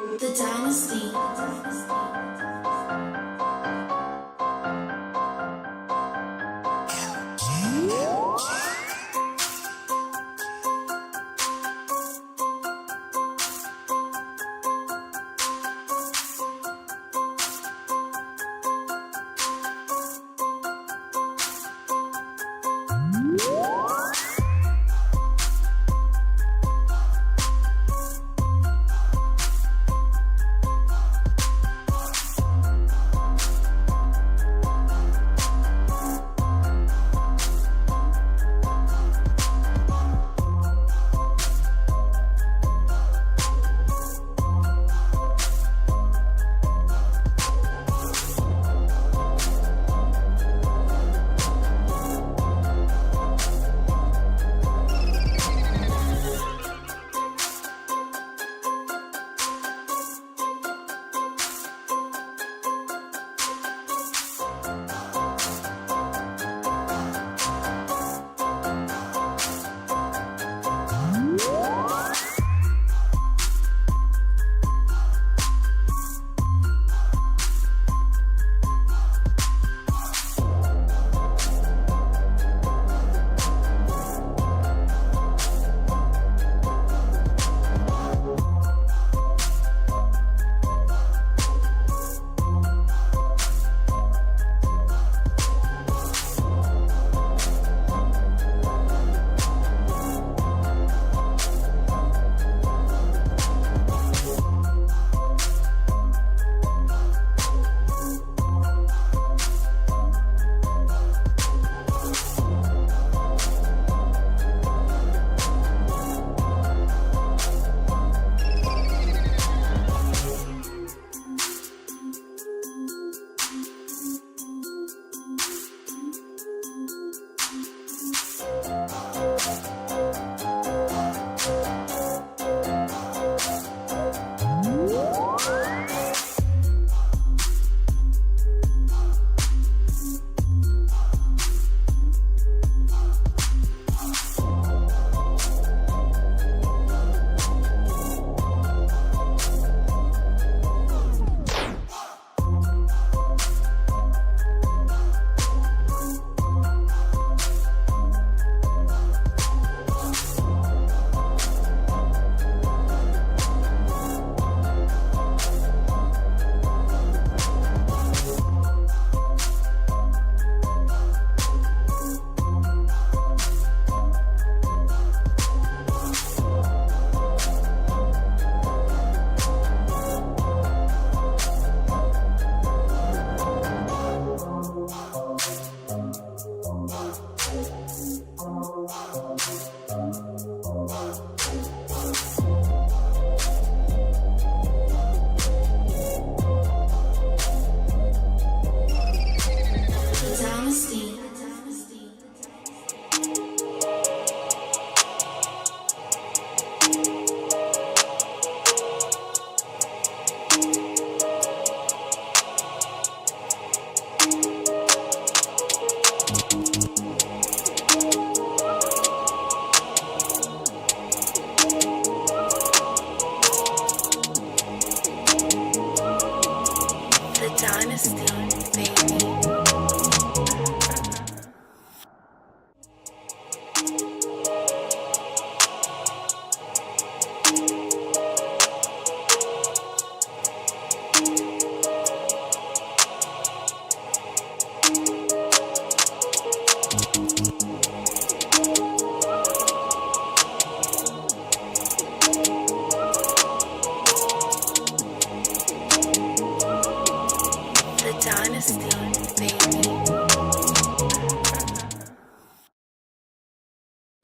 The Dynasty.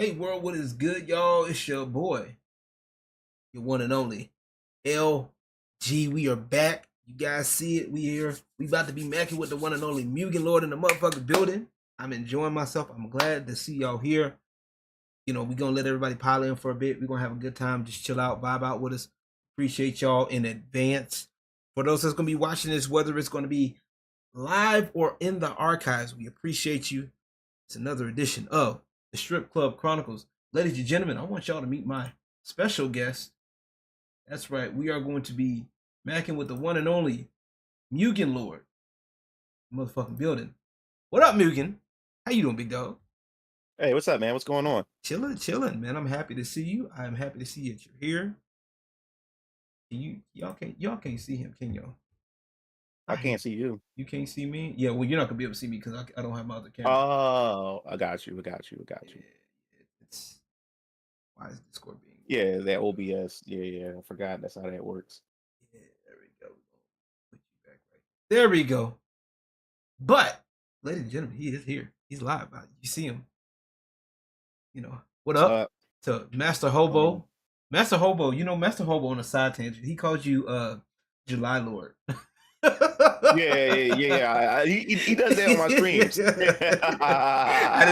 Hey world, what is good, y'all? It's your boy, your one and only LG. We are back. You guys see it. We here. We about to be macking with the one and only MugenLord in the motherfucking building. I'm enjoying myself. I'm glad to see y'all here. You know, we're gonna let everybody pile in for a bit. We're gonna have a good time. Just chill out, vibe out with us. Appreciate y'all in advance. For those that's gonna be watching this, whether it's gonna be live or in the archives, we appreciate you. It's another edition of the Strip Club Chronicles. Ladies and gentlemen, I want y'all to meet my special guest. That's right. We are going to be macking with the one and only MugenLord. Motherfucking building. What up, Mugen? How you doing, big dog? Hey, what's up, man? What's going on? Chilling, man. I'm happy to see you. I'm happy to see that you're here. Y'all can't see him, can y'all? I I hate can't see you. you can't see me. Yeah, well, you're not gonna be able to see me because I don't have my other camera. Oh, I got you. I got you. I got you. Yeah, it's why is Discord being weird? Yeah, that OBS. Yeah, yeah. I forgot that's how that works. Yeah, there we go. Put you back right. There we go. But, ladies and gentlemen, he is here. He's live. You see him. What What's up up? to Master Um, Hobo? Master Hobo, Master Hobo on a side tangent. He called you July Lord. yeah. He does that on my streams. I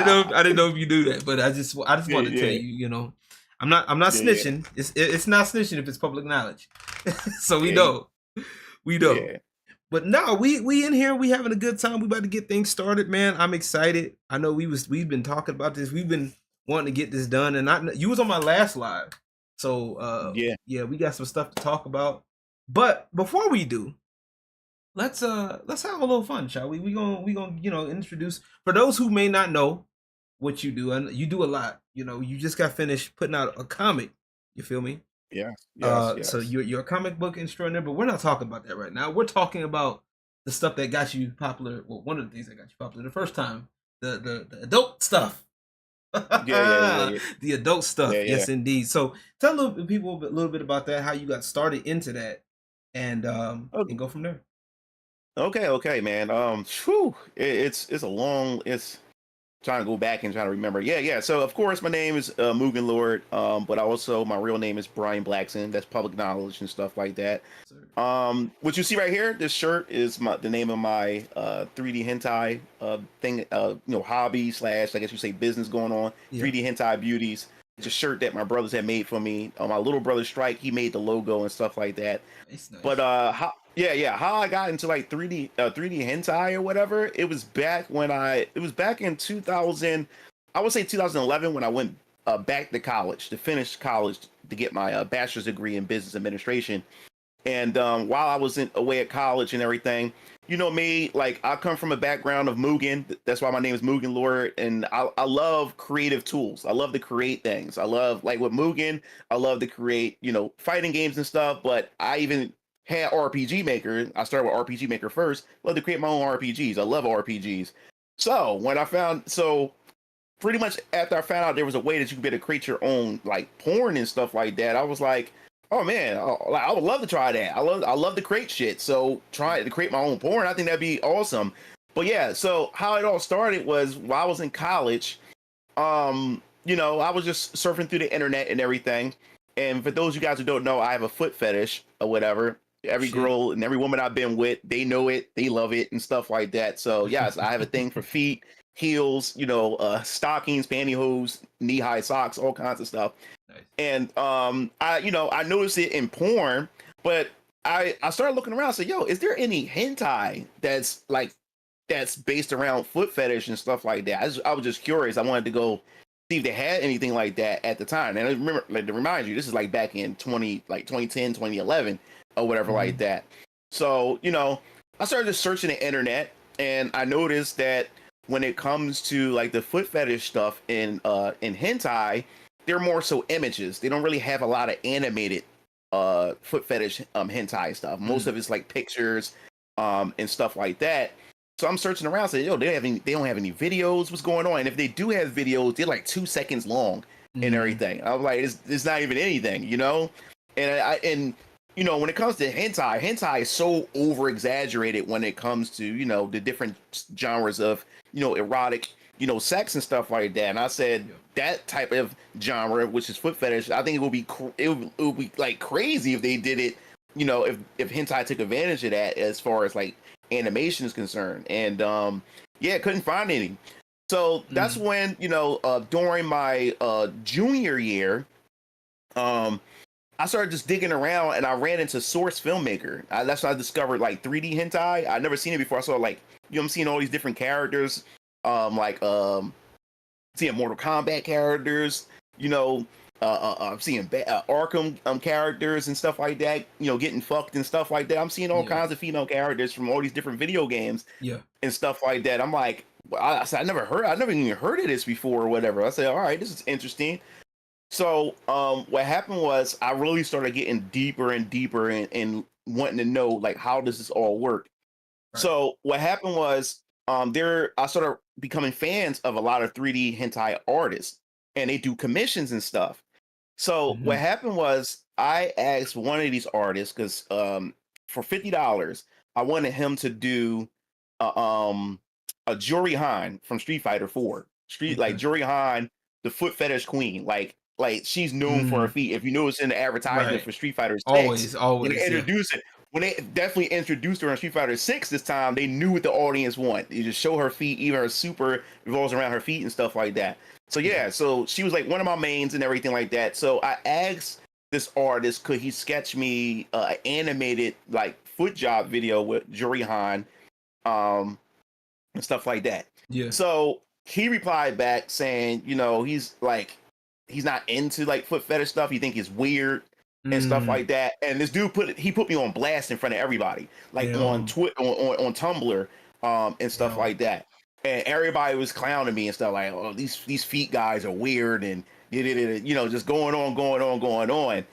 didn't know if you knew that, but I just Yeah, wanted to tell yeah, you, I'm not yeah, snitching. It's not snitching if it's public knowledge. So we yeah, know. We know. yeah. But no, we in here, we having a good time. We about to get things started, man. I'm excited. I know we've been talking about this. We've been wanting to get this done, and you was on my last live, so Yeah. yeah, we got some stuff to talk about. But before we do, let's have a little fun, shall we? We gonna introduce for those who may not know what you do, and you do a lot. You just got finished putting out a comic. You feel me? Yes, yes, So yes. you're a comic book extraordinaire, but we're not talking about that right now. We're talking about the stuff that got you popular. Well, one of the things that got you popular the first time, the adult stuff, Yeah, yeah. the adult stuff. Yeah, yeah. Yes, indeed. So tell people a little bit about that, how you got started into that, and go from there. Okay, man. Whew, it's a long. It's trying to go back and trying to remember. Yeah. So of course my name is MugenLord. But my real name is Brian Blackson. That's public knowledge and stuff like that. So, What you see right here, this shirt is the name of my 3D hentai thing. Hobby slash I guess you say business going on. yeah, 3D hentai beauties. It's a shirt that my brothers had made for me. My little brother Strike, he made the logo and stuff like that. nice, But nice. how I got into like 3D hentai or whatever, it was back in 2000, I would say 2011 when I went back to college to finish college to get my bachelor's degree in business administration. And while I was away at college and everything, you know me, like I come from a background of Mugen. That's why my name is Mugen Lord. And I love creative tools. I love to create things. I love, like with Mugen, I love to create, fighting games and stuff. But I even had RPG Maker. I started with RPG Maker first. Love to create my own RPGs. I love RPGs. So pretty much after I found out there was a way that you could be able to create your own like porn and stuff like that, I was like, oh man, I would love to try that. I love to create shit. So try to create my own porn. I think that'd be awesome. But yeah, so how it all started was while I was in college. I was just surfing through the internet and everything. And for those of you guys who don't know, I have a foot fetish or whatever. Oh Every shit. girl and every woman I've been with, they know it, they love it, and stuff like that. So yes, I have a thing for feet, heels, stockings, pantyhose, knee-high socks, all kinds of stuff. Nice. And I noticed it in porn, but I started looking around and said, yo, is there any hentai that's based around foot fetish and stuff like that? I was just curious. I wanted to go see if they had anything like that at the time. And I remember, like, to remind you, this is like back in 2010, 2011 or whatever like Mhm. that. So, I started just searching the internet and I noticed that when it comes to like the foot fetish stuff in hentai, they're more so images. They don't really have a lot of animated foot fetish hentai stuff. Most Mm. of it's like pictures and stuff like that. So I'm searching around saying, yo, they don't have any videos. What's going on? And if they do have videos, they're like 2 seconds long and Mm. everything. I'm like, it's not even anything. And when it comes to hentai is so over exaggerated when it comes to, the different genres of, erotic, sex and stuff like that. And I said Yeah. that type of genre, which is foot fetish, I think it would be like crazy if they did it, if hentai took advantage of that as far as like animation is concerned. And yeah, couldn't find any. So that's Mm. when, during my junior year, um I started just digging around and I ran into Source Filmmaker. That's when I discovered like 3D hentai. I'd never seen it before. I saw like, I'm seeing all these different characters, seeing Mortal Kombat characters, you know, I'm seeing Arkham characters and stuff like that, you know, getting fucked and stuff like that. I'm seeing all kinds of female characters from all these different video games and stuff like that. I'm like, I said, I never even heard of this before or whatever. I said, all right, this is interesting. So what happened was I really started getting deeper and deeper and wanting to know, like, how does this all work? Right. So what happened was I started becoming fans of a lot of 3D hentai artists, and they do commissions and stuff. So what happened was I asked one of these artists, because for $50 I wanted him to do a Juri Han from Street Fighter 4. Like Juri Han, the foot fetish queen. Like she's known for her feet. If you notice in the advertisement for Street Fighter 6, when they introduced it, when they definitely introduced her in Street Fighter 6 this time, they knew what the audience wanted. You just show her feet, even her super revolves around her feet and stuff like that. So yeah, so she was like one of my mains and everything like that. So I asked this artist, could he sketch me an animated like foot job video with Juri Han, and stuff like that. Yeah. So he replied back saying, you know, he's not into like foot fetish stuff. He think it's weird and stuff like that. And this dude put me on blast in front of everybody, like on Twitter, on Tumblr, and stuff like that. And everybody was clowning me and stuff like, oh, these feet guys are weird and you know, just going on.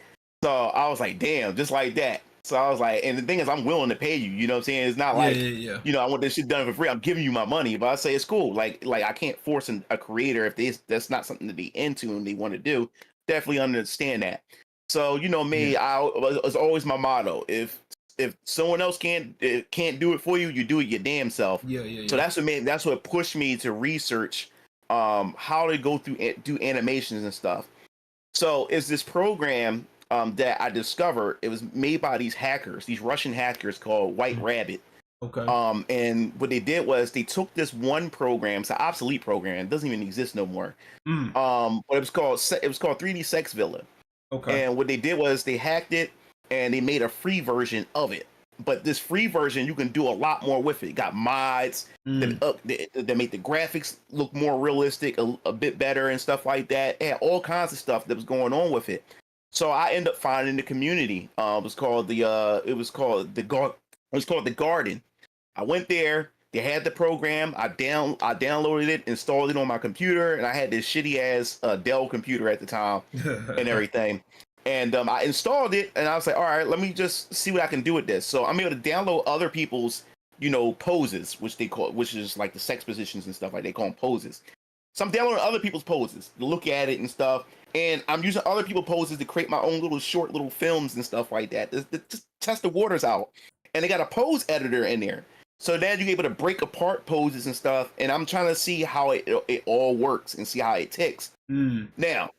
So I was like, damn, just like that. So I was like, and the thing is, I'm willing to pay you. You know what I'm saying? It's not like, you know, I want this shit done for free. I'm giving you my money, but I say it's cool. Like I can't force a creator if that's not something to be into and they want to do. Definitely understand that. So you know me, it's always my motto. If someone else can't do it for you, you do it your damn self. So that's what pushed me to research how to go through do animations and stuff. So it's this program that I discovered. It was made by these hackers, these Russian hackers called White Rabbit. Okay. And what they did was they took this one program, it's an obsolete program, it doesn't even exist no more. But it was called 3D Sex Villa. Okay. And what they did was they hacked it and they made a free version of it. But this free version, you can do a lot more with it. It got mods that make the graphics look more realistic, a bit better and stuff like that. It had all kinds of stuff that was going on with it. So I ended up finding the community. It was called the Garden. I went there. They had the program. I downloaded it, installed it on my computer, and I had this shitty ass Dell computer at the time and everything. And I installed it, and I was like, all right, let me just see what I can do with this. So I'm able to download other people's, you know, poses, which is like the sex positions and stuff, like they call them poses. So I'm downloading other people's poses to look at it and stuff. And I'm using other people's poses to create my own short little films and stuff like that. To just test the waters out. And they got a pose editor in there. So then you're able to break apart poses and stuff. And I'm trying to see how it all works and see how it ticks. Now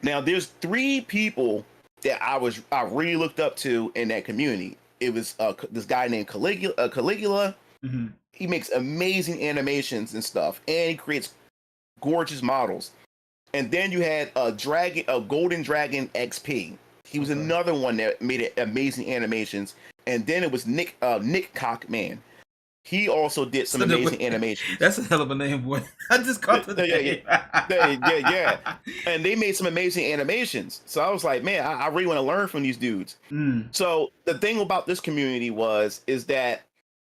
there's 3 people that I really looked up to in that community. It was this guy named Caligula. He makes amazing animations and stuff. And he creates gorgeous models. And then you had a Golden Dragon XP. He was another one that made amazing animations. And then it was Nick Cockman. He also did some amazing animations. That's a hell of a name, boy. I just caught the name. Yeah. And they made some amazing animations. So I was like, man, I really want to learn from these dudes. So the thing about this community is that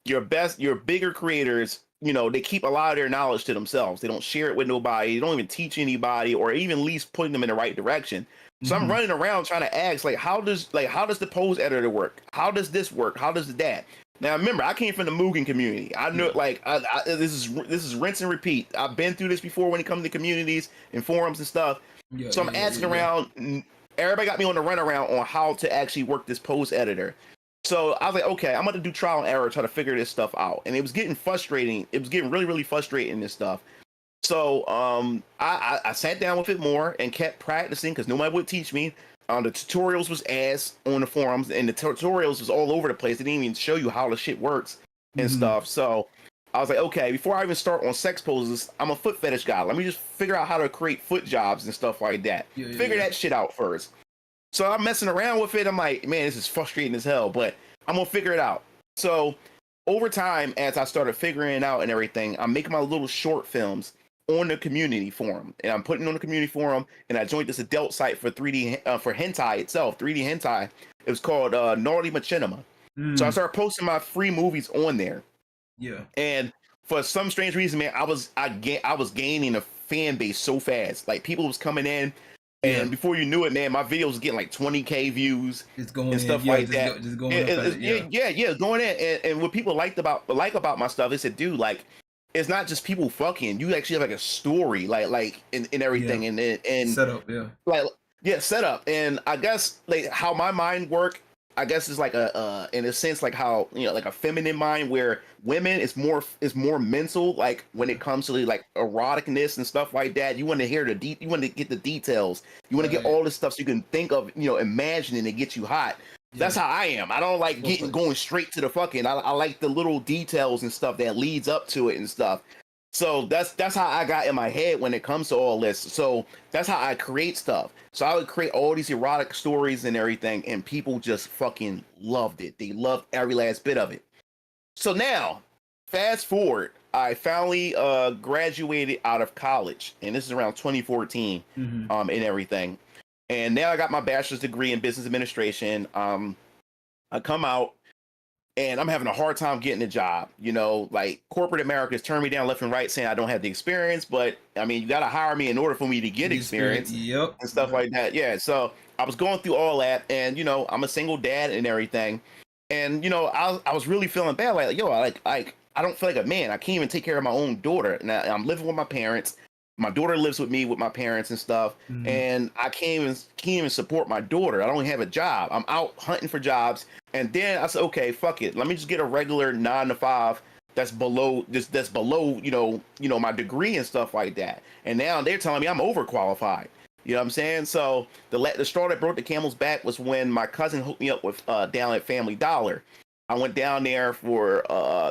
your bigger creators, you know, they keep a lot of their knowledge to themselves. They don't share it with nobody. They don't even teach anybody or even at least putting them in the right direction. So I'm running around trying to ask, like, how does the pose editor work? How does this work? How does that? Now, remember, I came from the Mugen community. I know, this is rinse and repeat. I've been through this before when it comes to communities and forums and stuff. So I'm asking around. Everybody got me on the runaround on how to actually work this pose editor. So I was like, okay, I'm going to do trial and error, try to figure this stuff out. And it was getting frustrating. It was getting really, really frustrating, this stuff. So I sat down with it more and kept practicing because nobody would teach me. The tutorials was ass on the forums, and the tutorials was all over the place. They didn't even show you how the shit works and stuff. So I was like, okay, before I even start on sex poses, I'm a foot fetish guy. Let me just figure out how to create foot jobs and stuff like that. Figure that shit out first. So I'm messing around with it. I'm like, man, this is frustrating as hell, but I'm gonna figure it out. So over time, as I started figuring it out and everything, I'm making my little short films on the community forum, and I'm putting on the community forum, and I joined this adult site for 3D for hentai itself, 3D hentai. It was called Naughty Machinima. So I started posting my free movies on there. Yeah. And for some strange reason, man, I was gaining a fan base so fast. Like people was coming in, and before you knew it, man, my videos was getting like 20K views and stuff like that. Just going going in. And what people like about my stuff, they said, dude, like, it's not just people fucking. You actually have like a story, like in everything, and set up, set up. And I guess like how my mind work, I guess is like a in a sense like how, you know, like a feminine mind where women is more mental, like when it comes to like eroticness and stuff like that. You want to hear you want to get the details. You want to get all this stuff so you can think of, you know, imagining and get you hot. That's how I am. I don't like going straight to the fucking. I like the little details and stuff that leads up to it and stuff. So that's how I got in my head when it comes to all this. So that's how I create stuff. So I would create all these erotic stories and everything, and people just fucking loved it. They loved every last bit of it. So now, fast forward, I finally graduated out of college, and this is around 2014, and everything. And now I got my bachelor's degree in business administration. I come out, and I'm having a hard time getting a job. You know, like corporate America has turned me down left and right, saying I don't have the experience. But I mean, you got to hire me in order for me to get experience and stuff like that. Yeah. So I was going through all that, and you know, I'm a single dad and everything. And you know, I was really feeling bad. Like, yo, I don't feel like a man. I can't even take care of my own daughter. Now I'm living with my parents. My daughter lives with me with my parents and stuff, and I can't even support my daughter. I don't have a job. I'm out hunting for jobs, and then I said, okay, fuck it. Let me just get a regular 9-to-5 that's below you know my degree and stuff like that. And now they're telling me I'm overqualified. You know what I'm saying? So the straw that broke the camel's back was when my cousin hooked me up with down at Family Dollar. I went down there for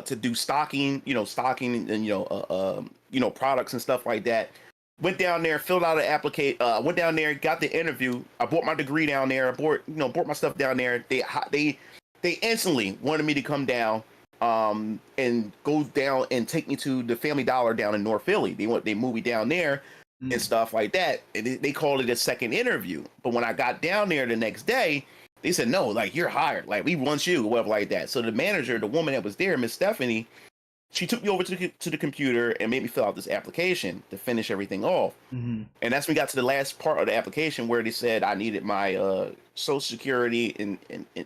to do stocking and products and stuff like that. Went down there, filled out an application. Went down there, got the interview. I bought my degree down there. Bought my stuff down there. They instantly wanted me to come down and go down and take me to the Family Dollar down in North Philly. They moved me down there and stuff like that. And they called it a second interview. But when I got down there the next day, they said, no, like, you're hired. Like, we want you, or whatever like that. So the manager, the woman that was there, Miss Stephanie, she took me over to the computer and made me fill out this application to finish everything off. And that's when we got to the last part of the application where they said I needed my Social Security and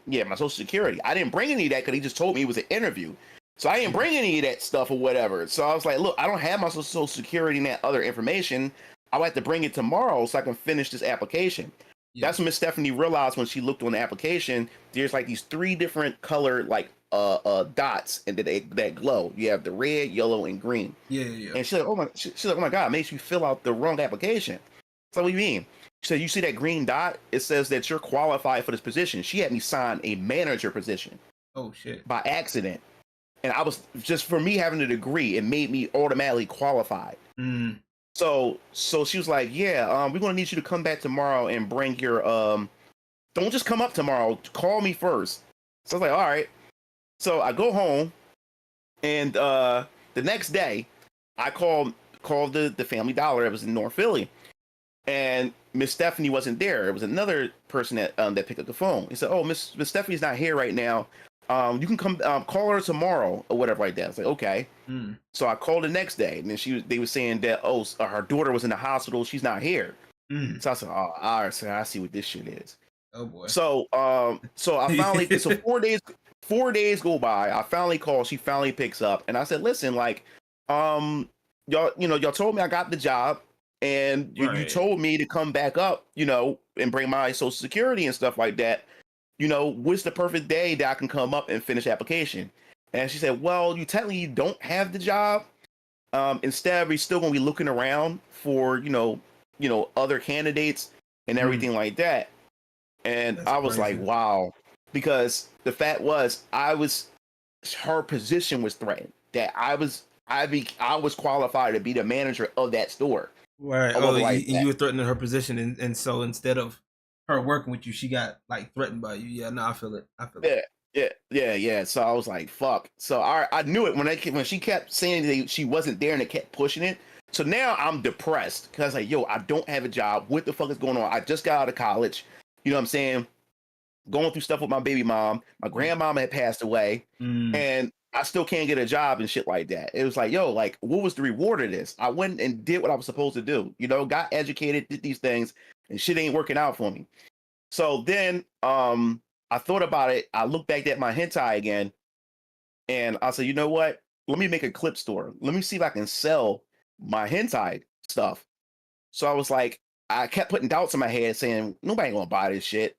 my Social Security. I didn't bring any of that because he just told me it was an interview. So I didn't bring any of that stuff or whatever. So I was like, look, I don't have my Social Security and that other information. I'll have to bring it tomorrow so I can finish this application. That's when Miss Stephanie realized when she looked on the application, there's like these 3 different color like dots and that glow. You have the red, yellow, and green. And she's like, oh my God, it makes you fill out the wrong application. So what do you mean? She said, you see that green dot? It says that you're qualified for this position. She had me sign a manager position. Oh shit. By accident. And I was just, for me having a degree, it made me automatically qualified. So she was like, yeah, we're gonna need you to come back tomorrow and bring your don't just come up tomorrow, call me first. So I was like, all right. So I go home, and the next day I called the Family Dollar. It was in North Philly, and Miss Stephanie wasn't there. It was another person that picked up the phone. He said, oh, Miss Stephanie's not here right now. You can come call her tomorrow or whatever like that. I was like, okay. So I called the next day, and then they were saying that, oh, her daughter was in the hospital. She's not here. So I said, oh, all right, so I see what this shit is. Oh boy. So I finally, so 4 days go by. I finally call. She finally picks up, and I said, listen, like, y'all told me I got the job, and you told me to come back up, and bring my Social Security and stuff like that. What's the perfect day that I can come up and finish application? And she said, well, you technically don't have the job. Instead, we're still going to be looking around for, other candidates and everything like that. And I was like, wow, because the fact was her position was threatened, that I was qualified to be the manager of that store. Right. You were threatening her position. And so instead of her working with you, she got like threatened by you. Yeah, no, I feel it. Yeah. So I was like, fuck. So I knew it when she kept saying that she wasn't there and it kept pushing it. So now I'm depressed because like, yo, I don't have a job. What the fuck is going on? I just got out of college. You know what I'm saying? Going through stuff with my baby mom. My grandmama had passed away, Mm. and I still can't get a job and shit like that. It was like, yo, like, what was the reward of this? I went and did what I was supposed to do. You know, got educated, did these things, and shit ain't working out for me. So then, I thought about it. I looked back at my hentai again, and I said, you know what? Let me make a clip store. Let me see if I can sell my hentai stuff. So I was like, I kept putting doubts in my head saying, nobody ain't gonna buy this shit.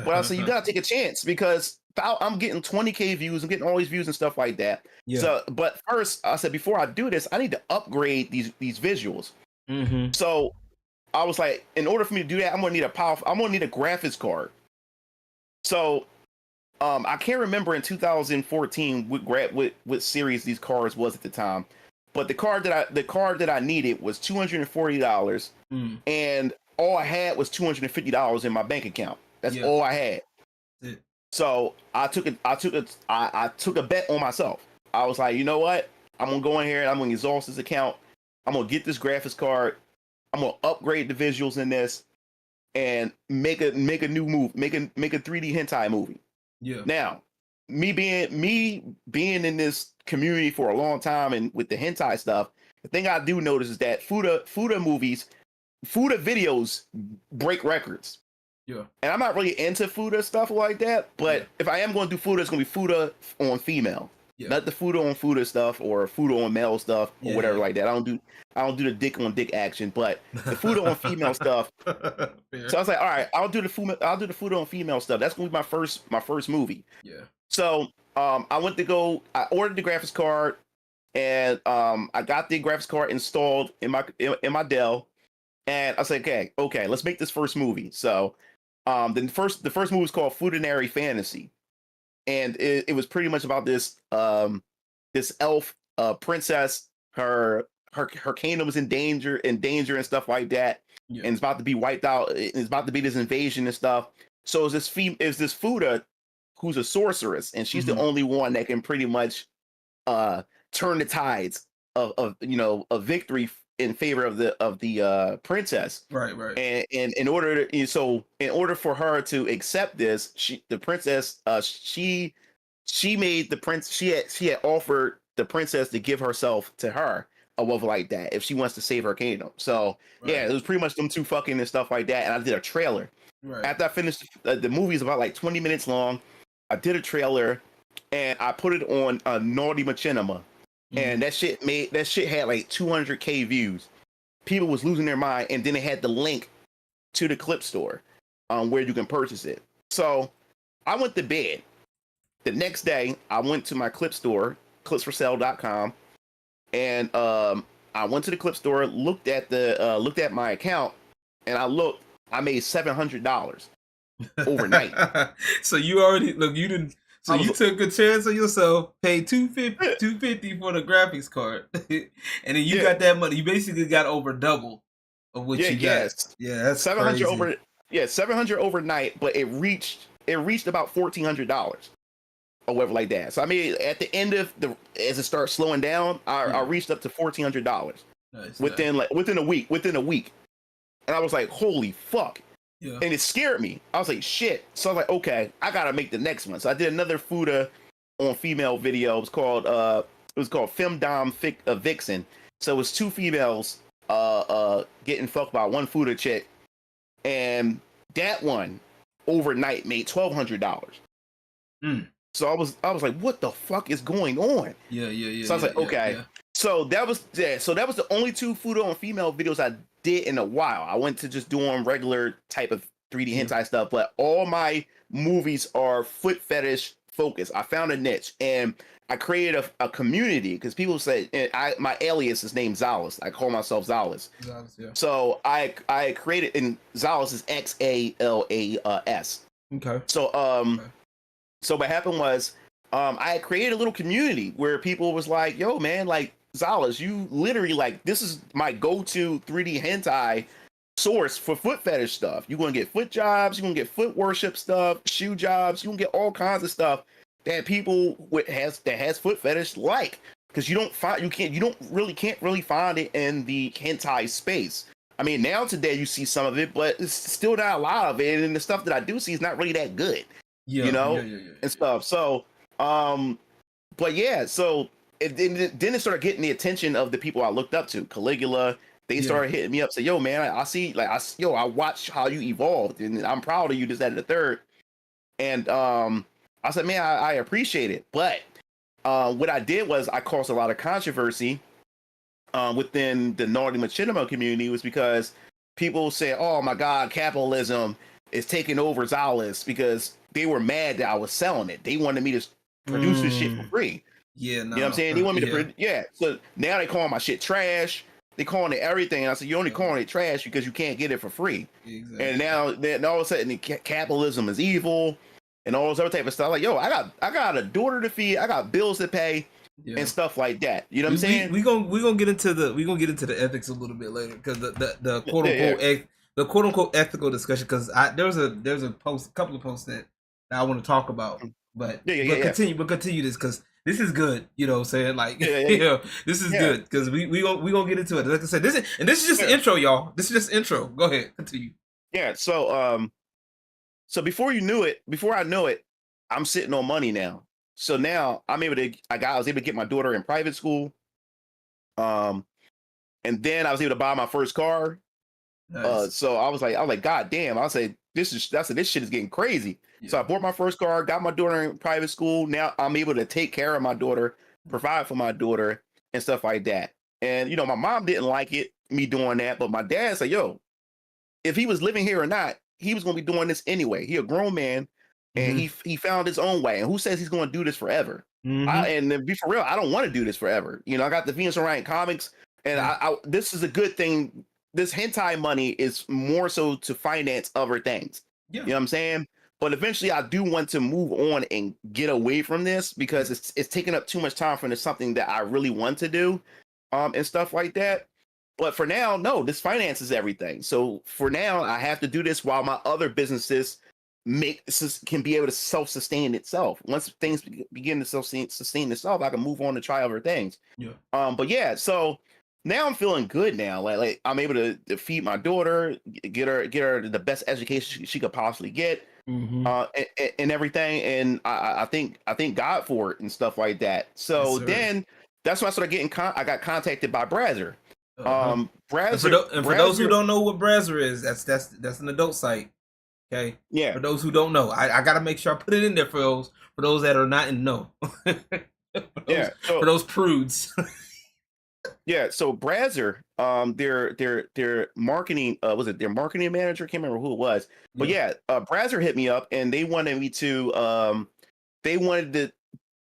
But I said, you gotta take a chance because I'm getting 20K views, I'm getting all these views and stuff like that. Yeah. So, but first, I said, before I do this, I need to upgrade these visuals. Mm-hmm. So I was like, in order for me to do that, I'm gonna need a graphics card. So I can't remember in 2014 what series these cards was at the time, but the card that I needed was $240, and all I had was $250 in my bank account. That's all I had. So I took a bet on myself. I was like, you know what? I'm gonna go in here and I'm gonna exhaust this account. I'm gonna get this graphics card. I'm gonna upgrade the visuals in this and make a new move, make a 3D hentai movie. Yeah. Now, me being in this community for a long time and with the hentai stuff, the thing I do notice is that Fuda videos break records. Yeah. And I'm not really into Fuda stuff like that, but if I am going to do Fuda, it's going to be Fuda on female. Yeah. Not the Fuda on Fuda stuff or Fuda on male stuff or whatever like that. I don't do the dick on dick action, but the Fuda on female stuff. So I was like, all right, I'll do the Fuda on female stuff. That's gonna be my first movie. Yeah. So I ordered the graphics card, and I got the graphics card installed in my Dell, and I said, okay, let's make this first movie. So the first movie was called Fudanary Fantasy. And it was pretty much about this this elf princess. Her kingdom was in danger and stuff like that, and it's about to be wiped out. It's about to be this invasion and stuff. So is this Fuda, who's a sorceress, and she's the only one that can pretty much turn the tides of victory in favor of the princess. Right. And in order for her to accept this, the princess made the prince she had offered the princess to give herself to her or whatever like that if she wants to save her kingdom. So yeah, it was pretty much them two fucking and stuff like that. And I did a trailer. Right. After I finished the movie is about like 20 minutes long. I did a trailer and I put it on Naughty Machinima. And that shit had like 200K views. People was losing their mind, and then it had the link to the clip store where you can purchase it. So I went to bed. The next day, I went to my clip store, clipsforsale.com, and I went to the clip store, looked at my account, and I made $700 overnight. So you already you didn't. So you took a chance on yourself, paid $250 for the graphics card, and then you got that money. You basically got over double of what you got. Yeah, that's 700 crazy. 700 overnight, but it reached about $1,400 or whatever like that. So I mean, at the end of as it starts slowing down, I reached up to $1,400 within a week, and I was like, holy fuck. Yeah. And it scared me. I was like, shit. So I was like, okay, I gotta make the next one. So I did another Fuda on female video. It was called Femdom Vixen. So it was two females getting fucked by one Fuda chick. And that one overnight made $1,200. So I was like, what the fuck is going on? Yeah. So I was like, okay. Yeah. So that was the only two Fuda on female videos I did in a while. I went to just doing regular type of 3D hentai stuff, but all my movies are foot fetish focused. I found a niche and I created a community because people say my alias is named Zalas. I call myself Zalas. So I created, and Zalas is Xalas. Okay. So what happened was I created a little community where people was like, yo man, like Zalas, you literally like, this is my go-to 3D hentai source for foot fetish stuff. You're gonna get foot jobs, you're gonna get foot worship stuff, shoe jobs, you're gonna get all kinds of stuff that people that has foot fetish like, because you don't really can't find it in the hentai space. I mean, now today you see some of it, but it's still not a lot of it, and the stuff that I do see is not really that good, and stuff. So, but yeah, so then it started getting the attention of the people I looked up to. Caligula, they started hitting me up, say, "Yo, man, I see, like, I watched how you evolved, and I'm proud of you." This, that, and the third, and I said, "Man, I appreciate it," but what I did was I caused a lot of controversy within the Naughty Machinima community, was because people say, "Oh my God, capitalism is taking over Xalis," because they were mad that I was selling it. They wanted me to produce this shit for free. Yeah, no. You know what I'm saying? They want me to So now they call my shit trash. They calling it everything. And I said, "You're only calling it trash because you can't get it for free." Exactly. And now all of a sudden capitalism is evil and all this other type of stuff. Like, yo, I got a daughter to feed, I got bills to pay, and stuff like that. You know what I'm saying? We're gonna get into the ethics a little bit later, because the quote unquote the quote unquote ethical discussion, because there's a couple of posts that I want to talk about. But continue this, because this is good. You know what I'm saying? Like, this is good, because we gonna get into it. Like I said, this is just the intro, y'all. This is just intro. Go ahead, continue. Yeah. So before I know it, I'm sitting on money now. So now I was able to get my daughter in private school. And then I was able to buy my first car. Nice. So I was like, God damn! I said, this shit is getting crazy. Yeah. So I bought my first car, got my daughter in private school. Now I'm able to take care of my daughter, provide for my daughter, and stuff like that. And my mom didn't like me doing that, but my dad said, "Yo, if he was living here or not, he was going to be doing this anyway. He a grown man, and he found his own way. And who says he's going to do this forever?" And to be for real, I don't want to do this forever. I got the Venus Orion comics, and I this is a good thing. This hentai money is more so to finance other things. Yeah. You know what I'm saying? But eventually I do want to move on and get away from this, because it's taking up too much time from something that I really want to do, and stuff like that. But for now, no, this finances everything. So for now, I have to do this while my other businesses can be able to self-sustain itself. Once things begin to sustain itself, I can move on to try other things. Yeah. But yeah, so now I'm feeling good now. Like I'm able to feed my daughter, get her the best education she could possibly get, and everything. And I thank God for it and stuff like that. So then that's when I started I got contacted by Brazzer. Brazzer, and for those who don't know what Brazzer is, that's an adult site. Okay. Yeah. For those who don't know, I got to make sure I put it in there for those that are not in know. For those prudes. Yeah, so Brazzer, their marketing, was it their marketing manager? I can't remember who it was, but Brazzer hit me up, and they wanted me to,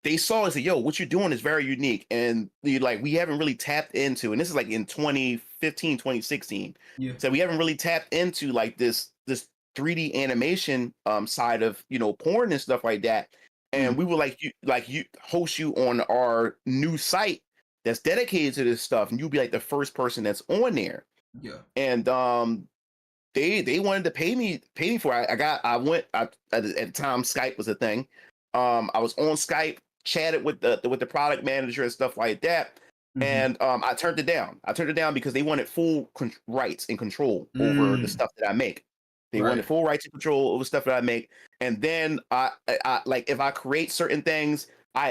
they saw and said, "Yo, what you're doing is very unique, and we haven't really tapped into," and this is like in 2015, 2016. Yeah. So we haven't really tapped into like this 3D animation side of porn and stuff like that, and we will host you on our new site that's dedicated to this stuff, and you'll be like the first person that's on there. Yeah. And they wanted to pay me for it. At the time Skype was a thing. I was on Skype, chatted with the product manager and stuff like that. And I turned it down. I turned it down because they wanted full rights and control over the stuff that I make. They wanted full rights and control over stuff that I make. And then I like, if I create certain things,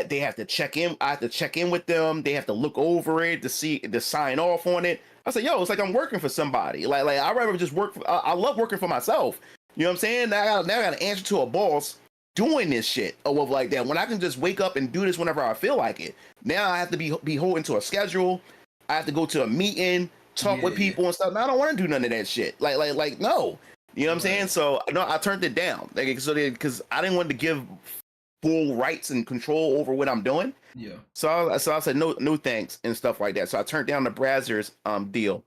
they have to check in. I have to check in with them. They have to look over it to sign off on it. I said, "Yo, it's like I'm working for somebody. Like I'd rather just work. I love working for myself. You know what I'm saying? Now I got to answer to a boss doing this shit or whatever like that. When I can just wake up and do this whenever I feel like it. Now I have to be beholden to a schedule. I have to go to a meeting, talk with people and stuff. Now I don't want to do none of that shit. Like no. You know what I'm saying? So no, I turned it down. Because I didn't want to give full rights and control over what I'm doing. Yeah. So I said no thanks and stuff like that. So I turned down the Brazzers deal.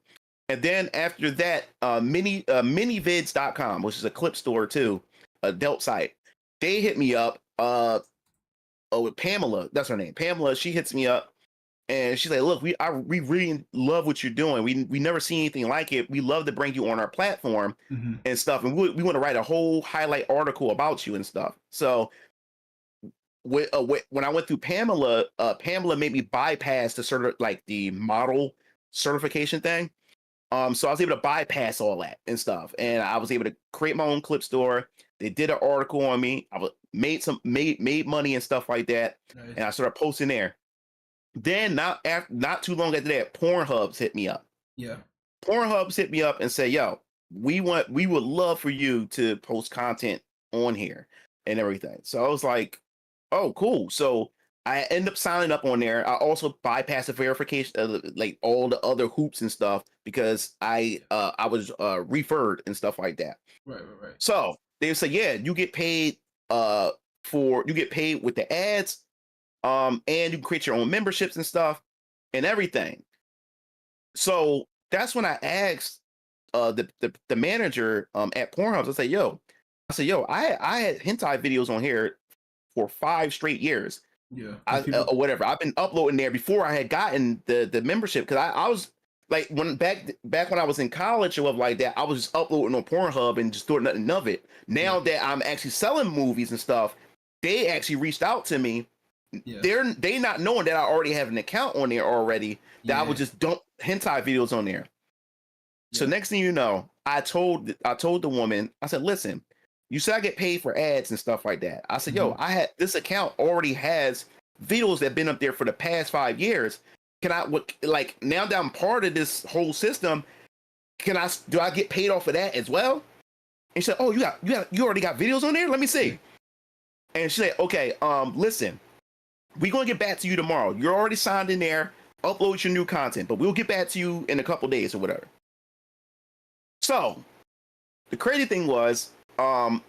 And then after that, minivids.com, which is a clip store too, adult site, they hit me up. With Pamela, that's her name. Pamela, she hits me up and she's like, "Look, we really love what you're doing. We never seen anything like it. We love to bring you on our platform and stuff. And we want to write a whole highlight article about you and stuff." So when I went through Pamela, Pamela made me bypass the sort of like the model certification thing. So I was able to bypass all that and stuff, and I was able to create my own clip store. They did an article on me. Made money and stuff like that, Nice. and I started posting there. Then not too long after that, Pornhubs hit me up. Yeah. Pornhubs hit me up and said, "Yo, we would love for you to post content on here and everything." So I was like, "Oh, cool." So I end up signing up on there. I also bypassed the verification, like all the other hoops and stuff, because I was referred and stuff like that. Right. So they said, "Yeah, you get paid you get paid with the ads, and you can create your own memberships and stuff and everything." So that's when I asked the manager at Pornhub. I said, yo, I had hentai videos on here for 5 straight years. Yeah. Or whatever. I've been uploading there before I had gotten the membership, because I was like, when back when I was in college or whatever like that, I was just uploading on Pornhub and just doing nothing of it. Now that I'm actually selling movies and stuff, they actually reached out to me. Yeah. They not knowing that I already have an account on there already, that I would just dump hentai videos on there. So next thing you know, I told the woman, I said, "Listen, you said I get paid for ads and stuff like that." I said, "Yo, I had this account already has videos that have been up there for the past 5 years. Can I like, now that I'm part of this whole system, do I get paid off of that as well?" And she said, "Oh, you already got videos on there? Let me see." And she said, "Okay, listen, we're gonna get back to you tomorrow. You're already signed in there. Upload your new content, but we'll get back to you in a couple days or whatever." So the crazy thing was, the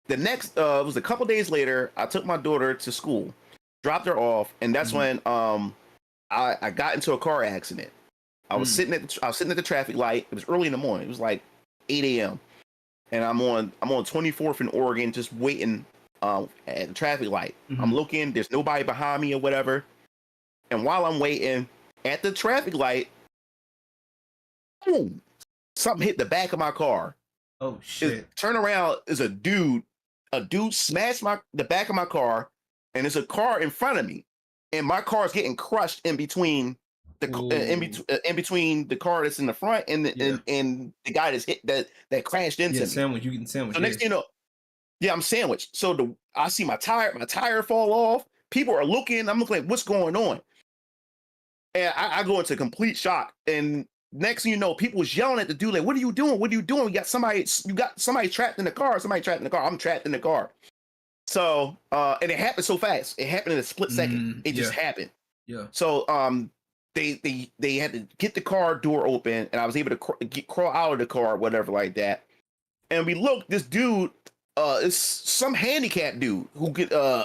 next it was a couple days later, I took my daughter to school, dropped her off, and that's when I got into a car accident. I was sitting at the traffic light. It was early in the morning. It was like 8 a.m. and I'm on 24th in Oregon, just waiting at the traffic light. I'm looking. There's nobody behind me or whatever. And while I'm waiting at the traffic light, boom, something hit the back of my car. Oh shit! Turn around, is a dude. A dude smashed the back of my car, and there's a car in front of me, and my car is getting crushed in between the in between the car that's in the front and the guy that's hit that crashed into me. Sandwich. You getting sandwich? So next thing you know, I'm sandwiched. So I see my tire fall off. People are looking. I'm looking like, what's going on? And I go into complete shock. And next thing you know, people was yelling at the dude like, "What are you doing? What are you doing? You got somebody trapped in the car. Somebody trapped in the car. I'm trapped in the car." So and it happened so fast. It happened in a split second. It just happened. Yeah. So they had to get the car door open, and I was able to crawl out of the car, whatever like that. And we looked. This dude is some handicapped dude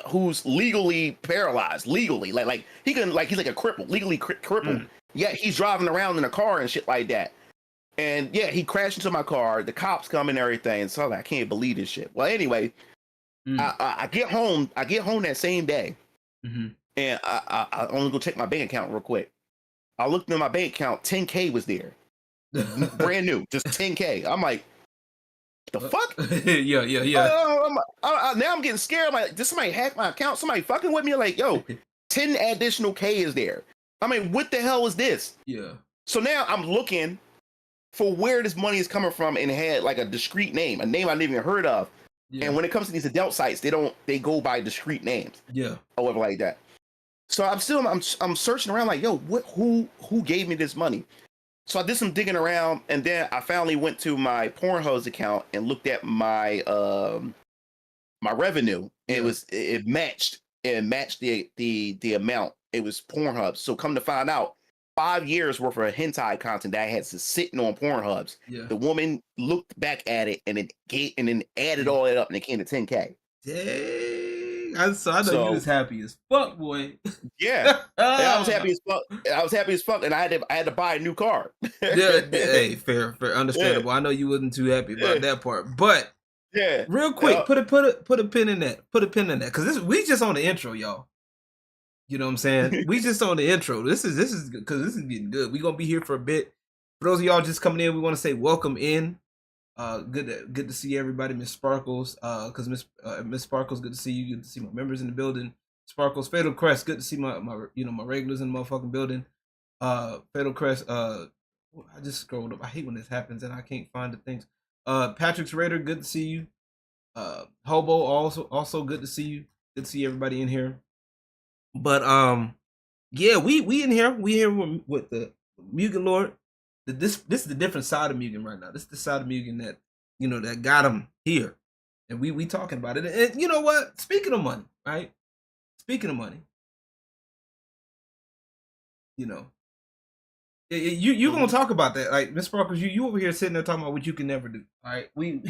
who's legally paralyzed. Legally, like he's like a cripple, legally crippled. Yeah, he's driving around in a car and shit like that. And yeah, he crashed into my car. The cops come and everything. So I'm like, I can't believe this shit. Well, anyway, I get home. I get home that same day, and I only go check my bank account real quick. I looked in my bank account. 10K was there, brand new, just 10K. I'm like, the fuck? Yeah. Now I'm getting scared. I'm like, did somebody hack my account? Somebody fucking with me? Like, yo, 10 additional K is there. I mean, what the hell is this? Yeah. So now I'm looking for where this money is coming from, and it had like a discrete name, a name I never even heard of. Yeah. And when it comes to these adult sites, they go by discrete names. Yeah. Or whatever like that. So I'm searching around like, yo, who gave me this money? So I did some digging around, and then I finally went to my Pornhub account and looked at my my revenue. And it matched the amount. It was Pornhub. So come to find out, 5 years worth of hentai content that I had sitting on Pornhubs. Yeah. The woman looked back at it and then added all that up, and it came to 10K. Dang! I know you was happy as fuck, boy. Yeah, I was happy as fuck. And I had to buy a new car. Hey, fair, understandable. Yeah. I know you wasn't too happy about that part, but yeah, real quick, put a pin in that. Put a pin in that, because we just on the intro, y'all. You know what I'm saying? We just on the intro. This is because this is getting good. We're gonna be here for a bit. For those of y'all just coming in, we want to say welcome in. Good to see everybody, Miss Sparkles. Because Miss Sparkles, good to see you. Good to see my members in the building. Sparkles, Fatal Crest. Good to see my my regulars in the motherfucking building. Fatal Crest. I just scrolled up. I hate when this happens and I can't find the things. Patrick's Raider. Good to see you. Hobo also good to see you. Good to see everybody in here. But yeah, we in here. We here with the MugenLord. This is the different side of Mugen right now. This is the side of Mugen that that got him here, and we talking about it. And you know what? Speaking of money, right? Speaking of money, you gonna talk about that, like Miss Sparkles? You over here sitting there talking about what you can never do. All right, we.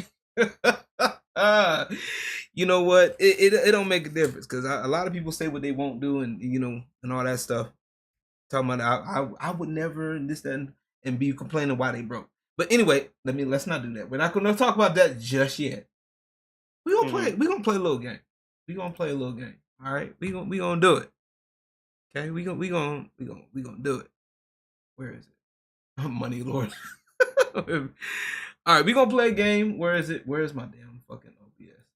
You know what? It don't make a difference because a lot of people say what they won't do, and and all that stuff. Talking about I would never and this that and be complaining why they broke. But anyway, let's not do that. We're not gonna talk about that just yet. We gonna play. We gonna play a little game. We gonna play a little game. All right. We gonna do it. Okay. We gonna do it. Where is it? Money Lord. All right. We gonna play a game. Where is it? Where is my damn fucking OBS?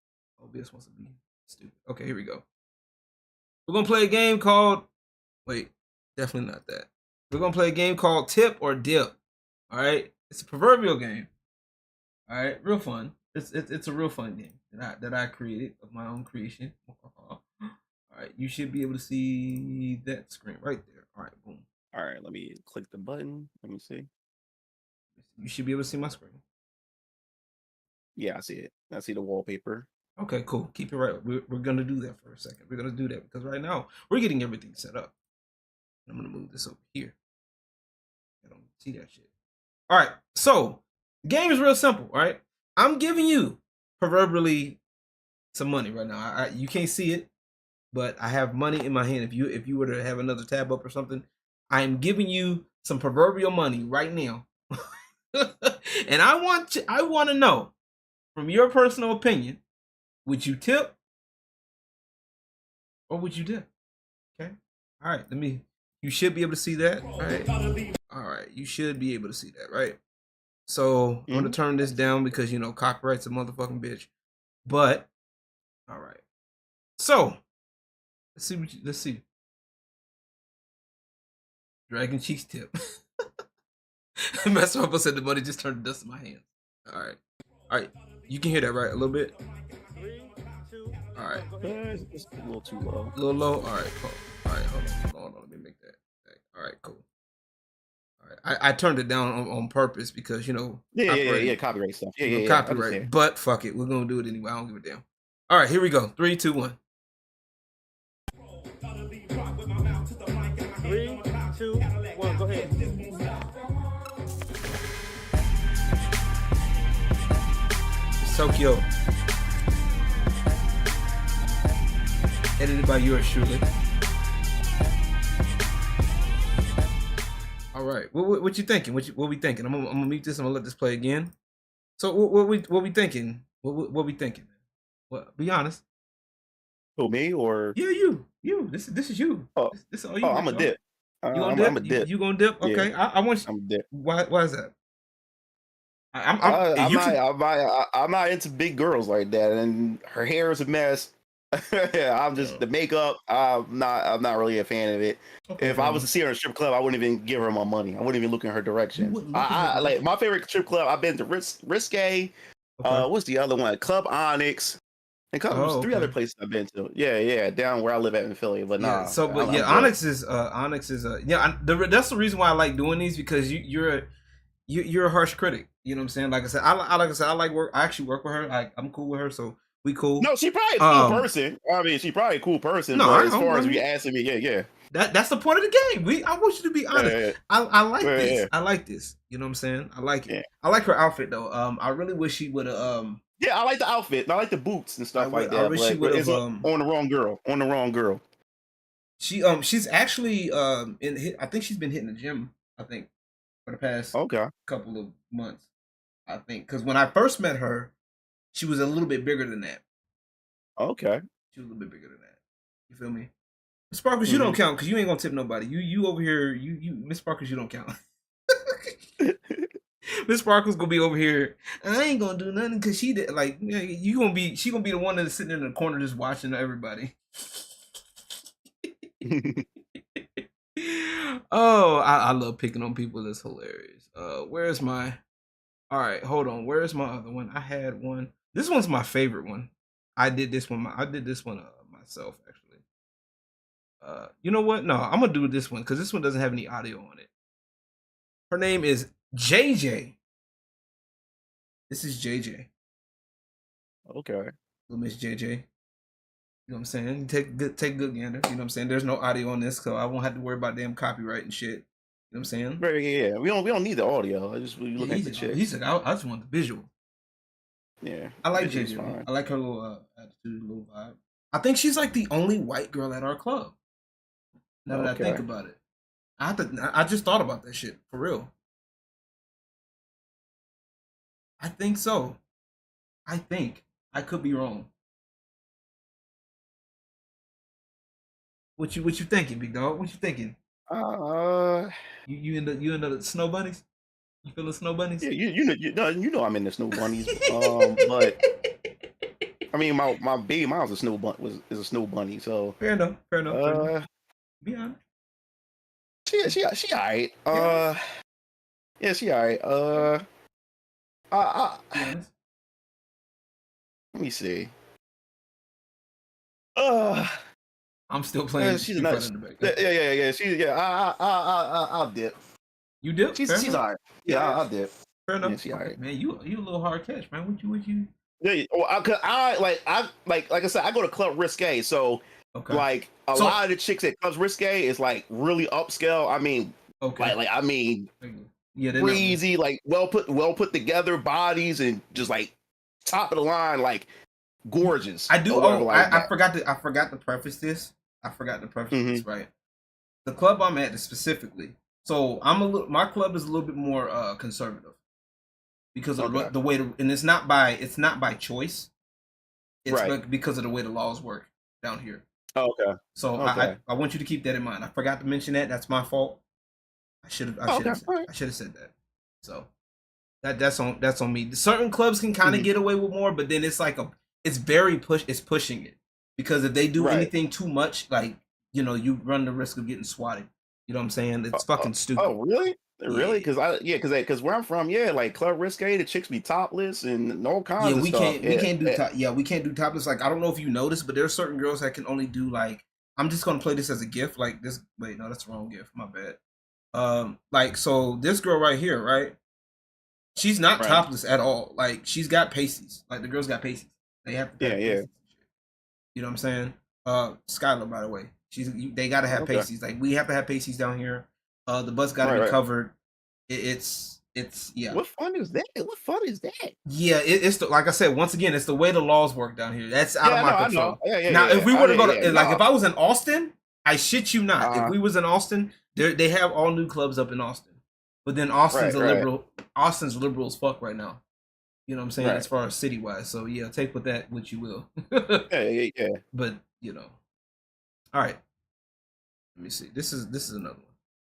OBS wants to be stupid. Okay. Here we go. We're gonna play a game called. Wait. Definitely not that. We're gonna play a game called Tip or Dip. All right. It's a proverbial game. All right. Real fun. It's a real fun game that I created of my own creation. All right, you should be able to see that screen right there. All right, boom. All right, let me click the button. Let me see. You should be able to see my screen. Yeah, I see it. I see the wallpaper. Okay, cool. Keep it right. We're gonna do that for a second. We're gonna do that because right now we're getting everything set up. I'm gonna move this over here. I don't see that shit. All right, so the game is real simple. All right, I'm giving you proverbially some money right now. You can't see it, but I have money in my hand. If you were to have another tab up or something, I am giving you some proverbial money right now. And I want to know from your personal opinion, would you tip or would you dip? Okay. All right. You should be able to see that. All right. All right. You should be able to see that, right? So I'm gonna turn this down because copyright's a motherfucking bitch. But all right. So let's see. Dragon Cheeks tip. Master Hobo said the money just turned to dust in my hands. All right. You can hear that, right? A little bit. 3, 2. All right. It's a little too low. A little low. All right. Cool. All right. Hold on. Let me make that. All right. Cool. All right. I turned it down on purpose because Yeah. Copyright stuff. Yeah. Copyright. But fuck it. We're gonna do it anyway. I don't give a damn. All right. Here we go. 3, 2, 1. 3, 2, 1. Go ahead. Tokyo. Edited by yours truly. All right. What you thinking? What we thinking? I'm gonna mute this. I'm gonna let this play again. So what we thinking? What we thinking? What? Be honest. Who, me or? Yeah, you. This is you. Oh, this is all you. I'm a dip. You gonna dip? I'm a dip. You gonna dip? Okay. Yeah. I want you. I'm a dip. Why is that? I'm not into big girls like that, and her hair is a mess. I'm just the makeup. I'm not really a fan of it. Okay, if I was to see her in a strip club, I wouldn't even give her my money. I wouldn't even look in her direction. I like my favorite strip club. I've been to Risque. Okay. What's the other one? Club Onyx. And there's 3 other places I've been to. Yeah, down where I live at in Philly. But nah. So, but Onyx is that's the reason why I like doing these because you're a harsh critic. You know what I'm saying? Like I said, I like work. I actually work with her. I'm cool with her, so we cool. No, she probably a cool person. I mean, she probably a cool person. No, but as far as you asking me, yeah. That's the point of the game. I want you to be honest. Yeah. I like this. Yeah. I like this. You know what I'm saying? I like it. Yeah. I like her outfit though. I really wish she would have. Yeah, I like the outfit. I like the boots and stuff like that. I wish she would have on the wrong girl. On the wrong girl. She's actually I think she's been hitting the gym. I think for the past couple of months. I think because when I first met her, she was a little bit bigger than that. Okay. She was a little bit bigger than that. You feel me? Miss Sparkles, you don't count because you ain't gonna tip nobody. You over here, you Miss Sparkles, you don't count. Miss Sparkles gonna be over here. I ain't gonna do nothing because she did she gonna be the one that's sitting in the corner just watching everybody. Oh, I love picking on people. That's hilarious. Where's my? All right, hold on. Where's my other one? I had one. This one's my favorite one. I did this one. I did this one myself actually. You know what? No, I'm gonna do this one because this one doesn't have any audio on it. Her name is JJ. This is JJ. Okay. Little Miss JJ. You know what I'm saying? Take good gander. You know what I'm saying? There's no audio on this, so I won't have to worry about damn copyright and shit. You know what I'm saying? Yeah. We don't need the audio. I just we look at the chick. He said, I just want the visual. Yeah. I like JJ. I like her little attitude, little vibe. I think she's like the only white girl at our club. Now that I think about it. I just thought about that shit. For real. I think so. I think. I could be wrong. What you thinking, big dog? What you thinking? You into the snow bunnies? You feel the snow bunnies? Yeah, you know I'm in the snow bunnies. But I mean my baby mom's a snow bunny is a snow bunny, so fair enough. Fair enough. Be honest. She alright. Yeah, she alright. Let me see. I'm still playing. She's nuts. Yeah. I'll dip. You dip? She's alright. Yeah, I'll dip. Fair enough. Yeah, she alright. Man, you a little hard catch, man. What you? Yeah, well, like I said, I go to Club Risque, so like a lot of the chicks at Club Risque is like really upscale. I mean, breezy, like well put together bodies and just like top of the line, like gorgeous. I do. I forgot to preface this. Right. The club I'm at specifically. So my club is a little bit more conservative because of the way and it's not by choice. It's because of the way the laws work down here. Oh, okay. So I want you to keep that in mind. I forgot to mention that. That's my fault. I should have said that. So that's on me. Certain clubs can kind of get away with more, but then it's like it's pushing it because if they do anything too much, like you run the risk of getting swatted. You know what I'm saying? It's fucking stupid. Oh, really? Really? Because where I'm from, like Club Risque, the chicks be topless and all kinds of stuff. We can't do topless. Like I don't know if you noticed, but there are certain girls that can only do like. I'm just gonna play this as a gift, like this. Wait, no, that's the wrong gift. My bad. Like so, this girl right here, right? She's not topless at all. Like she's got pasties. Like the girls got pasties. They have to. Yeah. You know what I'm saying? Skylar, by the way, they gotta have pasties. Like we have to have pasties down here. The butts gotta be covered. It's What fun is that? Yeah, it's like I said once again, it's the way the laws work down here. That's out of my control. Now, if we were to go to if I was in Austin, I shit you not. If we was in Austin, they have all new clubs up in Austin. But then Austin's liberal. Austin's liberal as fuck right now. You know what I'm saying? As far as city wise. So yeah, take with that what you will. Yeah. But all right. Let me see. This is another one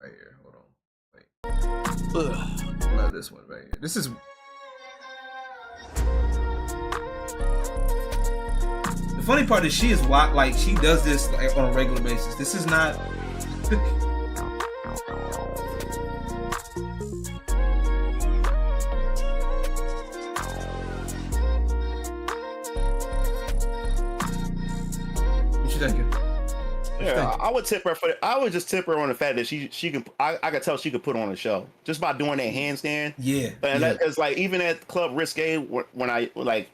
right here. Hold on. Wait. I love this one right here. This is. The funny part is she is like she does this like on a regular basis. This is not. Yeah, I would tip her I would just tip her on the fact that she can. I could tell she could put on a show just by doing that handstand. Yeah, and it's like even at Club Risque when I like,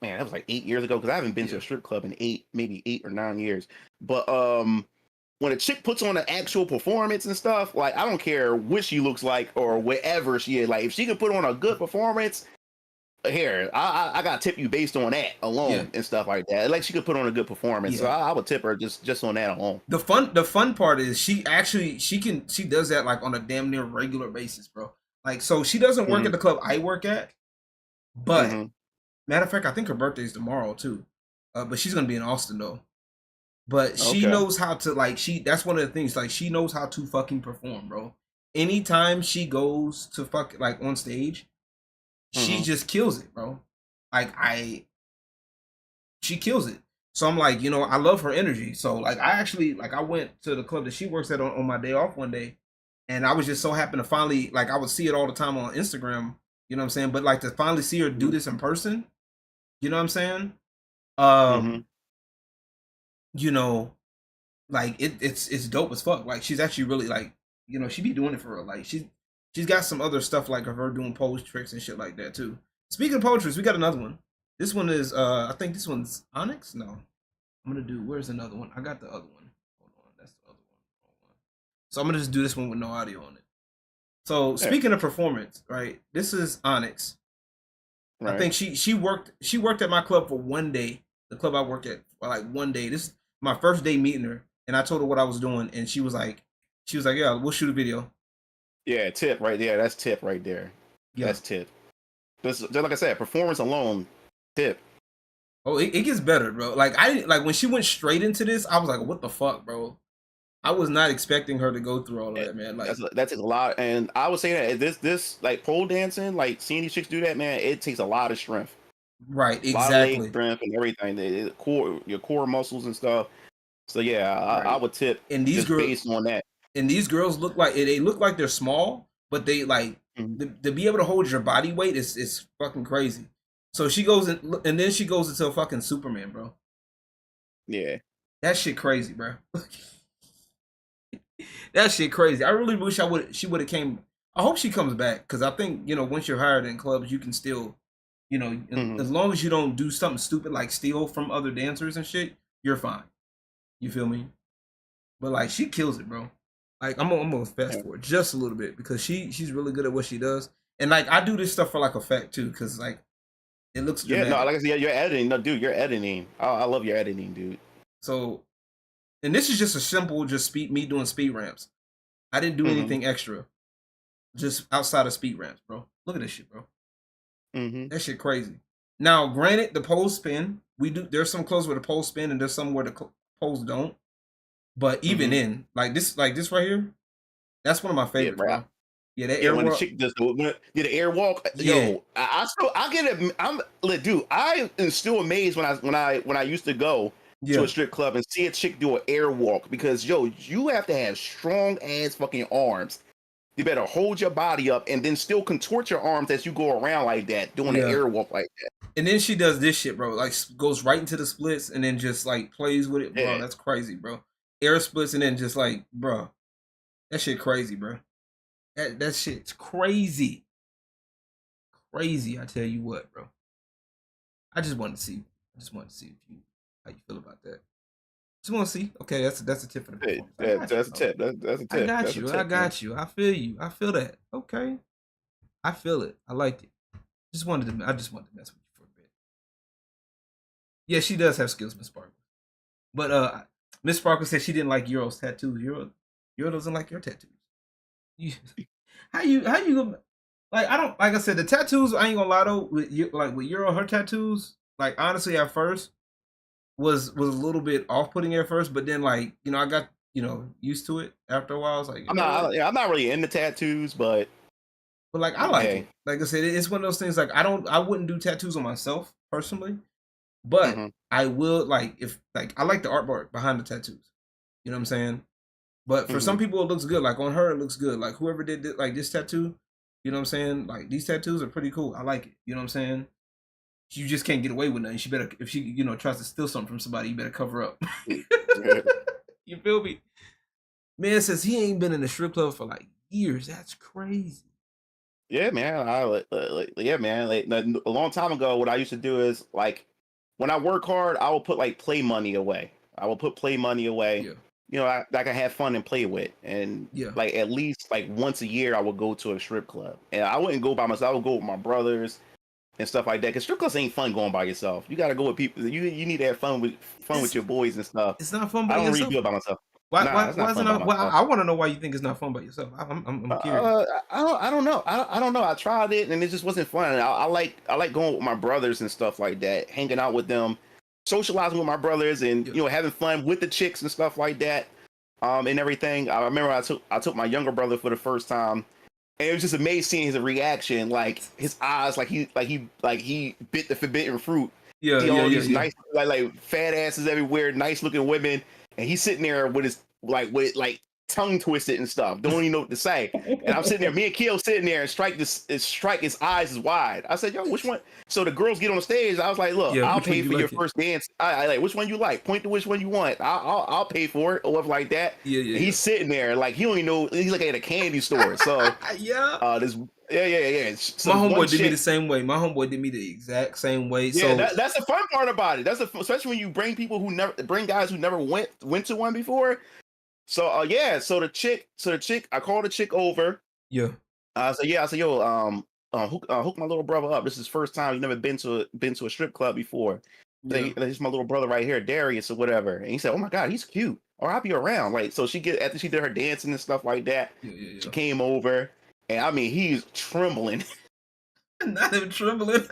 man, that was like 8 years ago because I haven't been to a strip club in maybe 8 or 9 years. But when a chick puts on an actual performance and stuff, like I don't care what she looks like or whatever she is. Like if she can put on a good performance. Here, I gotta tip you based on that alone and stuff like that. Like she could put on a good performance, so I would tip her just on that alone. The fun part is she does that like on a damn near regular basis, bro. Like so she doesn't work at the club I work at, but matter of fact, I think her birthday's tomorrow too. But she's gonna be in Austin though. But she knows how to that's one of the things, like she knows how to fucking perform, bro. Anytime she goes to like on stage. She just kills it, bro. She kills it. So I'm like, I love her energy. So like I actually like I went to the club that she works at on my day off one day, and I was just so happy to finally like I would see it all the time on Instagram, you know what I'm saying? But like to finally see her do this in person, you know what I'm saying? Mm-hmm. Um, you know, like it's dope as fuck. Like she's actually really like, she be doing it for real. Like she's got some other stuff like of her doing pose tricks and shit like that too. Speaking of pose tricks, we got another one. This one is I think this one's Onyx. No, I'm gonna do. Where's another one? I got the other one. Hold on, that's the other one. Hold on. So I'm gonna just do this one with no audio on it. So Yeah. speaking of performance, right? This is Onyx. Right. I think she worked at my club for one day. The club I work at for like one day. This is my first day meeting her, and I told her what I was doing, and she was like, yeah, we'll shoot a video. Yeah, tip right there. That's tip right there. Yeah. That's tip. Just like I said, performance alone, tip. Oh, it gets better, bro. Like I didn't like when she went straight into this. I was like, what the fuck, bro? I was not expecting her to go through all of that, man. Like That takes a lot, and I would say that this like pole dancing, like seeing these chicks do that, man, it takes a lot of strength, right, a lot of leg exactly. strength and everything, your core muscles and stuff. So yeah, I Right. would tip And these just girls based on that. and these girls look like they're small, but they like Mhm. to be able to hold your body weight is fucking crazy. So she goes in, and then she goes into a fucking Superman, bro. Yeah, That shit crazy, bro. That shit crazy. I really wish she would have came. I hope she comes back because I think once you're hired in clubs, you can still, Mhm. as long as you don't do something stupid like steal from other dancers and shit, you're fine. You feel me? But like she kills it, bro. Like I'm gonna fast yeah, forward just a little bit because she's really good at what she does. And like I do this stuff for like effect too, because like it looks yeah. No, dramatic. like I said, you're editing. No, dude, you're editing. I love your editing, dude. So and this is just a simple just speed me doing speed ramps. I didn't do Hmm. anything extra. Just outside of speed ramps, bro. Look at this shit, bro. Hmm. That shit crazy. Now, granted, the pole spin, we do there's some clothes where the pole spin and there's some where the poles don't. But even Hmm. in like this right here, that's one of my Yeah, favorites, bro. bro. Yeah, that Yeah, air when the world. chick does the air walk, Yeah, yo, I still I get it. I'm like, dude, I am still amazed when I used to go to a yeah. strip club and see a chick do an air walk because yo, you have to have strong ass fucking arms. You better hold your body up and then still contort your arms as you go around like that, doing an Yeah. air walk like And then she does this shit, bro. Like goes right into the splits and then just like plays with it, that. bro. Yeah, That's crazy, bro. Air splits and then just like, bro, that shit crazy, bro. That shit's crazy, crazy. I tell you what, bro. I just wanted to see. I just wanted to see if you how you feel about that. Just want to see. Okay, that's a tip for the performance. I got you, that's a bro. tip. That's a I tip. got That's a you. I tip, man. got you. I feel you. I feel that. Okay, I feel it. I like it. Just wanted to. I just wanted to mess with you for a bit. Yeah, she does have skills, Miss Sparkle. But Miss Sparkle said she didn't like Euro's tattoos. Euro doesn't like your tattoos. You, how you gonna like? I don't like I said the tattoos. I ain't gonna lie though. With Euro, her tattoos. Like honestly, at first was a little bit off putting at first, but then like I got used to it after a while. I was like, you know what? Yeah, I'm not really into tattoos, but But like I like hey. it. Like I said, it's one of those things. Like I wouldn't do tattoos on myself personally, but Hmm. I will like if like I like the artwork behind the tattoos. You know what I'm saying? But for some Hmm. people, it looks good. Like on her, it looks good. Like whoever did like this tattoo, you know what I'm saying? Like these tattoos are pretty cool. I like it. You know what I'm saying? You just can't get away with nothing. She better if she tries to steal something from somebody, you better cover up. You feel me? Man says he ain't been in a strip club for like years. That's crazy. Yeah, man. Yeah, man. Like a long time ago, what I used to do is like when I work hard, I will put like play money away. I will put play money away. Yeah, I can have fun and play with, and yeah. like at least like once a year, I would go to a strip club, and I wouldn't go by myself. I would go with my brothers and stuff like that. Cause strip clubs ain't fun going by yourself. You got to go with people. You need to have fun with It's your boys and stuff. it's not fun I by don't really yourself. do it by myself. Why Nah, why it's why not is it fun by not? Well, myself. I want to know why you think it's not fun by yourself. I'm curious. I don't know. I don't know. I tried it and it just wasn't fun. I like going with my brothers and stuff like that, hanging out with them, socializing with my brothers, and Yeah, having fun with the chicks and stuff like that, and everything. I remember I took my younger brother for the first time, and it was just amazing seeing his reaction, like his eyes, like he bit the forbidden fruit, Yeah, See yeah, all yeah, these yeah. nice like fat asses everywhere, nice looking women, and he's sitting there with his like tongue twisted and stuff, don't even know what to say. And I'm sitting there, me and Keo sitting there, and strike his eyes is wide. I said, yo, which one? So the girls get on the stage. I was like, look, Yeah, I'll which one pay you for your like it? first dance. I like which one you like. Point to which one you want. I'll pay for it or whatever like that. Yeah, And yeah, he's sitting there like he don't even know. He's like at a candy store. So yeah. Yeah. this yeah. So My this one homeboy did me the chick. same way. My homeboy did me the exact same way. Yeah, So that's the fun part about it. Especially when you bring people who never bring guys who never went to one before. So yeah, so the chick, I called the chick over. yeah, I said, yeah, I said, yo, hook my little brother up. This is his first time. He's never been to a strip club before. yeah, This is my little brother right here, Darius or whatever. And he said, oh my god, he's cute. Or I'll be around. Like so, after she did her dancing and stuff like that. yeah, yeah, She yeah. came over, and I mean, he's trembling. Not even trembling.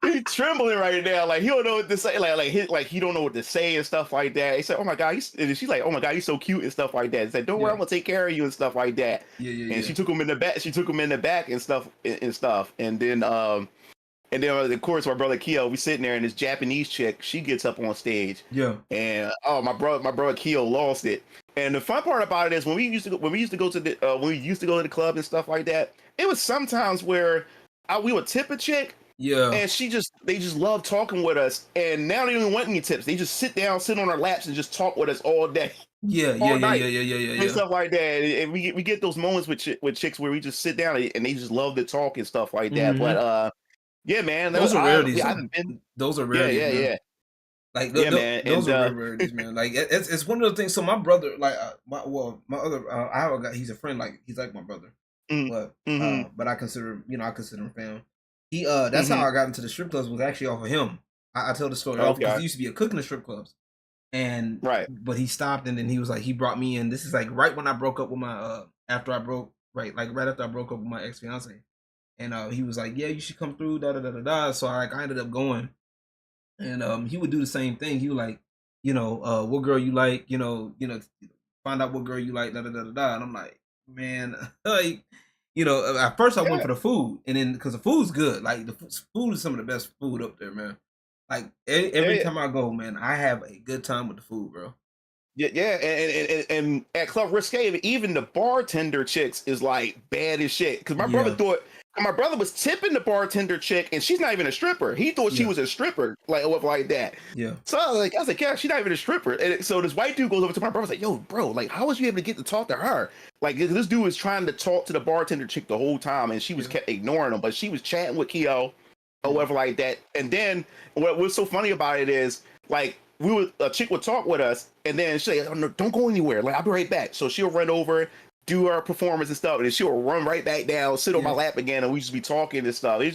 He's trembling right now, like he don't know what to say, like he don't know what to say and stuff like that. He said, "Oh my god," and she's like, "Oh my god, he's so cute and stuff like that." He said, "Don't worry, Yeah, I'm gonna take care of you and stuff like that." yeah, yeah, And yeah, she took him in the back. She took him in the back and stuff and stuff. And then of course my brother Keo, we sitting there, and this Japanese chick, she gets up on stage, yeah, and oh my brother Keo lost it. And the fun part about it is when we used to go to the club and stuff like that, it was sometimes where we would tip a chick. yeah, And they just love talking with us. And now they don't even want any tips. They just sit on our laps and just talk with us all day, yeah, yeah, all yeah, night, yeah, yeah, yeah, and yeah. stuff like that. And we get those moments with chicks where we just sit down and they just love to talk and stuff like that. But Hmm. yeah, man, Those are rarities, I though. haven't been. Those are Yeah, rarities, yeah, man. yeah, Like yeah, man. those And are real rarities, man. Like it's one of the things. So my brother, like my other, I have a guy. He's a friend. Like he's like my brother, mm, mm-hmm, but I consider I consider him fam. He that's how mm-hmm. I got into the strip clubs was actually off of him. I tell the story off because Okay, he used to be a cook in the strip clubs, and right. but he stopped and then he was like he brought me in. This is like right when I broke up with my after I broke right after I broke up with my ex fiance, and he was like, yeah, you should come through da da da da da. So I ended up going, and he would do the same thing. He would like, what girl you like, find out what girl you like, da da da da da. And I'm like, man, like, at first I went Yeah, for the food, and then because the food's good, like food is some of the best food up there, man. Like yeah, every yeah. time I go, man, I have a good time with the food, bro. Yeah, yeah, and at Club Risque, even the bartender chicks is like bad as shit. Because Yeah, my brother was tipping the bartender chick, and she's not even a stripper. He thought she yeah, was a stripper, like that. yeah, So I was like, yeah, she's not even a stripper. And so this white dude goes over to my brother, was like, yo, bro, like, how was you able to get to talk to her? Like, this dude was trying to talk to the bartender chick the whole time, and she was yeah, kept ignoring him, but she was chatting with Keo or yeah, whatever like that. And then what's so funny about it is like a chick would talk with us, and then she'll say, oh, no, don't go anywhere. Like I'll be right back. So she'll run over, do her performance and stuff, and then she'll run right back down, sit on my yeah, lap again, and we just be talking and stuff. yeah,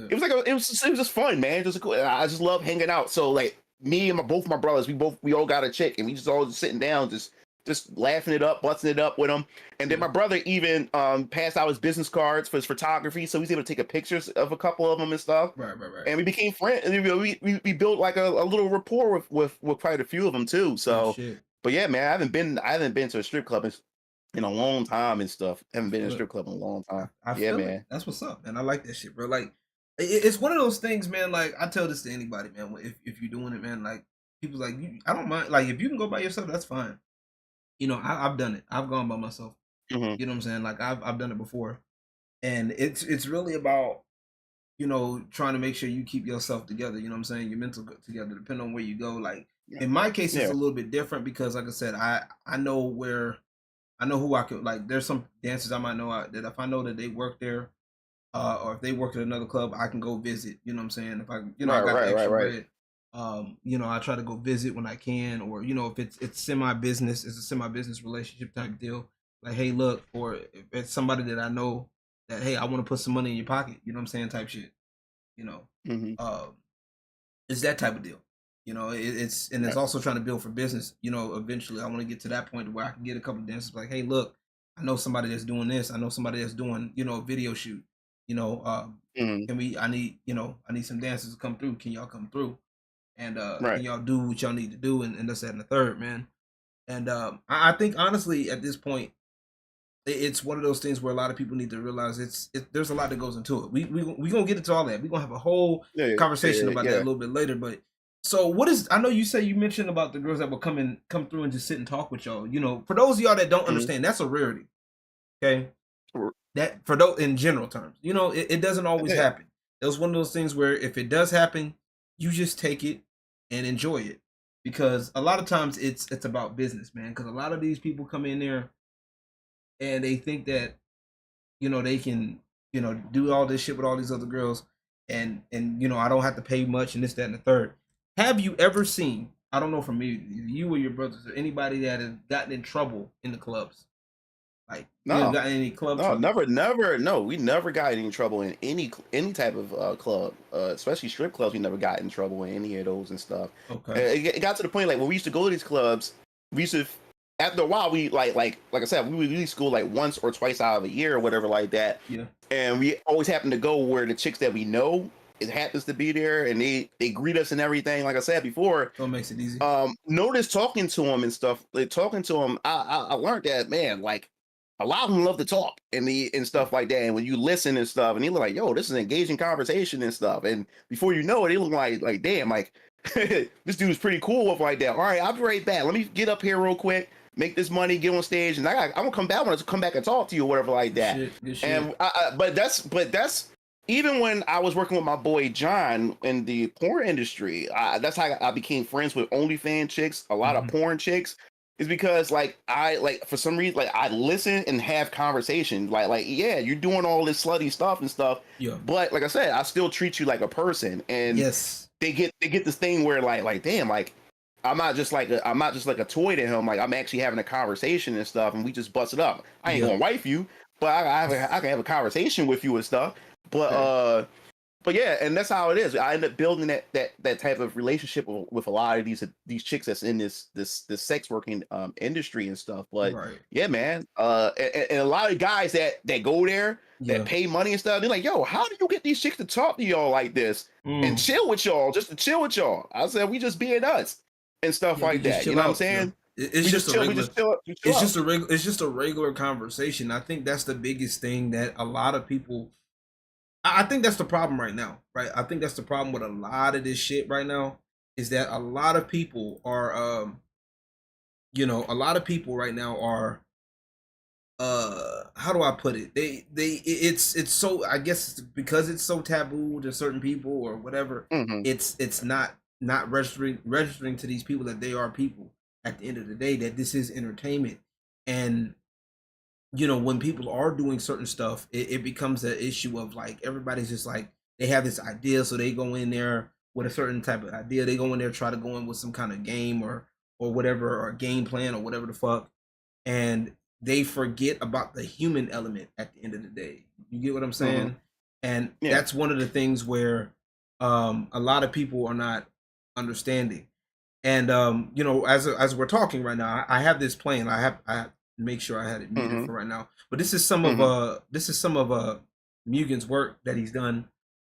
It was like it was just fun, man. Just cool. I just love hanging out. So like me and both my brothers, we all got a chick, and we just all just sitting down, just laughing it up, busting it up with them. And then yeah. my brother even passed out his business cards for his photography, so he's able to take a pictures of a couple of them and stuff. Right, right, right. And we became friends. And we built like a little rapport with quite a few of them too. Good So, shit. but yeah, man, I haven't been to a strip club in a long time and stuff. Haven't been in a Look, strip club in a long time. I Yeah, feel it. man. That's what's up, man. I like that shit, bro. Like, it's one of those things, man. Like, I tell this to anybody, man. If you're doing it, man, like, people's like, I don't mind. Like, if you can go by yourself, that's fine. I've done it. I've gone by myself. Hmm. You know what I'm saying? Like, I've done it before, and it's really about trying to make sure you keep yourself together. You know what I'm saying? Your mental together, depending on where you go. Like, in my case, it's Yeah. a little bit different because, like I said, I know where I know who I could like. There's some dancers I might know that if I know that they work there, or if they work at another club, I can go visit. You know what I'm saying? If I Right, got the right, right, extra right. bread, I try to go visit when I can, or if it's semi business, it's a semi business relationship type deal. Like, hey, look, or if it's somebody that I know that, hey, I want to put some money in your pocket. You know what I'm saying? Type shit. You know, Hmm. um, it's that type of deal. It's Right, also trying to build for business. Eventually I want to get to that point where I can get a couple of dancers like, hey, look, I know somebody that's doing this. I know somebody that's doing, a video shoot. You know, hmm, can we? I need some dancers to come through. Can y'all come through? And can right. y'all do what y'all need to do? And that's that and the third, man. And I think honestly at this point, it's one of those things where a lot of people need to realize there's a lot that goes into it. We gonna get into all that. We're gonna have a whole conversation about that a little bit later. But so what is, I know you mentioned about the girls that will come through and just sit and talk with y'all. You know, for those of y'all that don't understand, that's a rarity. Okay. That for those in general terms, you know, it doesn't always happen. It was one of those things where if it does happen, you just take it and enjoy it. Because a lot of times it's about business, man. Because a lot of these people come in there and they think that, you know, they can, you know, do all this shit with all these other girls, and you know, I don't have to pay much and this, that, and the third. Have you ever seen, I don't know, from you or your brothers or anybody that has gotten in trouble in the clubs? Like, no, you got any club no, trouble? never. No, we never got any trouble in any type of club, especially strip clubs. We never got in trouble in any of those and stuff. Okay. It got to the point like when we used to go to these clubs, we used to, after a while, we like I said, we would leave school like once or twice out of a year or whatever like that. Yeah. And we always happen to go where the chicks that we know, it happens to be there, and they greet us and everything. Like I said before, So it makes it easy. Notice talking to them and stuff. Like talking to them, I learned that, man, like a lot of them love to talk and stuff like that. And when you listen and stuff, and they look like, yo, this is an engaging conversation and stuff. And before you know it, they look like damn, like this dude is pretty cool with like that. All right, I'll be right back. Let me get up here real quick, make this money, get on stage, and I'm gonna come back when I come back and talk to you or whatever like that. Good shit. And but that's even when I was working with my boy John in the porn industry. That's how I became friends with OnlyFans chicks, a lot of porn chicks. Is because like I like for some reason like I listen and have conversations like yeah, you're doing all this slutty stuff and stuff, yeah, but like I said, I still treat you like a person. And yes, they get this thing where like damn, like I'm not just like a toy to him. Like I'm actually having a conversation and stuff, and we just bust it up. I ain't gonna wife you, but I can have a conversation with you and stuff. But but yeah, and that's how it is. I end up building that type of relationship with a lot of these chicks that's in this sex working industry and stuff. But yeah, man, and a lot of guys that go there that pay money and stuff, they're like, yo, how do you get these chicks to talk to y'all like this and chill with y'all, just to chill with y'all? I said, we just being us and stuff like that. You know what I'm saying? It's just a regular conversation. I think that's the biggest thing that a lot of people. I think that's the problem right now, right? I think that's the problem with a lot of this shit right now, is that a lot of people are, a lot of people right now are, how do I put it? It's so, I guess because it's so taboo to certain people or whatever, it's not registering to these people that they are people at the end of the day, that this is entertainment. And you know, when people are doing certain stuff, it becomes an issue of like everybody's just like, they have this idea, so they go in there with a certain type of idea. They go in there, try to go in with some kind of game or whatever, or a game plan or whatever the fuck, and they forget about the human element at the end of the day. You get what I'm saying? And that's one of the things where a lot of people are not understanding. And you know, as we're talking right now, I have this playing. I make sure I had it muted for right now. But this is some of Mugen's work that he's done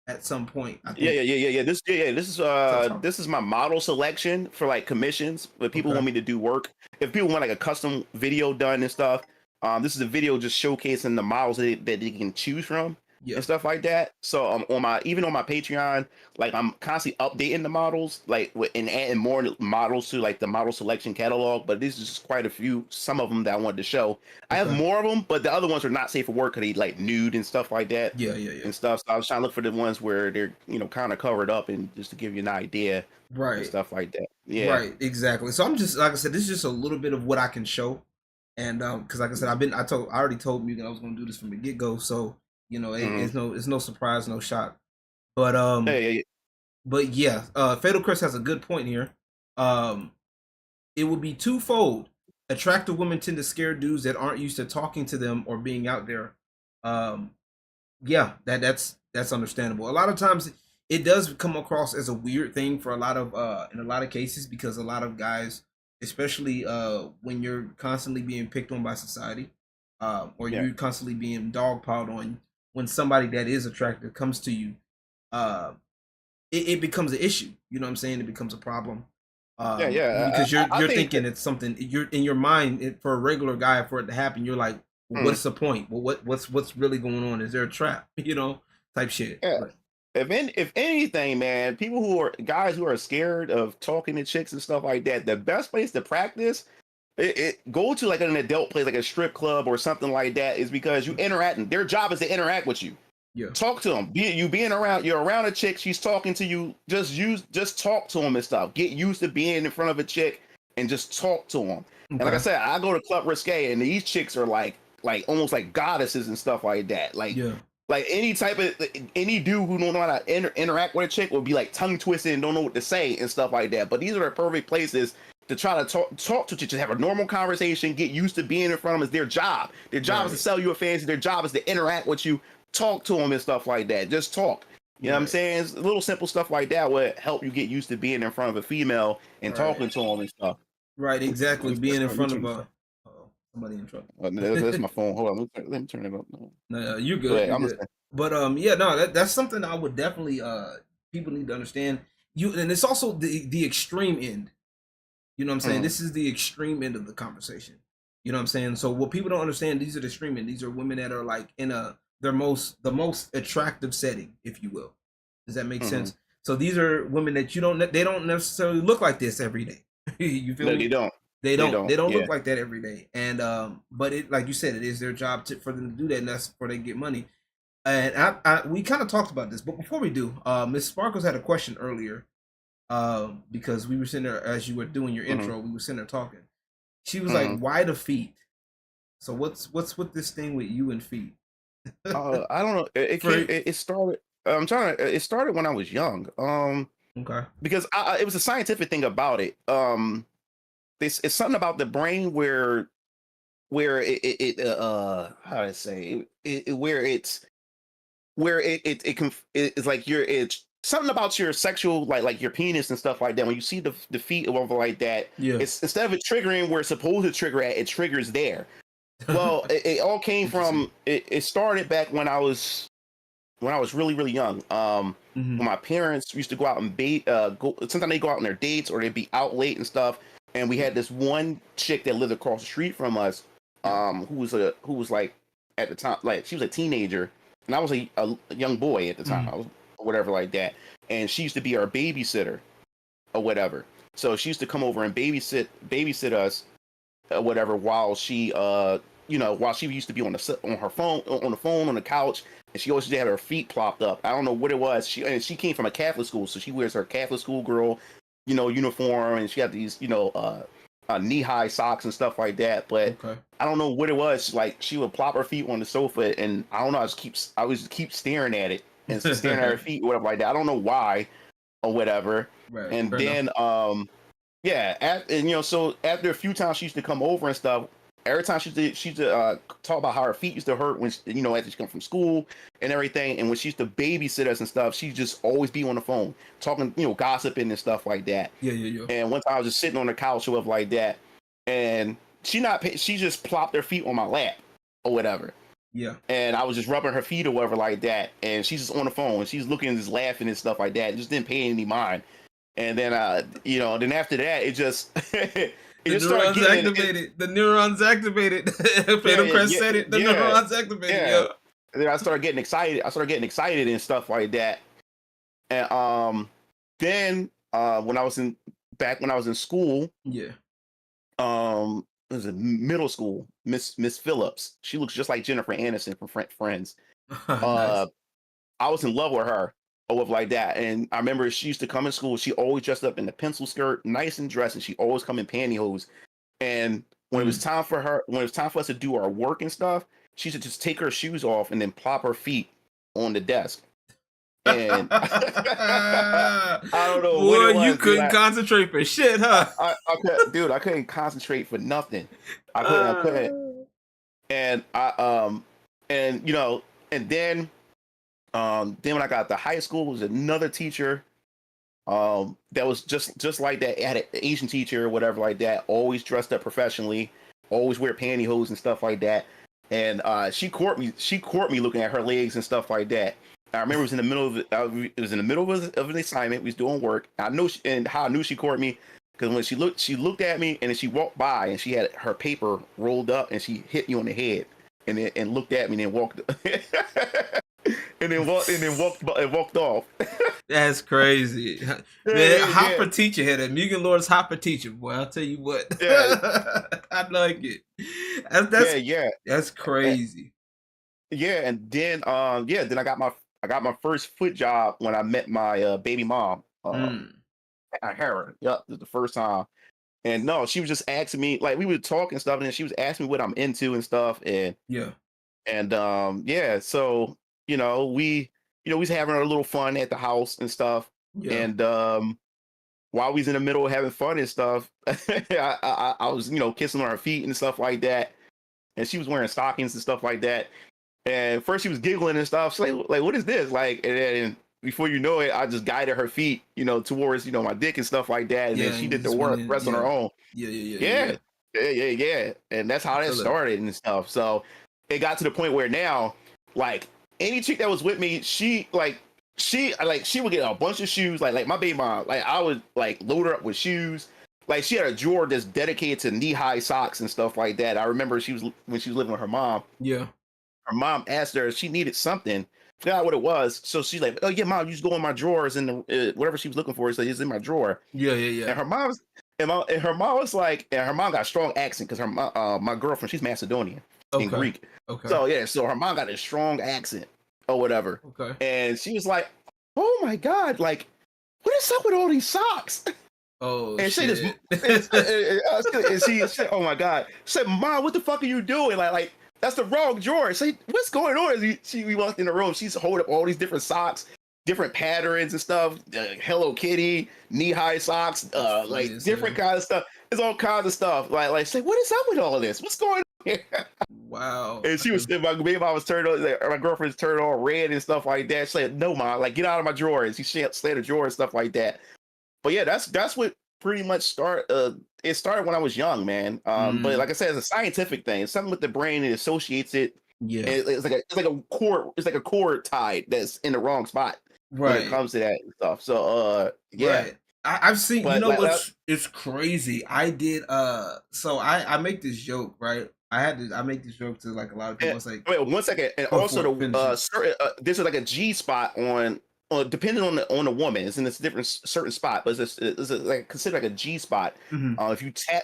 at some point. I think. This is my model selection for like commissions. If people want me to do work, if people want like a custom video done and stuff, this is a video just showcasing the models that they can choose from. And stuff like that. So on my Patreon, like I'm constantly updating the models, like and adding more models to like the model selection catalog. But this is just quite a few, some of them that I wanted to show. I have more of them, but the other ones are not safe for work because they like nude and stuff like that. And stuff. So I was trying to look for the ones where they're, you know, kind of covered up, and just to give you an idea, and stuff like that. Right, exactly. So I'm just, like I said, this is just a little bit of what I can show, and because like I said, I already told Mugen I was going to do this from the get go. So. You know, it's no surprise, no shock. But but yeah, Fatal Chris has a good point here. It would be twofold. Attractive women tend to scare dudes that aren't used to talking to them or being out there. Yeah, that's understandable. A lot of times it does come across as a weird thing for a lot of in a lot of cases, because a lot of guys, especially when you're constantly being picked on by society, or you're constantly being dogpiled on. When somebody that is attractive comes to you, it becomes an issue. You know what I'm saying? It becomes a problem. Because you're thinking it's something. You're in your mind, for a regular guy, for it to happen, you're like, What's the point? Well, what's really going on? Is there a trap? Type shit. Yeah. But, If anything, man, people who are guys who are scared of talking to chicks and stuff like that, the best place to practice go to like an adult place, like a strip club or something like that, is because you interacting. Their job is to interact with you. yeah. Talk to them. You're around a chick. She's talking to you. Just talk to them and stuff. Get used to being in front of a chick and just talk to them. Okay. And like I said, I go to Club Risque, and these chicks are like almost like goddesses and stuff like that. Like any dude who don't know how to interact with a chick will be like tongue twisted and don't know what to say and stuff like that. But these are the perfect places to try to talk to chicks, just have a normal conversation, get used to being in front of them. Is their job. Their job is to sell you a fancy. Their job is to interact with you, talk to them and stuff like that. Just talk. You know what I'm saying? It's little simple stuff like that would help you get used to being in front of a female and talking to them and stuff. Right, exactly. Being in front of a somebody in trouble. That's my phone. Hold on, let me turn it up. No, you're good. You're good. But that's something I would definitely people need to understand. And it's also the extreme end. You know what I'm saying? This is the extreme end of the conversation. You know what I'm saying? So what people don't understand, these are the extreme end. These are women that are like in the most attractive setting, if you will. Does that make sense? So these are women that they don't necessarily look like this every day. You feel me? They don't look like that every day. And but it, like you said, it is their job for them to do that, and that's where they get money. And we kind of talked about this, but before we do, Miss Sparkles had a question earlier, because we were sitting there as you were doing your intro, we were sitting there talking. She was like, "Why the feet?" So what's with this thing with you and feet? I don't know. It started. It started when I was young. Okay. Because it was a scientific thing about it. It's something about the brain where how do I say it's like it's something about your sexual like your penis and stuff like that. When you see the feet or whatever like that, it's instead of it triggering where it's supposed to trigger at, it triggers there. Well, it all came from it started back when I was really, really young. When my parents used to go out and sometimes they go out on their dates or they'd be out late and stuff. And we had this one chick that lived across the street from us, who was like at the time, like she was a teenager, and I was a young boy at the time, I was whatever like that. And she used to be our babysitter or whatever. So she used to come over and babysit us, whatever, while she used to be on the phone on the couch, and she always used to have her feet plopped up. I don't know what it was. She came from a Catholic school, so she wears her Catholic schoolgirl, uniform, and she had these, knee-high socks and stuff like that. But I don't know what it was. Like she would plop her feet on the sofa, and I don't know. I was keep staring at it and staring at her feet, or whatever like that. I don't know why, or whatever. Right. And then, so after a few times she used to come over and stuff. Every time she used to talk about how her feet used to hurt when after she come from school and everything, and when she used to babysit us and stuff, she'd just always be on the phone talking, gossiping and stuff like that. Yeah. And one time I was just sitting on the couch or whatever like that, and she just plopped her feet on my lap or whatever. Yeah. And I was just rubbing her feet or whatever like that, and she's just on the phone and she's looking and just laughing and stuff like that. And just didn't pay any mind. And then then after that it just. The neurons activated. Phantom Crest said it. The neurons activated. Yeah. And then I started getting excited and stuff like that. And then when I was in school, it was in middle school. Miss Phillips. She looks just like Jennifer Aniston from Friends. Nice. I was in love with her. Or with like that. And I remember she used to come in school. She always dressed up in the pencil skirt, nice and dressed, and she always come in pantyhose. And when it was time for us to do our work and stuff, she used to just take her shoes off and then plop her feet on the desk. And I don't know. Boy, you couldn't concentrate for shit, huh? I couldn't concentrate for nothing. I couldn't. And then when I got to high school, was another teacher that was just like that. I had an Asian teacher or whatever like that, always dressed up professionally, always wear pantyhose and stuff like that. And she caught me looking at her legs and stuff like that. I remember it was in the middle of of an assignment. We was doing work. I knew she caught me because when she looked at me and then she walked by and she had her paper rolled up and she hit me on the head. and looked at me and then walked and walked off. That's crazy. Man, Yeah, Hopper teacher had a MugenLord's Hopper teacher, boy. I'll tell you what. yeah, I like it. yeah, yeah, That's yeah, crazy. yeah. And then I got my first foot job when I met my baby mom. Mm, I her. Yep, the first time. And no, she was just asking me, like we would talk and stuff, and then she was asking me what I'm into and stuff, yeah, yeah, so we was having a little fun at the house and stuff, yeah. and while we was in the middle of having fun and stuff, I was kissing on her feet and stuff like that, and she was wearing stockings and stuff like that. And first she was giggling and stuff. She's like, what is this? Like, and then before you know it, I just guided her feet, towards, my dick and stuff like that. And Yeah, then she and you did the just went work in. rest on her Yeah. own. Yeah, yeah, yeah, yeah, Yeah. yeah. Yeah. And that's I how that feel it. started and stuff. So it got to the point where now, like, any chick that was with me, she would get a bunch of shoes. Like my baby mom, like I would like load her up with shoes. Like she had a drawer that's dedicated to knee-high socks and stuff like that. I remember when she was living with her mom. Yeah. Her mom asked her if she needed something. Forgot what it was. So she's like, "Oh yeah, mom, you just go in my drawers and whatever she was looking for, it's in my drawer." Yeah, yeah, yeah. And her mom was like, and her mom got a strong accent because my girlfriend, she's Macedonian and Okay. Greek. Okay. So yeah, so her mom got a strong accent or whatever. Okay. And she was like, "Oh my god, like, what is up with all these socks?" Oh And she shit. and she said, "Oh my god," she said, "Mom, what the fuck are you doing? Like that's the wrong drawer." Say, "What's going on?" We walked in the room. She's holding up all these different socks, different patterns and stuff. Hello Kitty, knee-high socks, like different kind of stuff. There's all kinds of stuff. Like, say, what is up with all of this? What's going on here? Wow. And she was, my baby mom was turned on, like, my girlfriend's turned all red and stuff like that. She said, "No, mom, like, get out of my drawer." And she slammed the drawer and stuff like that. But yeah, that's what pretty much it started when I was young, man. But like I said, it's a scientific thing. It's something with the brain. It associates it. Yeah. It's like a cord. It's like a cord tied that's in the wrong spot when it comes to that and stuff. So yeah. Right. I've seen, But it's crazy. I did so I make this joke, right? I make this joke to like a lot of people. It's like, wait 1 second, and go also for it, finish it. certain this is like a G spot on depending on the woman. It's in this different certain spot, but it's like considered like a G spot. Mhm.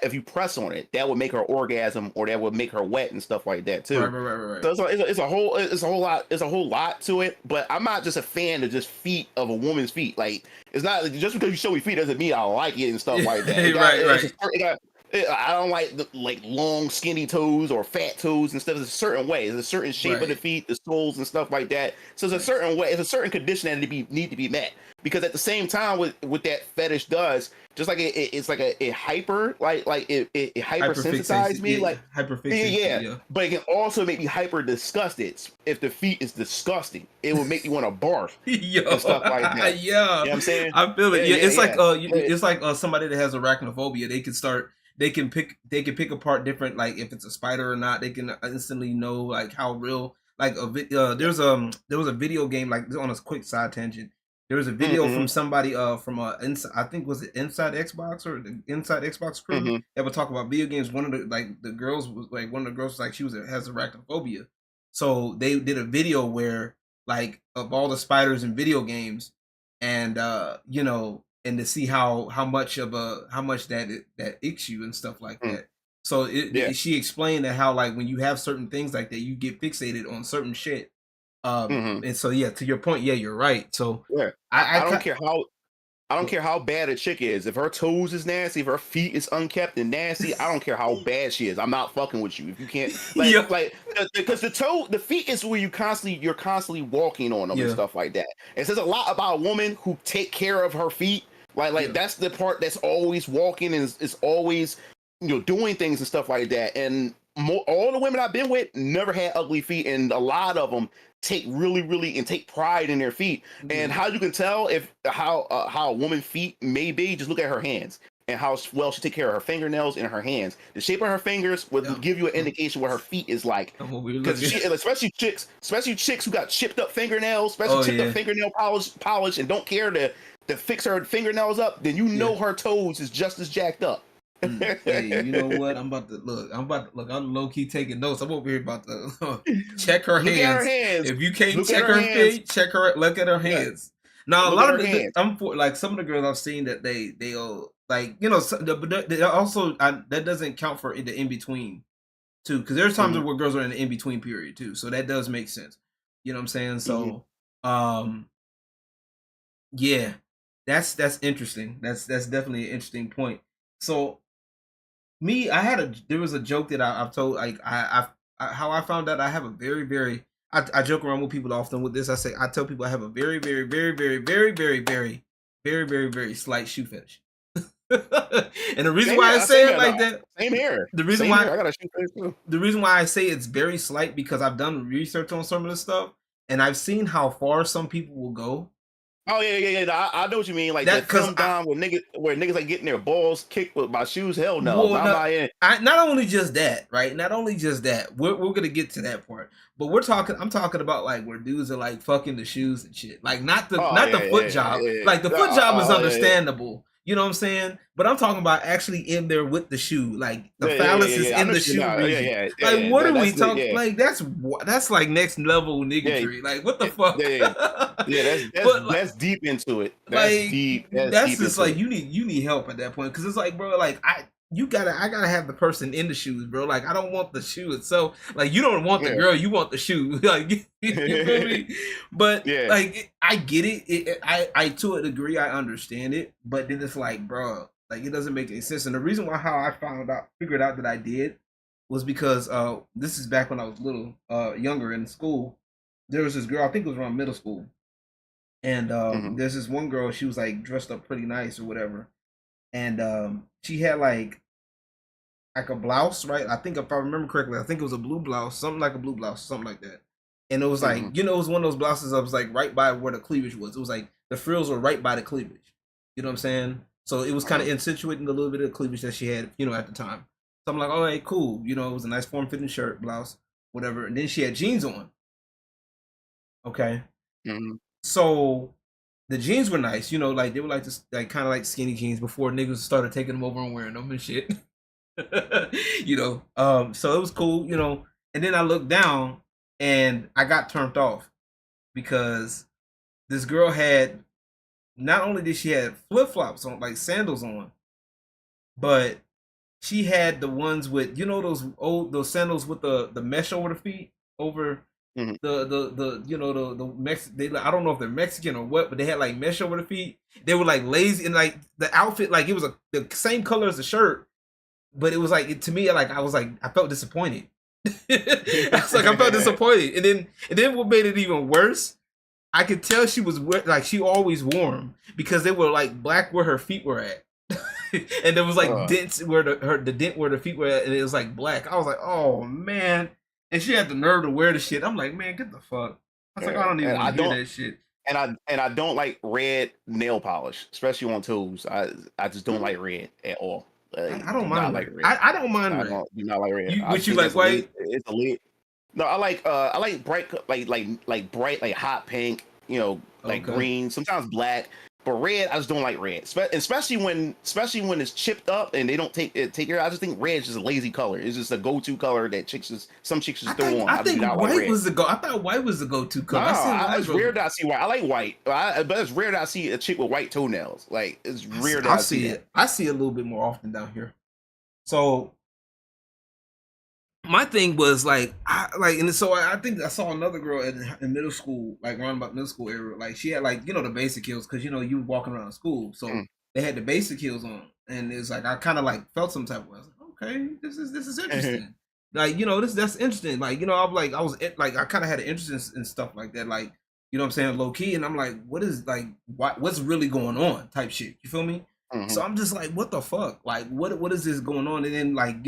If you press on it, that would make her orgasm, or that would make her wet and stuff like that too. Right. So it's a whole lot to it. But I'm not just a fan of just feet of a woman's feet. Like, it's not just because you show me feet doesn't mean I like it and stuff like that. Right. I don't like like long skinny toes or fat toes and stuff. There's a certain way. There's a certain shape of the feet, the soles and stuff like that. So there's a certain way. It's a certain condition that need to be met. Because at the same time, what that fetish does, just like it's like it hyper it hypersensitizes me, like hyperfixation. Yeah. But it can also make me hyper disgusted. If the feet is disgusting, it will make you want to barf and stuff like that. Yeah. You know what I'm saying? I feel it. Yeah, It's yeah. like it's like somebody that has arachnophobia. They can pick apart different, like if it's a spider or not. They can instantly know like how real. Like there was a video game, like on a quick side tangent. There was a video from somebody from inside, I think, was it Inside Xbox or the Inside Xbox crew that would talk about video games. One of the girls was like she has arachnophobia, so they did a video where like of all the spiders in video games, and and to see how much that icks you and stuff like that. So she explained that how like when you have certain things like that, you get fixated on certain shit. And so yeah, to your point, yeah, you're right. So Yeah. I don't care how bad a chick is. If her toes is nasty, if her feet is unkept and nasty, I don't care how bad she is. I'm not fucking with you if you can't because the feet is where you're constantly walking on them and stuff like that. It says a lot about a woman who take care of her feet. Like that's the part that's always walking and is always doing things and stuff like that. And all the women I've been with never had ugly feet, and a lot of them take take pride in their feet. And how you can tell how a woman's feet may be, just look at her hands and how well she take care of her fingernails and her hands. The shape of her fingers would give you an indication what her feet is like. Because especially chicks who got chipped up fingernails, up fingernail polish and don't care to fix her fingernails up, then her toes is just as jacked up. Hey, you know what? I'm about to look. I'm low key taking notes. I'm over here about to check her Look at her hands. hands. If you can't Look at check her her hands. feet, check her. Look at her Yeah. hands. Now a Look lot at of her hands. I'm for like some of the girls I've seen that they like but they also that doesn't count for the in between too, because there's times Mhm. where girls are in the in between period too, so that does make sense. You know what I'm saying? So, yeah, that's interesting. That's definitely an interesting point. So me, there was a joke that I've told like how I found out I have a very I joke around with people often with this. I tell people I have a very slight shoe fetish. And the reason Same why here. I say it Same like here. that, Same here. the reason Same why here. I got a shoe face too. the reason why I say it's very slight because I've done research on some of this stuff and I've seen how far some people will go. Oh yeah. I know what you mean. Like That that because film down where niggas like getting their balls kicked with my shoes. Hell no, well, not no, my end. not only just that, right? Not only just that, we're gonna get to that part, but I'm talking about like where dudes are like fucking the shoes and shit, like not the Oh not yeah, the foot yeah, job, yeah. like the foot job is Yeah. understandable, you know what I'm saying? But I'm talking about actually in there with the shoe, like the phallus is I in know the what you shoe mean. region. Like, what are we That's the talking? Like, that's like next level yeah, niggatry. Like, what the fuck? yeah. Yeah, But like, that's deep into it. That's like deep. That's that's deep just into like it. you need help at that point because it's like, bro, like I gotta have the person in the shoes, bro. Like I don't want the shoe itself. Like you don't want the girl, you want the shoe. Like you feel me? But Yeah. like I get it. I to a degree I understand it, but then it's like, bro, like it doesn't make any sense. And the reason why how I figured out that I did was because this is back when I was little, younger in school. There was this girl, I think it was around middle school, and Mhm. there's this one girl, she was like dressed up pretty nice or whatever. And she had like a blouse, right? I think if I remember correctly, I think it was a blue blouse, something like a blue blouse, something like that. And it was like, Mhm. it was one of those blouses that was like right by where the cleavage was. It was like the frills were right by the cleavage. You know what I'm saying? So it was kind of insinuating a little bit of the cleavage that she had, at the time. So I'm like, all right, cool. It was a nice form fitting shirt, blouse, whatever. And then she had jeans on. Okay. Mhm. So the jeans were nice, like they were like this, like kind of like skinny jeans before niggas started taking them over and wearing them and shit. So it was cool, And then I looked down and I got turned off because this girl had not only did she have flip flops on, like sandals on, but she had the ones with those sandals with the mesh over the feet over Mhm. I don't know if they're Mexican or what, but they had like mesh over the feet. They were like lazy and like the outfit, like it was the same color as the shirt, but it was like to me, like I felt disappointed. I felt disappointed, and then what made it even worse, I could tell she was like she always wore them because they were like black where her feet were at. And there was like dents where the dent where the feet were at, and it was like black. I was like, oh man. And she had the nerve to wear the shit. I'm like, man, get the fuck. I was like, I don't even want to hear that shit. And I don't like red nail polish, especially on toes. I just don't like red at all. I don't mind red. Red. I don't mind red. Do not like red. You like white? It's a lit. No, I like bright like bright like hot pink. Like green. Sometimes black. But red, I just don't like red, especially when it's chipped up and they don't take care. I just think red is just a lazy color. It's just a go-to color that some chicks just throw on. I think white was the go. I thought white was the go-to color. It's rare that I see white. I like white, but it's rare that I see a chick with white toenails. Like it's rare that I see it. I see it a little bit more often down here. So my thing was like, I think I saw another girl in middle school, like around about middle school area. Like she had like the basic heels because you were walking around school, so they had the basic heels on, and it's like I kind of like felt some type of way. I was like, okay, this is interesting. Like that's interesting. Like I kind of had an interest in stuff like that. Like what I'm saying, low key, and I'm like, what's really going on? Type shit. You feel me? So I'm just like, what the fuck? Like, what is this going on? And then like,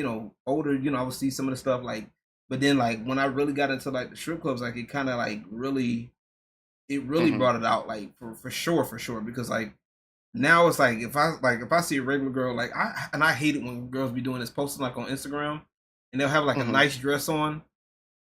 older, I would see some of the stuff like, but then like when I really got into like the strip clubs, like it kind of like really brought it out, like for sure, because like now it's like if I see a regular girl, like I hate it when girls be doing this, posting like on Instagram, and they'll have like a nice dress on,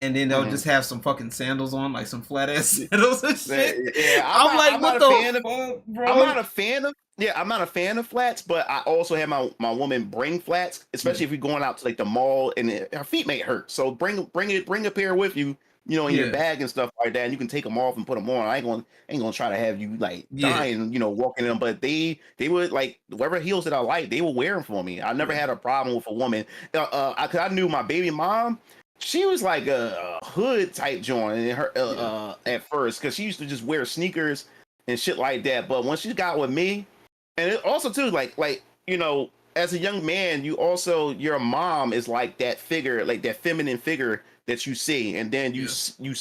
and then they'll Mhm. just have some fucking sandals on, like some flat ass sandals and shit. Yeah, I'm like, what the fuck, bro? I'm not a fan of. Yeah, I'm not a fan of flats, but I also have my woman bring flats, especially if you're going out to like the mall and her feet may hurt. So bring a pair with you, in your Yeah, bag and stuff like that, and you can take them off and put them on. I ain't gonna try to have you like yeah, dying, walking in them. But they would like whatever heels that I like, they will wear them for me. I never yeah. had a problem with a woman. Cause I knew my baby mom. She was like a hood type joint in her at first, because she used to just wear sneakers and shit like that. But when she got with me, and it also too like as a young man, your mom is like that figure, like that feminine figure that you see, and then Yeah. you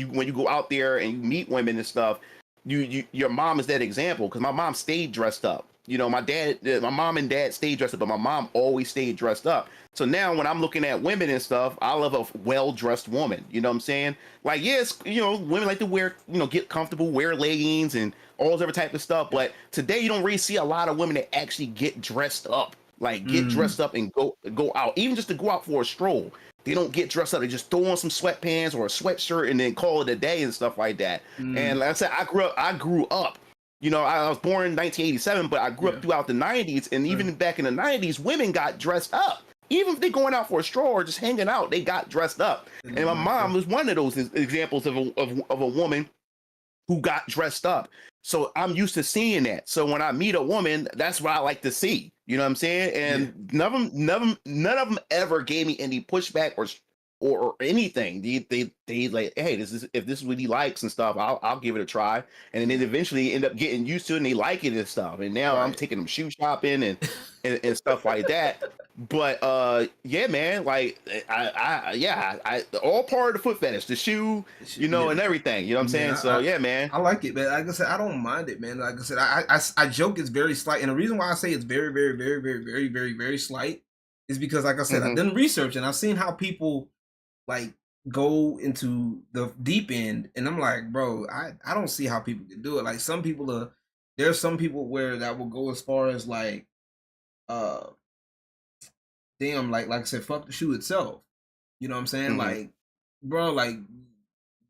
when you go out there and you meet women and stuff, your mom is that example, because my mom stayed dressed up. My mom and dad stayed dressed up, but my mom always stayed dressed up. So now when I'm looking at women and stuff, I love a well-dressed woman. You know what I'm saying? Like, yes, women like to wear, get comfortable, wear leggings and all this other type of stuff. But today you don't really see a lot of women that actually get dressed up. Like get dressed up and go out, even just to go out for a stroll. They don't get dressed up. They just throw on some sweatpants or a sweatshirt and then call it a day and stuff like that. And like I said, I grew up. I was born in 1987, but I grew up throughout the 90s. And even back in the 90s, women got dressed up. Even if they're going out for a stroll or just hanging out, they got dressed up. And my mom was one of those examples of a woman who got dressed up. So I'm used to seeing that. So when I meet a woman, that's what I like to see. You know what I'm saying? And none of them ever gave me any pushback or anything. They like, hey, if this is what he likes and stuff, I'll give it a try. And then eventually end up getting used to it and they like it and stuff. And now I'm taking them shoe shopping and stuff like that. But yeah, man, like I all part of the foot fetish, the shoe, and everything. You know what I'm saying? So yeah, man. I like it, man. Like I said, I don't mind it, man. Like I said, I joke it's very slight, and the reason why I say it's very, very, very, very, very, very, very slight is because, like I said, I've done research and I've seen how people like go into the deep end, and I'm like, bro, I don't see how people can do it. Like there's some people where that will go as far as like, damn, like I said, fuck the shoe itself. You know what I'm saying? Like, bro, like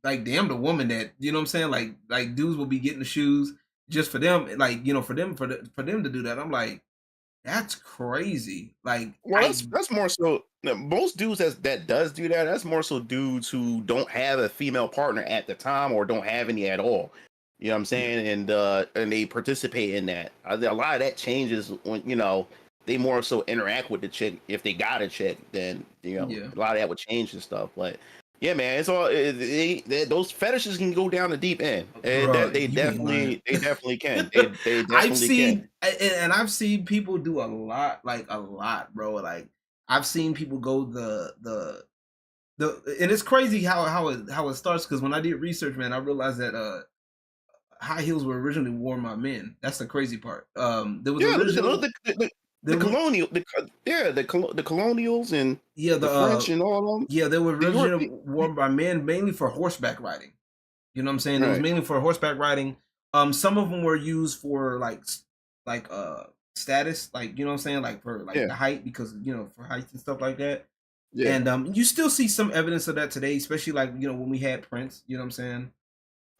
damn the woman that, you know what I'm saying? Like dudes will be getting the shoes just for them, like, for them to do that. I'm like, that's crazy. Like, Well, that's more so most dudes that does do that. That's more so dudes who don't have a female partner at the time or don't have any at all. You know what I'm saying? And they participate in that. A lot of that changes when they more so interact with the chick. If they got a chick, then a lot of that would change and stuff. But yeah, man, it's all those fetishes can go down the deep end. Bro, They definitely can. They definitely I've seen can. and I've seen people do a lot, bro. Like I've seen people go the and it's crazy how it starts, because when I did research, man, I realized that high heels were originally worn by men. That's the crazy part. There was original the colonials and the French and all of them. Yeah, they were originally worn by men, mainly for horseback riding. You know what I'm saying? It was mainly for horseback riding. Some of them were used for like status, like, you know what I'm saying, like for like the height, because for height and stuff like that. Yeah. And you still see some evidence of that today, especially like when we had Prince, you know what I'm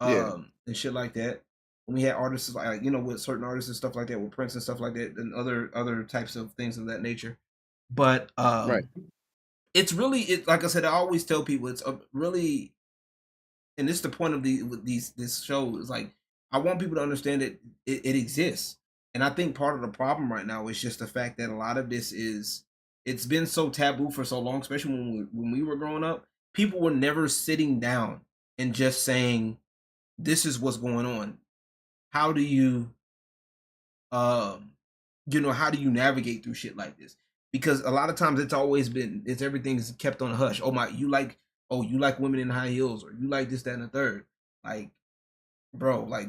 saying, and shit like that. When we had artists like with certain artists and stuff like that, with Prince and stuff like that, and other types of things of that nature. But it's really like I said, I always tell people it's really, and this is the point of this show, is like I want people to understand that it exists. And I think part of the problem right now is just the fact that a lot of this it's been so taboo for so long, especially when we were growing up. People were never sitting down and just saying, this is what's going on. How do you how do you navigate through shit like this? Because a lot of times everything's kept on a hush. You like women in high heels, or you like this, that, and the third. Like, bro, like,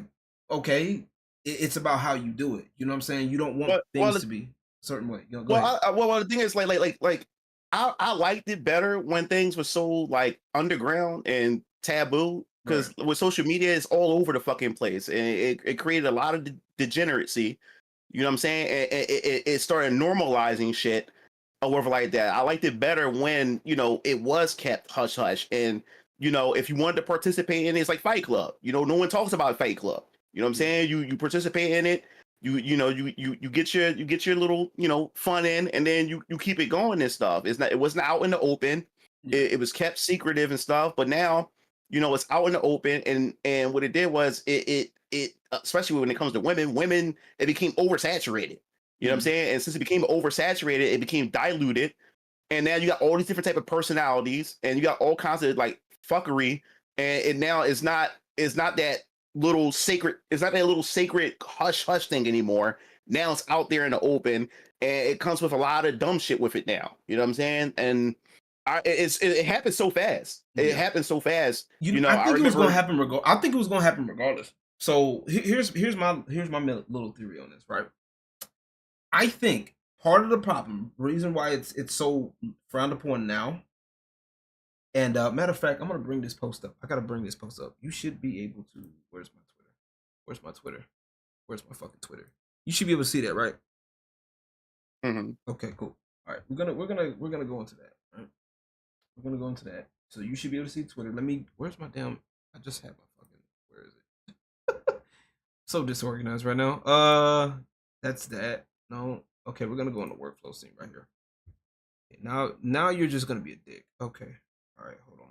okay, it's about how you do it. You know what I'm saying? You don't want things to be a certain way. Go ahead. The thing is, like I liked it better when things were so like underground and taboo, because with social media, it's all over the fucking place, and it created a lot of degeneracy. You know what I'm saying? It started normalizing shit, or whatever like that. I liked it better when, you know, it was kept hush hush. And, you know, if you wanted to participate in it, it's like Fight Club. You know, no one talks about Fight Club. You know what I'm saying? You participate in it. You get your little, you know, fun in, and then you keep it going and stuff. It wasn't out in the open. It was kept secretive and stuff. But now, you know, it's out in the open, and what it did was it especially when it comes to women, it became oversaturated. You know what I'm saying? And since it became oversaturated, it became diluted. And now you got all these different type of personalities, and you got all kinds of like fuckery. And it now it's not that little sacred, it's not that little sacred hush hush thing anymore. Now it's out there in the open, and it comes with a lot of dumb shit with it now. You know what I'm saying? And it happened so fast. It happened so fast. You know, I think I it was gonna remember. happen. I think it was gonna happen regardless. So here's my little theory on this, right? I think part of the problem, reason why it's so frowned upon now, and matter of fact, I'm gonna bring this post up. I gotta bring this post up. You should be able to. Where's my Twitter? Where's my Twitter? Where's my fucking Twitter? You should be able to see that, right? Mm-hmm. Okay, cool. All right, we're gonna go into that. Right? We're gonna go into that. So you should be able to see Twitter. Let me. Where's my damn? I just have my fucking. Where is it? So disorganized right now. That's that. No. Okay, we're gonna go on the workflow scene right here. Okay, now you're just gonna be a dick. Okay. All right. Hold on.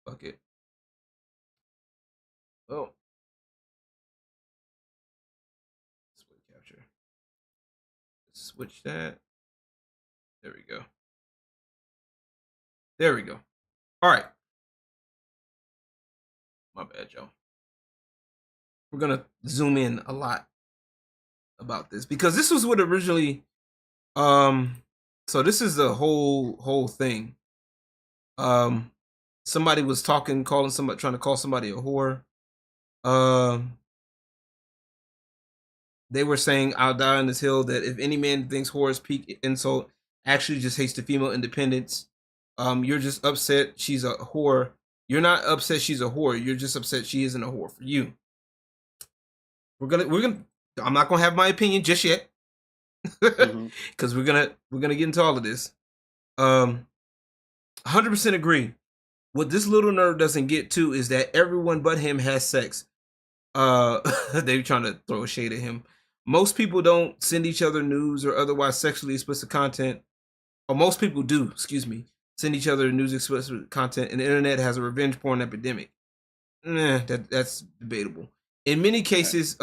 Fuck it. Oh. Split capture. Switch that. There we go. There we go. All right. My bad, Joe. We're gonna zoom in a lot about this because this was what originally. So this is the whole thing. Somebody was trying to call somebody a whore. They were saying, "I'll die on this hill." That if any man thinks whore is peak insult, actually just hates the female independence. You're just upset she's a whore. You're not upset she's a whore. You're just upset she isn't a whore for you. We're gonna. I'm not gonna have my opinion just yet, because we're gonna get into all of this. 100% agree. What this little nerd doesn't get to is that everyone but him has sex. They're trying to throw a shade at him. Most people don't send each other news or otherwise sexually explicit content. Or most people do, excuse me, send each other news explicit content, and the internet has a revenge porn epidemic. That's debatable. In many cases,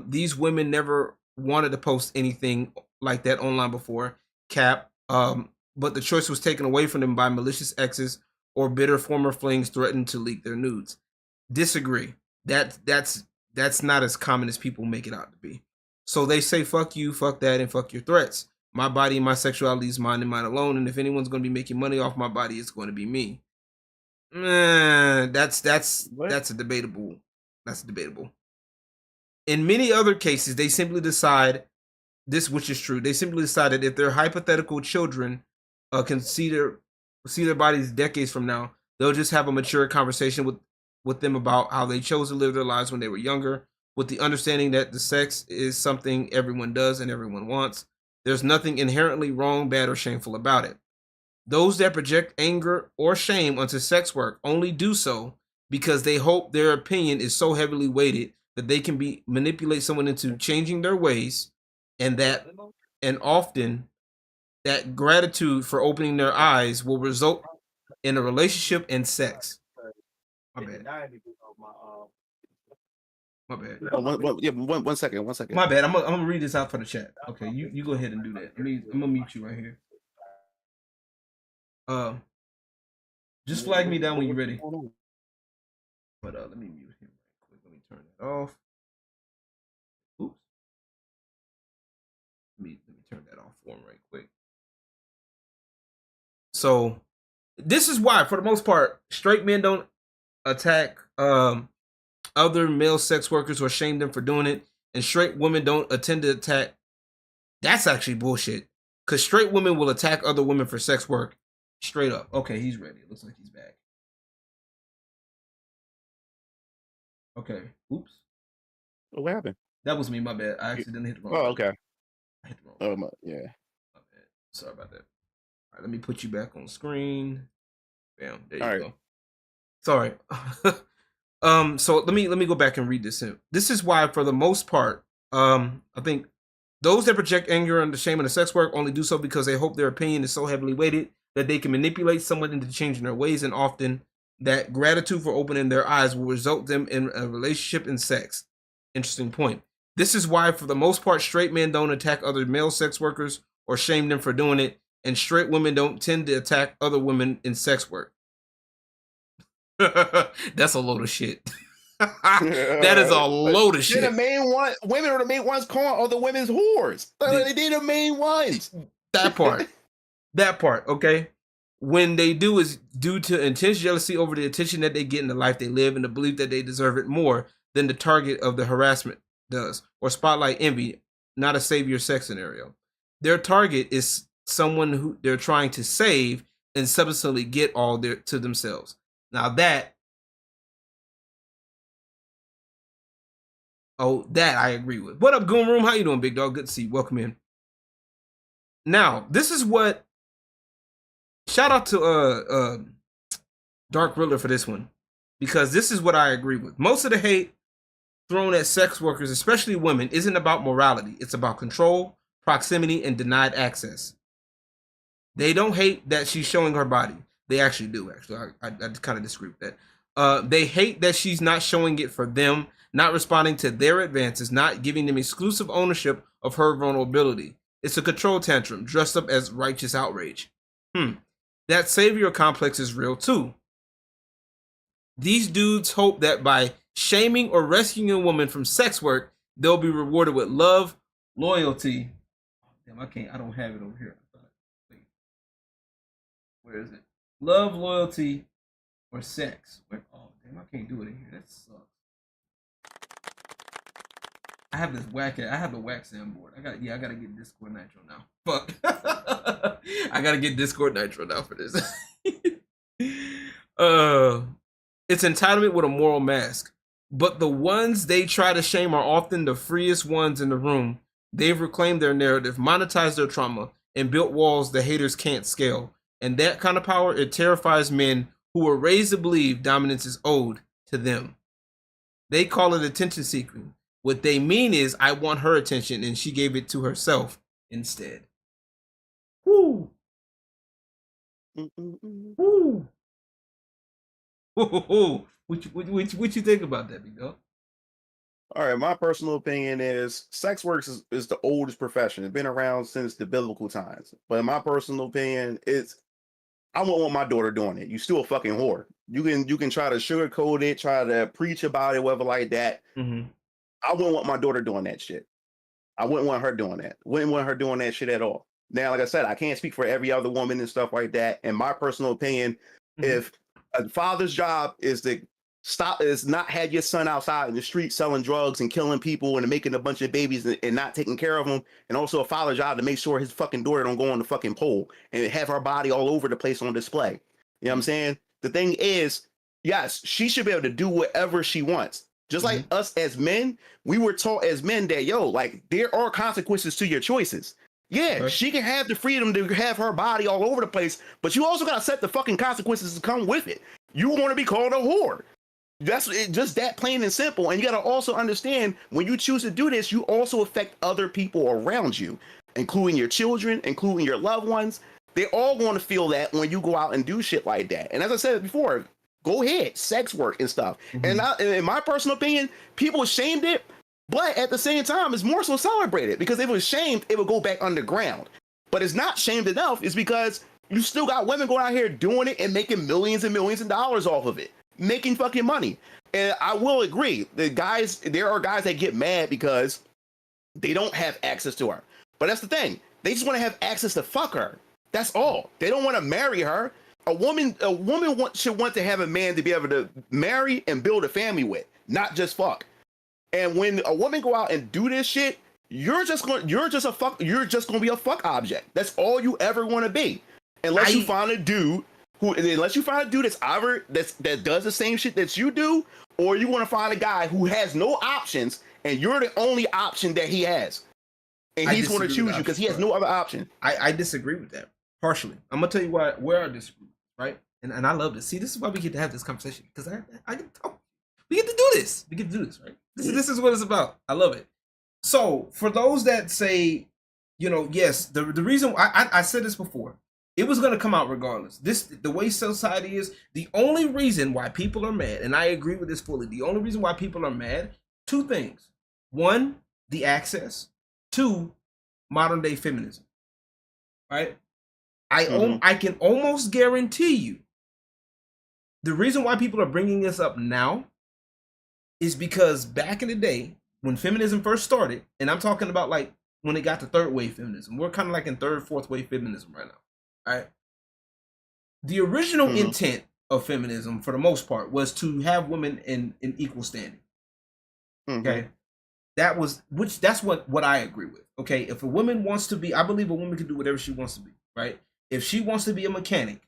these women never wanted to post anything like that online before. But the choice was taken away from them by malicious exes or bitter former flings threatened to leak their nudes. Disagree. That's not as common as people make it out to be. So they say fuck you, fuck that, and fuck your threats. My body and my sexuality is mine and mine alone, and if anyone's going to be making money off my body, it's going to be me. That's a debatable. That's debatable. In many other cases, they simply decide this, which is true. They simply decided if their hypothetical children can see their bodies decades from now, they'll just have a mature conversation with them about how they chose to live their lives when they were younger, with the understanding that the sex is something everyone does and everyone wants. There's nothing inherently wrong, bad, or shameful about it. Those that project anger or shame onto sex work only do so because they hope their opinion is so heavily weighted that they can manipulate someone into changing their ways, and often that gratitude for opening their eyes will result in a relationship and sex. My bad. My bad. One second. My bad. I'm gonna read this out for the chat. Okay, you go ahead and do that. I'm gonna mute you right here. Just flag me down when you're ready. But let me mute him right quick. Let me turn that off. Oops. Let me turn that off for him right quick. So this is why, for the most part, straight men don't attack other male sex workers or shame them for doing it, and straight women don't attend to attack. That's actually bullshit. Because straight women will attack other women for sex work straight up. Okay, he's ready. It looks like he's back. Okay. Oops. What happened? That was me. My bad. I accidentally hit the wrong. Oh, button. okay. I hit the wrong. Yeah. My bad. Sorry about that. All right, let me put you back on screen. Bam. There you All right. go. Sorry. So let me go back and read this. This is why, for the most part, I think those that project anger and the shame of the sex work only do so because they hope their opinion is so heavily weighted that they can manipulate someone into changing their ways, and often that gratitude for opening their eyes will result them in a relationship and sex. Interesting point. This is why, for the most part, straight men don't attack other male sex workers or shame them for doing it, and straight women don't tend to attack other women in sex work. That's a load of shit. That is a load of shit. They're the main one. Women are the main ones calling other women's whores. They're the main ones. That part. That part, okay? When they do is due to intense jealousy over the attention that they get in the life they live and the belief that they deserve it more than the target of the harassment does, or spotlight envy, not a savior sex scenario. Their target is someone who they're trying to save and subsequently get all their to themselves. Now that I agree with. What up, Goon Room? How you doing, big dog? Good to see you. Welcome in. Now, this is what. Shout out to Dark Riddler for this one, because this is what I agree with. Most of the hate thrown at sex workers, especially women, isn't about morality. It's about control, proximity, and denied access. They don't hate that she's showing her body. They actually do. Actually, I kind of disagree with that. They hate that she's not showing it for them, not responding to their advances, not giving them exclusive ownership of her vulnerability. It's a control tantrum dressed up as righteous outrage. That savior complex is real too. These dudes hope that by shaming or rescuing a woman from sex work, they'll be rewarded with love, loyalty. Damn, I don't have it over here. Wait. Where is it? Love, loyalty, or sex. Oh, damn, I can't do it in here. That sucks. I have the wax sound board. I gotta get Discord Nitro now. Fuck. I gotta get Discord Nitro now for this. It's entitlement with a moral mask. But the ones they try to shame are often the freest ones in the room. They've reclaimed their narrative, monetized their trauma, and built walls the haters can't scale. And that kind of power, it terrifies men who were raised to believe dominance is owed to them. They call it attention seeking. What they mean is, I want her attention, and she gave it to herself instead. Woo! Woo! What you think about that, big dog? All right, my personal opinion is sex work is the oldest profession. It's been around since the biblical times. But in my personal opinion, I wouldn't want my daughter doing it. You still a fucking whore. You can try to sugarcoat it, try to preach about it, whatever like that. Mm-hmm. I wouldn't want my daughter doing that shit. I wouldn't want her doing that. Wouldn't want her doing that shit at all. Now, like I said, I can't speak for every other woman and stuff like that. In my personal opinion, if a father's job is not have your son outside in the street selling drugs and killing people and making a bunch of babies and not taking care of them, and also a father's job to make sure his fucking daughter don't go on the fucking pole and have her body all over the place on display. You know what I'm saying? The thing is, yes, she should be able to do whatever she wants. Just like us as men, we were taught as men that, like, there are consequences to your choices. Yeah, she can have the freedom to have her body all over the place, but you also got to set the fucking consequences to come with it. You want to be called a whore. That's just that plain and simple. And you got to also understand, when you choose to do this, you also affect other people around you, including your children, including your loved ones. They're all going to feel that when you go out and do shit like that. And as I said before, go ahead, sex work and stuff. And in my personal opinion, people shamed it, but at the same time, it's more so celebrated, because if it was shamed, it would go back underground. But it's not shamed enough, is because you still got women going out here doing it and making millions and millions of dollars off of it, making fucking money. And I will agree, there are guys that get mad because they don't have access to her. But that's the thing, they just want to have access to fuck her. That's all. They don't want to marry her. A woman should want to have a man to be able to marry and build a family with, not just fuck. And when a woman go out and do this shit, you're just gonna be a fuck object. That's all you ever want to be, unless you find a dude that's either that does the same shit that you do, or you want to find a guy who has no options and you're the only option that he has, and he's going to choose you because he has no other option. I disagree with that partially. I'm gonna tell you where I disagree, right? And I love this. See, this is why we get to have this conversation because I get to talk. We get to do this. We get to do this, right? This is what it's about. I love it. So for those that say, you know, yes, the reason I said this before, it was going to come out regardless. The way society is, the only reason why people are mad, and I agree with this fully, the only reason why people are mad, two things. One, the access. Two, modern day feminism. Right? I can almost guarantee you the reason why people are bringing this up now is because back in the day when feminism first started, and I'm talking about like when it got to third wave feminism, we're kind of like in third, fourth wave feminism right now. Right. The original intent of feminism, for the most part, was to have women in equal standing. Okay, that's what I agree with. Okay, if a woman wants to be, I believe a woman can do whatever she wants to be. Right. If she wants to be a mechanic,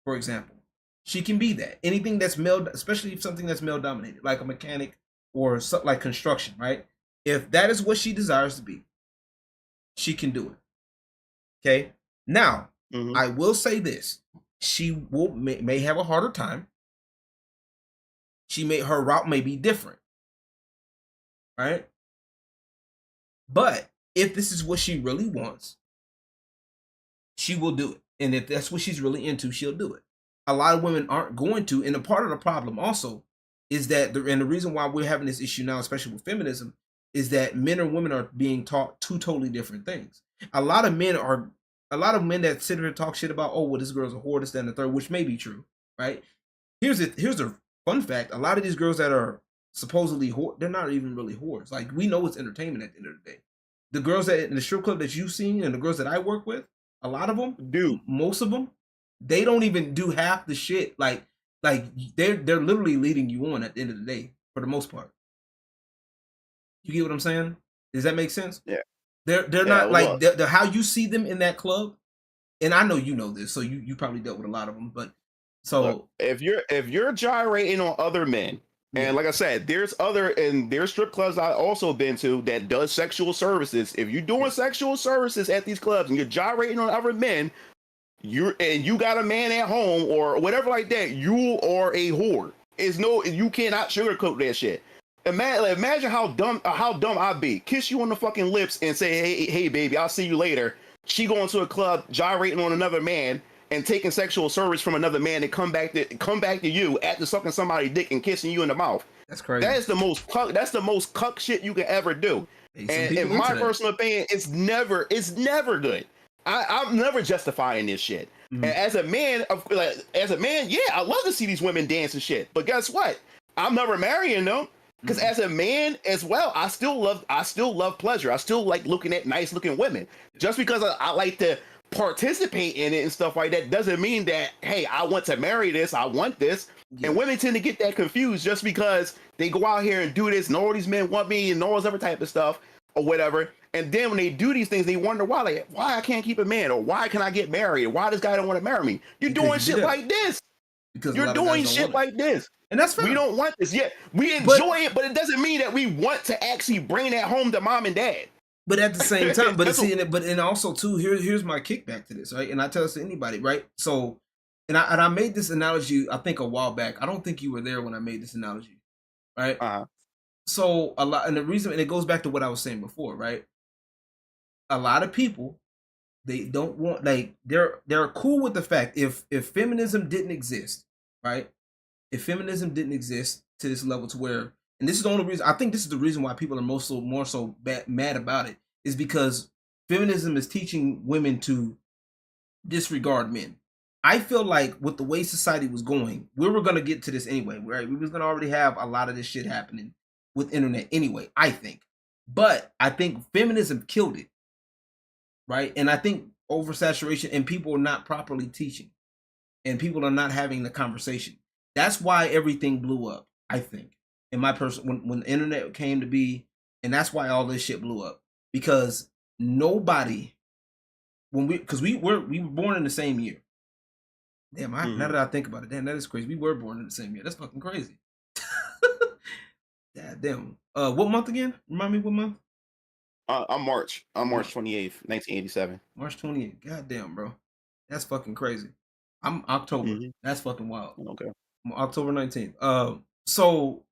for example, she can be that. Anything that's male, especially if something that's male dominated, like a mechanic or something like construction. Right. If that is what she desires to be, she can do it. Okay. Now, I will say this: she may have a harder time. Her route may be different, right? But if this is what she really wants, she will do it. And if that's what she's really into, she'll do it. A lot of women aren't going to, and a part of the problem also is that, and the reason why we're having this issue now, especially with feminism, is that men and women are being taught two totally different things. A lot of men that sit here and talk shit about, oh, well, this girl's a whore, this, that, and the third, which may be true, right? Here's a fun fact. A lot of these girls that are supposedly whore, they're not even really whores. Like, we know it's entertainment at the end of the day. The girls that in the strip club that you've seen and the girls that I work with, a lot of them, most of them, they don't even do half the shit. Like they're literally leading you on at the end of the day, for the most part. You get what I'm saying? Does that make sense? Yeah. They're not like how you see them in that club, and I know you know this, so you probably dealt with a lot of them. But so look, if you're gyrating on other men, and like I said, there's strip clubs I also been to that does sexual services. If you're doing sexual services at these clubs and you're gyrating on other men, you got a man at home or whatever like that, you are a whore. You cannot sugarcoat that shit. Imagine how dumb I'd be. Kiss you on the fucking lips and say, hey, baby, I'll see you later. She going to a club, gyrating on another man and taking sexual service from another man and come back to you after sucking somebody's dick and kissing you in the mouth. That's crazy. That's the most cuck shit you can ever do. And in my personal opinion, it's never good. I'm never justifying this shit. And as a man, yeah, I love to see these women dance and shit. But guess what? I'm never marrying them. Because as a man as well, I still love pleasure. I still like looking at nice looking women. Just because I like to participate in it and stuff like that doesn't mean that, hey, I want to marry this, I want this. Yeah. And women tend to get that confused just because they go out here and do this and all these men want me and all this other type of stuff or whatever. And then when they do these things, they wonder why I can't keep a man, or why can I get married, or why this guy don't want to marry me. You're doing shit like this. Because you're doing shit like this. And that's fair. We don't want this yet. We enjoy it, but it doesn't mean that we want to actually bring that home to mom and dad. But at the same time, and also too, here's my kickback to this, right? And I tell this to anybody, right? So, and I made this analogy, I think a while back. I don't think you were there when I made this analogy, right? So a lot, and the reason, and it goes back to what I was saying before, right? A lot of people, they don't want, like, they're cool with the fact if feminism didn't exist, right? If feminism didn't exist to this level to where, and this is the only reason, I think this is the reason why people are more so mad about it, is because feminism is teaching women to disregard men. I feel like with the way society was going, we were going to get to this anyway, right? We was going to already have a lot of this shit happening with internet anyway, I think. But I think feminism killed it, right? And I think oversaturation and people are not properly teaching and people are not having the conversation. That's why everything blew up, I think. In my when the internet came to be, and that's why all this shit blew up. Because nobody, because we were born in the same year. Damn, now that I think about it, damn, that is crazy. We were born in the same year. That's fucking crazy. God damn. What month again? Remind me what month? I'm March. I'm March March. 28th, 1987. March 28th. God damn, bro. That's fucking crazy. I'm October. Hmm. That's fucking wild. Okay. I'm October 19th. So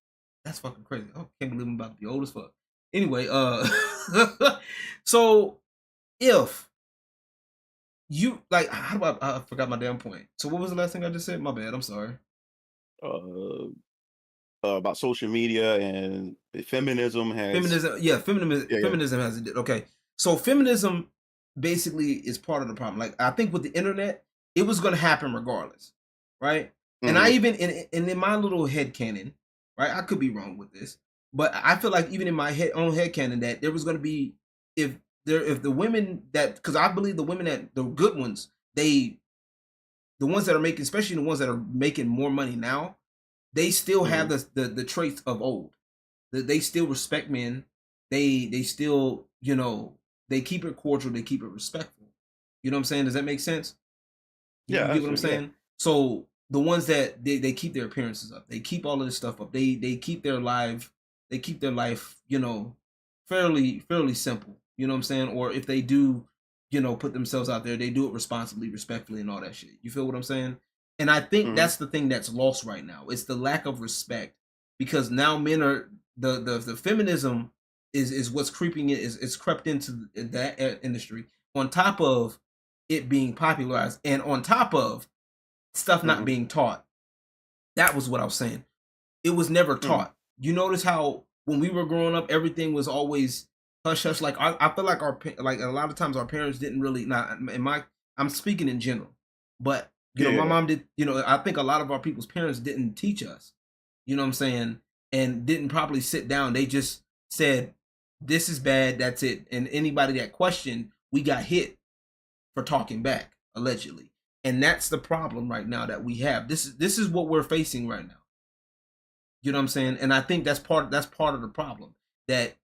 that's fucking crazy. I can't believe I'm about to be old as fuck. Anyway, so if you like, how do I forgot my damn point. So what was the last thing I just said? My bad. I'm sorry. Uh, about social media and feminism has. Feminism, yeah, Yeah, yeah. feminism has it. Okay, so feminism basically is part of the problem. Like I think with the internet, it was going to happen regardless, right? And I Hmm. even in my little head canon, right? I could be wrong with this, but I feel like even in my own head canon that there was going to be if if the women that because I believe the women that the good ones they the ones that are making especially the ones that are making more money now they still have Hmm. the traits of old they still respect men. They still, they keep it cordial. They keep it respectful. You know what I'm saying? Does that make sense? You Yeah, get what I'm yeah. saying? So the ones that they keep their appearances up. They keep all of this stuff up. They keep their life. They keep their life. Fairly simple. You know what I'm saying? Or if they do, put themselves out there, they do it responsibly, respectfully, and all that shit. You feel what I'm saying? And I think Hmm. that's the thing that's lost right now. It's the lack of respect because now men are the feminism is what's creeping in is crept into that industry on top of it being popularized and on top of stuff not Hmm. being taught. That was what I was saying. It was never Hmm. taught. You notice how when we were growing up, everything was always hush hush. Like I feel like like a lot of times our parents didn't really not in my I'm speaking in general, but Yeah, my yeah. mom did. I think a lot of our people's parents didn't teach us. You know what I'm saying? And didn't properly sit down. They just said, "This is bad. That's it." And anybody that questioned, we got hit for talking back allegedly. And that's the problem right now that we have. This is what we're facing right now. You know what I'm saying? And I think that's part of the problem. That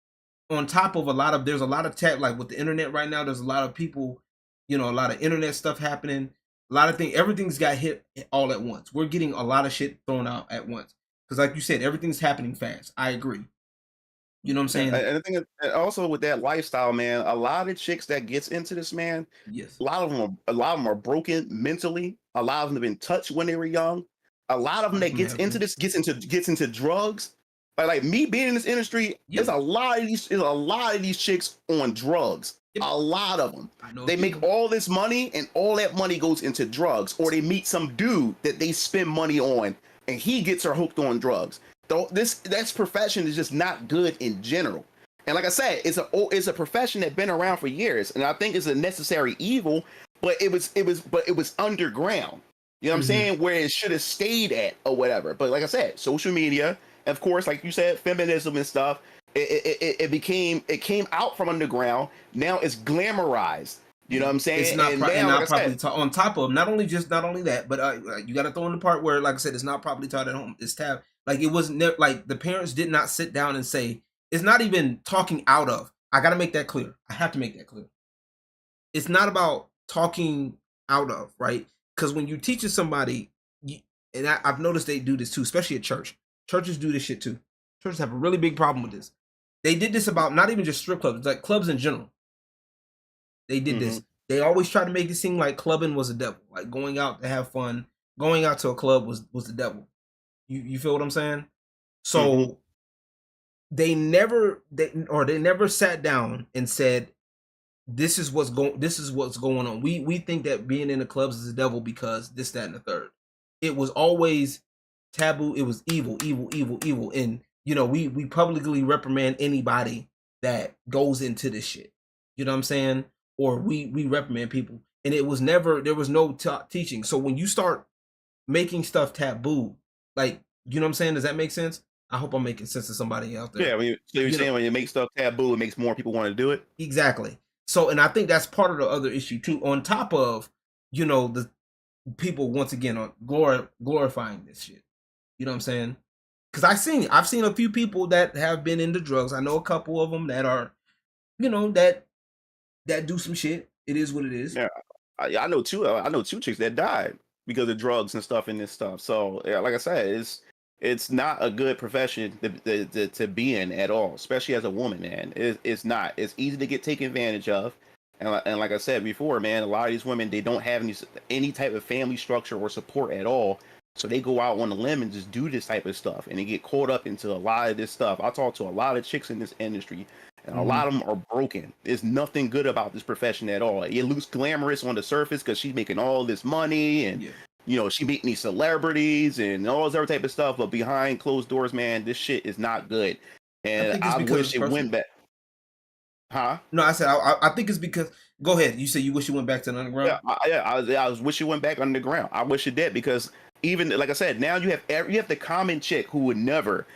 on top of there's a lot of tech like with the internet right now, there's a lot of people, a lot of internet stuff happening. A lot of things, everything's got hit all at once. We're getting a lot of shit thrown out at once. Because like you said, everything's happening fast. I agree. You know what I'm Yeah, saying? and the thing is, and also with that lifestyle, man, a lot of chicks that gets into this, man, Yes. a lot of them are broken mentally. A lot of them have been touched when they were young. A lot of A them lot of that them gets have into been. this gets into drugs. Like me being in this industry, Yep. there's a lot of these chicks on drugs. Yep. A lot of them. I know a They few of make them. all this money, and all that money goes into drugs, or they meet some dude that they spend money on, and he gets her hooked on drugs. Though this profession is just not good in general. And like I said, it's a profession that's been around for years, and I think it's a necessary evil. But it was underground. You know what I'm Hmm. saying? Where it should have stayed at or whatever. But like I said, social media, of course, like you said, feminism and stuff. It came out from underground. Now it's glamorized. You know what I'm It's saying? not And and now, like I not said, properly taught. On top of not only that, but you got to throw in the part where, like I said, it's not properly taught at home. It's tab like it wasn't like the parents did not sit down and say it's not even talking out of. I got to make that clear. I have to make that clear. It's not about talking out of, right? Because when you teach somebody, and I've noticed they do this too, especially at church. Churches do this shit too. Churches have a really big problem with this. They did this about not even just strip clubs, like clubs in general. They did hmm this. They always try to make it seem like clubbing was the devil, like going out to have fun, going out to a club was the devil. You feel what I'm saying? hmm So they never sat down and said this is what's going on. We think that being in the clubs is the devil because this, that, and the third. It was always taboo. It was evil, evil, evil, evil. And we publicly reprimand anybody that goes into this shit. You know what I'm saying? Or we reprimand people. And it was never there was no teaching. So when you start making stuff taboo, like you know what I'm saying? Does that make sense? I hope I'm making sense to somebody out there. yeah. So you're You know, saying when you make stuff taboo, it makes more people want to do it. exactly. So, and I think that's part of the other issue too. On top of, the people once again are glorifying this shit. You know what I'm saying? Because I've seen a few people that have been into drugs. I know a couple of them that are, that do some shit. It is what it is. Yeah, I know two. I know two chicks that died because of drugs and stuff and this stuff. So yeah, like I said, It's not a good profession to be in at all, especially as a woman, man. It's not. It's easy to get taken advantage of. And like I said before, man, a lot of these women, they don't have any type of family structure or support at all. So they go out on a limb and just do this type of stuff. And they get caught up into a lot of this stuff. I talk to a lot of chicks in this industry, and a lot of them are broken. There's nothing good about this profession at all. It looks glamorous on the surface because she's making all this money and she meeting these celebrities and all this other type of stuff, but behind closed doors, man, this shit is not good. And I wish it went back. Huh? No, I said I think it's because. Go ahead. You said you wish it went back to the underground. I wish it went back underground. I wish it did, because even like I said, now you have the common chick who would never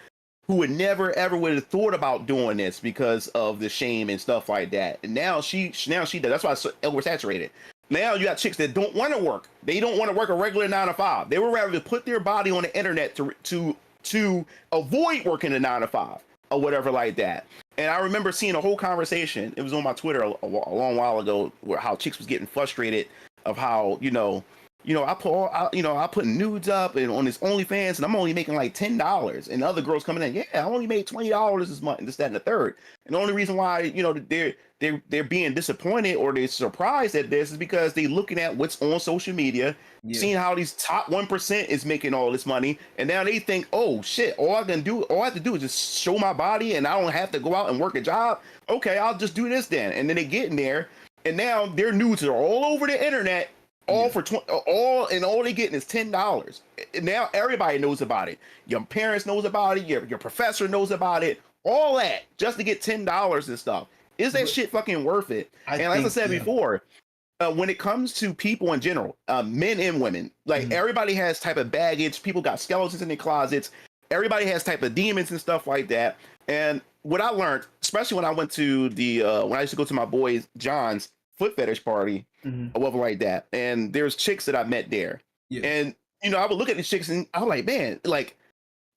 ever would have thought about doing this because of the shame and stuff like that. And now she does. That's why it's so oversaturated. Now you got chicks that don't want to work. They don't want to work a regular 9 to 5. They would rather put their body on the internet to avoid working a 9 to 5 or whatever like that. And I remember seeing a whole conversation. It was on my Twitter a long while ago, where how chicks was getting frustrated of how I put nudes up and on this OnlyFans, and I'm only making like $10, and other girls coming in, I only made $20 this month, and this, that, and the third. And the only reason why they're being disappointed or they're surprised at this is because they're looking at what's on social media, seeing how these top 1% is making all this money, and now they think, oh shit, all I have to do is just show my body, and I don't have to go out and work a job. Okay, I'll just do this then. And then they get in there, and now their nudes are all over the internet. All they getting is $10. Now everybody knows about it. Your parents knows about it. Your professor knows about it. All that just to get $10 and stuff. Is that shit fucking worth it? And like I said before, when it comes to people in general, men and women, like everybody has type of baggage. People got skeletons in their closets. Everybody has type of demons and stuff like that. And what I learned, especially when I went to when I used to go to my boy John's foot fetish party, or whatever like that, and there's chicks that I met there, and I would look at these chicks and I was like, man, like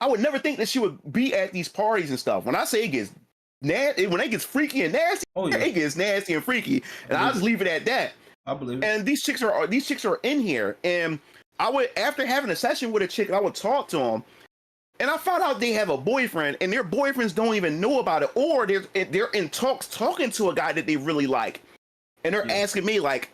I would never think that she would be at these parties and stuff. When I say it gets nasty, when it gets freaky and nasty, it gets nasty and freaky, and I'll just leave it at that. I believe it. And these chicks are in here, and I would, after having a session with a chick, I would talk to them, and I found out they have a boyfriend, and their boyfriends don't even know about it, or they're in talks talking to a guy that they really like. And they're asking me, like,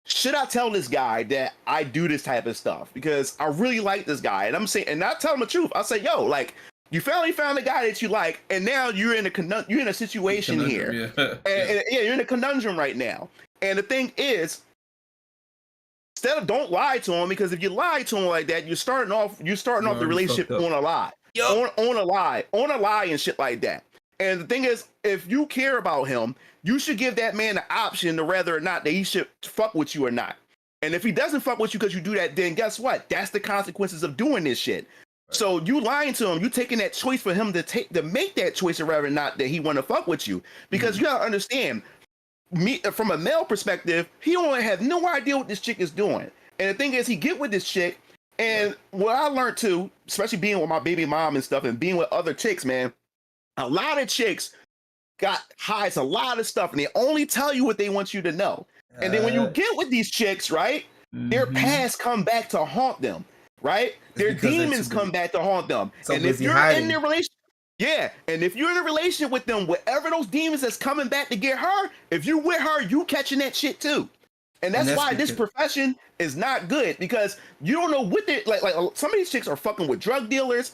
should I tell this guy that I do this type of stuff? Because I really like this guy. And I'm saying, and I tell him the truth. I say, yo, like, you finally found a guy that you like, and now you're in a situation here. And you're in a conundrum right now. And the thing is, don't lie to him, because if you lie to him like that, you're starting off the relationship on a lie. On a lie and shit like that. And the thing is, if you care about him, you should give that man the option to whether or not that he should fuck with you or not. And if he doesn't fuck with you because you do that, then guess what? That's the consequences of doing this shit. Right. So you lying to him, you taking that choice for him to make that choice of whether or not that he want to fuck with you. Because you gotta understand, from a male perspective, he only have no idea what this chick is doing. And the thing is, he get with this chick, and what I learned too, especially being with my baby mom and stuff, and being with other chicks, man, a lot of chicks hides a lot of stuff, and they only tell you what they want you to know. And then when you get with these chicks, right, their past come back to haunt them, right? Their demons come back to haunt them. So and if you're in their relationship, and if you're in a relationship with them, whatever those demons that's coming back to get her, if you with her, you catching that shit too. And that's why this profession is not good, because you don't know what they like some of these chicks are fucking with drug dealers.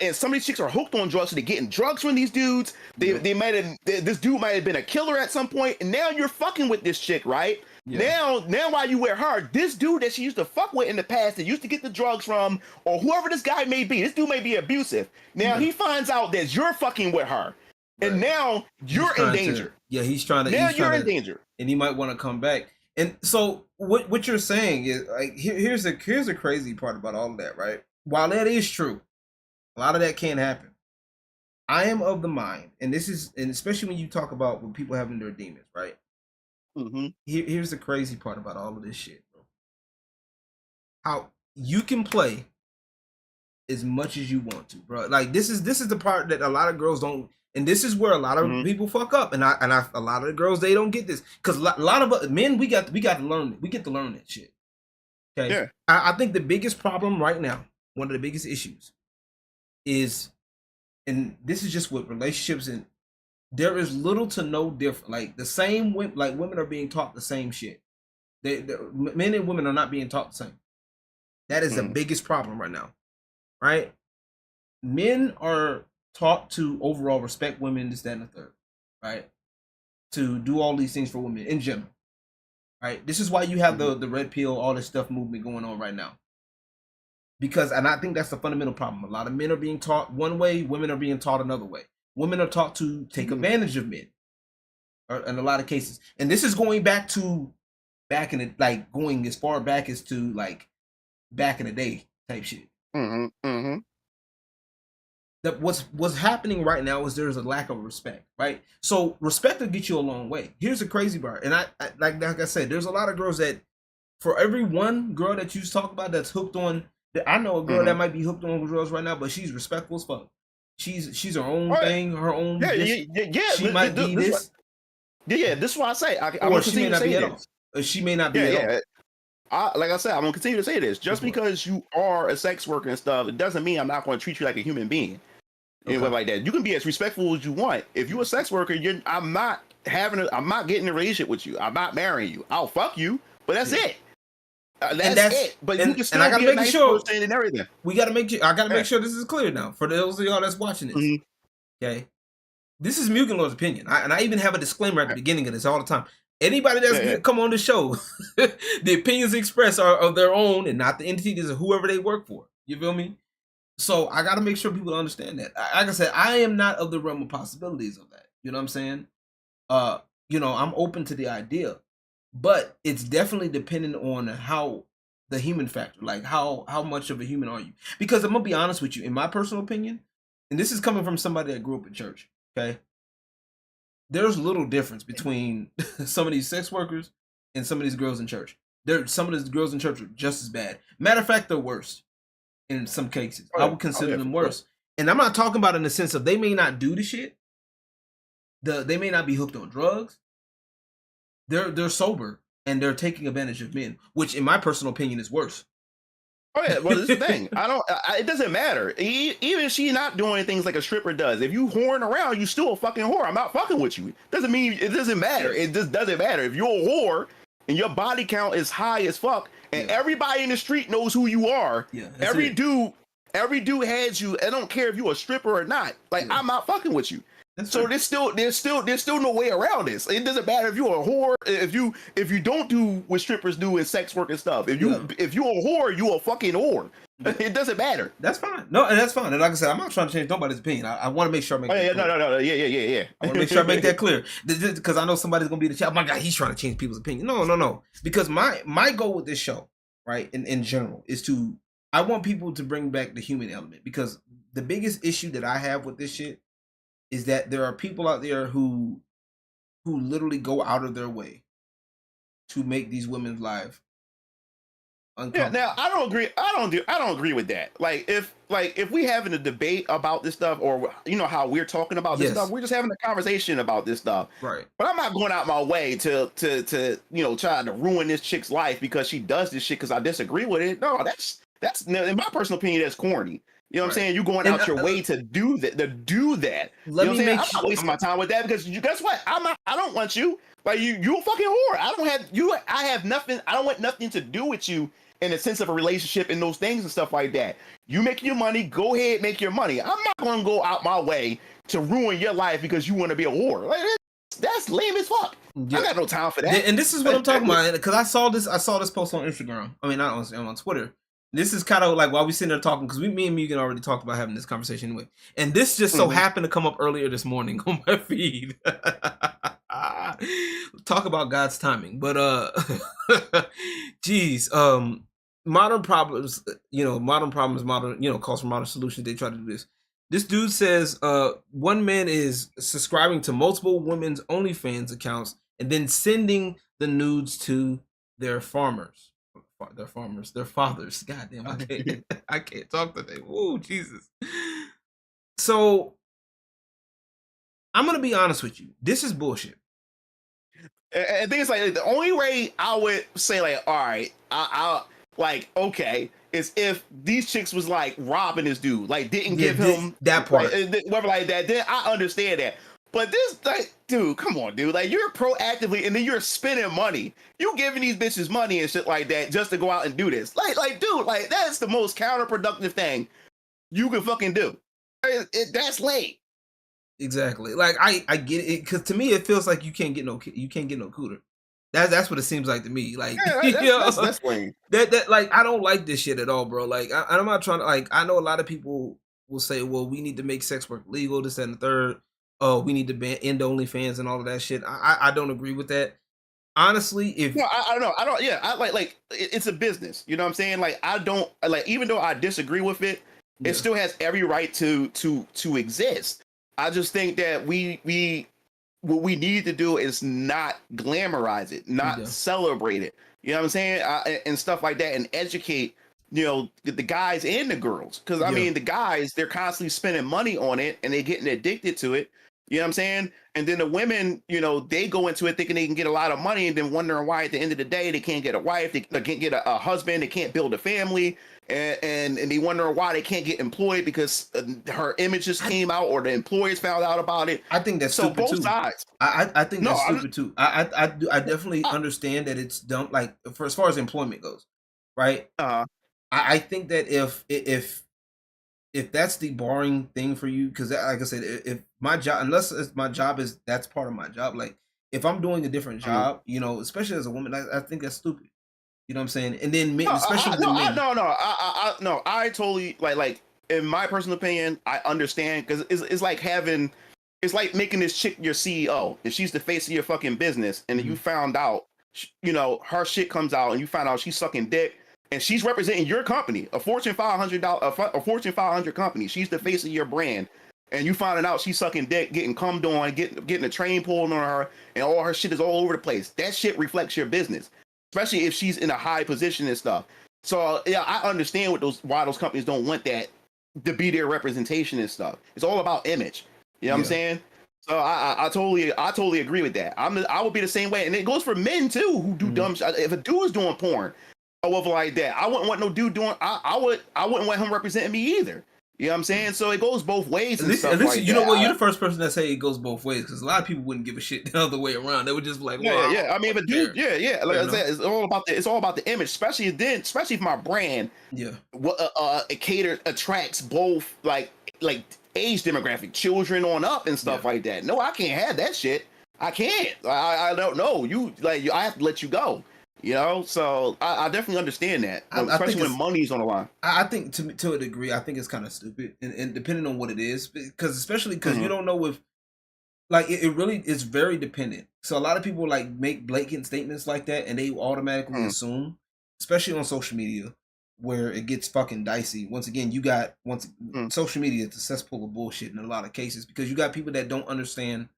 And some of these chicks are hooked on drugs, so they're getting drugs from these dudes. This dude might have been a killer at some point, and now you're fucking with this chick, right? Now while you with her, this dude that she used to fuck with in the past, that used to get the drugs from, or whoever this guy may be, this dude may be abusive. Now he finds out that you're fucking with her, and now you're in danger. He's trying to. Now you're in danger, and he might want to come back. And so what you're saying is, like, here's the crazy part about all of that, right? While that is true, a lot of that can't happen. I am of the mind, and especially when you talk about when people having their demons, right? Here's the crazy part about all of this shit, bro. How you can play as much as you want to, bro. Like this is the part that a lot of girls don't, and this is where a lot of people fuck up. And a lot of the girls, they don't get this, because a lot of men, we got to learn it. We get to learn that shit. Okay. Yeah. I think the biggest problem right now, one of the biggest issues, is, and this is just with relationships, and there is little to no different. Like the same, like women are being taught the same shit. Men and women are not being taught the same. That is the biggest problem right now, right? Men are taught to overall respect women, this, that, and the third, right? To do all these things for women in general, right? This is why you have the red pill, all this stuff movement going on right now. Because, and I think that's the fundamental problem. A lot of men are being taught one way, women are being taught another way. Women are taught to take advantage of men, in a lot of cases. And this is going back in the, like, going as far back as to, like, back in the day type shit. That what's happening right now is there's a lack of respect, right? So respect will get you a long way. Here's the crazy part, and I like I said, there's a lot of girls that, for every one girl that you talk about that's hooked on, I know a girl that might be hooked on girls right now, but she's respectful as fuck. She's her own thing, her own. Yeah. She might be this. Yeah, this is what I say. Or she may not be at all. She may not be at all. Like I said, I'm gonna continue to say this. Just because you are a sex worker and stuff, it doesn't mean I'm not going to treat you like a human being. Anything like that. You can be as respectful as you want. If you're a sex worker, I'm not getting a relationship with you. I'm not marrying you. I'll fuck you, but that's it. That's it. But you can still I gotta be a make nice sure person and everything. We gotta make sure. I gotta make sure this is clear now for those of y'all that's watching this. Okay, this is MugenLord's opinion, and I even have a disclaimer at the beginning of this all the time. Anybody that's come on the show, the opinions expressed are of their own and not the entities of whoever they work for. You feel me? So I got to make sure people understand that. Like I said, I am not of the realm of possibilities of that. You know what I'm saying? I'm open to the idea, but it's definitely dependent on how the human factor, like how much of a human are you? Because I'm gonna be honest with you, in my personal opinion, and this is coming from somebody that grew up in church. Okay, there's little difference between some of these sex workers and some of these girls in church. Some of these girls in church are just as bad. Matter of fact, they're worse. In some cases, I would consider them worse. And I'm not talking about in the sense of they may not do the shit. They may not be hooked on drugs. They're sober and they're taking advantage of men, which in my personal opinion is worse. Oh yeah, well this is the thing. It doesn't matter. Even if she's not doing things like a stripper does. If you whoring around, you still a fucking whore. I'm not fucking with you. Doesn't mean it doesn't matter. It just doesn't matter. If you're a whore and your body count is high as fuck, and everybody in the street knows who you are. Yeah, every dude has you. I don't care if you're a stripper or not. Like I'm not fucking with you. So there's still no way around this. It doesn't matter if you're a whore. If you don't do what strippers do and sex work and stuff. If you're a whore, you're a fucking whore. It doesn't matter. That's fine. No, and that's fine. And like I said, I'm not trying to change nobody's opinion. I want to make sure I make that clear. No. Yeah. I want to make sure I make that clear. Because I know somebody's going to be in the chat. Oh my God, he's trying to change people's opinion. No. Because my goal with this show, right, in general, is I want people to bring back the human element. Because the biggest issue that I have with this shit is that there are people out there who literally go out of their way to make these women's lives uncomfortable. Yeah, now I don't agree. I don't agree with that. Like if we having a debate about this stuff, or how we're talking about this stuff, we're just having a conversation about this stuff. Right. But I'm not going out my way to try to ruin this chick's life because she does this shit because I disagree with it. No, that's in my personal opinion, that's corny. You know what I'm saying? You're going out your way to do that. I'm not wasting my time with that because guess what? I don't want you. Like you a fucking whore. I have nothing. I don't want nothing to do with you in the sense of a relationship and those things and stuff like that. You make your money. Go ahead, make your money. I'm not going to go out my way to ruin your life because you want to be a whore. Like, that's lame as fuck. Yeah. I got no time for that. And this is what I'm talking about because I saw this post on Instagram. I mean, not on Instagram, on Twitter. This is kind of like while we sitting there talking, because me and Mugen already talked about having this conversation anyway. And this just so happened to come up earlier this morning on my feed. Talk about God's timing. But modern problems, calls for modern solutions. They try to do this. This dude says one man is subscribing to multiple women's OnlyFans accounts and then sending the nudes to their fathers. God damn, I can't talk today. Whoa, Jesus. So I'm gonna be honest with you. This is bullshit. And things like the only way I would say, like, all right, like, okay, is if these chicks was like robbing this dude, like didn't give him that part, whatever like that, then I understand that. But this, like, dude, come on, dude. Like, you're proactively, and then you're spending money. You giving these bitches money and shit like that just to go out and do this. Like, dude, like that's the most counterproductive thing you can fucking do. That's late. exactly. Like I get it, because to me it feels like you can't get no cooter. That's what it seems like to me. Like, Yeah, that's lame. that like I don't like this shit at all, bro. Like I'm not trying to, like, I know a lot of people will say, well, we need to make sex work legal, this, that, and the third. Oh, we need to ban end OnlyFans and all of that shit. I don't agree with that. Honestly, if No, I don't know. I don't. Yeah, I it's a business. You know what I'm saying? Like, I don't like, even though I disagree with it, yeah, it still has every right to exist. I just think that we what we need to do is not glamorize it, not yeah, celebrate it. You know what I'm saying? And stuff like that, and educate, the guys and the girls. Because I yeah. mean, the guys, they're constantly spending money on it, and they're getting addicted to it. You know what I'm saying? And then the women, they go into it thinking they can get a lot of money, and then wondering why at the end of the day they can't get a wife, they can't get a husband, they can't build a family, and they wonder why they can't get employed because her images came out or the employers found out about it. I think that's So stupid both too. sides. I think No, that's stupid too. I definitely I, understand that it's dumb. Like, for as far as employment goes, right? uh, I think that if that's the barring thing for you, because like I said, if my job, unless it's my job is that's part of my job, like if I'm doing a different job, especially as a woman, I think that's stupid. You know what I'm saying? And then men, no, especially with the men. no, I totally like in my personal opinion, I understand because it's like having, it's like making this chick your CEO and she's the face of your fucking business, and then you found out, her shit comes out and you find out she's sucking dick. And she's representing your company, a Fortune 500 a Fortune 500 company. She's the face of your brand, and you finding out she's sucking dick, getting cummed on, getting a train pulled on her, and all her shit is all over the place. That shit reflects your business, especially if she's in a high position and stuff. So yeah, I understand why those companies don't want that to be their representation and stuff. It's all about image. You know what I'm saying? So I totally agree with that. I would be the same way, and it goes for men too who do dumb shit. If a dude is doing porn, whatever like that, I wouldn't want no dude doing. I wouldn't want him representing me either. You know what I'm saying? So it goes both ways. At least you know what? You're the first person that say it goes both ways, because a lot of people wouldn't give a shit the other way around. They would just be like, well, yeah. I mean, but dude, yeah. Like I said, it's all about the image, especially if my brand, it attracts both like age demographic, children on up and stuff like that. No, I can't have that shit. I can't. I don't know. I have to let you go. So I definitely understand that, especially when money's on the line. I think to a degree, I think it's kind of stupid, and depending on what it is, especially because you don't know if, like, it really is very dependent. So a lot of people like make blatant statements like that, and they automatically assume, especially on social media, where it gets fucking dicey. Once again, social media is a cesspool of bullshit in a lot of cases, because you got people that don't understand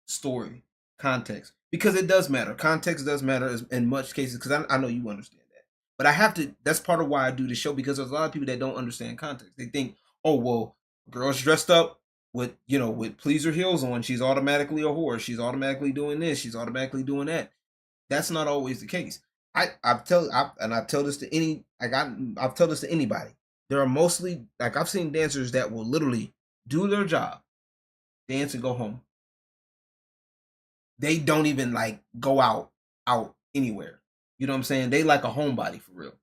story, context. Because it does matter. Context does matter in much cases, because I know you understand that. But I have to, that's part of why I do the show, because there's a lot of people that don't understand context. They think, oh, well, girl's dressed up with pleaser heels on, she's automatically a whore. She's automatically doing this. She's automatically doing that. That's not always the case. I've told this to anybody. There are mostly, like, I've seen dancers that will literally do their job, dance and go home. They don't even like go out anywhere. You know what I'm saying? They like a homebody for real.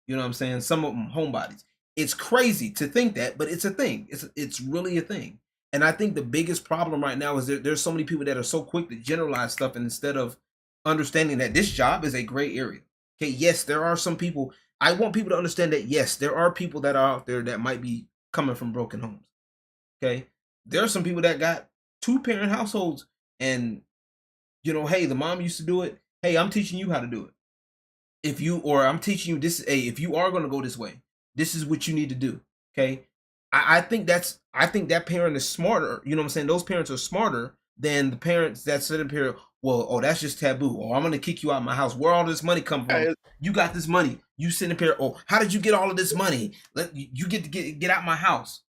You know what I'm saying? Some of them homebodies. It's crazy to think that, but it's a thing. It's really a thing. And I think the biggest problem right now is there's so many people that are so quick to generalize stuff, and instead of understanding that this job is a gray area. Okay, yes, there are some people. I want people to understand that, yes, there are people that are out there that might be coming from broken homes. Okay, there are some people that got 2-parent households, and hey, the mom used to do it. Hey, I'm teaching you how to do it. I'm teaching you this. Hey, if you are going to go this way, this is what you need to do. Okay. I think that parent is smarter. You know what I'm saying? Those parents are smarter than the parents that sit up here. Well, oh, that's just taboo. Or I'm going to kick you out of my house. Where all this money come from? You got this money. You sit up here. Oh, how did you get all of this money? You get to get out my house.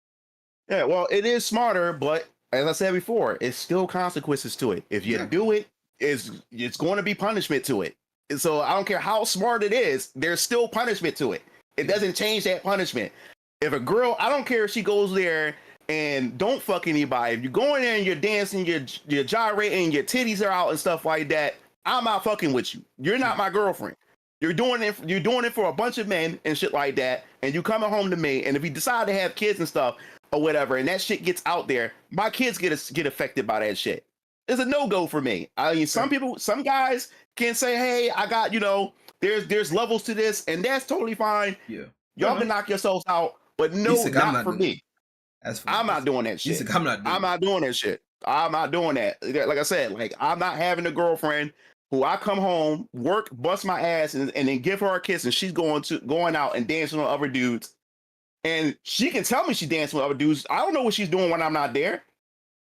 Yeah, well, it is smarter, but as I said before, it's still consequences to it. If you do it, it's going to be punishment to it. So I don't care how smart it is, there's still punishment to it. It doesn't change that punishment. If a girl, I don't care if she goes there and don't fuck anybody. If you go in there and you're dancing, you're gyrating, your titties are out and stuff like that, I'm not fucking with you. You're not my girlfriend. You're doing it for a bunch of men and shit like that, and you coming home to me, and if you decide to have kids and stuff or whatever, and that shit gets out there, my kids get affected by that shit. It's a no-go for me. I mean, some guys can say, hey, I got, there's levels to this, and that's totally fine. Yeah. Y'all can knock yourselves out, but no, not for me. I'm not doing that shit. I'm not doing that shit. I'm not doing that. Like I said, like I'm not having a girlfriend who I come home, work, bust my ass, and then give her a kiss, and she's going out and dancing with other dudes. And she can tell me she's dancing with other dudes. I don't know what she's doing when I'm not there.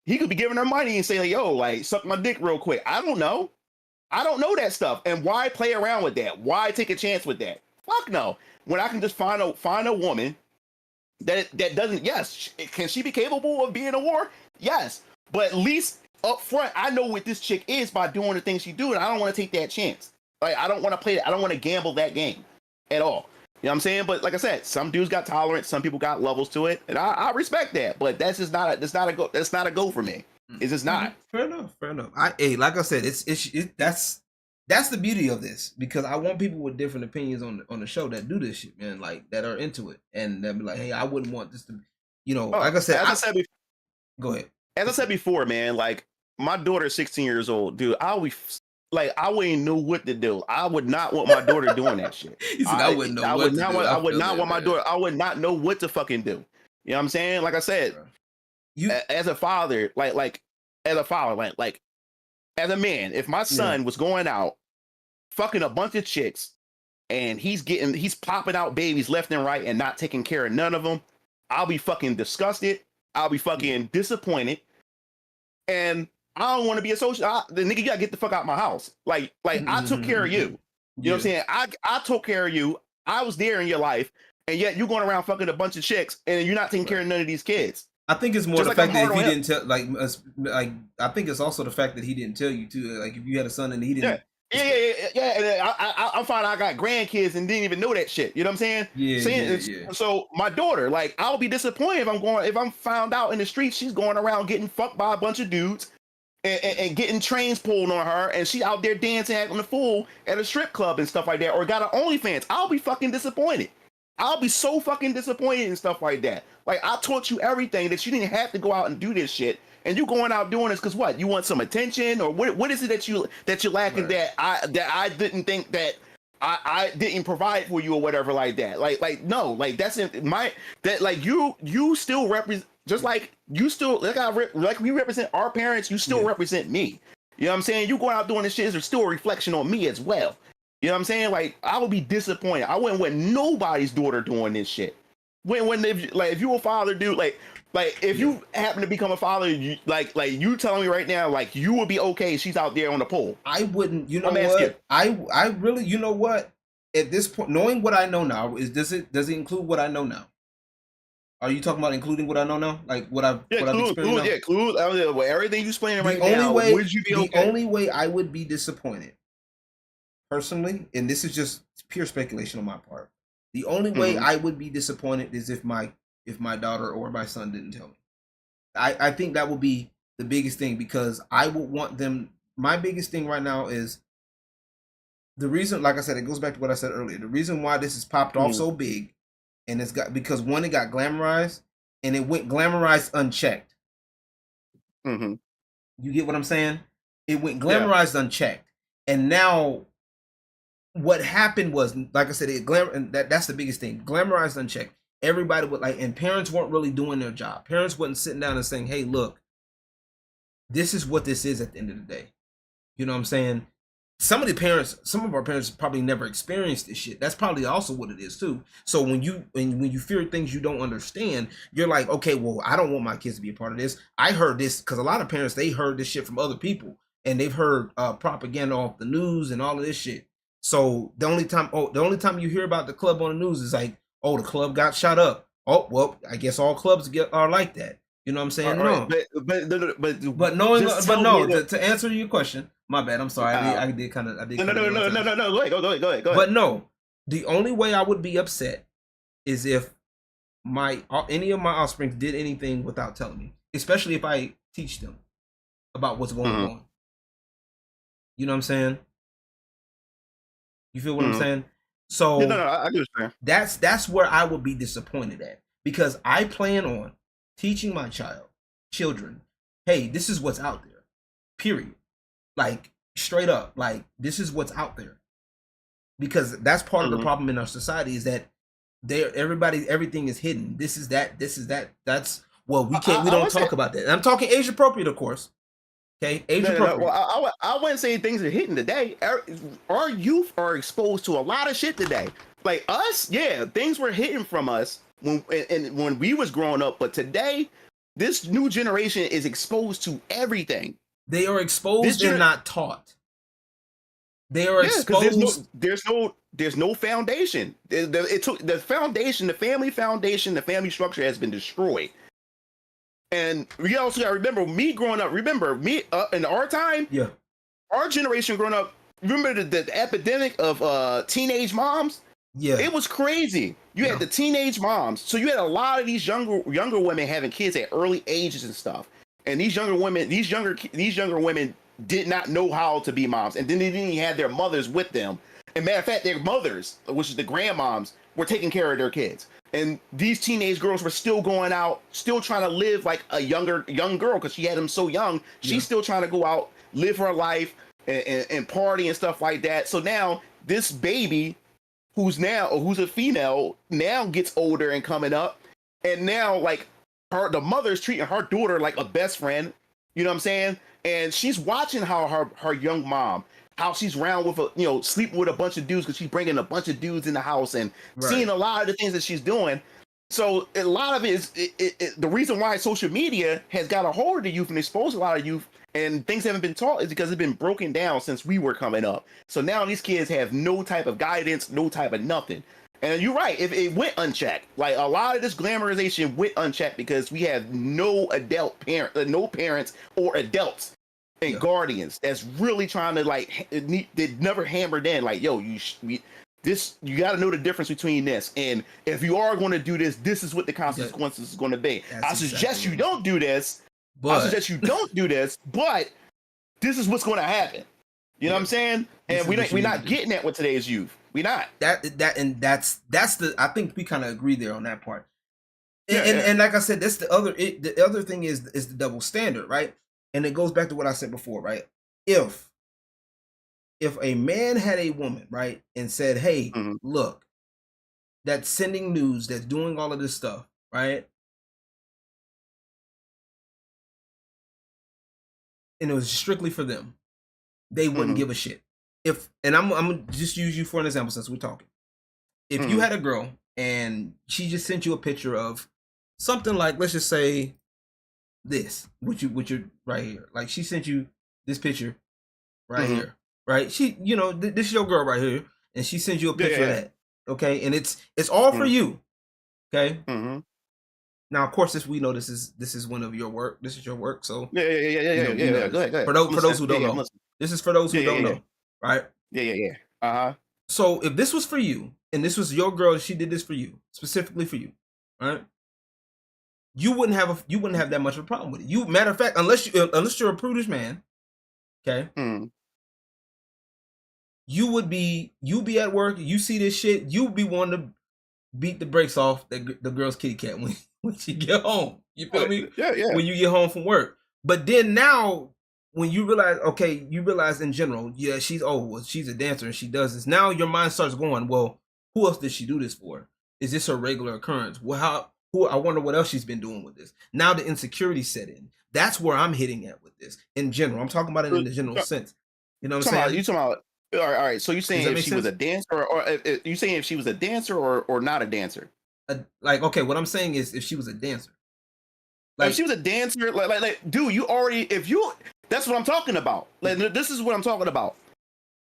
He could be giving her money and say, like, yo, like, suck my dick real quick. I don't know. I don't know that stuff. And why play around with that? Why take a chance with that? Fuck no. When I can just find a woman that doesn't, yes, can she be capable of being a whore? Yes. But at least up front, I know what this chick is by doing the things she do, and I don't want to take that chance. Like, I don't want to play that. I don't want to gamble that game at all. You know what I'm saying? But like I said, some dudes got tolerance, some people got levels to it, and I respect that. But that's just not a go for me. It's just not. Fair enough. Like I said, that's the beauty of this, because I want people with different opinions on the show that do this shit, man, like that are into it, and they'll be like, hey, I wouldn't want this to, like I said, go ahead. As I said before, man, like my daughter's 16 years old, dude. I wouldn't know what to do. I would not want my daughter doing that shit. I wouldn't know. I would not want my daughter. I would not know what to fucking do. You know what I'm saying? Like I said, as a father, as a man, if my son was going out, fucking a bunch of chicks, and he's popping out babies left and right and not taking care of none of them, I'll be fucking disgusted. I'll be fucking disappointed. And I don't want to be associated. The nigga, you gotta get the fuck out of my house. Like I took care of you. You know what I'm saying? I took care of you. I was there in your life, and yet you're going around fucking a bunch of chicks, and you're not taking care of none of these kids. I think it's more the fact that if he didn't tell, like I think it's also the fact that he didn't tell you too. Like if you had a son and he didn't. Yeah. And I'm finding I got grandkids and didn't even know that shit. You know what I'm saying? Yeah. So my daughter, like, I'll be disappointed if I'm found out in the streets she's going around getting fucked by a bunch of dudes and getting trains pulled on her, and she out there dancing acting a fool at a strip club and stuff like that, or got an OnlyFans. I'll be fucking disappointed. I'll be so fucking disappointed and stuff like that. Like, I taught you everything that you didn't have to go out and do this shit. And you going out doing this because what? You want some attention, or what is it that you're lacking, right, that I didn't think that I didn't provide for you or whatever like that? Like no, like that's like you still represent, just like you still like we represent our parents. You still represent me. You know what I'm saying? You going out doing this shit is still a reflection on me as well. You know what I'm saying? Like, I would be disappointed. I wouldn't want nobody's daughter doing this shit. If you a father, dude, like if you happen to become a father, you, like you telling me right now, like you would be okay if she's out there on the pole. I wouldn't. You know what? I really, you know what? At this point, knowing what I know now, does it include what I know now? Are you talking about including what I know now, like what I've experienced now? Yeah, include everything you explaining right now. Would you be okay? The only way I would be disappointed, personally, and this is just pure speculation on my part, the only way I would be disappointed is if my daughter or my son didn't tell me. I think that would be the biggest thing, because I would want them. My biggest thing right now is the reason, like I said, it goes back to what I said earlier. The reason why this has popped off so big, and it's got, because one, it got glamorized, and it went glamorized unchecked. You get what I'm saying? It went glamorized unchecked, and now what happened was, like I said, and that's the biggest thing. Glamorized unchecked. Everybody would and parents weren't really doing their job. Parents wasn't sitting down and saying, hey, look, this is what this is at the end of the day. You know what I'm saying? Some of our parents probably never experienced this shit. That's probably also what it is too. So when you fear things you don't understand, you're like, okay, well, I don't want my kids to be a part of this. I heard this because a lot of parents, they heard this shit from other people, and they've heard propaganda off the news and all of this shit. So the only time you hear about the club on the news is like, oh, the club got shot up. Oh, well, I guess all clubs are like that. You know what I'm saying? Right, no, but to answer your question, My bad. I'm sorry. I did kind of. No. Go ahead. But no, the only way I would be upset is if any of my offspring did anything without telling me, especially if I teach them about what's going on. You know what I'm saying? You feel what I'm saying? So no, I understand. That's where I would be disappointed at, because I plan on teaching my children, hey, this is what's out there. Period. Like, straight up, like, this is what's out there. Because that's part of the problem in our society, is that everything is hidden. This is that. That's we don't talk about that. And I'm talking age appropriate, of course. Okay, age appropriate. Well, I wouldn't say things are hitting today. Our youth are exposed to a lot of shit today. Like us, yeah, things were hidden from us when we was growing up. But today, this new generation is exposed to everything. They are exposed and not taught. They are exposed. There's no foundation. It took the foundation, the family structure has been destroyed. And we also got to remember, me growing up. Remember me in our time. Yeah. Our generation growing up. Remember the epidemic of teenage moms. Yeah. It was crazy. You had the teenage moms. So you had a lot of these younger women having kids at early ages and stuff. And these younger women did not know how to be moms, and then they didn't even have their mothers with them. And matter of fact, their mothers, which is the grandmoms, were taking care of their kids. And these teenage girls were still going out, still trying to live like a young girl, because she had them so young. She's still trying to go out, live her life, and party and stuff like that. So now this baby, who's a female, now gets older and coming up, and now like the mother's treating her daughter like a best friend. You know what I'm saying? And she's watching how her young mom, how she's around with sleeping with a bunch of dudes, because she's bringing a bunch of dudes in the house, and seeing a lot of the things that she's doing. So a lot of it is the reason why social media has got a hold of the youth and exposed a lot of youth, and things haven't been taught, is because it's been broken down since we were coming up. So now these kids have no type of guidance, no type of nothing. And you're right, if it went unchecked, like a lot of this glamorization went unchecked, because we have no parents or adults and guardians that's really trying to they never hammered in like, yo, you got to know the difference between this, and if you are going to do this, this is what the consequences is going to be. I suggest you don't do this. But this is what's going to happen. You know what I'm saying? And we're not getting that with today's youth. We not. That's the, I think we kind of agree there on that part. And like I said, that's the other thing is the double standard, right? And it goes back to what I said before, right? If a man had a woman, right, and said, hey, look, that's sending news, that's doing all of this stuff, right? And it was strictly for them, they wouldn't give a shit. And I'm gonna just use you for an example since we're talking. If you had a girl and she just sent you a picture of something like, let's just say this, which you're right here. Like, she sent you this picture right here, right? She, this is your girl right here, and she sends you a picture of that. Okay, and it's all for you. Okay. Now, of course, we know this is one of your work. This is your work. So yeah. Go ahead. For those who don't know, this is for those who don't know. Right? Yeah. So if this was for you, and this was your girl, she did this for you, specifically for you, right? You wouldn't have that much of a problem with it. You, matter of fact, unless you're a prudish man, okay, you be at work, you see this shit, you would be wanting to beat the brakes off the girl's kitty cat when she get home. You feel me? Yeah. When you get home from work. But then now, when you realize in general, she's a dancer and she does this. Now your mind starts going, well, who else did she do this for? Is this a regular occurrence? Well, I wonder what else she's been doing with this. Now the insecurity set in. That's where I'm hitting at with this in general. I'm talking about it in the general sense. You know what I'm saying? You talking about? All right. So you're saying if she was a dancer, or you saying if she was a dancer or not a dancer? Okay, what I'm saying is if she was a dancer. Like, if she was a dancer, like, dude, that's what I'm talking about. Like, this is what I'm talking about.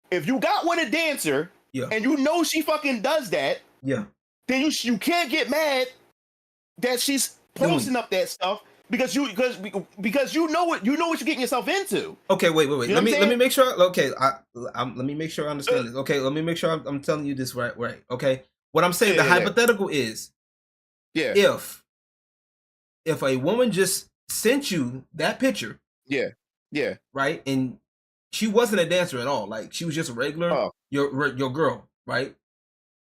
If you got with a dancer, and you know she fucking does that, then you can't get mad that she's posting up that stuff, because you know what you're getting yourself into. Okay, wait. You know Let what me I'm let me saying? make sure. Okay, let me make sure I understand this. Okay, let me make sure I'm telling you this right. Okay, what I'm saying, the Yeah. hypothetical is Yeah. if a woman just sent you that picture, Yeah. right, and she wasn't a dancer at all, like she was just a regular Oh. your girl, right,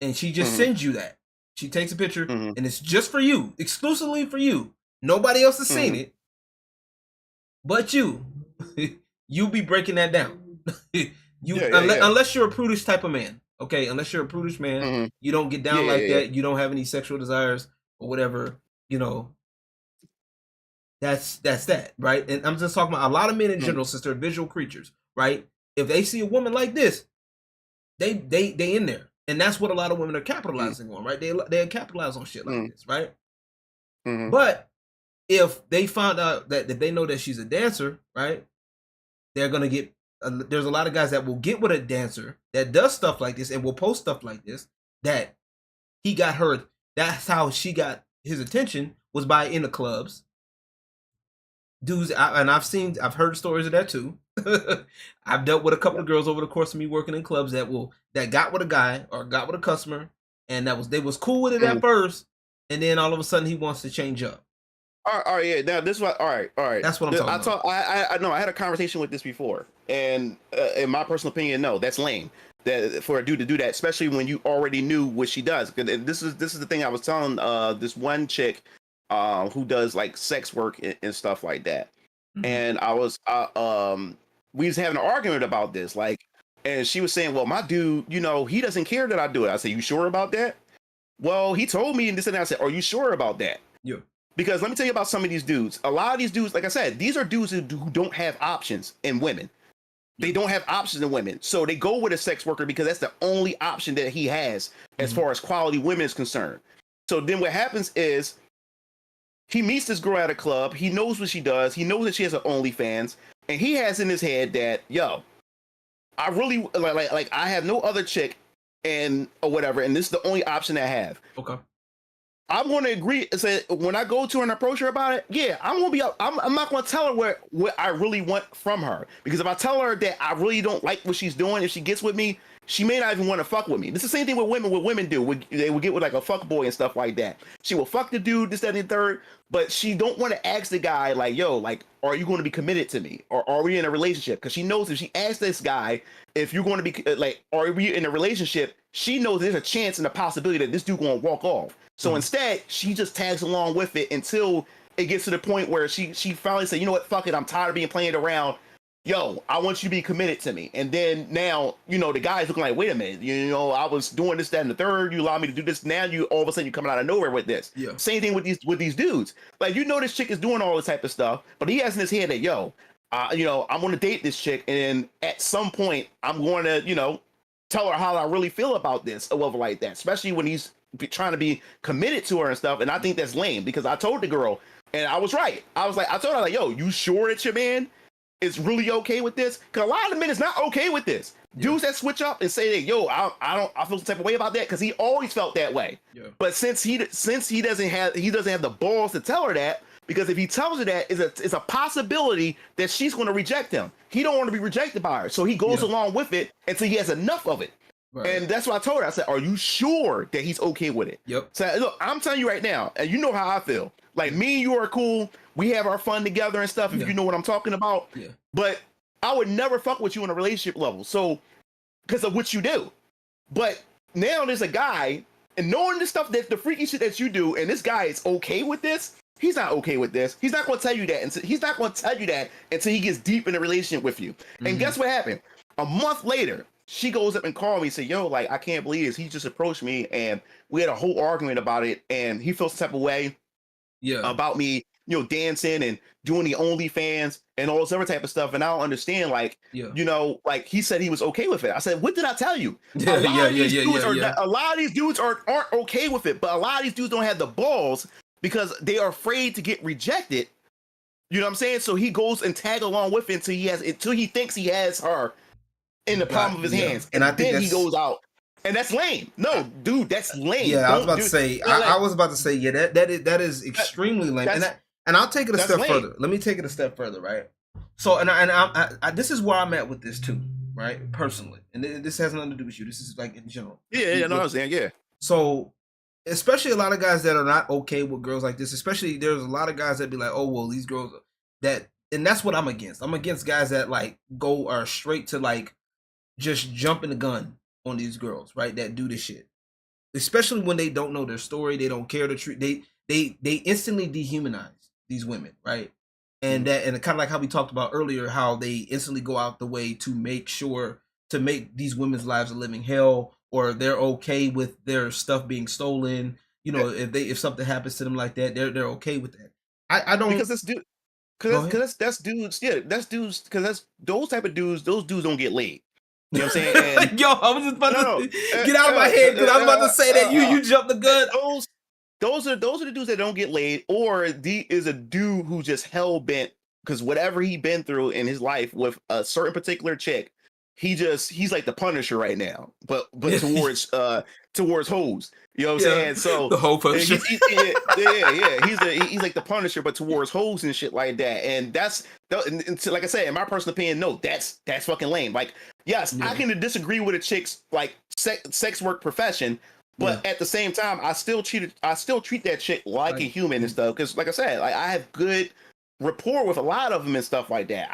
and she just Mhm. sends you that. She takes a picture Mhm. and it's just for you, exclusively for you. Nobody else has seen Mhm. it, but you. You be breaking that down. Yeah. Unless you're a prudish type of man. Okay, unless you're a prudish man, Mhm. you don't get down like Yeah. that. You don't have any sexual desires or whatever. You know, that's that, right? And I'm just talking about a lot of men in Mhm. general, since they're visual creatures, right? If they see a woman like this, they in there, and that's what a lot of women are capitalizing on, right? They capitalize on shit like Mhm. this, right? Mhm. But if they found out that if they know that she's a dancer, right, they're gonna get. There's a lot of guys that will get with a dancer that does stuff like this and will post stuff like this. That he got her. That's how she got his attention, was by in the clubs. Dudes, and I've heard stories of that too. I've dealt with a couple of girls over the course of me working in clubs that got with a guy or got with a customer, and they was cool with it Mhm. at first, and then all of a sudden he wants to change up. All right, yeah. Now this is what. All right. That's what I'm talking about. I know. I had a conversation with this before, and in my personal opinion, no, that's lame. That for a dude to do that, especially when you already knew what she does. 'Cause this is the thing I was telling this one chick, who does like sex work and stuff like that, Mhm. and we was having an argument about this, like, and she was saying, well, my dude, he doesn't care that I do it. I said, you sure about that? Well, he told me and this and that. I said, are you sure about that? Yeah. Because let me tell you about some of these dudes. A lot of these dudes, like I said, these are dudes who don't have options in women. They don't have options in women. So they go with a sex worker because that's the only option that he has as far as quality women is concerned. So then what happens is he meets this girl at a club. He knows what she does. He knows that she has an OnlyFans. And he has in his head that, yo, I really, like I have no other chick and or whatever. And this is the only option I have. Okay. I'm going to agree and say when I go to her and approach her about it, yeah, I'm going to be up. I'm not going to tell her what I really want from her, because if I tell her that I really don't like what she's doing, if she gets with me, she may not even want to fuck with me. This is the same thing with women. What women do, they will get with like a fuck boy and stuff like that. She will fuck the dude, this, that, and the third, but she don't want to ask the guy like, yo, like, are you going to be committed to me, or are we in a relationship? Because she knows if she asks this guy if you're going to be like, are we in a relationship, she knows there's a chance and a possibility that this dude going to walk off. So instead, she just tags along with it until it gets to the point where she finally said, you know what, fuck it, I'm tired of being playing around. Yo, I want you to be committed to me. And then now, the guy's looking like, wait a minute, I was doing this, that, and the third. You allowed me to do this. Now you all of a sudden you're coming out of nowhere with this. Yeah. Same thing with these dudes. Like, this chick is doing all this type of stuff, but he has in his head that, yo, I'm going to date this chick, and at some point I'm going to, tell her how I really feel about this, or whatever like that. Especially when he's trying to be committed to her and stuff. And I think that's lame, because I told the girl, and I was right. I told her like, yo, you sure that your man is really okay with this? Because a lot of the men is not okay with this. Yeah. Dudes that switch up and say that, yo, I feel some type of way about that, because he always felt that way. Yeah. But since he doesn't have the balls to tell her that, because if he tells her that, it's a possibility that she's going to reject him. He don't want to be rejected by her, so he goes along with it until he has enough of it. Right. And that's what I told her. I said, are you sure that he's okay with it? Yep. So look, I'm telling you right now, and you know how I feel. Like, me and you are cool. We have our fun together and stuff, if you know what I'm talking about. Yeah. But I would never fuck with you on a relationship level, so, because of what you do. But now there's a guy, and knowing the stuff, that the freaky shit that you do, and this guy is okay with this. He's not okay with this. He's not going to tell you that. And he's not going to tell you that until he gets deep in a relationship with you. And guess what happened? A month later, she goes up and calls me and said, yo, like, I can't believe this. He just approached me, and we had a whole argument about it. And he feels some type of way about me, dancing and doing the OnlyFans and all this other type of stuff. And I don't understand, like, like, he said he was okay with it. I said, what did I tell you? A lot of these dudes aren't okay with it, but a lot of these dudes don't have the balls, because they are afraid to get rejected. You know what I'm saying? So he goes and tag along with it until he thinks he has her in the palm of his hands. And then he goes out. And that's lame. No, dude, that's lame. Yeah, I was about to say, yeah, that is extremely lame. And I'll take it a That's step lame. further. Let me take it a step further, right? So, I this is where I'm at with this too, right? Personally, and this has nothing to do with you. This is like in general. Yeah, no, I was saying, yeah. So, especially a lot of guys that are not okay with girls like this. Especially there's a lot of guys that be like, oh well, these girls that, and that's what I'm against. I'm against guys that like are straight to like just jumping the gun on these girls, right? That do this shit, especially when they don't know their story, they don't care to treat, they instantly dehumanize these women, right? And that, and kind of like how we talked about earlier, how they instantly go out the way to make sure to make these women's lives a living hell, or they're okay with their stuff being stolen. You know, if something happens to them like that, they're okay with that. I don't, because this dude, because that's dudes, yeah, that's dudes, because that's those type of dudes. Those dudes don't get laid. You know what I'm saying? And, yo, I was just about to get out of my head because I was about to say that you jumped the gun. Those are the dudes that don't get laid, or D is a dude who just hell bent because whatever he been through in his life with a certain particular chick, he's like the Punisher right now, but towards hoes. You know what I'm saying? So the whole Punisher. He's like the Punisher, but towards hoes and shit like that. And that's like I said, in my personal opinion, no, that's fucking lame. Like, yes, I can disagree with a chick's like sex work profession. But at the same time, I still treat that chick like a human and stuff. Because, like I said, like I have good rapport with a lot of them and stuff like that.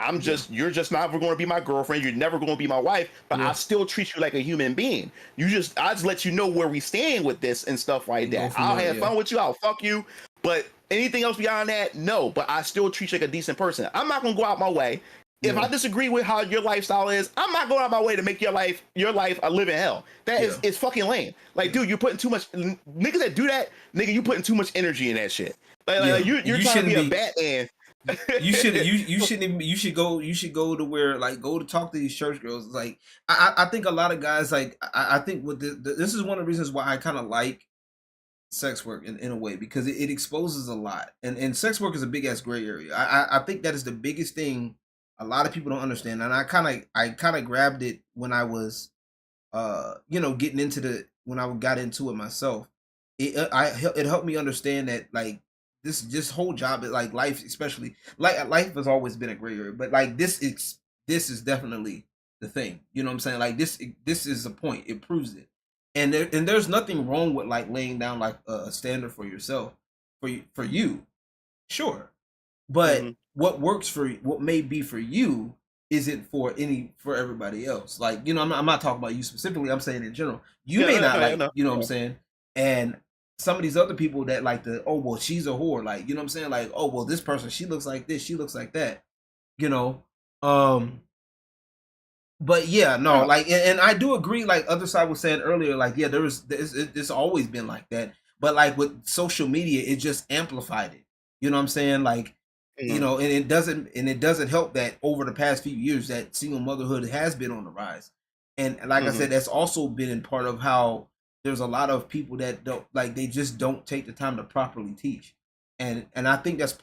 You're just never going to be my girlfriend. You're never going to be my wife. But I still treat you like a human being. I just let you know where we stand with this and stuff like that. I'll have fun with you. I'll fuck you. But anything else beyond that, no. But I still treat you like a decent person. I'm not going to go out my way. If I disagree with how your lifestyle is, I'm not going out my way to make your life a living hell. That is, it's fucking lame. Like, dude, you're putting too much, niggas that do that, nigga, you putting too much energy in that shit. Like you're trying to be a Batman. You should go to where, like, go to talk to these church girls. Like, I think a lot of guys, like, I think with this is one of the reasons why I kind of like sex work in a way, because it exposes a lot, and sex work is a big ass gray area. I think that is the biggest thing a lot of people don't understand, and I kind of grabbed it when I was getting into when I got into it myself. It helped me understand that, like, this whole job is like life, especially like life has always been a gray area, but like this is definitely the thing. You know what I'm saying? Like this is the point. It proves it. And there's nothing wrong with like laying down like a standard for yourself, for you, sure. But what may be for you isn't for everybody else. Like, you know, I'm not talking about you specifically. I'm saying in general. You may not like, you know what I'm saying? And some of these other people that like oh well, she's a whore, like, you know what I'm saying? Like, oh well, this person, she looks like this, she looks like that, you know. But yeah, no, like, and I do agree, like other side was saying earlier, like, yeah, it's always been like that. But like with social media, it just amplified it. You know what I'm saying? Like, you know, and it doesn't help that over the past few years that single motherhood has been on the rise. And like I said, that's also been in part of how there's a lot of people that don't, like, they just don't take the time to properly teach. And I think that's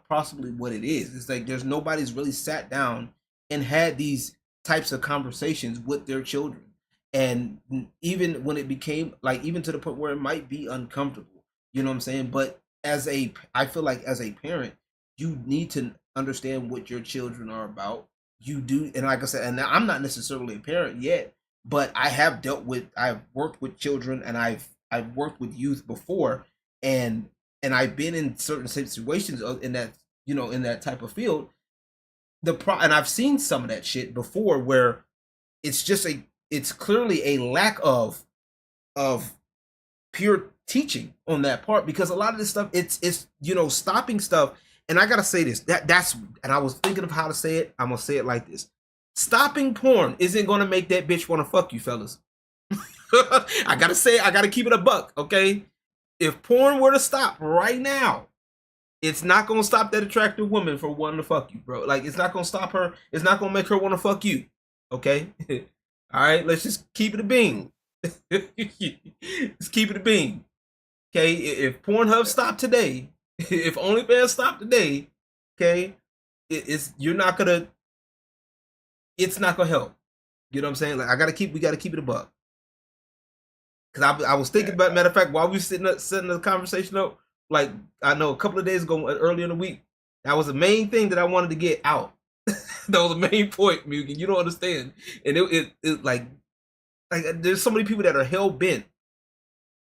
possibly what it is. It's like there's nobody's really sat down and had these types of conversations with their children. And even when it became like, even to the point where it might be uncomfortable, you know what I'm saying? But I feel like as a parent, you need to understand what your children are about. You do, and like I said, and I'm not necessarily a parent yet, but I've worked with children, and I've worked with youth before, and I've been in certain situations in that, you know, in that type of field. And I've seen some of that shit before where it's clearly a lack of pure teaching on that part, because a lot of this stuff, it's you know, stopping stuff. And I gotta say this, that's, and I was thinking of how to say it. I'm gonna say it like this: stopping porn isn't gonna make that bitch want to fuck you, fellas. I gotta keep it a buck, okay? If porn were to stop right now, it's not gonna stop that attractive woman from wanting to fuck you, bro. Like, it's not gonna stop her. It's not gonna make her want to fuck you, okay? All right, let's just keep it a bean. Let's keep it a bean, okay? If Pornhub stopped today, if OnlyFans stopped today, okay, it's not gonna help. You know what I'm saying? Like, we gotta keep it a buck. Cause I was thinking about, matter of fact, while we were setting the conversation up, like I know a couple of days ago, earlier in the week, that was the main thing that I wanted to get out. That was the main point, Mugen. You don't understand. And it like there's so many people that are hell bent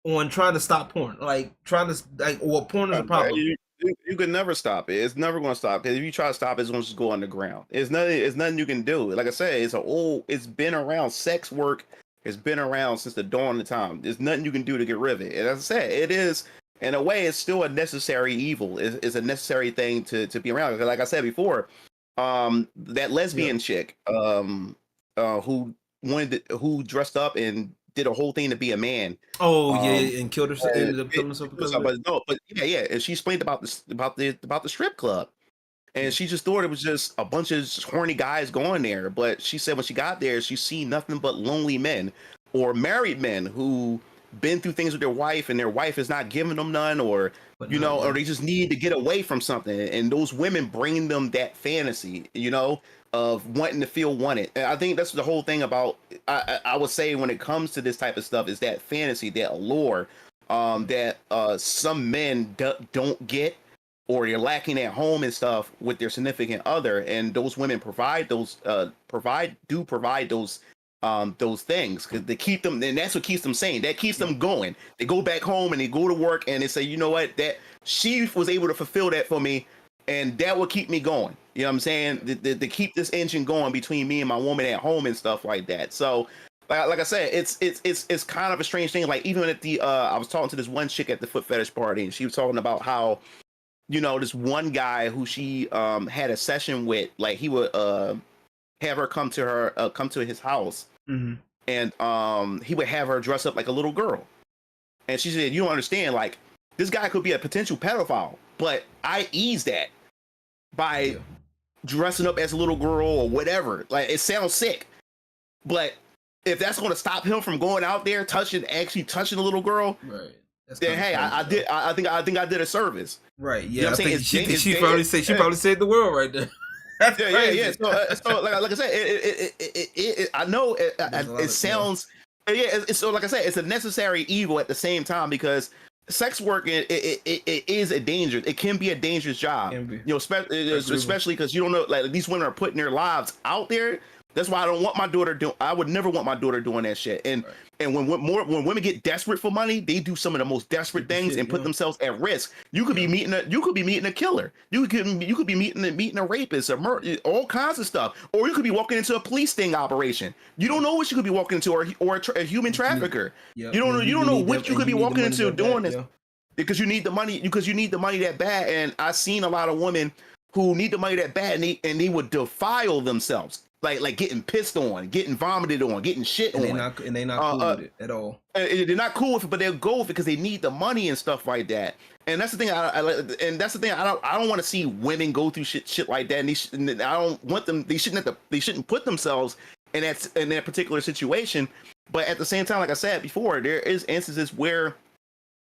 on trying to stop porn, like trying to like, or porn is a problem. You can never stop it. It's never going to stop because if you try to stop it, it's going to just go underground. It's nothing. It's nothing you can do. Like I said, it's been around. Sex work has been around since the dawn of time. There's nothing you can do to get rid of it. And as I said, it is in a way, it's still a necessary evil. It's a necessary thing to be around. Like I said before, that lesbian chick, who dressed up and did a whole thing to be a man. Oh yeah, and killed herself. Ended up killing herself because of it. But yeah, and she explained about the strip club, and she just thought it was just a bunch of horny guys going there. But she said when she got there, she seen nothing but lonely men or married men who been through things with their wife, and their wife is not giving them none, or or they just need to get away from something, and those women bring them that fantasy, of wanting to feel wanted. And I think that's the whole thing about, I would say when it comes to this type of stuff, is that fantasy, that allure, that some men don't get, or they're lacking at home and stuff with their significant other, and those women provide those those things because they keep them, and that's what keeps them sane. That keeps them going. They go back home and they go to work and they say, you know what, that she was able to fulfill that for me, and that will keep me going. You know what I'm saying? To keep this engine going between me and my woman at home and stuff like that. So, like I said, it's kind of a strange thing. Like even at the I was talking to this one chick at the foot fetish party, and she was talking about how, this one guy who she had a session with, like he would have her come to his house, and he would have her dress up like a little girl. And she said, you don't understand, like this guy could be a potential pedophile, but I ease that by dressing up as a little girl or whatever. Like it sounds sick, but if that's going to stop him from going out there actually touching a little girl, right? Then hey, I think I did a service, right? Yeah, I think she probably saved the world right there. Yeah. So like I said, I know it sounds so like I said, it's a necessary evil at the same time, because sex work it is a danger. It can be a dangerous job, especially because you don't know, like these women are putting their lives out there. That's why I don't want my daughter doing. I would never want my daughter doing that shit. And when women get desperate for money, they do some of the most desperate things and put themselves at risk. You could be meeting a killer. You could be meeting a rapist, or all kinds of stuff. Or you could be walking into a police sting operation. You don't know what you could be walking into, or a human trafficker. You don't know what you could be walking into doing this, because you need the money. Because you need the money that bad. And I've seen a lot of women who need the money that bad, and they would defile themselves. Like getting pissed on, getting vomited on, getting shit on. And they're not cool with it at all. They're not cool with it, but they'll go with it because they need the money and stuff like that. And that's the thing. I don't want to see women go through shit like that. And I don't want them. They shouldn't put themselves in that particular situation. But at the same time, like I said before, there is instances where,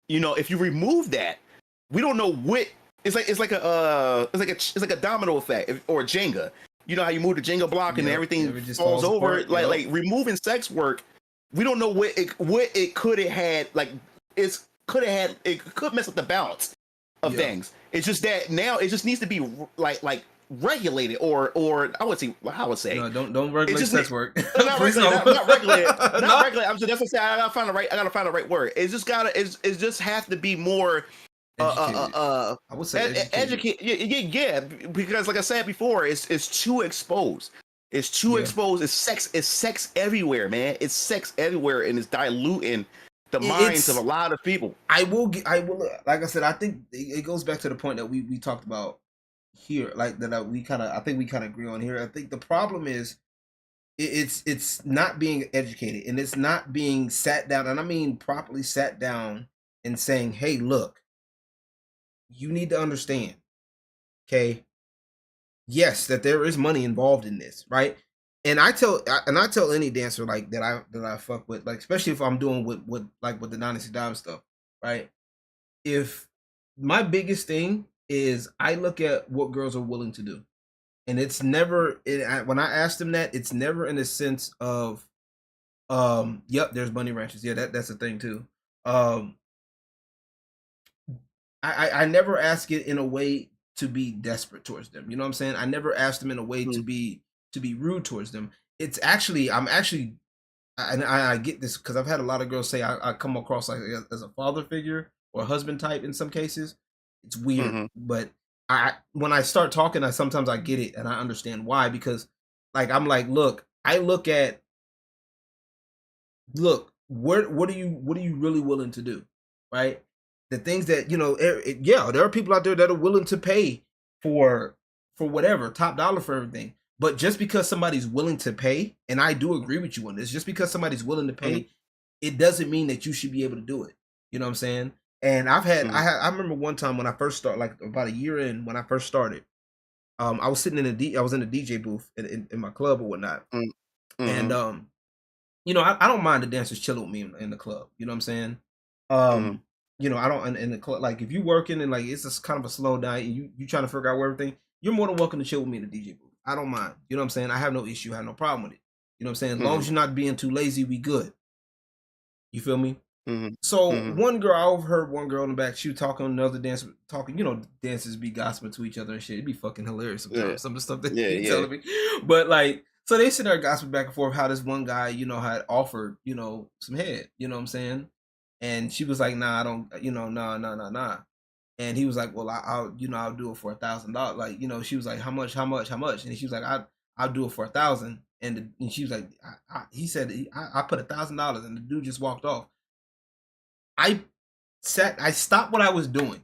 if you remove that, we don't know what it's like a domino effect, or a Jenga. You know how you move the Jenga block and everything falls over. Apart, like removing sex work, we don't know what it could have had. Like it could mess up the balance of things. It's just that now it just needs to be like regulated, or I would say, how I would say. No, don't regulate sex work. Not regulated. Not regulated. I'm just, that's what I'm saying. I gotta find the right word. It just has to be more. I would say educate. Yeah, because like I said before, it's too exposed. It's too exposed. It's sex everywhere, man. It's sex everywhere, and it's diluting the minds of a lot of people. I will. Like I said, I think it goes back to the point that we talked about here, like that. I think we kind of agree on here. I think the problem is it's not being educated, and it's not being sat down, and I mean properly sat down and saying, hey, look. You need to understand, okay? Yes, that there is money involved in this, right? And I tell any dancer like that I fuck with, like especially if I'm doing with the Dynasty Dive stuff, right? If my biggest thing is I look at what girls are willing to do, and it's never when I ask them that, it's never in a sense of, yep, there's bunny ranches, yeah, that's a thing too. I never ask it in a way to be desperate towards them. You know what I'm saying? I never asked them in a way to be rude towards them. It's actually I get this because I've had a lot of girls say I come across like as a father figure or a husband type in some cases. It's weird, but when I start talking, sometimes I get it and I understand why, because like I'm like, look, what are you really willing to do, right? The things that there are people out there that are willing to pay for whatever, top dollar for everything. But just because somebody's willing to pay, and I do agree with you on this, just because somebody's willing to pay, it doesn't mean that you should be able to do it. You know what I'm saying? And I remember one time when I first started, like about a year in when I first started, I was sitting in I was in a DJ booth in my club or whatnot, and I don't mind the dancers chilling with me in the club. You know what I'm saying? I don't in the club, like if you working and like it's just kind of a slow night and you trying to figure out everything, you're more than welcome to chill with me in the DJ booth. I don't mind. You know what I'm saying? I have no issue, I have no problem with it. You know what I'm saying? As long as you're not being too lazy, we good. You feel me? So one girl, I overheard one girl in the back, she was talking, another dancer talking, dancers be gossiping to each other and shit. It'd be fucking hilarious sometimes, some of the stuff that you telling me. But like, so they sit there gossiping back and forth how this one guy, had offered, some head, you know what I'm saying? And she was like, nah, I don't, nah. And he was like, well, I'll do it for $1,000. Like, she was like, how much? And she was like, I'll do it for 1,000. And she was like, he said, I put $1,000, and the dude just walked off. I stopped what I was doing.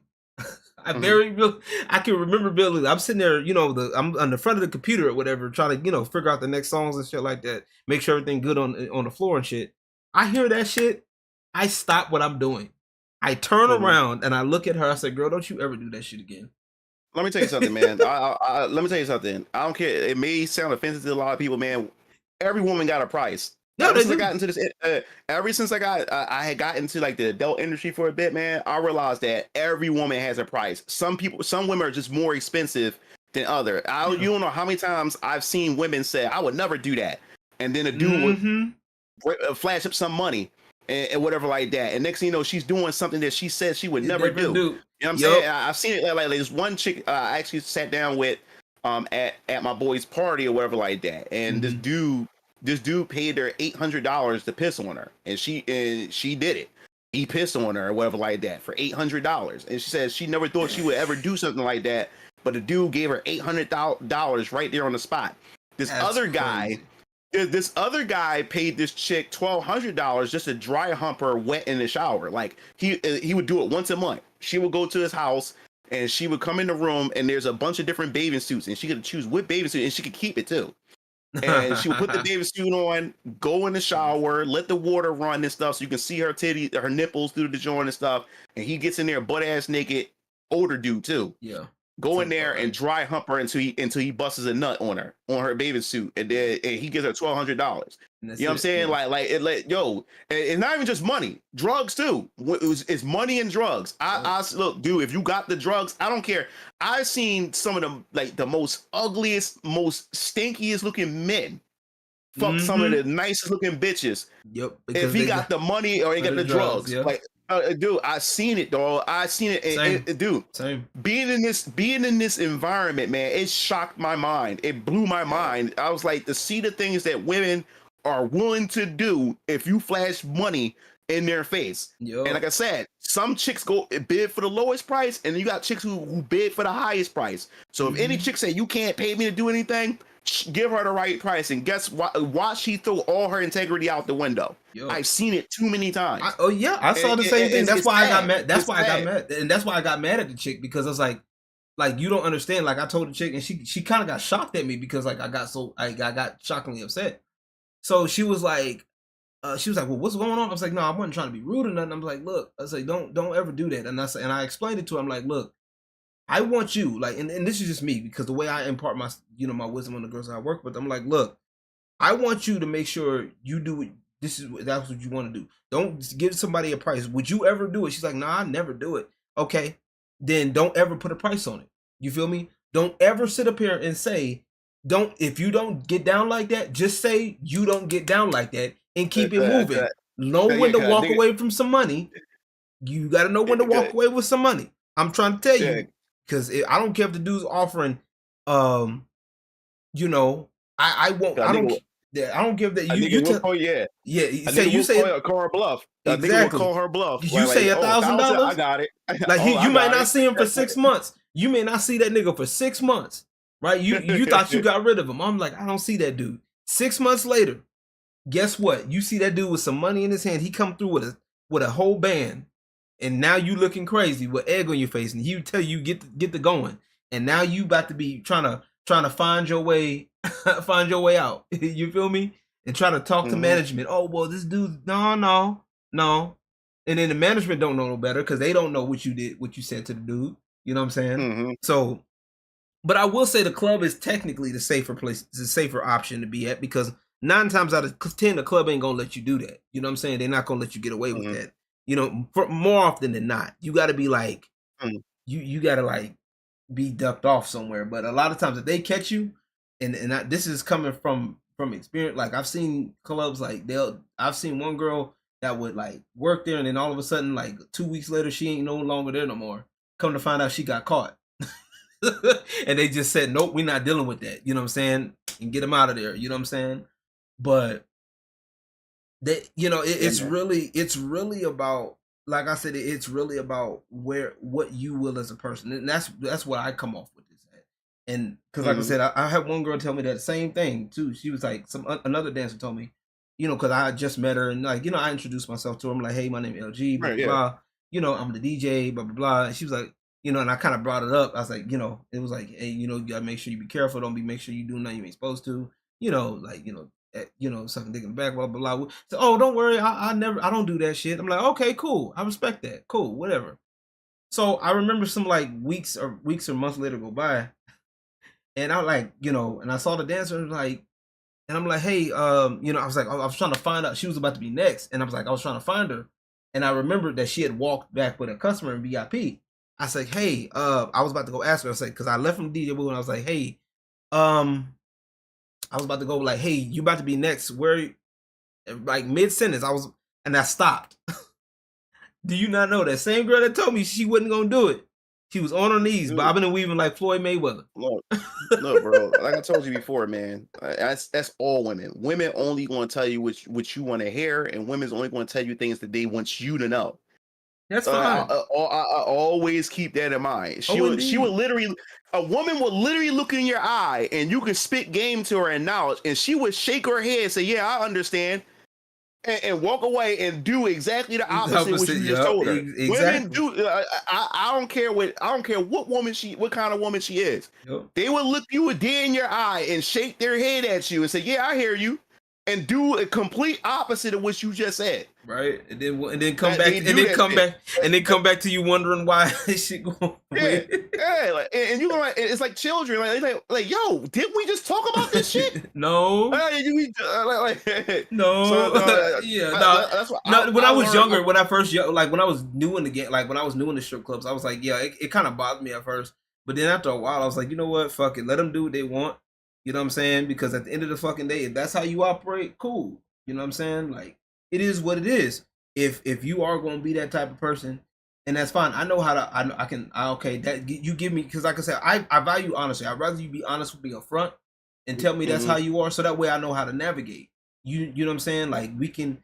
I can remember Billy. I'm sitting there, I'm on the front of the computer or whatever, trying to, figure out the next songs and shit like that. Make sure everything good on the floor and shit. I hear that shit. I stop what I'm doing. I turn around and I look at her. I said, girl, don't you ever do that shit again. Let me tell you something, man. Let me tell you something. I don't care. It may sound offensive to a lot of people, man. Every woman got a price. No, ever since I got into this, I had got into like the adult industry for a bit, man. I realized that every woman has a price. Some women are just more expensive than other. You don't know how many times I've seen women say, I would never do that. And then a dude would flash up some money. And whatever like that, and next thing you know, she's doing something that she said she would never do. You know what I'm saying? I've seen it like this one chick I actually sat down with at my boy's party or whatever like that, and this dude paid her $800 to piss on her, and she did it. He pissed on her or whatever like that for $800, and she said she never thought she would ever do something like that, but the dude gave her $800 right there on the spot. This other guy paid this chick $1,200 just to dry hump her wet in the shower. Like he would do it once a month. She would go to his house and she would come in the room and there's a bunch of different bathing suits and she could choose what bathing suit and she could keep it too. And she would put the bathing suit on, go in the shower, let the water run and stuff so you can see her titty, her nipples through the joint and stuff. And he gets in there butt ass naked, older dude too. Yeah. Go in there and dry hump her until he busts a nut on her bathing suit, and then he gives her $1,200. You know what I'm saying? Yeah. It's not even just money, drugs too. It's money and drugs. I look, dude, if you got the drugs, I don't care. I've seen some of them like the most ugliest, most stinkiest looking men fuck some of the nicest looking bitches. Yep. If he got the money or he got the drugs, yeah. like. Dude, I seen it, dog. I seen it. Dude, Same. Being in this environment, man, it shocked my mind. It blew my mind. I was like, to see the things that women are willing to do if you flash money in their face. Yo. And like I said, some chicks go bid for the lowest price, and you got chicks who bid for the highest price. So if any chick say you can't pay me to do anything, give her the right price, and guess what? Watch she throw all her integrity out the window. Yo. I've seen it too many times. I saw the same thing. That's why I got mad. That's why I got mad, and that's why I got mad at the chick, because I was like you don't understand. Like I told the chick, and she kind of got shocked at me because like I got shockingly upset. So she was like, well, what's going on? I was like, no, I wasn't trying to be rude or nothing. I was like, look, I was like, don't ever do that. And I explained it to her. I'm like, look, I want you, like, and this is just me, because the way I impart my, my wisdom on the girls that I work with, I'm like, look, I want you to make sure you do it. That's what you want to do. Don't give somebody a price. Would you ever do it? She's like, nah, I never do it. Okay, then don't ever put a price on it. You feel me? Don't ever sit up here and say, if you don't get down like that, just say you don't get down like that and keep it moving. Know when to walk away from some money. You got to know when to walk away with some money. I'm trying to tell Yeah. you, because I don't care if the dude's offering, you know, I won't. A nigga, I don't give that. a You nigga will tell. call Yeah, a say nigga you will call say her bluff. A nigga will exactly. call her bluff. You say Oh, $1,000, I $1,000. got it. Like Oh, I you might got not it. see him for 6 months. You may not see that nigga for 6 months, right? You thought you got rid of him. I'm like, I don't see that dude. 6 months later, guess what? You see that dude with some money in his hand. He come through with a whole band, and now you looking crazy with egg on your face, and he would tell you get the going, and now you about to be trying to find your way find your way out. You feel me? And try to talk to management. Oh well, this dude, no, and then the management don't know no better because they don't know what you did, what you said to the dude. You know what I'm saying? So, but I will say the club is technically the safer place, the safer option to be at because 9 times out of 10, the club ain't gonna let you do that. You know what I'm saying? They're not gonna let you get away with that. You know, for more often than not, you got to be like, you got to like be ducked off somewhere. But a lot of times, if they catch you, this is coming from experience. Like I've seen clubs like I've seen one girl that would like work there, and then all of a sudden, like 2 weeks later, she ain't no longer there no more. Come to find out, she got caught. And they just said, nope, we're not dealing with that. You know what I'm saying? And get them out of there. You know what I'm saying? But that, you know, it's really about, like I said, it's really about what you will as a person. And that's what I come off with this at. And because like I said, I had one girl tell me that same thing too. She was like, another dancer told me, you know, because I just met her and like, you know, I introduced myself to her. I'm like, hey, my name is LG, blah, blah, blah. You know, I'm the DJ, blah, blah, blah. And she was like, you know, and I kind of brought it up. I was like, you know, it was like, hey, you know, you gotta make sure you be careful. Make sure you do nothing you ain't supposed to. You know, like, you know, sucking dick in the back, blah, blah, blah. So, oh, don't worry. I don't do that shit. I'm like, okay, cool. I respect that. Cool, whatever. So I remember some like weeks or months later go by. And I like, you know, and I saw the dancer and like, and I'm like, hey, you know, I was trying to find out, she was about to be next. And I was like, I was trying to find her. And I remembered that she had walked back with a customer in VIP. I said, hey, I was about to go ask her. I said, because I left from DJ Boo and I was like, hey, I was about to go like, hey, you about to be next. Where, like mid sentence, and I stopped. Do you not know that same girl that told me she wasn't gonna do it? She was on her knees, bobbing and weaving like Floyd Mayweather. Look, bro. Like I told you before, man. That's all women. Women only going to tell you what you want to hear, and women's only going to tell you things that they want you to know. That's fine. I always keep that in mind. She would literally, a woman would literally look in your eye, and you could spit game to her and knowledge, and she would shake her head, and say, "Yeah, I understand." And walk away and do exactly the opposite what you just told her. Exactly. Women do. I don't care what kind of woman she is. Yep. They will look you dead in your eye and shake their head at you and say, "Yeah, I hear you," and do a complete opposite of what you just said. Right, and then come back to you wondering why this shit going. Yeah, like, and you like it's like children, like, yo, didn't we just talk about this shit? No, no. So, yeah, that's what when I was younger, when I was new in the game, like when I was new in the strip clubs, I was like, yeah, it kind of bothered me at first, but then after a while, I was like, you know what, fuck it, let them do what they want. You know what I'm saying? Because at the end of the fucking day, if that's how you operate, cool. You know what I'm saying? Like, it is what it is. If you are going to be that type of person, and that's fine. I know how to. Okay. That you give me, because like I said, I value honesty. I'd rather you be honest with me up front and tell me that's how you are, so that way I know how to navigate. You know what I'm saying? Like we can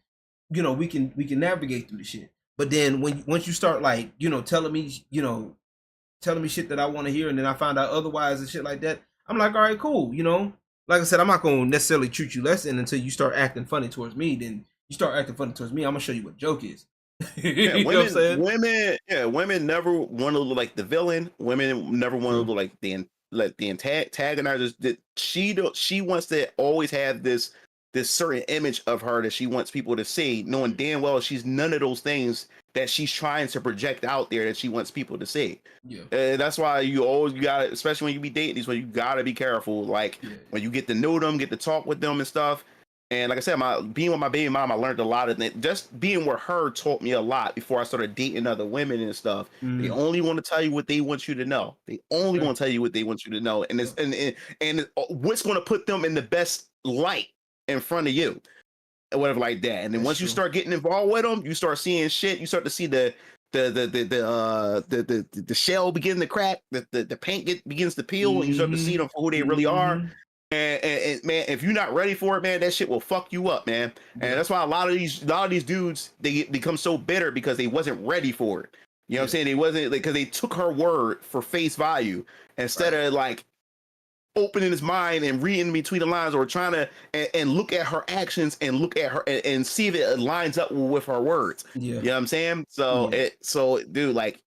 navigate through the shit. But then once you start like telling me shit that I want to hear, and then I find out otherwise and shit like that, I'm like, all right, cool. Like I said, I'm not gonna necessarily treat you less than until you start acting funny towards me. Then you start acting funny towards me, I'm gonna show you what joke is. You know what I'm saying? Women never want to look like the villain. Women never want to look like the antagonizer. She wants to always have this certain image of her that she wants people to see, knowing damn well she's none of those things that she's trying to project out there that she wants people to see. Yeah, that's why you gotta, especially when you be dating these, when you gotta be careful. Like when you get to know them, get to talk with them and stuff. And like I said, being with my baby mom, I learned a lot of it. Just being with her taught me a lot before I started dating other women and stuff. They only want to tell you what they want you to know. They only want to tell you what they want you to know, and it's and what's going to put them in the best light in front of you, and whatever like that. And then once you start getting involved with them, you start seeing shit. You start to see the the shell begin to crack, the paint begins to peel, and you start to see them for who they really are. Mm-hmm. And man, if you're not ready for it, man, that shit will fuck you up, man. And Yeah. that's why a lot of these dudes, they become so bitter because they wasn't ready for it. You know what I'm saying? They wasn't, like, because they took her word for face value instead of like opening his mind and reading between the lines, or trying to and look at her actions and look at her and see if it lines up with her words. Yeah. You know what I'm saying? So dude, like,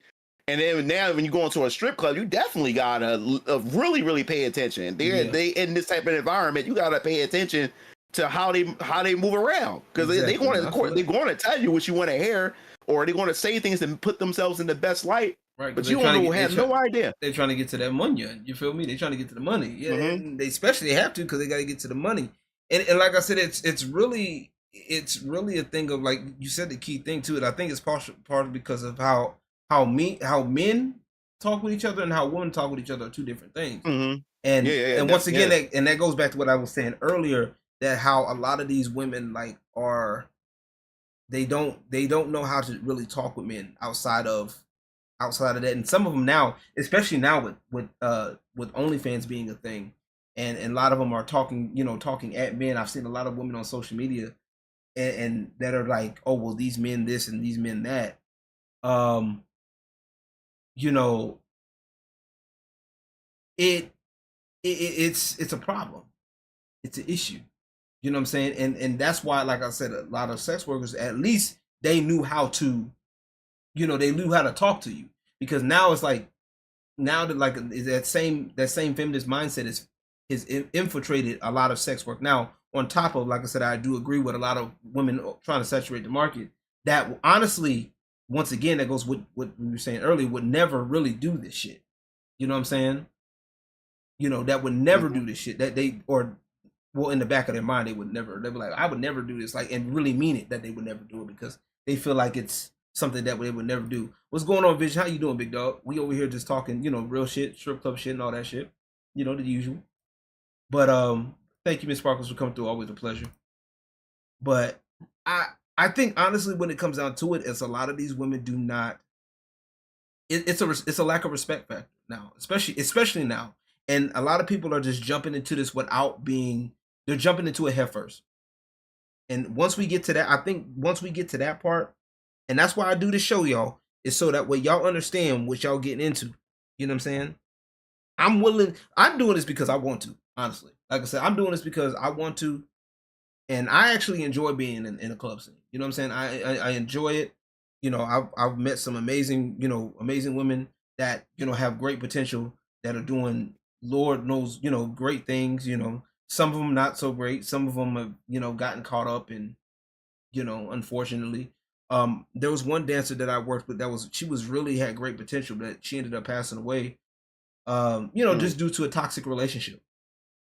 and then now when you go into a strip club, you definitely gotta really, really pay attention. They in this type of environment, you gotta pay attention to how they move around, because they're going to tell you what you want to hear, or they're going to say things and put themselves in the best light. Right, but you don't have no idea. They're trying to get to that money. You feel me? They're trying to get to the money. Yeah, and they especially have to, because they got to get to the money. And like I said, it's really a thing of, like you said, the key thing to it. I think it's partly because of how men talk with each other and how women talk with each other are two different things. And once again, that goes back to what I was saying earlier, that how a lot of these women they don't know how to really talk with men outside of that. And some of them now, especially now with OnlyFans being a thing, and a lot of them are talking at men. I've seen a lot of women on social media and that are like, oh, well, these men this and these men that. It's a problem. It's an issue. You know what I'm saying? And that's why, like I said, a lot of sex workers, at least they knew how to, they knew how to talk to you. Because now it's like, now that like that same feminist mindset is infiltrated a lot of sex work. Now, on top of, like I said, I do agree with a lot of women trying to saturate the market. That honestly, once again, that goes with what we were saying earlier, would never really do this shit. You know what I'm saying? That would never do this shit. That they, or well, in the back of their mind, they would never. They'd be like, I would never do this, like, and really mean it, that they would never do it, because they feel like it's something that they would never do. What's going on, Vision? How you doing, big dog? We over here just talking, real shit, strip club shit, and all that shit. The usual. But thank you, Miss Sparkles, for coming through. Always a pleasure. But I think honestly, when it comes down to it, it's a lot of these women do not. It's a lack of respect factor now, especially now, and a lot of people are just jumping into this without being. They're jumping into it head first. And once we get to that, I think once we get to that part, and that's why I do this show, y'all, is so that way y'all understand what y'all getting into. You know what I'm saying? I'm doing this because I want to, honestly. Like I said, I'm doing this because I want to, and I actually enjoy being in a club scene. You know what I'm saying? I enjoy it. I've met some amazing women that, have great potential, that are doing, Lord knows, great things. Some of them not so great. Some of them have, gotten caught up in, unfortunately. There was one dancer that I worked with she was really had great potential, but she ended up passing away. Just due to a toxic relationship.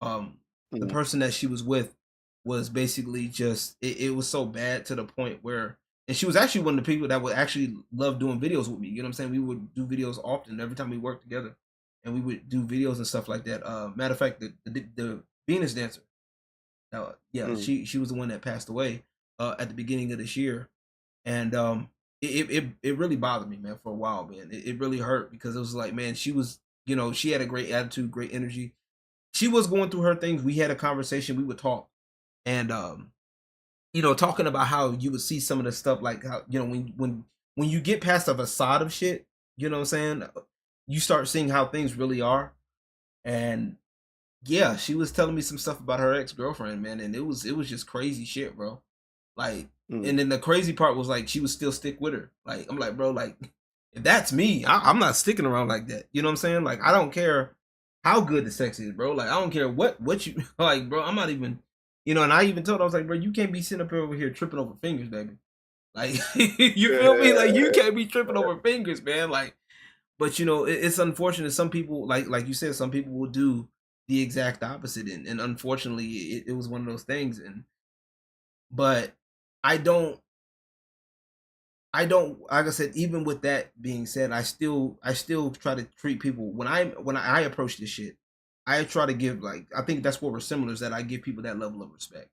The person that she was with was basically just, it was so bad to the point where, and she was actually one of the people that would actually love doing videos with me. You know what I'm saying? We would do videos often every time we worked together, and we would do videos and stuff like that. Matter of fact, the Venus dancer, she was the one that passed away at the beginning of this year. And it really bothered me, man, for a while, man. It really hurt, because it was like, man, she was, she had a great attitude, great energy. She was going through her things. We had a conversation, we would talk. And talking about how you would see some of the stuff, like how, when you get past the facade of shit, you know what I'm saying? You start seeing how things really are. And yeah, she was telling me some stuff about her ex-girlfriend, man, and it was just crazy shit, bro. Like, and then the crazy part was, like, she would still stick with her. Like, I'm like, bro, like, if that's me, I'm not sticking around like that. You know what I'm saying? Like, I don't care how good the sex is, bro. Like, I don't care what you like, bro. I'm not even, and I even told her, I was like, bro, you can't be sitting up over here tripping over fingers, baby. Like, you feel me? Like, you can't be tripping over fingers, man. Like, but it's unfortunate. Some people, like you said, some people will do the exact opposite, and unfortunately, it was one of those things. But I don't, like I said, even with that being said, I still try to treat people, when I approach this shit, I try to give, like, I think that's what we're similar, is that I give people that level of respect.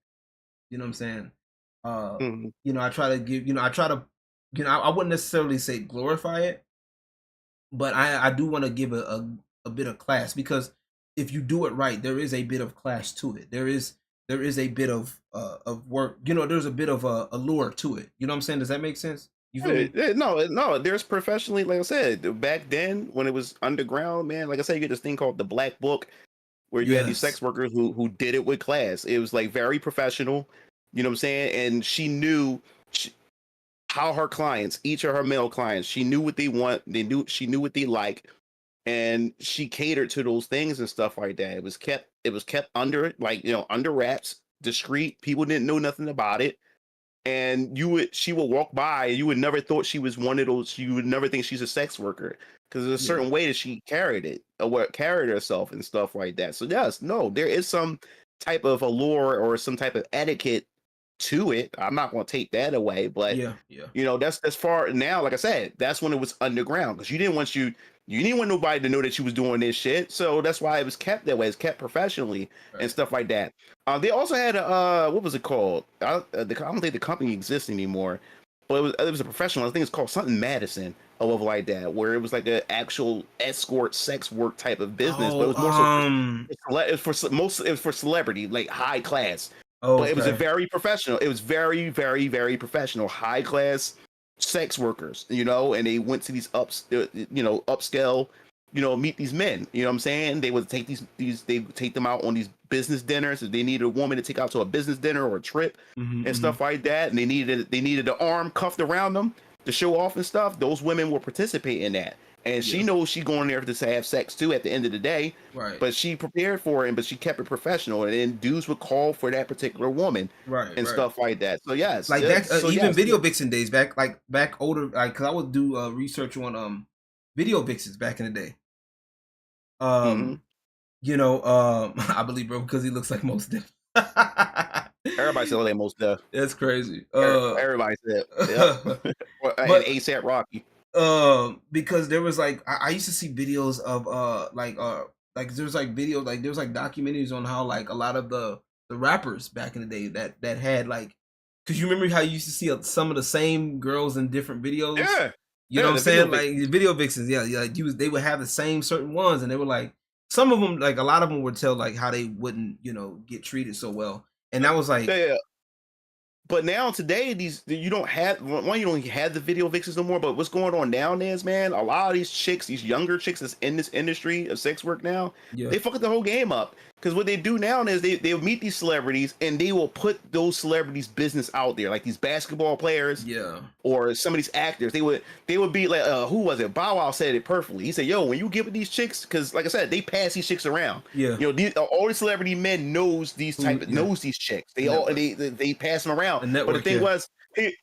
You know what I'm saying? I try to give, I try to I wouldn't necessarily say glorify it, but I do want to give a bit of class, because if you do it right, there is a bit of class to it. There is a bit of work. There's a bit of a allure to it. You know what I'm saying? Does that make sense? You feel me? No, there's professionally, like I said, back then when it was underground, man, like I said, you get this thing called the Black Book, where you had these sex workers who did it with class. It was like very professional, you know what I'm saying? And she knew how her clients, each of her male clients, she knew what they want, she knew what they like, and she catered to those things and stuff like that. It was kept under, like, under wraps, discreet. People didn't know nothing about it. And she would walk by, and you would never thought she was one of those. You would never think she's a sex worker, because there's a certain way that she carried it, or what carried herself and stuff like that. So yes, no, there is some type of allure or some type of etiquette to it. I'm not going to take that away, but that's far now. Like I said, that's when it was underground, because you didn't want nobody to know that you was doing this shit. So that's why it was kept that way. It's kept professionally and stuff like that. They also had what was it called? I don't think the company exists anymore, but it was a professional. I think it's called something Madison or whatever like that, where it was like an actual escort sex work type of business. But it was more it was for celebrity, like high class. But it was a very professional. It was very, very, very professional, high class sex workers, and they went to these upscale, meet these men. You know what I'm saying? They would take they would take them out on these business dinners. If they needed a woman to take out to a business dinner or a trip and stuff like that, and they needed an arm cuffed around them to show off and stuff, those women will participate in that. And she knows she's going there to have sex too at the end of the day. Right. But she prepared for it, but she kept it professional. And then dudes would call for that particular woman. And stuff like that. So yes. Like back, even video vixen days, back older, like, cause I would do research on video vixens back in the day. I believe, bro, because he looks like Most Def. Everybody said like Most Def. That's crazy. Everybody said. Yep. And ASAP Rocky. Because there was like I used to see videos of there's like videos, like there's like documentaries on how like a lot of the rappers back in the day that had like, because you remember how you used to see some of the same girls in different videos. You know what I'm saying? Like video vixens, like they would have the same certain ones, and they were like, some of them, like a lot of them would tell like how they wouldn't get treated so well, and that was like But now today, you don't have the video vixens no more. But what's going on nowadays, man? A lot of these chicks, these younger chicks that's in this industry of sex work now, they fuck the whole game up. Because what they do now is they'll meet these celebrities, and they will put those celebrities' business out there, like these basketball players, or some of these actors. They would be like, who was it? Bow Wow said it perfectly. He said, "Yo, when you get with these chicks, because like I said, they pass these chicks around. All the celebrity men knows these chicks. They pass them around. But the thing was,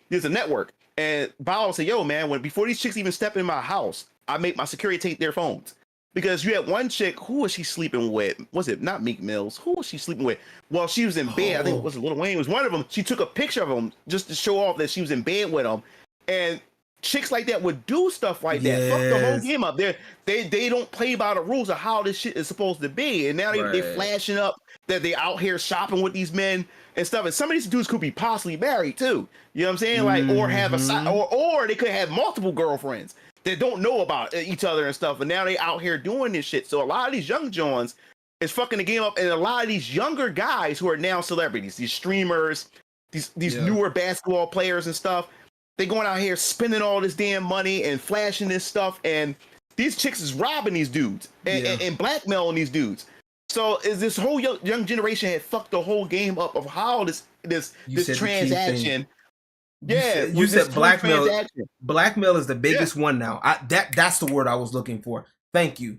there's a network, and Bow Wow said, "Yo, man, before these chicks even step in my house, I make my security take their phones." Because you had one chick, who was she sleeping with? Was it not Meek Mills? Who was she sleeping with? Well, she was in bed. I think it was Lil Wayne was one of them. She took a picture of him just to show off that she was in bed with him. And chicks like that would do stuff like that. Fuck the whole game up. They don't play by the rules of how this shit is supposed to be. And now they're flashing up that they out here shopping with these men and stuff. And some of these dudes could be possibly married too. You know what I'm saying? Like, or have or they could have multiple girlfriends that don't know about each other and stuff, and now they out here doing this shit. So a lot of these young Johns is fucking the game up, and a lot of these younger guys who are now celebrities, these streamers, these newer basketball players and stuff, they going out here spending all this damn money and flashing this stuff, and these chicks is robbing these dudes and blackmailing these dudes. So is this whole young generation had fucked the whole game up of how this transaction. You said blackmail. Blackmail is the biggest one now. That's the word I was looking for. Thank you.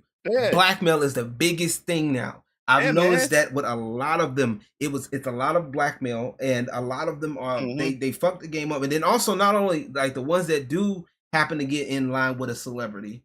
Blackmail is the biggest thing now. I've noticed that with a lot of them, it's a lot of blackmail, and a lot of them are they fuck the game up. And then also, not only like the ones that do happen to get in line with a celebrity,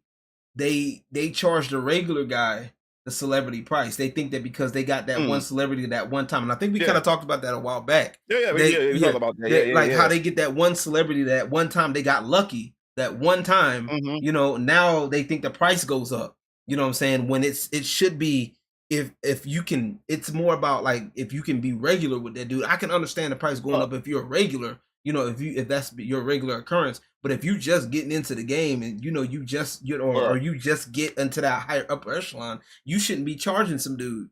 they charge the regular guy the celebrity price. They think that because they got that one celebrity that one time, and I think we kind of talked about that a while back. We talked about that. How they get that one celebrity that one time, they got lucky that one time. Now they think the price goes up. You know what I'm saying? When it should be, if you can, it's more about like if you can be regular with that dude. I can understand the price going up if you're a regular, if that's your regular occurrence. But if you just getting into the game and or you just get into that higher upper echelon, you shouldn't be charging some dude,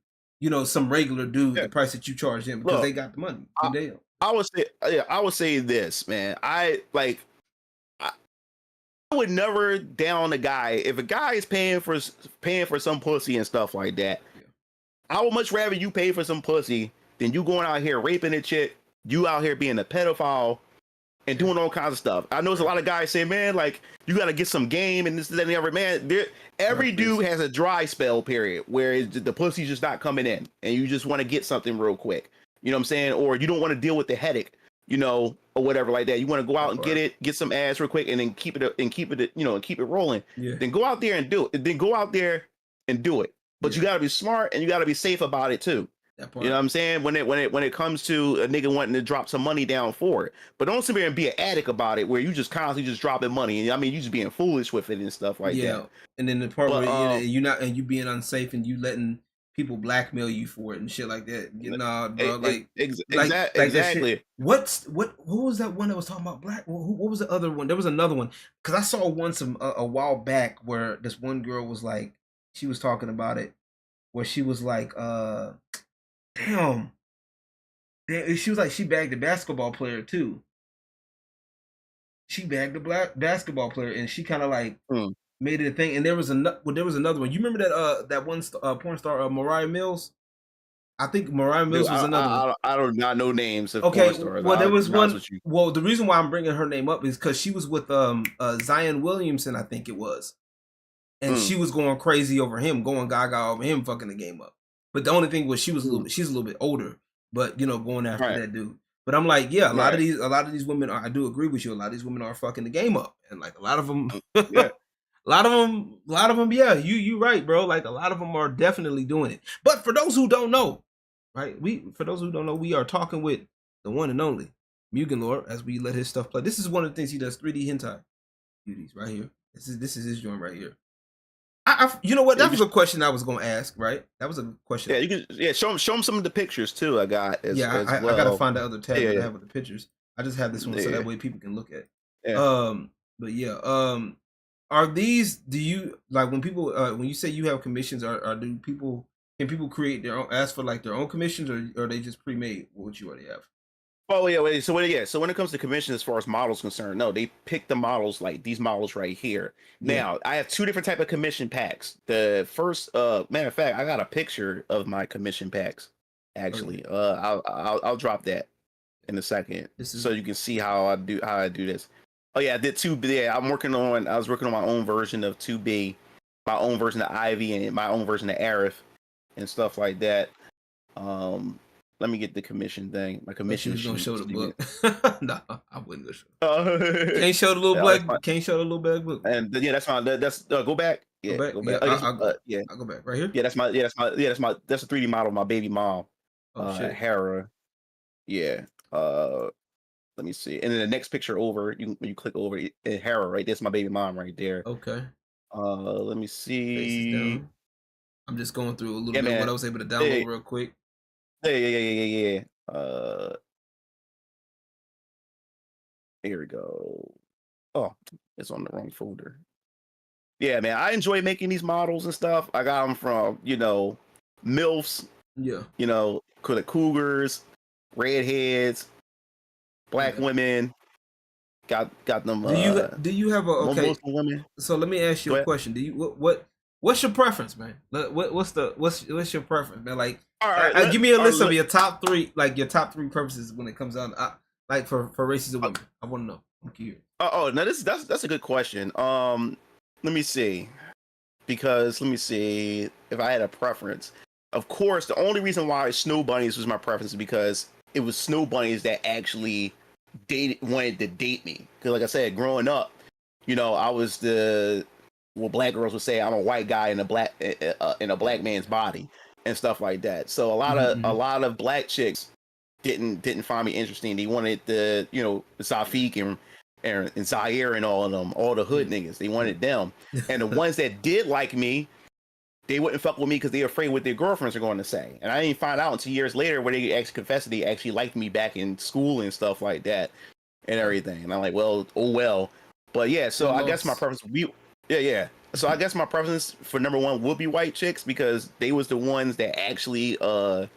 some regular dude the price that you charge them because they got the money. I would say this, man. I would never down a guy if a guy is paying for some pussy and stuff like that. Yeah. I would much rather you pay for some pussy than you going out here raping a chick, you out here being a pedophile and doing all kinds of stuff. I know there's a lot of guys saying, man, like, you got to get some game and this, that, and the other. Man, every dude has a dry spell period where the pussy's just not coming in and you just want to get something real quick. You know what I'm saying? Or you don't want to deal with the headache, or whatever like that. You want to go out and get some ass real quick and then keep it rolling. Yeah. Then go out there and do it. But you got to be smart and you got to be safe about it too. You know what I'm saying? When it comes to a nigga wanting to drop some money down for it, but don't sit there and be an addict about it, where you just constantly just dropping money, and I mean you just being foolish with it and stuff like that. And then the part where you being unsafe and you letting people blackmail you for it and shit like that. Bro, exactly. What was that one that was talking about black? What was the other one? There was another one because I saw one a while back where this one girl was like, she was talking about it, where she was like, Damn, she was like, she bagged a basketball player too. She bagged a black basketball player, and she kind of like made it a thing. And there was another one. You remember that one porn star, Mariah Mills? I think Mariah Mills was another one. I do not know names of porn stars. Well, there was one. Well, the reason why I'm bringing her name up is because she was with Zion Williamson, I think it was, and she was going crazy over him, going gaga over him, fucking the game up. But the only thing was she's a little bit older, but going after that dude. But I'm like, yeah, a lot of these women I do agree with you. A lot of these women are fucking the game up, and like a lot of them, a lot of them, yeah, you right, bro. Like a lot of them are definitely doing it. But for those who don't know, right? We are talking with the one and only MugenLord as we let his stuff play. This is one of the things he does, 3D hentai beauties right here. This is his joint right here. You know what? That was a question I was going to ask, right? That was a question. Yeah, you can. Show him some of the pictures too. I got. I got to find the other tab that I have with the pictures. I just have this one so that way people can look at it. Yeah. But yeah. Are these? Do you like when people when you say you have commissions? Can people create their own? Ask for like their own commissions, or are they just pre-made what you already have? Oh yeah, wait. So when it comes to commissions as far as models concerned, no, they pick the models like these models right here. Now I have two different type of commission packs. The first, matter of fact, I got a picture of my commission packs. Actually, I'll drop that in a second, so you can see how I do this. Oh yeah, I did 2B. Yeah, I was working on my own version of 2B, my own version of Ivy, and my own version of Arif, and stuff like that. Let me get the commission thing. My commission. She's gonna show the book. No, I wouldn't go show. Can't show the little black. Can't show the little black book. And that's my. That's go back. Yeah, go back. I'll go back right here. Yeah, that's a 3D model of my baby mom. Hera. Yeah. Let me see. And then the next picture over, when you click over Hera, right? That's my baby mom right there. Okay. Let me see. I'm just going through a little bit of what I was able to download real quick. Yeah. Here we go. Oh, it's on the wrong folder. Yeah, man, I enjoy making these models and stuff. I got them from, MILFs. Yeah. Cougars, redheads, black women. Got them. Do you have a women? So let me ask you a question. Do you what's your preference, man? What's your preference, man? Like, all right, give me a list of your top three, like your top three preferences when it comes down, like for races of women. I want to know. I'm curious. Oh, no, that's a good question. Let me see, because let me see if I had a preference. Of course, the only reason why Snow Bunnies was my preference is because it was Snow Bunnies that actually wanted to date me. Because, like I said, growing up, I was black girls would say I'm a white guy in a black man's body and stuff like that. So a lot of black chicks didn't find me interesting. They wanted the Safik and Zaire and all of them, all the hood niggas. They wanted them, and the ones that did like me, they wouldn't fuck with me because they were afraid what their girlfriends are going to say. And I didn't find out until years later where they actually confessed that they actually liked me back in school and stuff like that and everything. And I'm like, well, oh well. But yeah, so I guess my preference would be, yeah. So I guess my preference for number one would be white chicks because they was the ones that actually wanted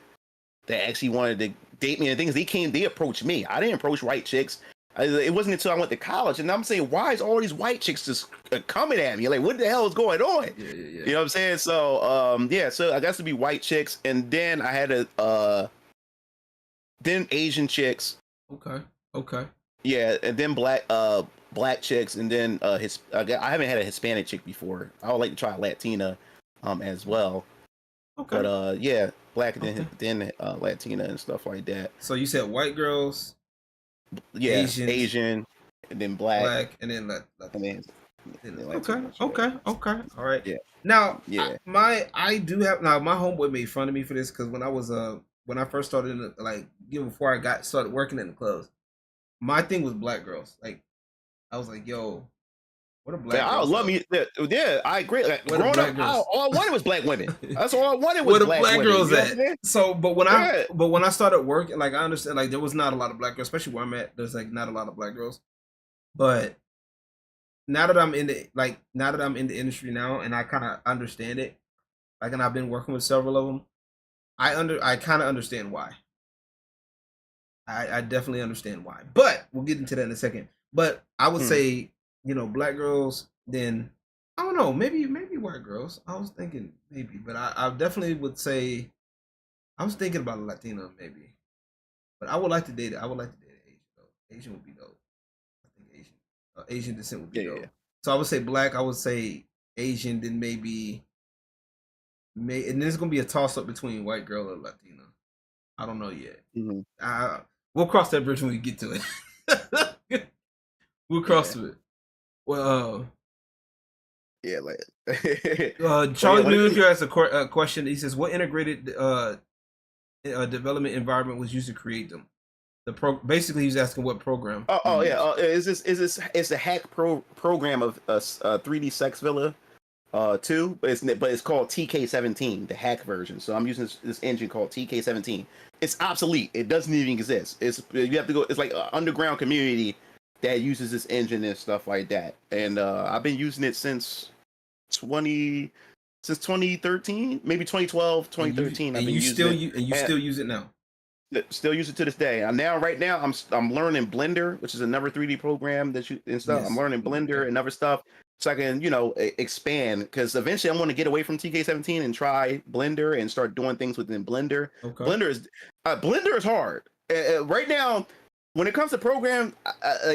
to date me. And the thing is, they approached me. I didn't approach white chicks. It wasn't until I went to college, and I'm saying, why is all these white chicks just coming at me? Like, what the hell is going on? Yeah. You know what I'm saying? So, so I guess it'd be white chicks, and then I had then Asian chicks. Okay. Yeah, and then black chicks, and then I haven't had a Hispanic chick before. I would like to try a Latina, as well. Okay. But yeah, black and then Latina and stuff like that. So you said white girls. Yeah, Asian, and then black, and then Latina. Okay. All right. Yeah. Now, yeah, I do have my homeboy made fun of me for this because when I first started before I started working in the clubs, my thing was black girls. Like, I was like, yo, what a black. I love me. Yeah, I agree. Like, growing up, all I wanted was black women. That's all I wanted was black women. Girls at. So, but when I started working, like I understand, like there was not a lot of black girls, especially where I'm at. There's like not a lot of black girls. But now that I'm in the industry now, and I kind of understand it, like, and I've been working with several of them, I kind of understand why. I definitely understand why. But we'll get into that in a second. But I would say, black girls, then I don't know, maybe white girls. I was thinking maybe, but I definitely would say I was thinking about a Latina maybe. But I would like to date an Asian though. Asian would be dope. I think Asian descent would be dope. Yeah. So I would say black, I would say Asian, then maybe and then it's gonna be a toss up between white girl and Latina. I don't know yet. Mm-hmm. We'll cross that bridge when we get to it. We'll cross to it. Well, yeah, like Charlie Newcomb has a question. He says, "What integrated development environment was used to create them?" Basically, he's asking what program. It's a hack program of 3D Sex Villa 2, but it's called TK17, the hack version. So I'm using this engine called TK17. It's obsolete. It doesn't even exist. You have to go. It's like an underground community that uses this engine and stuff like that. And I've been using it since 2013, maybe 2012, 2013. And you still use it now. Still use it to this day. Right now I'm learning Blender, which is another 3D program and stuff. Yes. I'm learning Blender and other stuff so I can expand, because eventually I'm going to get away from TK17 and try Blender and start doing things within Blender. Okay. Blender is hard right now. When it comes to program,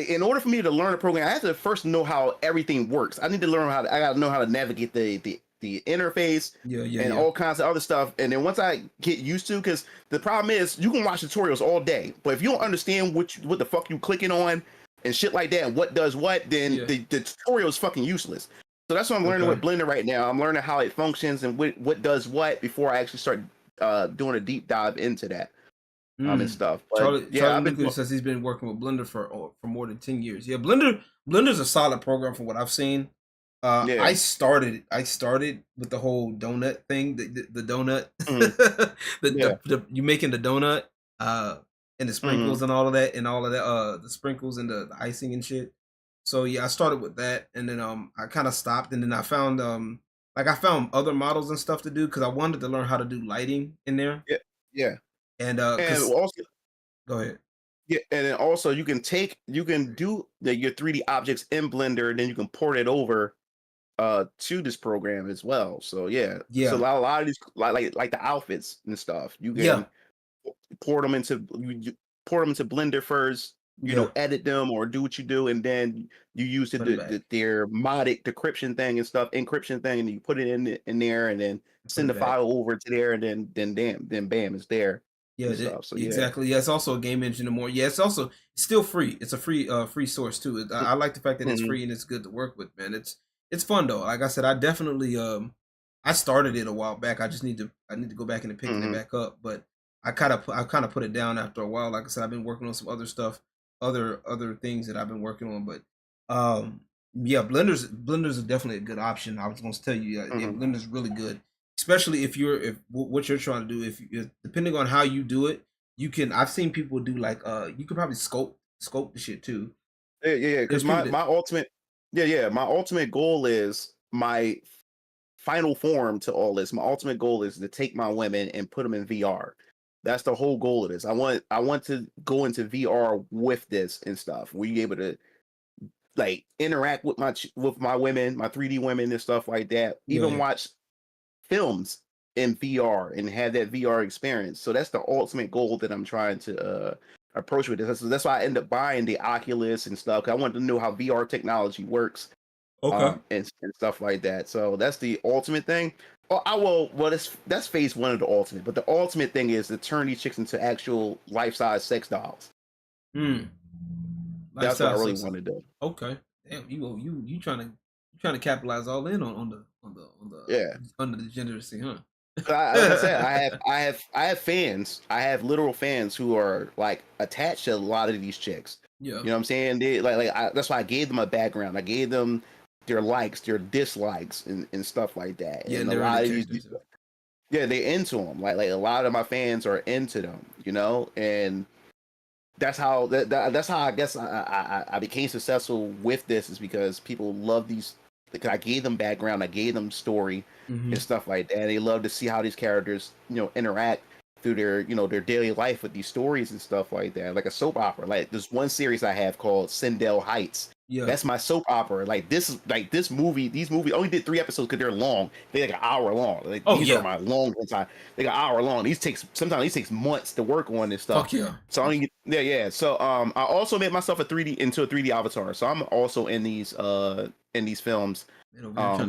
in order for me to learn a program, I have to first know how everything works. I need to learn I got to know how to navigate the interface and all kinds of other stuff. And then once I get used to, because the problem is you can watch tutorials all day, but if you don't understand what the fuck you clicking on and shit like that and what does what, then the tutorial is fucking useless. So that's what I'm learning with Blender right now. I'm learning how it functions and what does what before I actually start doing a deep dive into that and stuff. But Charlie says he's been working with Blender for more than 10 years. Yeah, Blender's a solid program from what I've seen. I started with the whole donut thing, the donut, you making the donut, and the sprinkles and all of that, the sprinkles and the icing and shit. So yeah, I started with that, and then I kind of stopped, and then I found I found other models and stuff to do because I wanted to learn how to do lighting in there. Yeah. And also, go ahead. Yeah, and then also you can do your 3D objects in Blender, and then you can port it over to this program as well. So yeah. So a lot of these like the outfits and stuff, you can port them into Blender first, edit them or do what you do, and then you use their modded decryption thing and stuff, encryption thing, and you put it in there, and then send the file over to there, and then bam, it's there. Exactly. Yeah, it's also a game engine and more. Yeah, it's also still free. It's a free source too. I like the fact that it's free and it's good to work with, man. It's fun though. Like I said, I definitely I started it a while back. I need to go back and pick it back up, but I kind of put it down after a while. Like I said, I've been working on some other stuff, other things that I've been working on, but Blender's definitely a good option. I was going to tell you, Blender's really good, especially if what you're trying to do. If depending on how you do it, you can. I've seen people do you could probably sculpt scope the shit too. Yeah. Because There's people my ultimate, my ultimate goal is my final form to all this. My ultimate goal is to take my women and put them in VR. That's the whole goal of this. I want to go into VR with this and stuff. We able to like interact with my women, my 3D women and stuff like that. Even watch films in VR and have that VR experience. So that's the ultimate goal that I'm trying to approach with this. That's why I end up buying the Oculus and stuff. 'Cause I wanted to know how VR technology works, and stuff like that. So that's the ultimate thing. Oh, well, that's phase one of the ultimate. But the ultimate thing is to turn these chicks into actual life-size sex dolls. That's what I really want to do. Okay. Damn, you trying to capitalize all in on the under the degeneracy, huh? Like I said, I have fans. I have literal fans who are like attached to a lot of these chicks. Yeah. You know what I'm saying? They that's why I gave them a background. I gave them their likes, their dislikes, and stuff like that. Yeah, and a lot of these, they're into them. Like a lot of my fans are into them. You know, and that's how that's how I guess I became successful with this, is because people love these. Because I gave them background, I gave them story and stuff like that. And they love to see how these characters, interact through their, their daily life with these stories and stuff like that. Like a soap opera. Like there's one series I have called Sindel Heights. Yeah, that's my soap opera. These movies only did 3 episodes because they're long. They're like an hour long. These are my long time. They got hour long. Sometimes these takes months to work on this stuff. Fuck yeah. So So I also made myself into a 3D avatar. So I'm also in these films.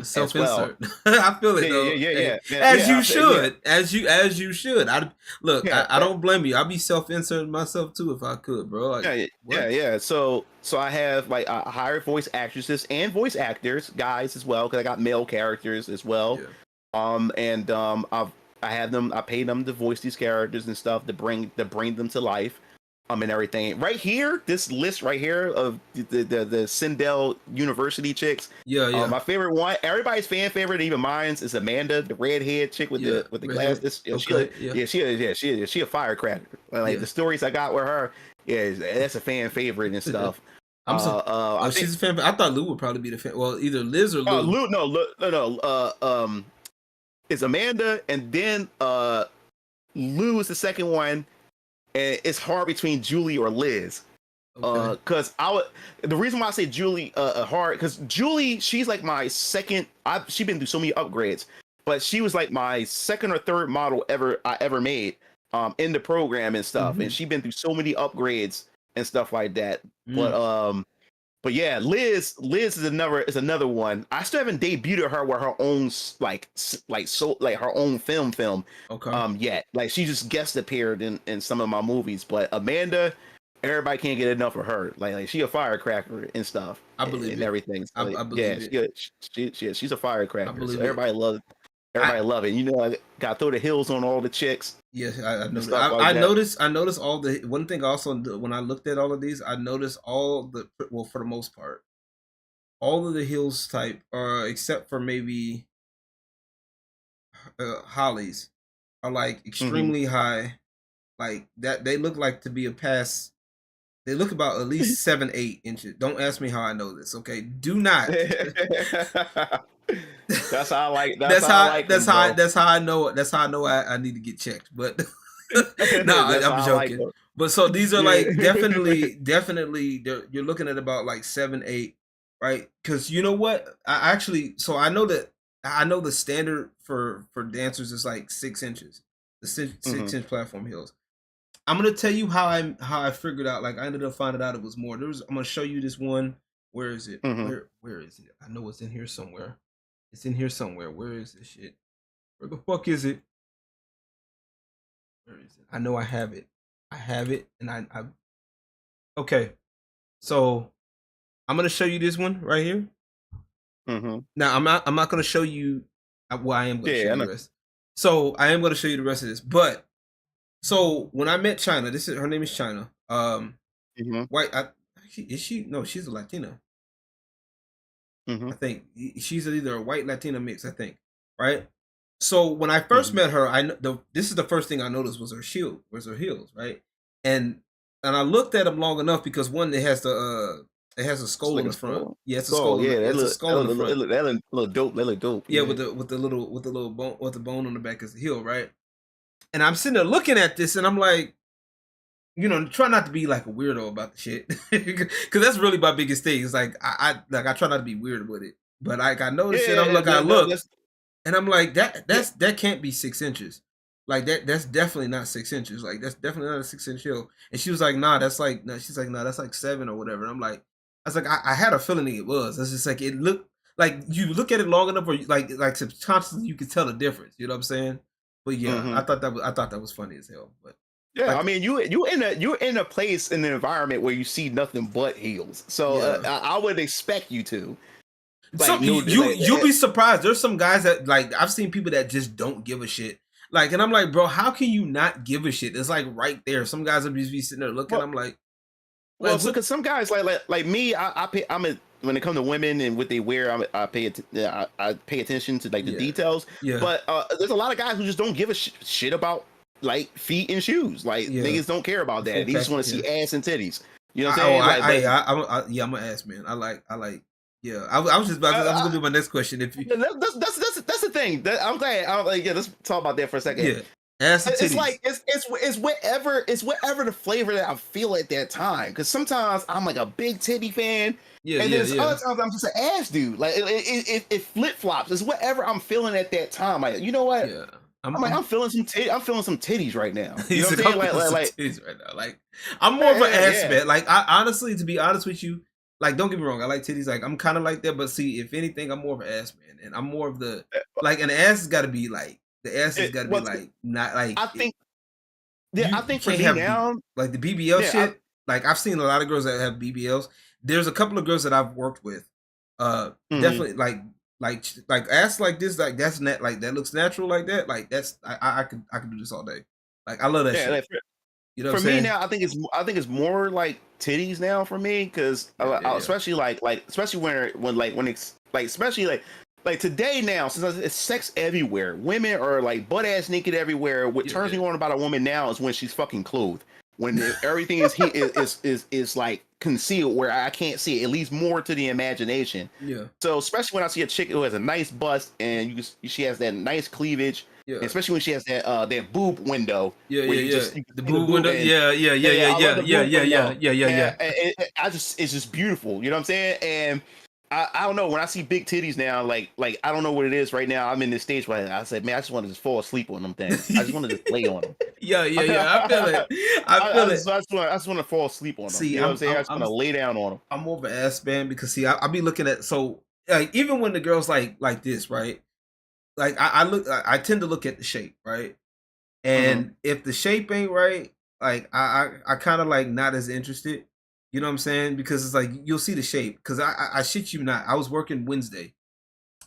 Self-insert. I feel it though. Yeah. As you should. As you should. I don't blame you. I'd be self-inserting myself too if I could, bro. So I have I hired voice actresses and voice actors, guys as well, because I got male characters as well. I pay them to voice these characters and stuff to bring them to life. And everything. Right here, this list right here of the Sindel University chicks. My favorite one, everybody's fan favorite, even mine's, is Amanda, the redhead chick with the glasses. She a firecracker. The stories I got with her, that's a fan favorite and stuff. She's a fan. I thought Lou would probably be the fan. Well, either Liz or Lou. No. It's Amanda, and then Lou is the second one. And it's hard between Julie or Liz. Because the reason why I say Julie hard, because Julie, she's like my second. She's been through so many upgrades, but she was like my second or third model I ever made in the program and stuff. And she's been through so many upgrades and stuff like that. But yeah, Liz is another one. I still haven't debuted her with her own her own film. Yet. She just guest appeared in some of my movies. But Amanda, everybody can't get enough of her. She a firecracker and stuff. I believe and everything. So, I believe it. She's a firecracker. I believe so everybody loves. Everybody love it. I got to throw the heels on all the chicks. Yes, I noticed. I noticed all the. One thing also, when I looked at all of these, I noticed for the most part, all of the heels type, except for maybe Holly's, are extremely high. That they look like to be a pass. They look about at least 7-8 inches. Don't ask me how I know this. Okay, do not. That's how I like. That's how I know. That's how I know I need to get checked. But no, I'm joking. But so these are definitely. You're looking at about 7-8, right? Because you know what? I know the standard for dancers is 6 inches. The 6-inch platform heels. I'm gonna tell you how I figured out. I ended up finding out it was more. I'm gonna show you this one. Where is it? Where is it? I know it's in here somewhere. It's in here somewhere. Where is this shit? Where the fuck is it? Where is it? I know I have it. And I okay. So I'm gonna show you this one right here. Now I'm not gonna show you. Well, I am gonna show you the rest. So I am gonna show you the rest of this. But so when I met China, her name is China. White. Is she? No, she's a Latina. I think she's either a white Latina mix. I think, right? So when I first met her, this is the first thing I noticed was her heels, right? And and I looked at them long enough because one, it has a skull like in a the front. skull. Yeah, it's a Skull, skull. yeah, It's a skull in the front. that look dope. That look dope. Yeah, with the little bone, with the bone on the back is the heel, right? And I'm sitting there looking at this, and I'm like, try not to be like a weirdo about the shit, because that's really my biggest thing. It's like I try not to be weird with it, but like I know this shit. I'm like, I look, and I'm like, that can't be 6 inches. Like that's definitely not 6 inches. Like that's definitely not a 6-inch heel. And she was like, nah, that's like no. She's like, nah, that's like 7 or whatever. And I'm like, I was like, I had a feeling it was. It's just like it looked like you look at it long enough, or like subconsciously you could tell the difference. You know what I'm saying? But yeah, I thought that was funny as hell. But yeah, like, I mean, you're in a place in an environment where you see nothing but heels. So I would expect you to. Like, you'll be surprised. There's some guys that like I've seen people that just don't give a shit. Like, and I'm like, bro, how can you not give a shit? It's like right there. Some guys will just be sitting there looking. I'm like, well, look at some guys like me. When it comes to women and what they wear, I pay attention to like the details. Yeah. But there's a lot of guys who just don't give a shit about like feet and shoes. Like niggas don't care about that. They just want to see ass and titties. You know what I'm saying? I'm an ass man. I like. Yeah, I was just about. I was gonna do my next question. If you, that's the thing. I'm glad. Let's talk about that for a second. Yeah, ass and titties. It's like it's whatever the flavor that I feel at that time. Because sometimes I'm like a big titty fan. Yeah, and then other times I'm just an ass dude. Like it flip flops. It's whatever I'm feeling at that time. Like, you know what? Yeah. I'm feeling some titties right now. You know what I'm saying? Like titties right now. Like I'm more of an ass man. Like I honestly, to be honest with you, like don't get me wrong, I like titties. Like I'm kind of like that, but see, if anything, I'm more of an ass man, and I'm more of the like. An ass has got to be like the ass has got to be like not like. I think for me now, like the BBL shit. Like I've seen a lot of girls that have BBLs. There's a couple of girls that I've worked with. Definitely like ass like this, like that's net, like that looks natural like that. Like that's I could do this all day. Like I love that shit. Like, you know, for me now, I think it's more like titties now for me because especially especially when it's like especially like today now, since it's sex everywhere, women are like butt ass naked everywhere. What turns me on about a woman now is when she's fucking clothed. When everything is like concealed where I can't see it. It leads more to the imagination. Yeah. So especially when I see a chick who has a nice bust and she has that nice cleavage. Yeah. Especially when she has that boob window. Yeah. The boob window. Yeah. It's just beautiful. You know what I'm saying? And I don't know, when I see big titties now, like I don't know what it is right now. I'm in this stage where I said, man, I just want to just fall asleep on them things. I just want to just lay on them. Yeah. I feel it. I just want to fall asleep on them. See, you know what I'm saying? I just want to lay down on them. I'm more of an ass man because see, I be looking at like even when the girls like this, right? Like I tend to look at the shape, right? And if the shape ain't right, like I kind of like not as interested. You know what I'm saying? Because it's like you'll see the shape. Because I shit you not, I was working Wednesday.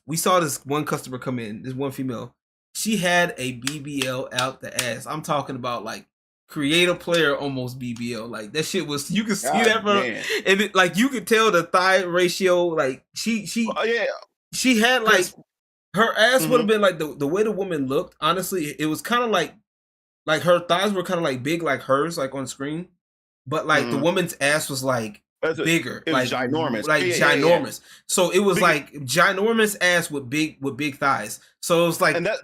We saw this one customer come in, this one female. She had a BBL out the ass. I'm talking about like creator player almost BBL. Like that shit was, you could see that from, and it, like you could tell the thigh ratio. Like she had like her ass would have been like the way the woman looked. Honestly, it was kind of like her thighs were kind of like big like hers, like on screen. But like the woman's ass was like bigger, it was like ginormous, like ginormous. So it was like ginormous ass with big thighs. So it was like, and that,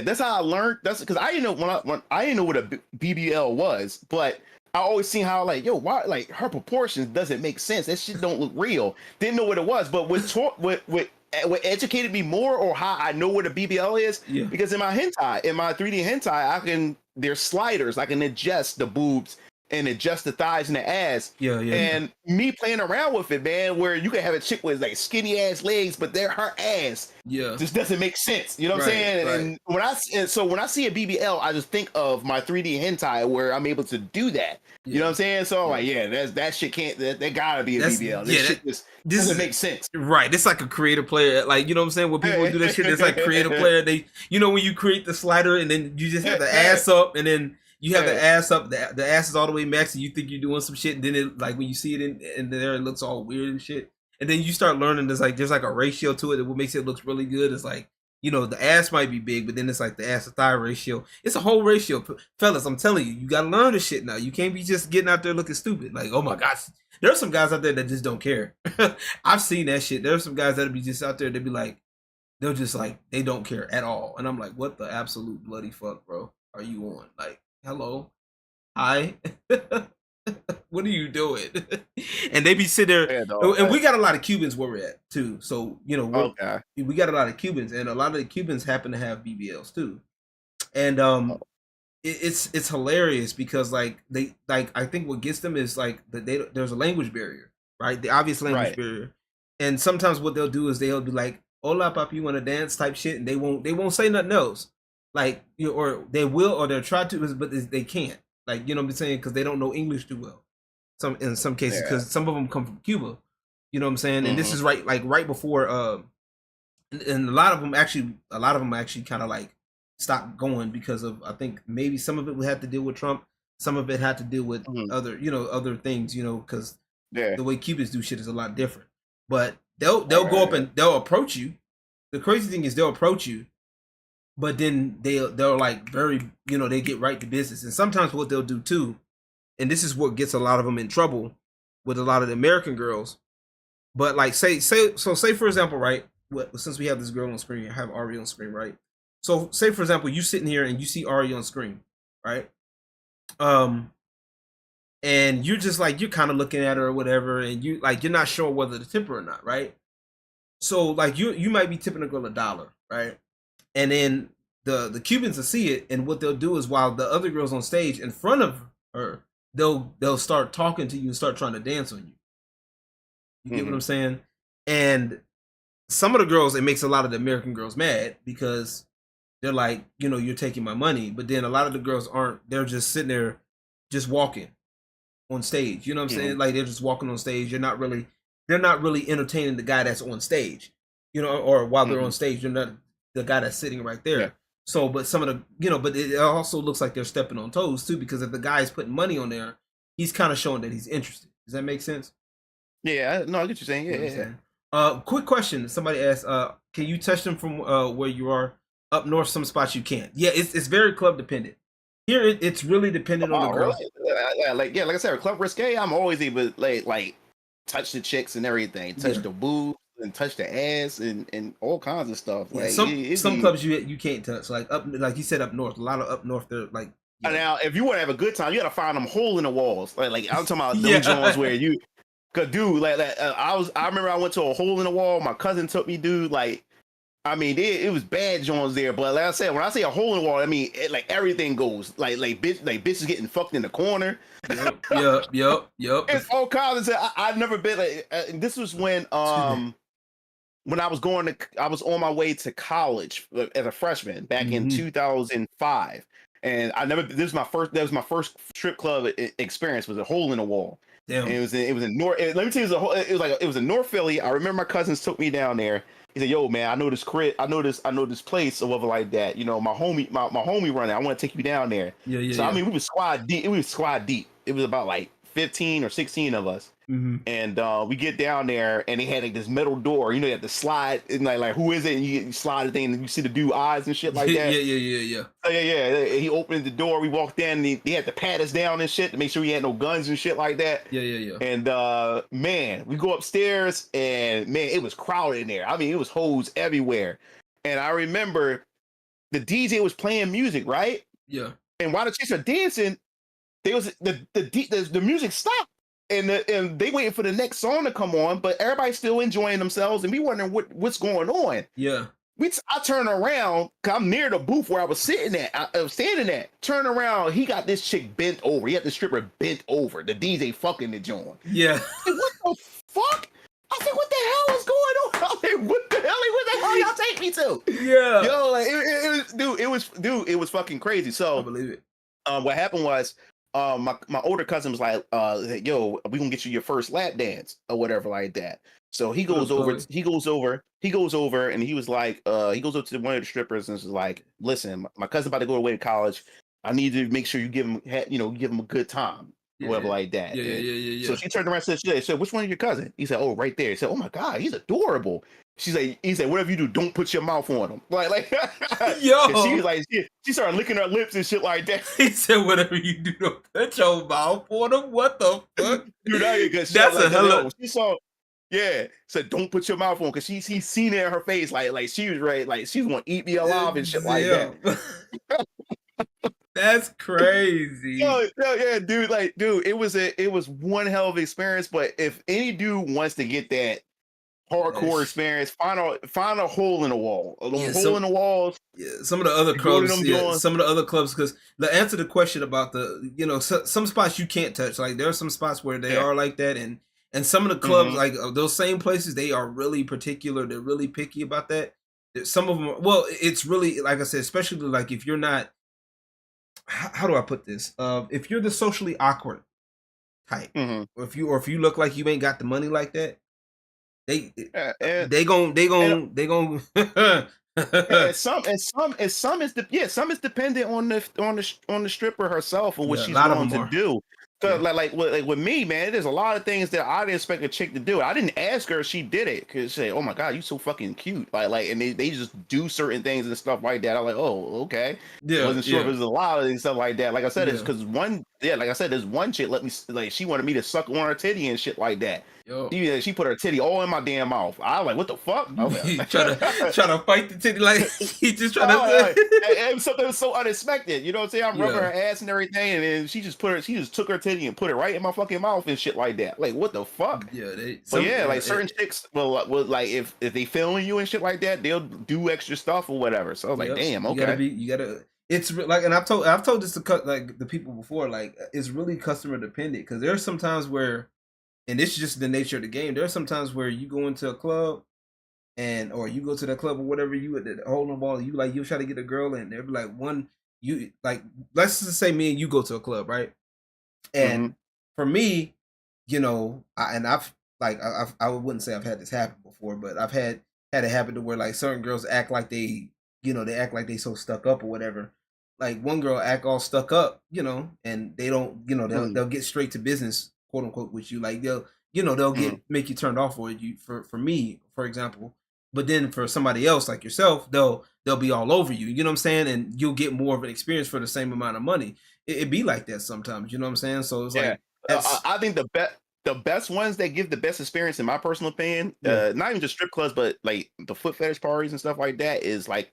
that's how I learned. That's because I didn't know when I didn't know what a BBL was, but I always seen how like why like her proportions doesn't make sense. That shit don't look real. Didn't know what it was, but what educated me more, or how I know what a BBL is, because in my 3D hentai, there's sliders. I can adjust the boobs and adjust the thighs and the ass. And me playing around with it, man, where you can have a chick with like skinny ass legs, but her ass just doesn't make sense. You know what I'm saying? Right. And when I see a BBL, I just think of my 3D hentai where I'm able to do that. You know what I'm saying? So I'm like, that shit can't. That gotta be a BBL. This shit just doesn't make sense. Right. It's like a creator player. Like, you know what I'm saying? When people do that shit, it's like creator player. They, when you create the slider and then you just have the ass up and then you have the ass up, the ass is all the way max, and you think you're doing some shit, and then it, like when you see it in there, it looks all weird and shit. And then you start learning there's like a ratio to it that what makes it look really good. It's like the ass might be big, but then it's like the ass to thigh ratio. It's a whole ratio, fellas. I'm telling you, you gotta learn this shit now. You can't be just getting out there looking stupid. Like, oh my gosh, there's some guys out there that just don't care. I've seen that shit. There's some guys that'll be just out there. They'll be like, they'll just like they don't care at all, and I'm like, what the absolute bloody fuck, bro? Are you on? Like, hello, hi. What are you doing? And they be sitting there, and we got a lot of Cubans where we're at too. So we got a lot of Cubans, and a lot of the Cubans happen to have BBLs too. And it's hilarious because like I think what gets them is like there's a language barrier, right? The obvious language barrier, and sometimes what they'll do is they'll be like, "Hola, papi, you want to dance?" type shit, and they won't say nothing else, like or they will or they'll try to, but they can't. Like, you know what I'm saying? Because they don't know English too well. In some cases, because some of them come from Cuba. You know what I'm saying? And this is right before. And a lot of them actually kind of like stopped going because of, I think maybe some of it would have to deal with Trump. Some of it had to deal with other things. Because the way Cubans do shit is a lot different. But they'll go up and they'll approach you. The crazy thing is they'll approach you. But then they're like very, they get right to business. And sometimes what they'll do too, and this is what gets a lot of them in trouble with a lot of the American girls. But like say for example, right? Since we have this girl on screen, I have Ari on screen, right? So say for example, you sitting here and you see Ari on screen, right? And you're just like, you're kind of looking at her or whatever, and you're not sure whether to tip her or not, right? So like you might be tipping a girl $1, right? And then the Cubans will see it, and what they'll do is while the other girl's on stage in front of her, they'll start talking to you and start trying to dance on you. You get what I'm saying? And some of the girls, it makes a lot of the American girls mad because they're like, you're taking my money. But then a lot of the girls aren't. They're just sitting there, just walking on stage. You know what I'm saying? Like they're just walking on stage. They're not really entertaining the guy that's on stage. Or while they're on stage, you're not the guy that's sitting right there. Yeah. So, but some of the, but it also looks like they're stepping on toes too, because if the guy's putting money on there, he's kind of showing that he's interested. Does that make sense? Yeah, no, I get what you're saying. Yeah. Quick question. Somebody asked, can you touch them from where you are? Up north, some spots you can't. Yeah, it's very club dependent. Here, it's really dependent on the girl. Really? Like I said, Club Risque, I'm always able to like touch the chicks and everything, touch the boobs and touch the ass and all kinds of stuff. Yeah, like some clubs you can't touch. Like you said, up north, a lot of up north they're like. Yeah. Now, if you want to have a good time, you got to find them hole in the walls. Like I'm talking about those joints where you. Cause dude, I remember I went to a hole in the wall. My cousin took me, dude. Like, I mean, it was bad joints there. But like I said, when I say a hole in the wall, I mean like everything goes. Like bitches getting fucked in the corner. Yep. It's all kinds of. I've never been like. This was when I was on my way to college as a freshman back in 2005, and That was my first strip club experience. Was a hole in the wall. Damn. And it was in North. Let me tell you, it was in North Philly. I remember my cousins took me down there. He said, "Yo, man, I know this crib. I know this place or whatever like that. My homie running. I want to take you down there." Yeah. So I mean, we was squad deep. It was about like 15 or 16 of us. And we get down there, and they had like this metal door. You have to slide, and like who is it? And you slide the thing, and you see the dude eyes and shit like that. Yeah. So, yeah. He opened the door. We walked in. And they had to pat us down and shit to make sure we had no guns and shit like that. Yeah. And man, we go upstairs, and man, it was crowded in there. I mean, it was hoes everywhere. And I remember the DJ was playing music, right? Yeah. And while the chicks are dancing, the music stopped. And they waiting for the next song to come on, but everybody's still enjoying themselves, and we wondering what's going on. Yeah. I turn around, cause I'm near the booth where I was sitting at. I was standing at. Turn around, he got this chick bent over. He had the stripper bent over. The DJ fucking the joint. Yeah. Like, what the fuck? I said, what the hell is going on? I was like, what the hell y'all take me to? Yeah. Yo, like it was fucking crazy. So I believe it. What happened was. My older cousin was like, yo, we gonna get you your first lap dance or whatever like that. So he goes over, and he was like, he goes up to one of the strippers and is like, listen, my cousin about to go away to college. I need to make sure you give him a good time. whatever like that. And so Yeah. she turned around and said, which one is your cousin? He said, oh, right there. He said, oh my God, he's adorable. He said, whatever you do, don't put your mouth on him. Like, Yo, she started licking her lips and shit like that. he said, whatever you do, don't put your mouth on him. What the fuck? Dude, that ain't good shit. That's like a hella. She saw, yeah, said don't put your mouth on because he's seen it in her face, like she was ready, like she was gonna eat me alive and shit like that. That's crazy. Yeah, dude, it was one hell of an experience. But if any dude wants to get that hardcore experience, find a hole in the wall, in the walls. Yeah, some of the other clubs, because the answer to the question about some spots you can't touch, like there are some spots where they are like that, and some of the clubs, like those same places, they are really particular. They're really picky about that. Some of them, well, it's really, like I said, especially like if you're not, how do I put this? If you're the socially awkward type, or if you look like you ain't got the money like that, they gon' some is dependent on the stripper herself and what she's willing to do. Cause like with me, man, there's a lot of things that I didn't expect a chick to do. I didn't ask her if she did it because she said, "Oh my God, you so fucking cute!" Like, and they just do certain things and stuff like that. I'm like, "Oh, okay." Yeah, wasn't sure if it was a lot and stuff like that. Like I said, it's because like I said, there's one chick let me she wanted me to suck on her titty and shit like that. She put her titty all in my damn mouth. I was like, "What the fuck?" I was like, trying to fight the titty, like he just trying to. It was something so unexpected. You know what I'm saying? I'm rubbing her ass and everything, and then she just took her titty and put it right in my fucking mouth and shit like that. Like, what the fuck? Yeah, like certain chicks will like if they filming you and shit like that, they'll do extra stuff or whatever. So I was like, damn, okay. You gotta. It's like, and I've told this to like the people before. Like, it's really customer dependent because there's some times where. And it's just the nature of the game. There's sometimes where you go into a club or you go to the club or whatever, you at the hole in the wall, you try to get a girl and they'll be like let's just say me and you go to a club, right? And for me, I wouldn't say I've had this happen before, but I've had it happen to where like certain girls act like they act like they so stuck up or whatever. Like one girl act all stuck up, and they don't, they'll get straight to business, quote unquote, with you. Like they'll make you turned off for me, for example. But then for somebody else like yourself, they'll be all over you. You know what I'm saying? And you'll get more of an experience for the same amount of money. It be like that sometimes. You know what I'm saying? So it's like I think the best ones that give the best experience, in my personal opinion, not even just strip clubs, but like the foot fetish parties and stuff like that, is like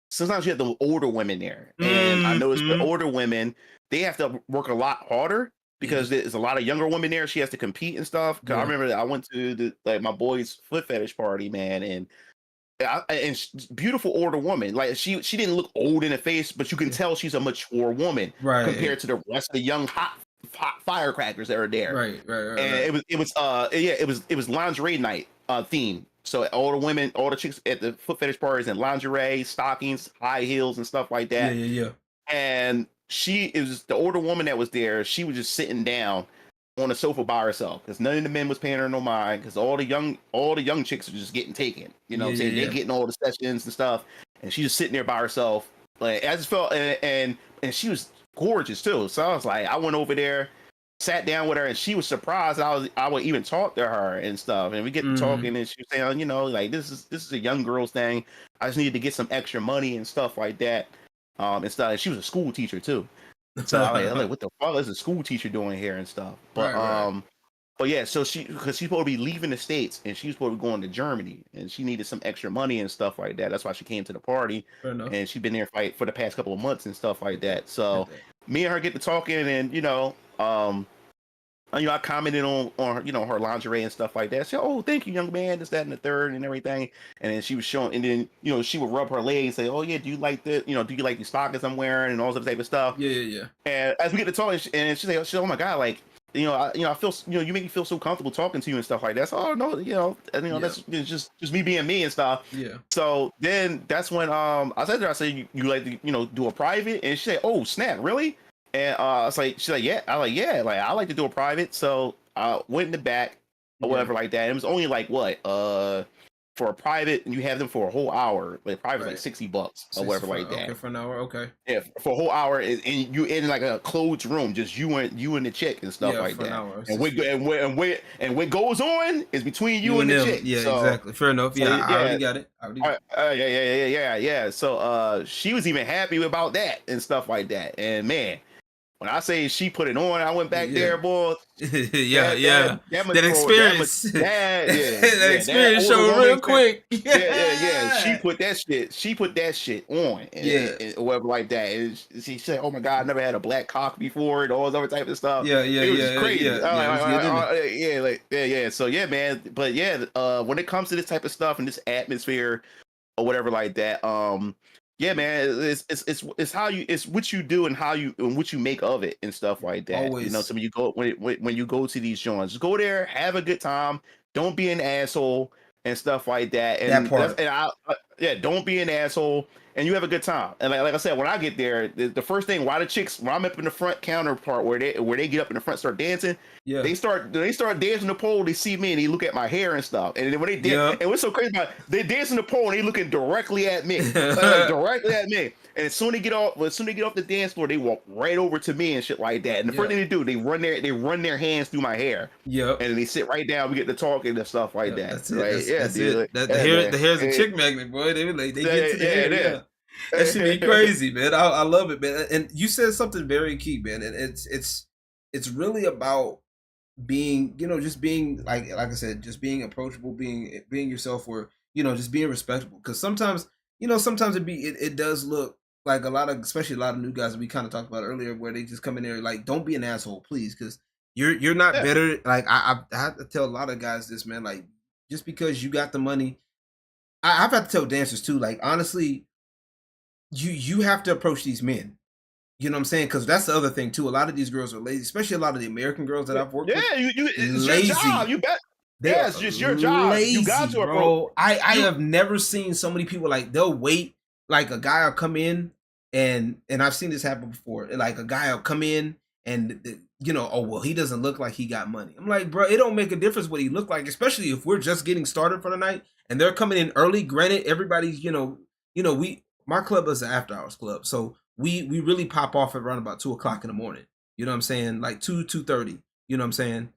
sometimes you have the older women there, and I noticed the older women, they have to work a lot harder. Because there's a lot of younger women there, she has to compete and stuff. Cause I remember that I went to my boy's foot fetish party, man, and beautiful older woman. Like she didn't look old in the face, but you can tell she's a mature woman compared to the rest of the young hot firecrackers that are there. Right. And it was lingerie night theme. So all the chicks at the foot fetish parties in lingerie, stockings, high heels, and stuff like that. Yeah. And it was the older woman that was there. She was just sitting down on the sofa by herself because none of the men was paying her no mind because all the young chicks are just getting taken. You know what I'm saying? They're getting all the sessions and stuff, and she's just sitting there by herself. Like I just felt, and she was gorgeous too. So I was like, I went over there, sat down with her, and she was surprised I would even talk to her and stuff. And we get to talking, and she was saying, like this is a young girl's thing. I just needed to get some extra money and stuff like that. And stuff. And she was a school teacher too. So I'm like, what the fuck is a school teacher doing here and stuff? But but yeah, so because she's supposed to be leaving the States and she's supposed to be going to Germany and she needed some extra money and stuff like that. That's why she came to the party. And she's been there for the past couple of months and stuff like that. So me and her get to talking, and I commented on her lingerie and stuff like that. She said, "Oh, thank you, young man, this, that, and the third, and everything." And then she was showing, and then she would rub her legs, say, "Oh yeah, do you like the do you like these stockings I'm wearing and all that type of stuff?" Yeah. And as we get to talking, and she said, "Oh my God, like I feel you make me feel so comfortable talking to you and stuff like that." So, "Oh no, that's just me being me and stuff." Yeah. So then that's when I said to her, I said, "You like to do a private?" And she said, "Oh snap, really?" And she's like, yeah. I like, yeah, like I like to do a private. So I went in the back or whatever like that. It was only like what, for a private, and you have them for a whole hour. Like private, Right. like $60 or whatever like that. Okay, for an hour. Okay. Yeah, for a whole hour, and you in like a closed room, just you and the chick and stuff Yeah, like for an that. hour. And what goes on is between you and and the them. chick. Yeah, So, exactly. Fair enough. so Yeah, I yeah, already got it. yeah. So she was even happy about that and stuff like that. And man, when I say she put it on, I went back there, boy. Yeah, That that experience. That that experience older showed woman real quick. yeah. She put that shit on, and whatever like that. And she said, "Oh my god, I never had a black cock before," and all this other type of stuff. Yeah. It was just crazy. It was good, isn't it? So yeah, man. But yeah, when it comes to this type of stuff and this atmosphere or whatever like that, yeah, man, it's how you, it's what you do and how you and what you make of it and stuff like that. Always. You know, so when you go when you go to these joints, go there, have a good time, don't be an asshole and stuff like that. And That part. don't be an asshole, and you have a good time. And like I said, when I get there, the first thing, why the chicks, when I'm up in the front counter part where they get up in the front, start dancing. Yeah. They start dancing the pole. They see me and they look at my hair and stuff. And then when they dance, and what's so crazy about it, they dancing the pole and they looking directly at me, directly at me. And as soon as they get off the dance floor, they walk right over to me and shit like that. And the first thing they do, they run their hands through my hair. Yep. And then they sit right down. We get to talking and stuff like that. That's it. Right? That's it. The hair's a chick magnet, boy. They get to the hair. Yeah. That should be crazy, man. I love it, man. And you said something very key, man. And it's really about being, just being like I said, just being approachable, being yourself, or just being respectable. Because sometimes, it does look like especially a lot of new guys that we kind of talked about earlier, where they just come in there like, don't be an asshole, please, because you're not better. Like I have to tell a lot of guys this, man. Like, just because you got the money, I've had to tell dancers too. Like, honestly, you have to approach these men. You know what I'm saying? Because that's the other thing too. A lot of these girls are lazy, especially a lot of the American girls that I've worked with. It's lazy. Your job. You bet. It's just your job. Lazy, you got to bro. I have never seen so many people, like, they'll wait. Like, a guy will come in, and I've seen this happen before. Like, a guy will come in and oh well, he doesn't look like he got money. I'm like, bro, it don't make a difference what he look like, especially if we're just getting started for the night and they're coming in early. Granted, everybody's my club is an after hours club, so we really pop off at around about 2:00 in the morning. You know what I'm saying? Like 2:30. You know what I'm saying?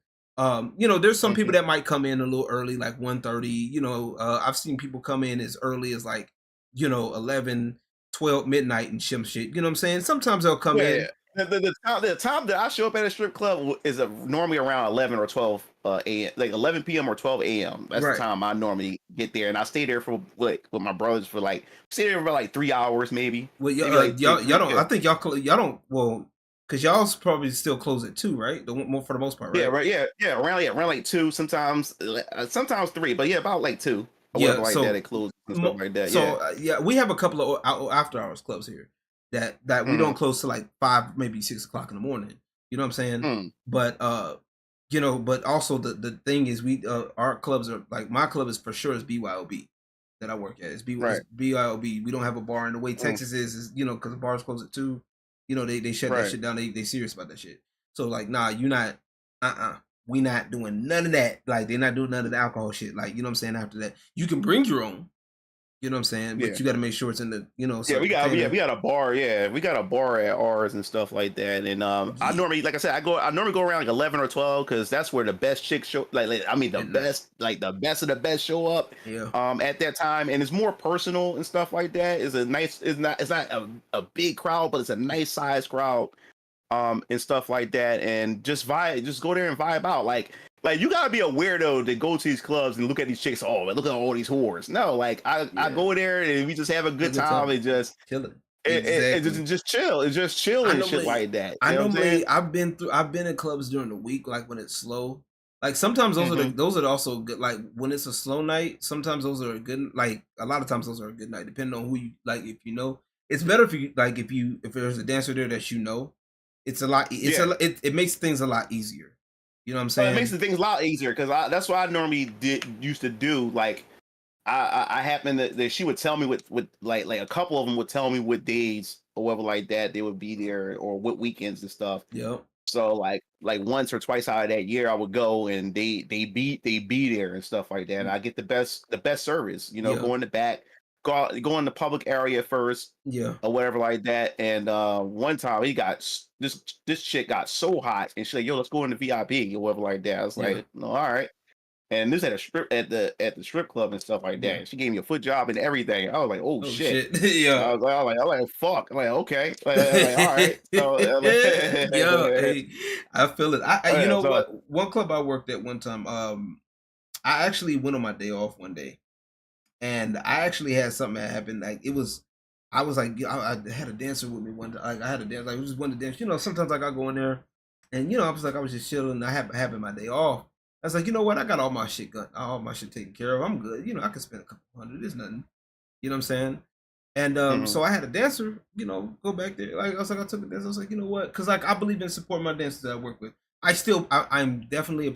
There's some people that might come in a little early, like 1:30. I've seen people come in as early as like 11, 12 midnight and shit. You know what I'm saying? Sometimes they'll come in. The time that I show up at a strip club is normally around 11 or 12 a.m. like 11 p.m. or 12 a.m. That's the time I normally get there, and I stay there for with my brothers for like 3 hours maybe. Well, y'all don't. I think y'all don't. Well, because y'all's probably still close at 2, right? For the most part, right? Yeah, right. Yeah, around like 2, sometimes 3, but yeah, about like 2. Yeah, like so that, it closes and stuff like that. So we have a couple of after hours clubs here that we don't close to like 5, maybe 6 o'clock in the morning. You know what I'm saying? But but also the thing is, we our clubs are like, my club is for sure is BYOB that I work at. It's BYOB. We don't have a bar. And the way Texas is because the bars close at 2. They shut that shit down. They serious about that shit. So like, nah, you not. We not doing none of that. Like, they're not doing none of the alcohol shit. Like, you know what I'm saying? After that, you can bring your own. You know what I'm saying? But you got to make sure it's in the, we got a bar. Yeah, we got a bar at ours and stuff like that. And I normally, like I said, I normally go around like 11 or 12 because that's where the best chicks show. The best of the best show up. Yeah. At that time, and it's more personal and stuff like that. It's not a big crowd, but it's a nice size crowd. And stuff like that, and just go there and vibe out. Like you gotta be a weirdo to go to these clubs and look at these chicks. Oh, look at all these whores. No, like I go there and we just have a good time and just kill it. It's just chill. It's just chill and shit like that. I've been in clubs during the week, like when it's slow. Like sometimes those are also good. Like when it's a slow night, sometimes those are a good. Like a lot of times those are a good night, depending on who you like. If it's better if there's a dancer there that it's a lot. It makes things a lot easier. You know what I'm saying? It makes the things a lot easier because that's what I normally used to do. Like I happened that she would tell me with like a couple of them would tell me what days or whatever like that they would be there or what weekends and stuff. Yep. So like once or twice out of that year, I would go and they be there and stuff like that. And I get the best service. Yeah. Go in the back, go in the public area first Yeah. or whatever like that. And one time this chick got so hot and she's like, "Yo, let's go in the VIP or whatever like that." I was Yeah. like, "No, all right." And this at the strip club and stuff like that. Yeah. And she gave me a foot job and everything. I was like, "Oh, Oh shit." shit. Yeah. I was like, fuck. I'm like, okay. Like, all right. So, Yeah. Hey, I feel it. You yeah, know so what? One club I worked at one time. I actually went on my day off one day, and I actually had something that happened. Like it was, I was like, I had a dancer with me one time. Like I had a dance. Like we just wanted to dance. Sometimes like I go in there, and I was just chilling. I having my day off. I was like, you know what? I got all my shit all my shit taken care of. I'm good. I could spend a couple hundred. It's nothing. You know what I'm saying? And mhm, so I had a dancer, go back there. Like I was like, I took a dance. I was like, you know what? Because like I believe in supporting my dancers that I work with. I'm definitely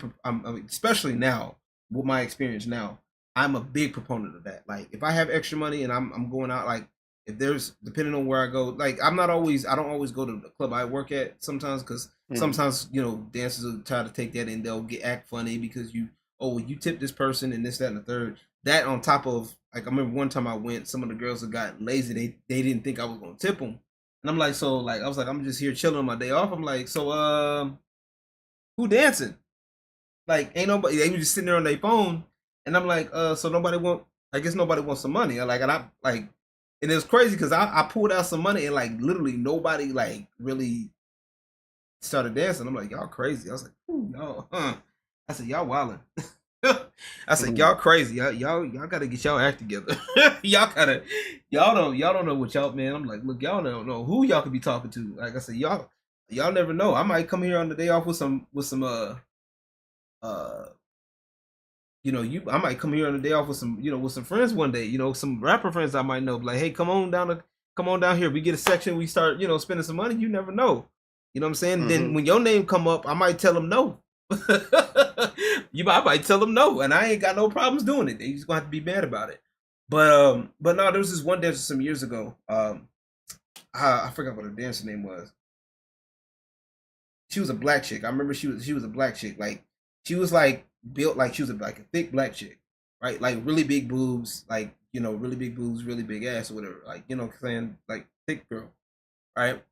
especially now with my experience now. I'm a big proponent of that. Like if I have extra money and I'm going out, like if there's depending on where I go, like I don't always go to the club I work at sometimes because mhm, sometimes dancers will try to take that and they'll act funny because you tip this person and this that and the third. That on top of like I remember one time I went, some of the girls that got lazy, they didn't think I was gonna tip them, and I'm like, so like I was like I'm just here chilling on my day off. I'm like, so who dancing? Like ain't nobody. They were just sitting there on their phone, and I'm like, so nobody want. I guess nobody wants some money. And I like, and it was crazy because I pulled out some money and like literally nobody like really started dancing. I'm like, y'all crazy. I was like, ooh, y'all, huh? I said, y'all wildin'. I said, mhm. y'all crazy. Y'all gotta get y'all act together. Y'all don't know what y'all man. I'm like, look, y'all don't know who y'all could be talking to. Like I said, y'all never know. I might come here on the day off with some uh I might come here on the day off with some friends one day, some rapper friends I might know. Like, hey, come on down here. We get a section, we start, spending some money. You never know. You know what I'm saying? Then Mhm. when your name come up, I might tell them no. I might tell them no, and I ain't got no problems doing it. They just gonna have to be mad about it. But no, there was this one dancer some years ago. I forgot what her dancer name was. She was a black chick. I remember she was a black chick. Like she was like built like she was like a thick black chick, right? Like really big boobs, like really big boobs, really big ass or whatever. Like what I'm saying, like thick girl, right?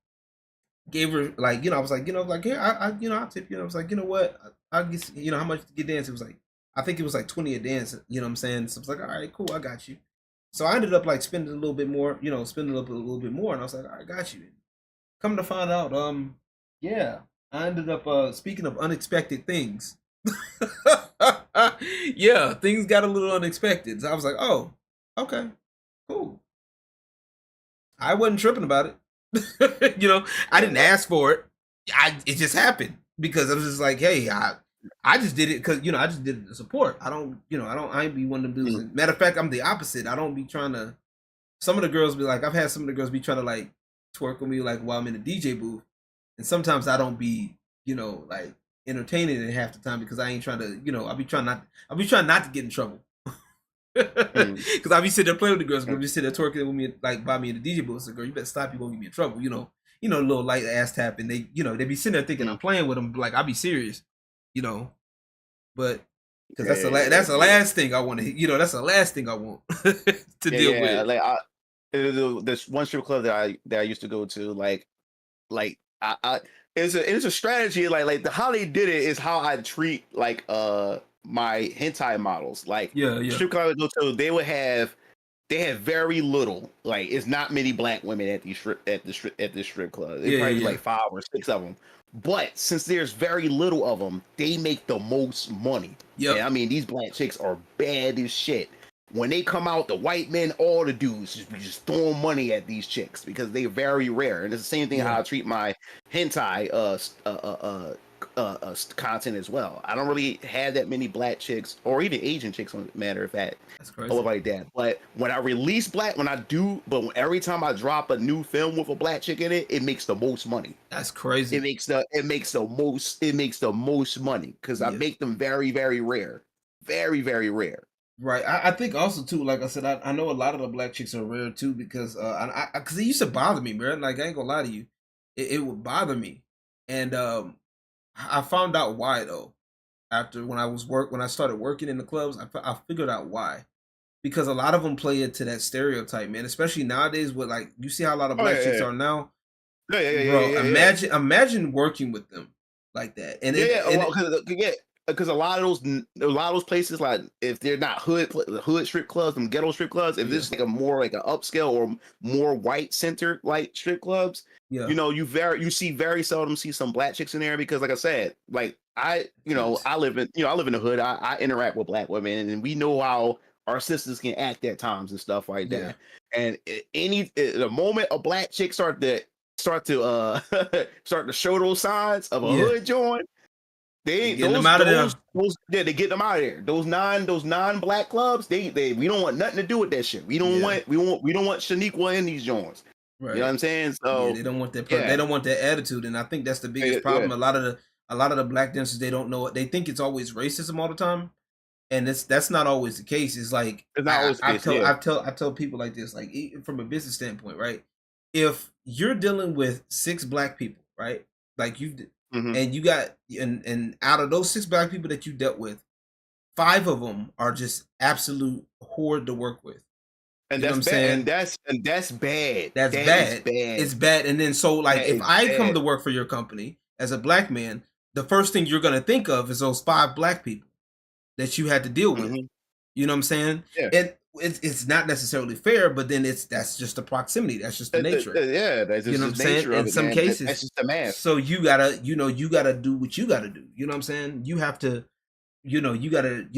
Gave her like I was like like here I'll tip you. I was like what I'll get how much to get dance. It was like I think it was like 20 a dance. You know what I'm saying? So I was like all right, cool, I got you. So I ended up like spending a little bit more, spending up a little bit more, and I was like all right, got you. Come to find out, yeah, I ended up speaking of unexpected things. Yeah, things got a little unexpected. So I was like, oh, okay, cool. I wasn't tripping about it. I didn't Yeah. ask for it. It just happened because I was just like, hey, I just did it because I just did it to support. I ain't be one of them dudes. Mhm. Matter of fact, I'm the opposite. I don't be trying to. Some of the girls be like, I've had some of the girls be trying to like twerk with me like while I'm in the DJ booth, and sometimes I don't be like entertaining it half the time because I ain't trying to I be trying not to get in trouble. Mhm. Because I be sitting there playing with the girls, be sitting there twerking with me, like by me in the DJ booth. So, girl, you better stop. You won't get me in trouble. A little light ass tap, and they be sitting there thinking I'm Mhm. playing with them. Like I be serious, you know. But because that's the Yeah. last thing I want to, that's the last thing I want to Yeah, deal yeah. with. Like this one strip club that I used to go to, like I it's a strategy. Like how they did it is how I treat like my hentai models. Like Yeah, the yeah, strip club I go to, they have very little. Like it's not many black women at the strip club. It yeah, probably be yeah, like 5 or 6 of them. But since there's very little of them, they make the most money. yeah. And Yep. I mean, these black chicks are bad as shit. When they come out, the white men, all the dudes just be just throwing money at these chicks because they're very rare. And it's the same thing Yeah, how I treat my hentai content as well. I don't really have that many black chicks or even Asian chicks, on matter of fact, that's or crazy. like that. But when I release black, every time I drop a new film with a black chick in it, it makes the most money. That's crazy. It makes the most money because I Yeah. make them very, very rare, very, very rare. Right. I think also too, like I said, I know a lot of the black chicks are rare too because because it used to bother me, bro. Like I ain't gonna lie to you, it would bother me, and I found out why though. After when I started working in the clubs, I figured out why. Because a lot of them play into that stereotype, man. Especially nowadays, with like you see how a lot of Oh black yeah, chicks yeah, are now, yeah, yeah, yeah, bro. yeah, yeah. Imagine working with them like that, and Yeah, it yeah. and Well, it, because a lot of those places, like if they're not hood strip clubs, them ghetto strip clubs, if yeah, this is like a more like an upscale or more white centered like strip clubs, yeah, you see very seldom see some black chicks in there because, like I said, like because I live in the hood. I interact with black women, and we know how our sisters can act at times and stuff like yeah, that. And the moment a black chick start to start to show those signs of a yeah, hood joint, they they getting them out of there. those yeah, they get them out of there. Those non-black clubs, they we don't want nothing to do with that shit. Yeah, We don't want Shaniqua in these joints. You know what right. I'm saying? Yeah, So they don't want that. They yeah, don't want that attitude, and I think that's the biggest yeah. problem. A lot of the black dancers, they don't know it. They think it's always racism all the time, and that's not always the case. It's like It's not always the case. Yeah. I tell people like this, like from a business standpoint, right? If you're dealing with six black people, right? Like Hmm. and you got and out of those six black people that you dealt with, five of them are just absolute horde to work with. And You know what that's I'm bad. saying? And that's bad. That's That is bad. bad. It's bad. And then so like That if is I come bad. to work for your company as a black man, the first thing you're gonna think of is those five black people that you had to deal with. Hmm. You know what I'm saying? Yeah. And it's not necessarily fair, but then that's just the proximity. That's just the nature of it. Yeah, that's You just know what I'm the saying? nature of In it, some man. That's cases, just the math. so you gotta do what you gotta do. You know what I'm saying? You have to, you gotta,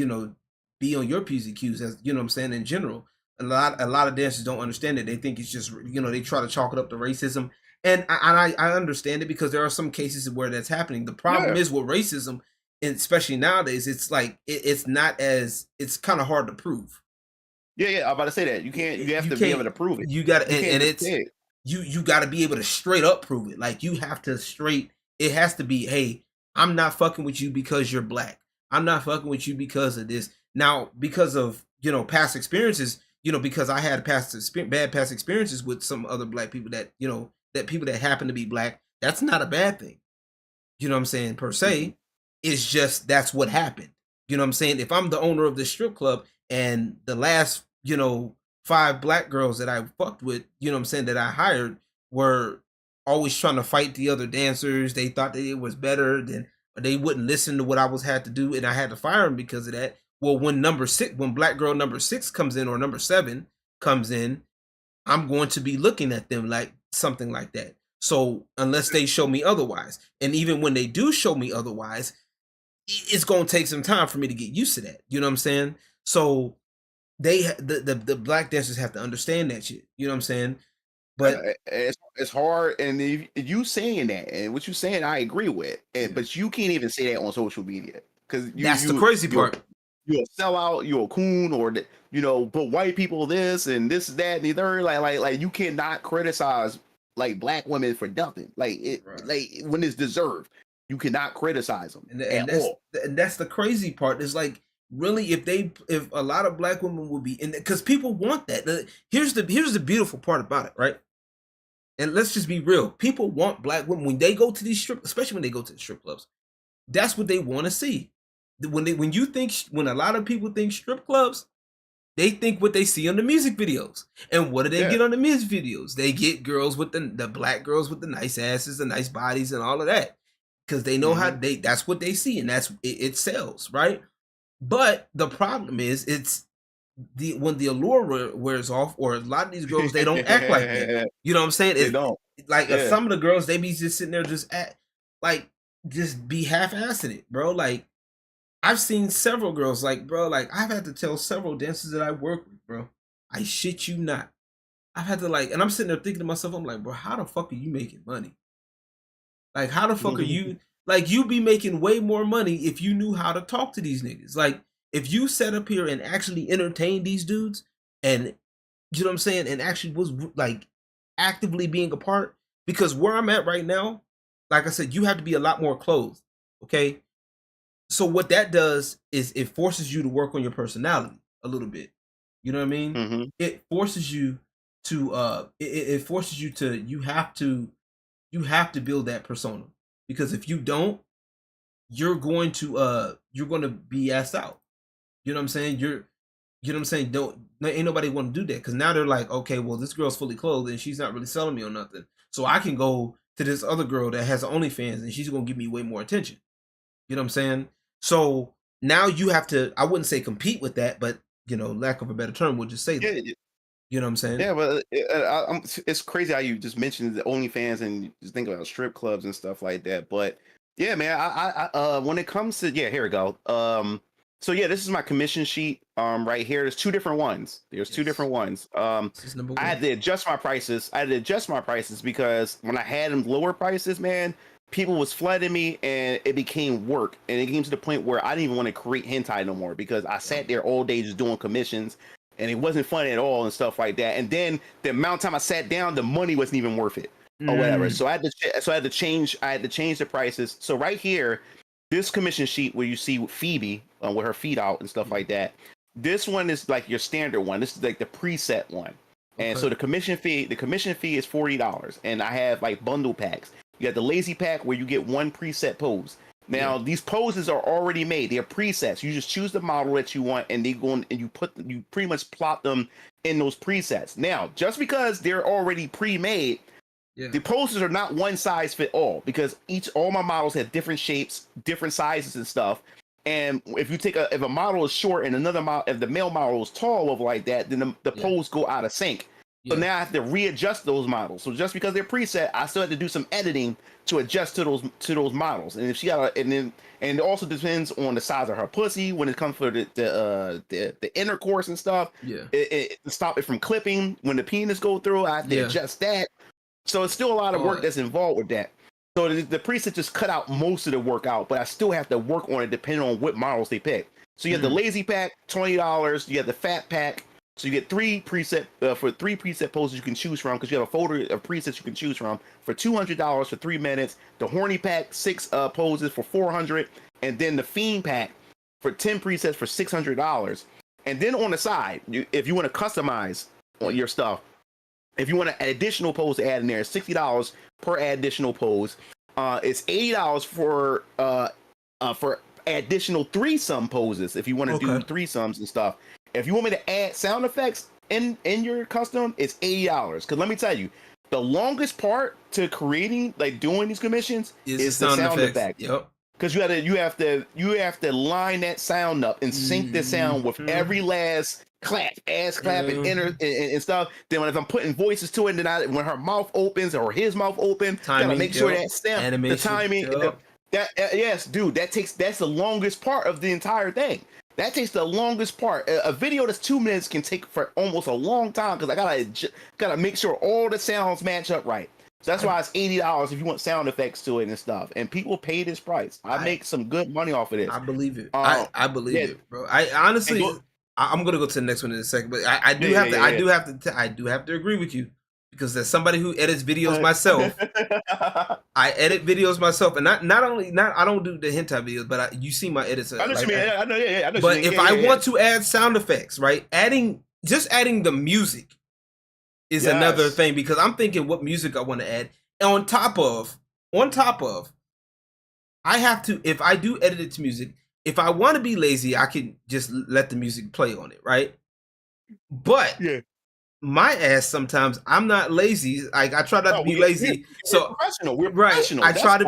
be on your P's and Q's as you know what I'm saying in general. A lot of dancers don't understand it. They think it's just they try to chalk it up to racism. And I understand it because there are some cases where that's happening. The problem Yeah. is with racism, and especially nowadays, it's like it's not as it's kind of hard to prove. Yeah, yeah. I'm about to say that. You have You to be able can't to prove it. you got You can't and just it's say it. you got to be able to straight up prove it. Like you have to straight. It has to be, hey, I'm not fucking with you because you're black. I'm not fucking with you because of this. Now, because of past experiences, because I had bad past experiences with some other black people that that people that happen to be black. That's not a bad thing. You know what I'm saying per Mhm. se. It's just that's what happened. You know what I'm saying. If I'm the owner of this strip club and the last five black girls that I fucked with, you know what I'm saying, that I hired were always trying to fight the other dancers. They thought that it was better than they wouldn't listen to what I was had to do, and I had to fire them because of that. Well, when black girl number 6 comes in or number 7 comes in, I'm going to be looking at them like something like that. So unless they show me otherwise, and even when they do show me otherwise, it's going to take some time for me to get used to that. You know what I'm saying? So the black dancers have to understand that shit. You know what I'm saying? But It's hard, and if you saying that, and what you saying, I agree with, yeah, but you can't even say that on social media because that's the crazy part. you're a sellout, you're a coon, or but white people this and this that and the third, like you cannot criticize like black women for nothing, Right. like when it's deserved, you cannot criticize them And at all. that's the crazy part. It's like really if a lot of black women would be in because people want that. Here's the beautiful part about it, right? And let's just be real. People want black women when they go to these especially when they go to the strip clubs. That's what they want to see. When a lot of people think strip clubs, they think what they see on the music videos. And what do they Yeah. get on the music videos? They get girls with the black girls with the nice asses, the nice bodies, and all of that. Because they know how Hmm. that's what they see, and it sells, right? But the problem is it's the when the allure wears off, or a lot of these girls they don't act like that. You know what I'm saying? They don't. Like Yeah. some of the girls they be just sitting there just act like just be half-assing it, bro. Like I've seen several girls, like bro, like I've had to tell several dancers that I work with, bro. I shit you not. I've had to and I'm sitting there thinking to myself, I'm like, bro, how the fuck are you making money? Like, how the fuck are you? Like, you be making way more money if you knew how to talk to these niggas. Like, if you sat up here and actually entertained these dudes, and you know what I'm saying, and actually was like actively being a part. Because where I'm at right now, like I said, you have to be a lot more clothed. Okay, so what that does is it forces you to work on your personality a little bit. You know what I mean? Hmm. It forces you to it forces you to you have to build that persona because if you don't, you're going to be asked out. You know what I'm saying? You know what I'm saying? Ain't nobody want to do that because now they're like, okay, well, this girl's fully clothed and she's not really selling me or nothing. So I can go to this other girl that has OnlyFans and she's gonna give me way more attention. You know what I'm saying? So now you have to, I wouldn't say compete with that, but lack of a better term, we'll just say that. You know what I'm saying? Yeah, but it's crazy how you just mentioned the OnlyFans and just think about strip clubs and stuff like that. But yeah, man, when it comes to here we go. So yeah, this is my commission sheet. Right here, there's two different ones. There's two different ones. This is number one. I had to adjust my prices. Because when I had them lower prices, man, people was flooding me, and it became work. And it came to the point where I didn't even want to create hentai no more because I sat there all day just doing commissions. And it wasn't fun at all and stuff like that. And then the amount of time I sat down, the money wasn't even worth it or whatever. So I had to change the prices. So right here, this commission sheet where you see Phoebe with her feet out and stuff like that. This one is like your standard one. This is like the preset one. And so the commission fee is $40. And I have like bundle packs. You got the lazy pack where you get one preset pose. Now these poses are already made. They're presets. You just choose the model that you want, and you pretty much plot them in those presets. Now, just because they're already pre-made, the poses are not one size fit all because all my models have different shapes, different sizes and stuff. And if a model is short and another model, if the male model is tall over like that, then the pose go out of sync. So now I have to readjust those models. So just because they're preset, I still have to do some editing to adjust to those models. And if she got and it also depends on the size of her pussy when it comes for the intercourse and stuff. To stop it from clipping when the penis go through, I have to adjust that. So it's still a lot of work that's involved with that. So the preset just cut out most of the work out, but I still have to work on it depending on what models they pick. So you have the lazy pack, $20. You have the fat pack. So you get three preset poses you can choose from because you have a folder of presets you can choose from for $200 for 3 minutes. The horny pack, 6 poses for $400, and then the fiend pack for 10 presets for $600. And then on the side, if you want to customize your stuff, if you want an additional pose to add in there, it's $60 per additional pose. It's $80 for additional threesome poses if you want to do threesomes and stuff. If you want me to add sound effects in your custom, it's $80. Because let me tell you, the longest part to creating, like doing these commissions, is the sound effect. Yep. Because you have to line that sound up and sync the sound with every last clap, ass clap, and stuff. Then if I'm putting voices to it, then when her mouth opens or his mouth open, gotta make sure that sound, the timing. Yes, dude, that's the longest part of the entire thing. That takes the longest part. A video that's 2 minutes can take for almost a long time because I gotta make sure all the sounds match up right. So that's why it's $80 if you want sound effects to it and stuff. And people pay this price. I make some good money off of this. I believe it. I believe it, bro. I honestly, I'm gonna go to the next one in a second, but I do have to agree with you. Because as somebody who edits videos myself, I edit videos myself, and not I don't do the hentai videos, but you see my edits. I know what you mean. I know. But if I want to add sound effects, right? Adding the music is another thing because I'm thinking what music I want to add. And on top of, I have to, if I do edit it to music, if I want to be lazy, I can just let the music play on it, right? But my ass sometimes I'm not lazy. Like I try not to be lazy. So we're professional. I try to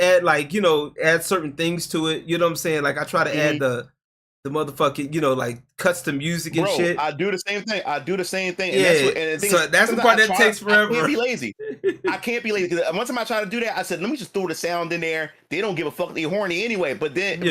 add like, add certain things to it. You know what I'm saying? Like I try to add the motherfucking, like cuts to music and shit. I do the same thing. And so that's the part that takes forever. I can't be lazy. Because one time I tried to do that, I said, let me just throw the sound in there. They don't give a fuck. They're horny anyway. But then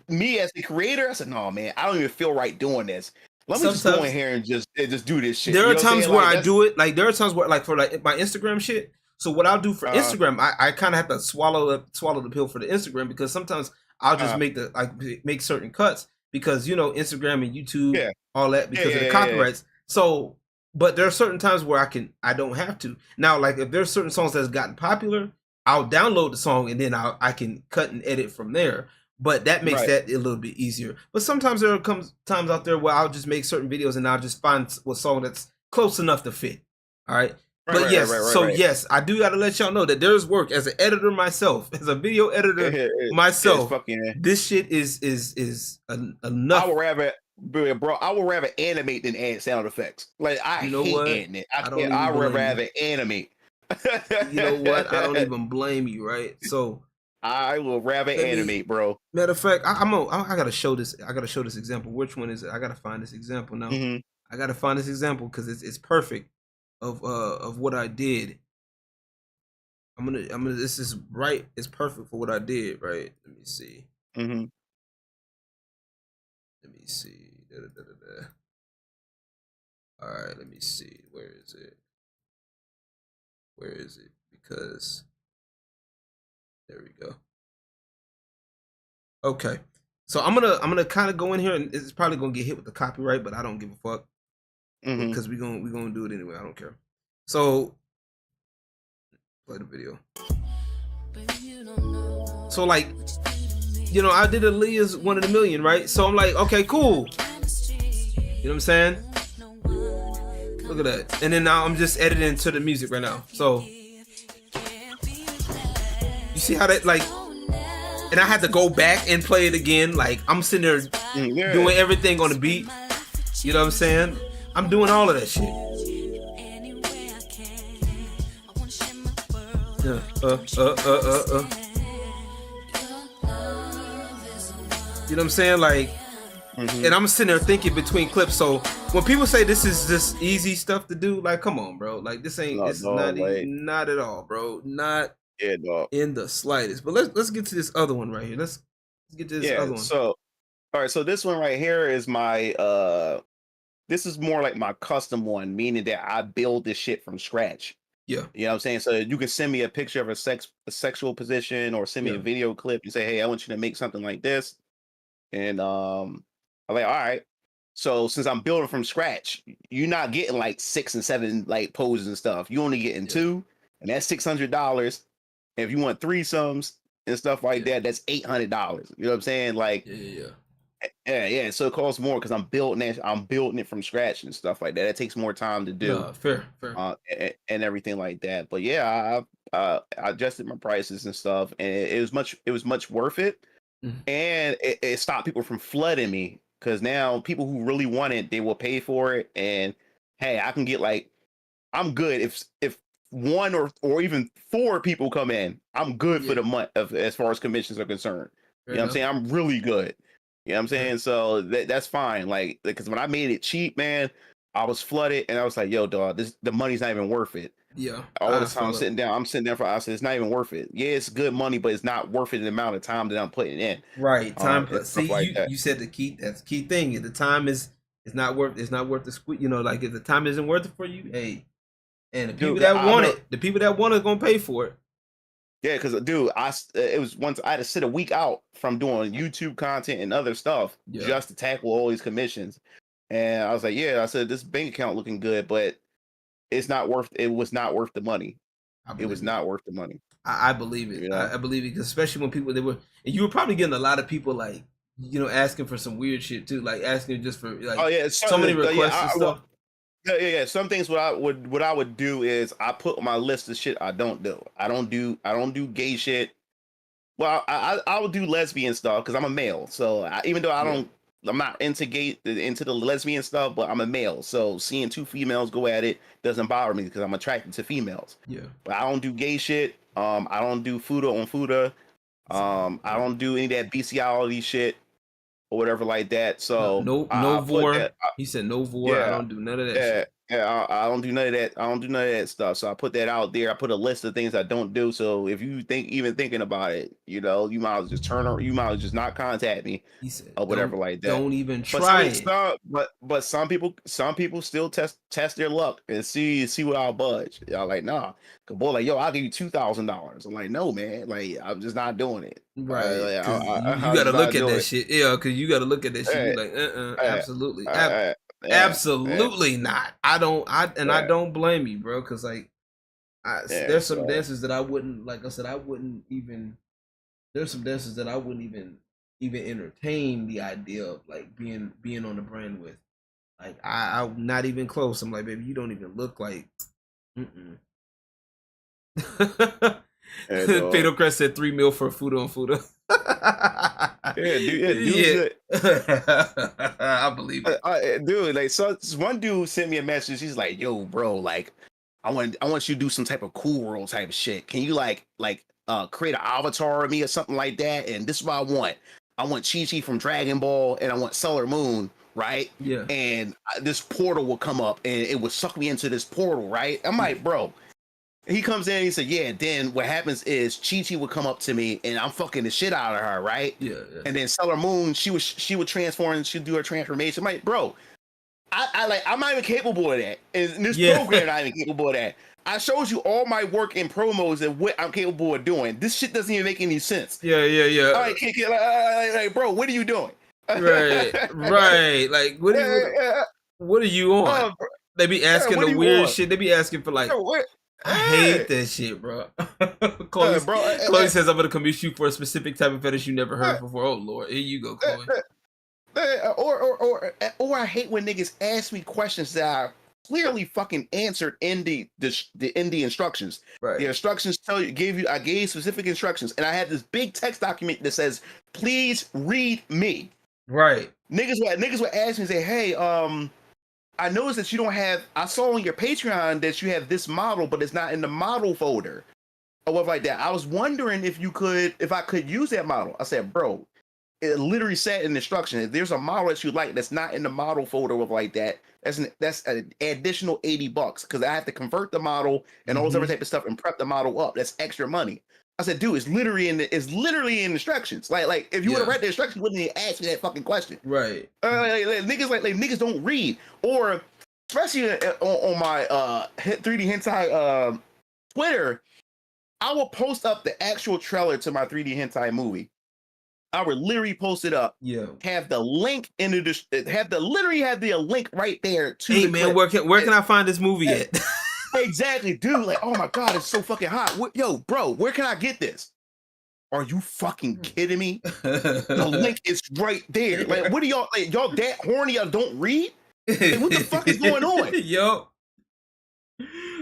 me as the creator, I said, no, man, I don't even feel right doing this. Let me just go in here and just do this shit. There are times where I do it. Like there are times where, like for like my Instagram shit. So what I'll do for Instagram, I kind of have to swallow the pill for the Instagram because sometimes I'll just make certain cuts because Instagram and YouTube, all that because of the copyrights. So, but there are certain times where I don't have to. Now, like if there's certain songs that's gotten popular, I'll download the song and then I can cut and edit from there. But that makes that a little bit easier. But sometimes there comes times out there where I'll just make certain videos and I'll just find what song that's close enough to fit. All right. But yes, so right. yes, I do got to let y'all know that there's work as an editor myself, as a video editor It's myself. fucking. This shit is enough. I would rather, bro. I would rather animate than add sound effects. Like I You know hate what? editing it. I I don't can't. even I would blame you. rather animate. You know what? I don't even blame you, right? So I will rather animate, bro. matter of fact, I gotta show this. I gotta show this example. Which one is it? I gotta find this example now. Mm-hmm. I gotta find this example because it's perfect of what I did. I'm gonna. This is right. It's perfect for what I did. Right. Let me see. Mm-hmm. Let me see. Da, da, da, da, da. All right. Let me see. Where is it? Where is it? Because there we go. Okay. So I'm gonna kind of go in here, and it's probably gonna get hit with the copyright, but I don't give a fuck Mm-hmm. because we're gonna do it anyway. I don't care. So play the video. So like, you know, I did Aaliyah's One in a Million, right? So I'm like, okay, cool. You know what I'm saying? Look at that. And then now I'm just editing to the music right now. So you see how that like, and I had to go back and play it again. Like I'm sitting there doing everything on the beat. You know what I'm saying? I'm doing all of that shit. You know what I'm saying? Like, and I'm sitting there thinking between clips. So when people say this is just easy stuff to do, like, come on, bro. Like this ain't. It's not at all, bro. Not in the slightest. But let's get to this other one right here. Let's get to this other one. So, all right. So this one right here is my. This is more like my custom one, meaning that I build this shit from scratch. Yeah. You know what I'm saying? So you can send me a picture of a sexual position or send me a video clip and say, hey, I want you to make something like this. And I'm like, all right. So since I'm building from scratch, you're not getting like 6 and 7 like poses and stuff. You only getting 2, and that's $600. And if you want threesomes and stuff like that, that's $800. You know what I'm saying? Like, yeah. So it costs more because I'm building it from scratch and stuff like that. It takes more time to do. Fair. And everything like that. But yeah, I adjusted my prices and stuff, and it was much worth it. And it stopped people from flooding me because now people who really want it, they will pay for it. And hey, I can get like, I'm good if 1 or even 4 people come in, I'm good for the month as far as commissions are concerned. You know what I'm saying? I'm really good. You know what I'm saying? So that's fine. Like, because when I made it cheap, man, I was flooded and I was like, yo, dog, the money's not even worth it. Yeah. All the time I'm sitting there I said, it's not even worth it. Yeah, it's good money, but it's not worth it the amount of time that I'm putting in. Right. Time. See, like you said that's the key thing. If the time is not worth the squeeze, you know, like if the time isn't worth it for you, hey, and the people that want it gonna pay for it. Yeah, because dude, it was once I had to sit a week out from doing YouTube content and other stuff just to tackle all these commissions. And I was like, I said this bank account looking good, but it was not worth the money. It was not worth the money. I believe it. I believe it, because especially when people and you were probably getting a lot of people like, you know, asking for some weird shit too, like asking just for like so many requests and stuff. Yeah. Some things what I would do is I put on my list of shit I don't do. I don't do gay shit. Well, I would do lesbian stuff because I'm a male. So even though I'm not into the lesbian stuff, but I'm a male. So seeing 2 females go at it doesn't bother me because I'm attracted to females. Yeah. But I don't do gay shit. I don't do fuda on fuda. I don't do any of that bestiality shit or whatever like that. So no vor. He said no vor. I don't do none of that shit. I don't do none of that. I don't do none of that stuff. So I put that out there. I put a list of things I don't do. So if you thinking about it, you know, you might as well you might as well just not contact me. He said, or whatever like that. Don't even try it. But some people still test their luck and see what I'll budge. Y'all like, nah. Cause boy, like, yo, I'll give you $2,000. I'm like, no, man. Like, I'm just not doing it. Right. You gotta look at that shit. Yeah, because you gotta look at that shit. You're like, absolutely. Absolutely not. I don't blame you, bro. Because like, there's some dances that I wouldn't, like I said, there's some dances that I wouldn't even entertain the idea of like being on the brand with. Like I'm not even close. I'm like, baby, you don't even look like Mm-mm. And, Pedro Crest said 3 mil for Fudo and Fudo. dude, I believe it. dude, like, so one dude sent me a message. He's like, "Yo, bro, like, I want you to do some type of cool world type of shit. Can you create an avatar of me or something like that? And this is what I want. I want Chi-Chi from Dragon Ball, and I want Sailor Moon, right? Yeah. And this portal will come up, and it will suck me into this portal, right? I'm like, bro." He comes in and he said, "Yeah." Then what happens is Chi-Chi would come up to me, and I'm fucking the shit out of her, right? Yeah. And then Sailor Moon, she would transform, and she'd do her transformation. I'm like, bro, I'm not even capable of that. And this program not even capable of that. I showed you all my work in promos and what I'm capable of doing. This shit doesn't even make any sense. Yeah. All right, like, bro, what are you doing? Right. Like, what are you on? They be asking the weird shit. They be asking for like. I hate that shit, bro. Chloe says I'm gonna commission you for a specific type of fetish you never heard before. Oh Lord, here you go, Chloe. Or I hate when niggas ask me questions that are clearly fucking answered in the instructions. Right. The instructions I gave specific instructions, and I had this big text document that says, "Please read me." Right. Niggas would ask me and say, "Hey, I noticed that you don't have. I saw on your Patreon that you have this model, but it's not in the model folder, or whatever like that. I was wondering if I could use that model." I said, "Bro, it literally said in the instruction, if there's a model that you like that's not in the model folder with like that, that's an additional $80 because I have to convert the model and all this other type of stuff and prep the model up. That's extra money." I said, "Dude, it's literally in instructions. Like if you would have read the instructions, you wouldn't even ask me that fucking question." Right. Niggas don't read, or especially on my 3D hentai Twitter, I will post up the actual trailer to my 3D hentai movie. I would literally post it up. Yeah. Have the link in the have the link right there to. Hey the man, clip. where can I find this movie at? Exactly, dude. Like, oh my god, it's so fucking hot. Yo, bro, where can I get this? Are you fucking kidding me? The link is right there. Like, what are y'all? Like, y'all that horny? Y'all don't read? Like, what the fuck is going on? Yo.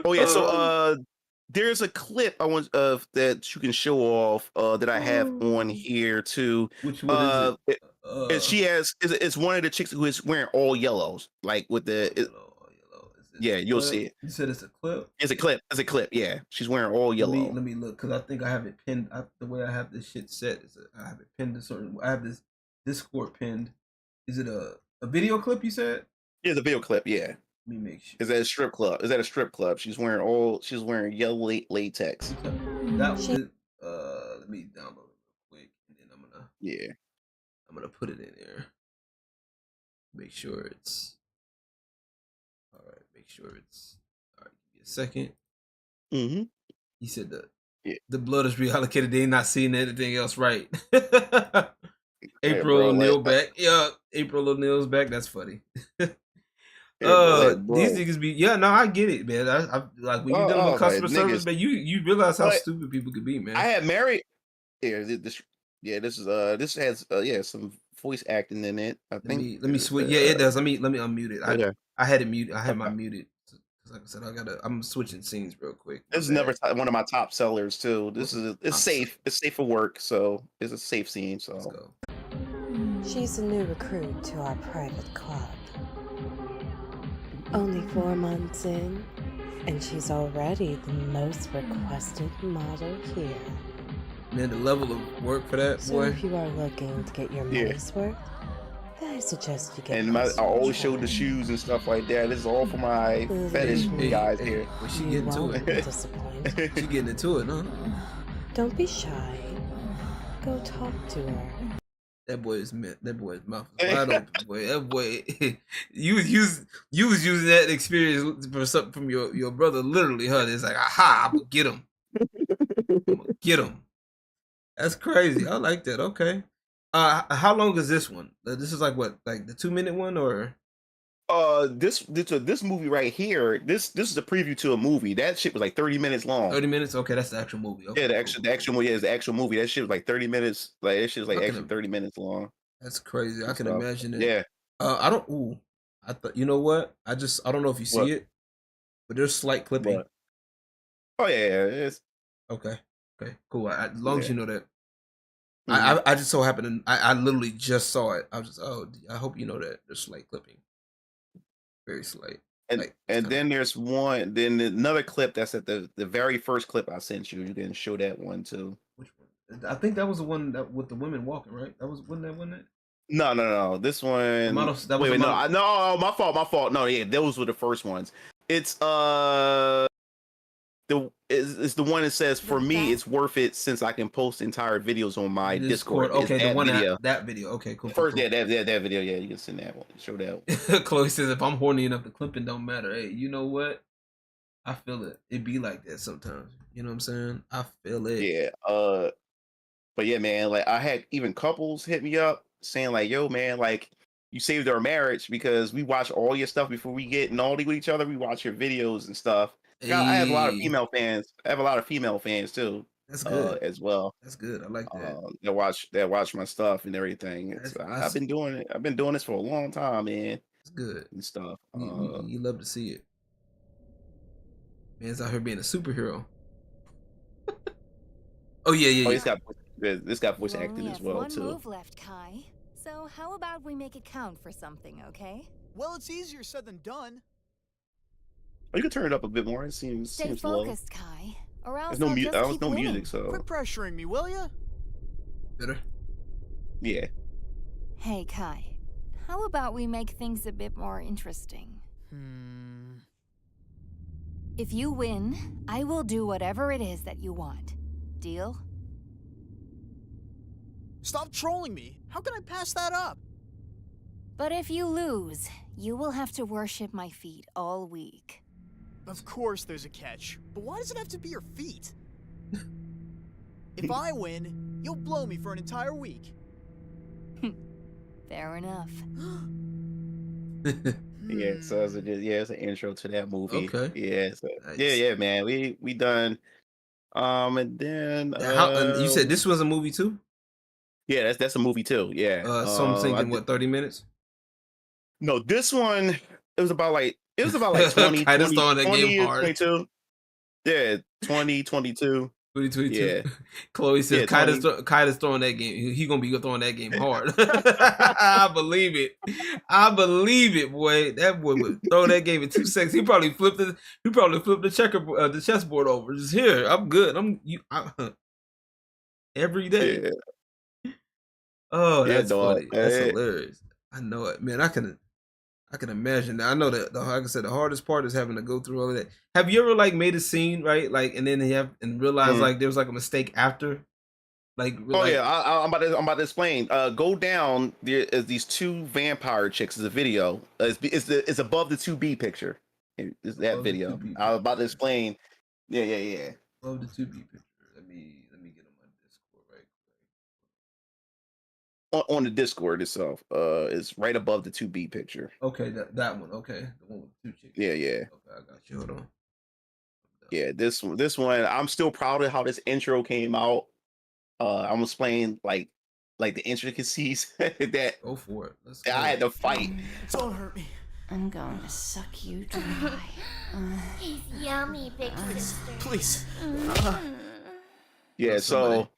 Oh yeah. So there's a clip I want that you can show off that I have on here too. Which one is it? She has. It's one of the chicks who is wearing all yellows, like with the. Yellow. Yeah, you'll see it. You said it's a clip. It's a clip. Yeah, she's wearing all yellow. Let me look because I think I have it pinned. The way I have this shit set is I have it pinned a certain. I have this Discord pinned. Is it a video clip? You said? Yeah, it's a video clip. Yeah. Let me make sure. Is that a strip club? She's wearing yellow latex. That was let me download it real quick and then I'm gonna put it in there. Make sure it's all right. All right. Give me a second. Mm-hmm. He said the blood is reallocated. They ain't not seeing anything else, right? April O'Neil back. Yeah, April O'Neil's back. That's funny. These niggas be I get it, man. I like when you dealing with customer service, man. You realize how stupid people could be, man. I had married. This has some voice acting in it. I think. Let me switch. Yeah, it does. Let me unmute it. I had it muted. I had my muted. Like I said, I'm switching scenes real quick. This is never one of my top sellers too. It's safe. It's safe for work, so it's a safe scene. So let's go. She's a new recruit to our private club. Only 4 months in, and she's already the most requested model here. Man, the level of work for that, so boy. If you are looking to get your money's worth, I suggest you get. And I always show the shoes and stuff like that. This is all for my fetish guys here. Well, she getting to it. She getting into it, huh? Don't be shy. Go talk to her. That boy's mouth is wide open, boy. That boy, you was using that experience for something from your brother. Literally, huh? It's like, aha, I'm gonna get him. That's crazy. I like that. Okay. How long is this one? This is like what, like the 2-minute one, or? This movie right here. This is a preview to a movie. That shit was like 30 minutes long. 30 minutes. Okay, that's the actual movie. Okay, yeah, the actual movie is the actual movie. That shit was like 30 minutes. Like that shit was like actually 30 minutes long. That's crazy. I can imagine it. Yeah. I don't. I thought. You know what? I don't know if you see it, but there's slight clipping. What? Oh yeah, it's Okay. Okay. Cool. As long as yeah. you know that. Mhm. I just so happened to, I literally just saw it. I was just, oh, I hope you know that there's slight clipping, very slight. And Like it's kind of then there's one, then another clip that's at the very first clip I sent you. You didn't show that one too. which one? I think that was the one that with the women walking, right? That was wasn't it? No, no, no. This The one. model that was Wait, the wait, no, model. no. My fault, my fault. No, yeah, those were the first ones. It's it's the one that says The for me best it's worth it since I can post entire videos on my Discord. Discord. Is Okay, the that one video? that video. Okay, cool, cool, First, cool. yeah, that video. Yeah, you can send that one. Show that one. Chloe says if I'm horny enough, the clipping don't matter. Hey, you know what? I feel it. It be like that sometimes. You know what I'm saying? I feel it. Yeah. But yeah, man, like I had even couples hit me up saying like, "Yo, man, like you saved our marriage because we watch all your stuff before we get naughty with each other. We watch your videos and stuff." I have a lot of Hey, female fans. I have a lot of female fans too, that's good. as well. That's good. I like that. That watch my stuff and everything. I've That's been doing it. I've been doing this for a long time, man, good. and stuff. You love to see it. Man's out here being a superhero. Oh yeah, yeah, Oh, yeah. it's got voice You acting only as have well one too. move left, Kai. So how about we make it count for something, okay? Well, it's easier said than done. Oh, you can turn it up a bit more. It Stay seems low. focused, Kai, or else There's no I'll music. just keep No winning. music, so Quit pressuring me, will ya? Better. yeah. Hey, Kai. How about we make things a bit more interesting? If you win, I will do whatever it is that you want. Deal? Stop trolling me. How can I pass that up? But if you lose, you will have to worship my feet all week. Of course there's a catch, but why does it have to be your feet? If I win, you'll blow me for an entire week. Fair enough. Yeah, so it's an intro to that movie. Okay. Yeah, so, Nice. yeah, man. We done. And then And you said this was a movie too? yeah, that's a movie too. Yeah. So I'm I thinking did- what 30 minutes? No, this one it was about like 20, Kai just throwing that 20 game or hard. 22. Yeah, 2022. 2022. Yeah. Chloe says Yeah, Kai, 20. Kai is throwing that game. He gonna be throwing that game hard. I believe it. I believe it, boy. That boy would throw that game in 2 seconds. He probably flipped the the chessboard over. Just here. I'm good. Every day. Yeah. Oh, Yeah, that's dog. funny. That's Eh. hilarious. I know it, man. I can imagine that. I know that. Like I said, the hardest part is having to go through all of that. Have you ever like made a scene right, like, and then realize like there was like a mistake after, like? Oh like, yeah, I'm about to explain. Go down. There is these two vampire chicks. Is a video. It's above the 2B picture. Is that Above the video? 2B I was about to explain. Yeah. Love the 2B picture. Let me get on my Discord right quick. On the Discord itself. It's right above the 2B picture. Okay, that one. Okay, the one with the 2 chicks. Yeah. Okay, I got you. Hold on. Yeah, this one, I'm still proud of how this intro came out. I'm gonna explain like the intricacies that Go for it. Let's I had to fight. Don't hurt me. I'm going to suck you dry. He's yummy, big sister. Please. Yeah, Love so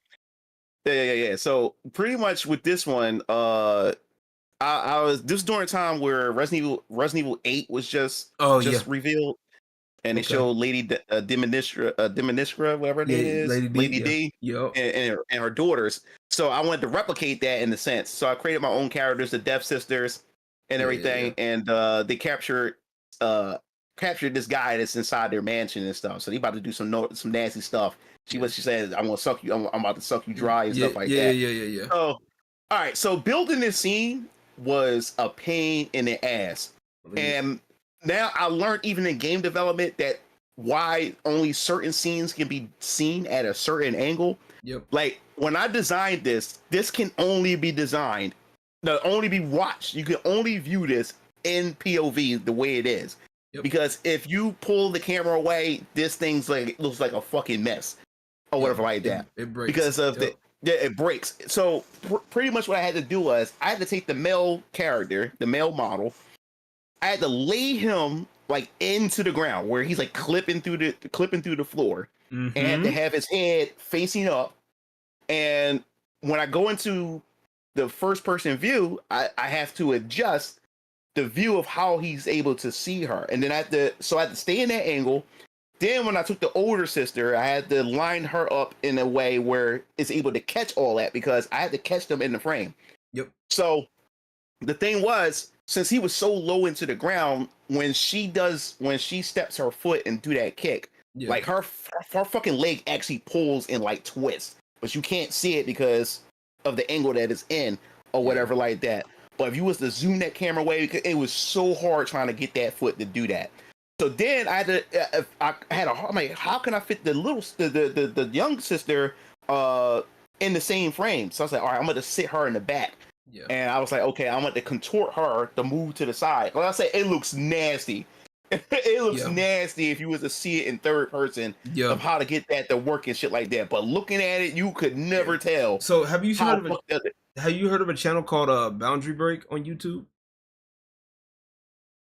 somebody. yeah. So pretty much with this one, I was this was during a time where Resident Evil 8 was just revealed. And they Okay. showed Lady Diministra, whatever it is, Lady D. D, Yep. and her daughters. So I wanted to replicate that in a sense. So I created my own characters, the Death Sisters, and everything. And they captured this guy that's inside their mansion and stuff. So they about to do some nasty stuff. She said, "I'm gonna suck you. I'm about to suck you dry and stuff like that." Yeah. So all right. So building this scene was a pain in the ass, and now I learned even in game development that why only certain scenes can be seen at a certain angle. Yep. Like when I designed this can only be designed, only be watched. You can only view this in POV the way it is. Yep. Because if you pull the camera away, this thing's looks like a fucking mess or whatever like that. It breaks. Because of it breaks. So pretty much what I had to do was I had to take the male character, the male model. I had to lay him like into the ground where he's like clipping through the floor, and had to Mm-hmm. have his head facing up. And when I go into the first person view, I have to adjust the view of how he's able to see her, and then I have to stay in that angle. Then when I took the older sister, I had to line her up in a way where it's able to catch all that, because I had to catch them in the frame. Yep. So the thing was, since he was so low into the ground, when she steps her foot and do that kick, Yeah. like her fucking leg actually pulls and like twists, but you can't see it because of the angle that it's in or whatever like that. But if you was to zoom that camera away, it was so hard trying to get that foot to do that. So then I had to, I'm like, how can I fit the young sister in the same frame? So I was like, all right, I'm gonna sit her in the back. Yeah. And I was like, okay, I'm gonna contort her to move to the side. Like I said, it looks nasty. It looks nasty if you was to see it in third person of how to get that to work and shit like that. But looking at it, you could never tell. So have you heard of a channel called Boundary Break on YouTube?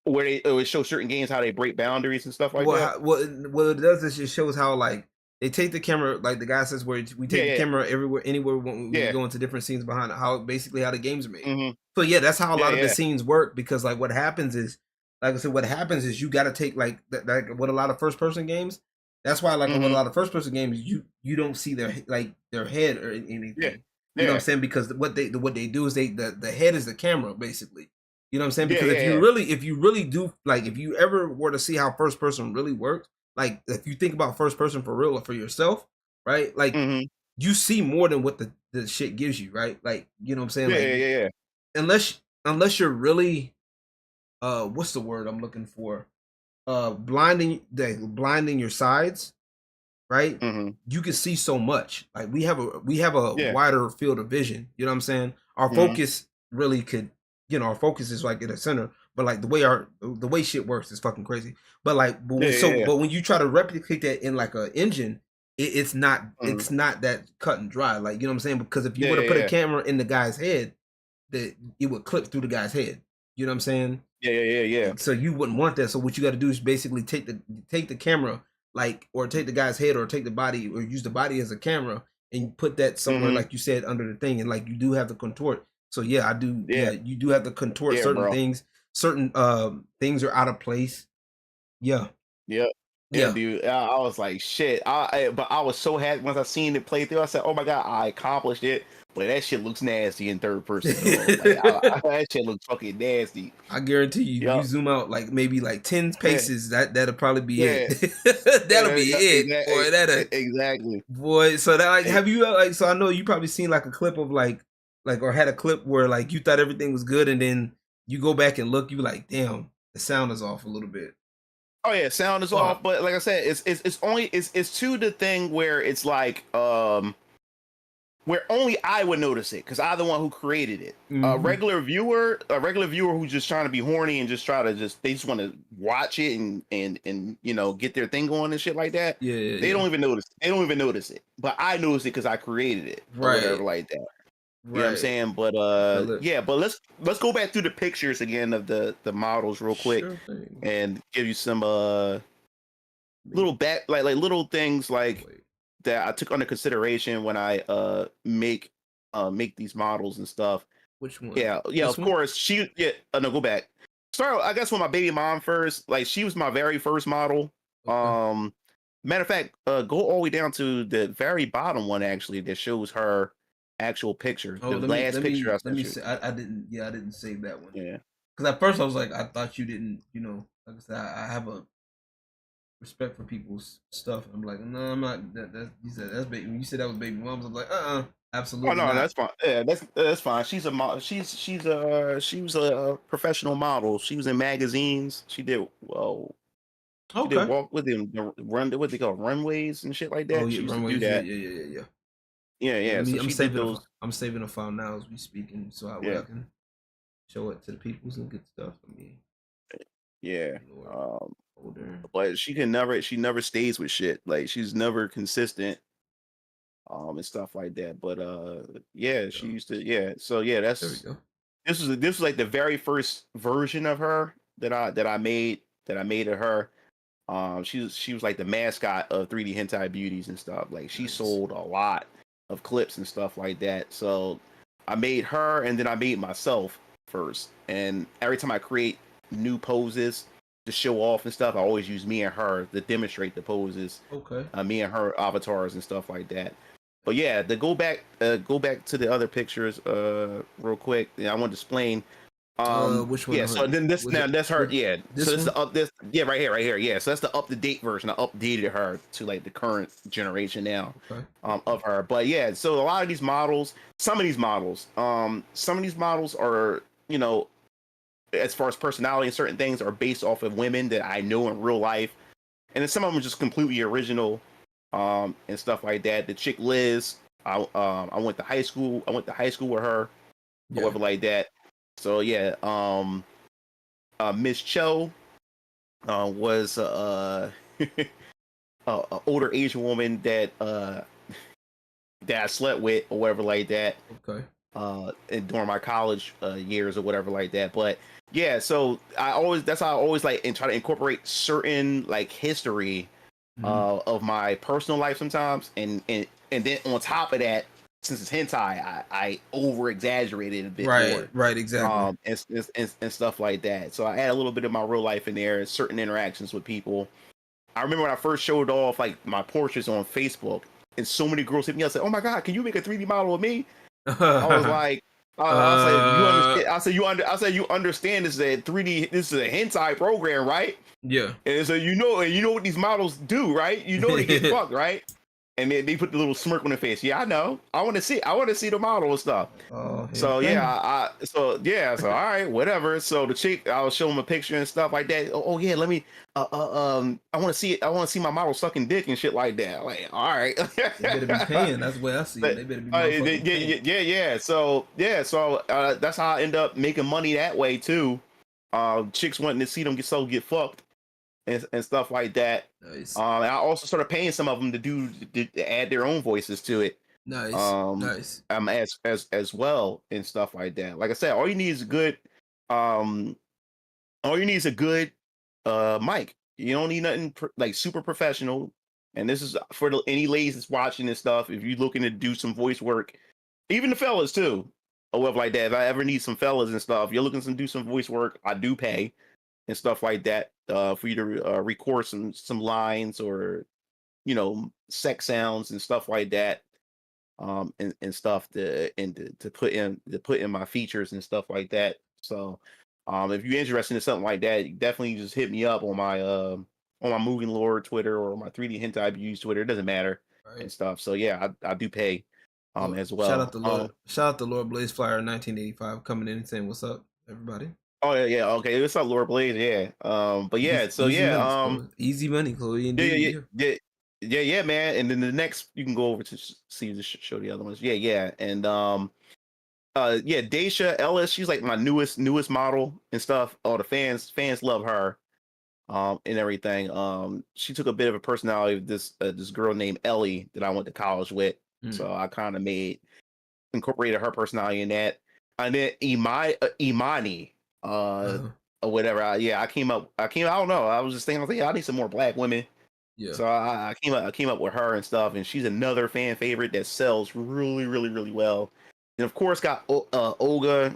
Where it shows certain games how they break boundaries and stuff like that. What it does is it shows how like they take the camera, like the guy says, where we take the camera everywhere, anywhere when we go into different scenes behind it, how the games are made. Mm-hmm. So yeah, that's how a lot of the scenes work, because like what happens is, like I said, what happens is you got to take like what a lot of first person games. That's why like with a lot of first person games, you don't see their head or anything. Yeah. You know what I'm saying? Because what they do is the head is the camera basically. You know what I'm saying? Because if you really do, like if you ever were to see how first person really works, like if you think about first person for real or for yourself, right? Like you see more than what the shit gives you, right? Like, you know what I'm saying? Like, unless you're really what's the word I'm looking for? Blinding your sides, right? You can see so much. Like we have a wider field of vision. You know what I'm saying? Our focus really could, our focus is like in the center, but like the way shit works is fucking crazy. But like, but when you try to replicate that in like an engine, it's not that cut and dry. Like, you know what I'm saying? Because if you were to put a camera in the guy's head, that it would clip through the guy's head. You know what I'm saying? Yeah. So you wouldn't want that. So what you got to do is basically take the camera, like, or take the guy's head, or take the body, or use the body as a camera, and put that somewhere, like you said, under the thing, and like you do have to contort. So yeah, I do. Yeah, you do have to contort certain things. Certain things are out of place. Yeah, dude. I was like, shit. But I was so happy once I seen it play through. I said, oh my god, I accomplished it. But that shit looks nasty in third person. That shit looks fucking nasty. I guarantee you, you zoom out like maybe like 10 paces, that'll probably be it. That'll be it. Boy, exactly. Boy, so that like, have you like? So I know you probably seen like a clip of like or had a clip where like you thought everything was good, and then you go back and look, you like, damn, the sound is off a little bit. Oh yeah, sound is off. But like I said, it's to the thing where it's like where only I would notice it, because I'm the one who created it. A regular viewer who's just trying to be horny and just they just want to watch it and get their thing going and shit like that. They don't even notice. They don't even notice it. But I noticed it because I created it, or whatever like that. You know what I'm saying? But but let's go back through the pictures again of the models real quick, and give you some little little things like that I took under consideration when I make these models and stuff. Which one? Yeah, of course. No, go back. Start, I guess, with my baby mom first. Like, she was my very first model. Okay. Matter of fact, go all the way down to the very bottom one, actually, that shows her actual picture. The last picture I sent you. I didn't save that one. Yeah. Because at first I was like, I thought you didn't, like I said, I have a respect for people's stuff. I'm like, no, I'm not. You said that's baby. When you said that was baby mom's, I'm like, absolutely. Oh no, not. that's fine. Yeah, that's fine. She's a model. She was a professional model. She was in magazines. She did She did walk with them, run what they call runways and shit like that. Oh yeah, she used runways. To do that. Yeah. So I'm saving those. I'm saving a file now as we speak, and so I can show it to the peoples and good stuff. But she never stays with shit. Like, she's never consistent, and stuff like that. But she used to. So that's there we go. This was like the very first version of her that I made that I made of her. She was like the mascot of 3D hentai beauties and stuff. Like she Nice. sold a lot of clips and stuff like that. So I made her, and then I made myself first. And every time I create new poses to show off and stuff, I always use me and her to demonstrate the poses. Okay. Me and her avatars and stuff like that. But yeah, to go back to the other pictures real quick. I want to explain. Which one? Yeah, so then this Was now it- that's her. was- Yeah, this so this one? right here. Yeah, so that's the up to date version. I updated her to like the current generation now Okay. of her. But yeah, so a lot of these models, some of these models are, you know, as far as personality and certain things are based off of women that I know in real life, and then some of them are just completely original, and stuff like that. The chick Liz, I went to high school. I went to high school with her, Yeah. whatever like that. So yeah, Miss Cho was a older Asian woman that I slept with or whatever like that. Okay. And during my college years or whatever like that. But yeah, so that's how I always like and try to incorporate certain like history of my personal life sometimes, and then on top of that, since it's hentai, I over exaggerated a bit more. Right, exactly. And stuff like that. So I add a little bit of my real life in there, certain interactions with people. I remember when I first showed off like my portraits on Facebook, and so many girls hit me up and said, "Oh my god, can you make a 3D model of me?" I was like, I said you understand this is a 3D, this is a hentai program, right? Yeah. And so you know what these models do, right? You know they get fucked, right? And then they put the little smirk on their face. Yeah, I know. I want to see the model and stuff. Oh, So yeah, so all right, whatever. So the chick, I was showing him a picture and stuff like that. Oh yeah, let me. I want to see it. I want to see my model sucking dick and shit like that. Like, all right. They better be paying. That's the way I see it. They better be paying. Yeah. So that's how I end up making money that way too. Chicks wanting to see them get fucked and stuff like that. Nice. And I also started paying some of them to add their own voices to it. Nice. Nice. As well and stuff like that. Like I said, all you need is a good mic. You don't need nothing like super professional. And this is for any ladies that's watching this stuff. If you're looking to do some voice work, even the fellas too, or whatever like that. If I ever need some fellas and stuff, you're looking to do some voice work, I do pay and stuff like that for you to record some lines or, you know, sex sounds and stuff like that. And stuff to put in my features and stuff like that. So if you're interested in something like that, you definitely just hit me up on my MugenLord Twitter or my 3D Hentai Views Twitter. It doesn't matter and stuff. So yeah, I do pay as well. Shout out to Lord Blaze Flyer 1985 coming in and saying what's up, everybody. Oh yeah, okay. What's up, Lord Blaze? Yeah. But yeah, easy money, Chloe. Yeah, man. And then the next, you can go over to see the show the other ones. Yeah, and Daisha Ellis, she's like my newest model and stuff. Oh, the fans love her, and everything. She took a bit of a personality of this girl named Ellie that I went to college with. So I kind of incorporated her personality in that. And then Imani, or whatever. I came up. I don't know. I was just thinking, I need some more black women. Yeah. So I came up with her and stuff, and she's another fan favorite that sells really, really, really well. And of course, got Olga.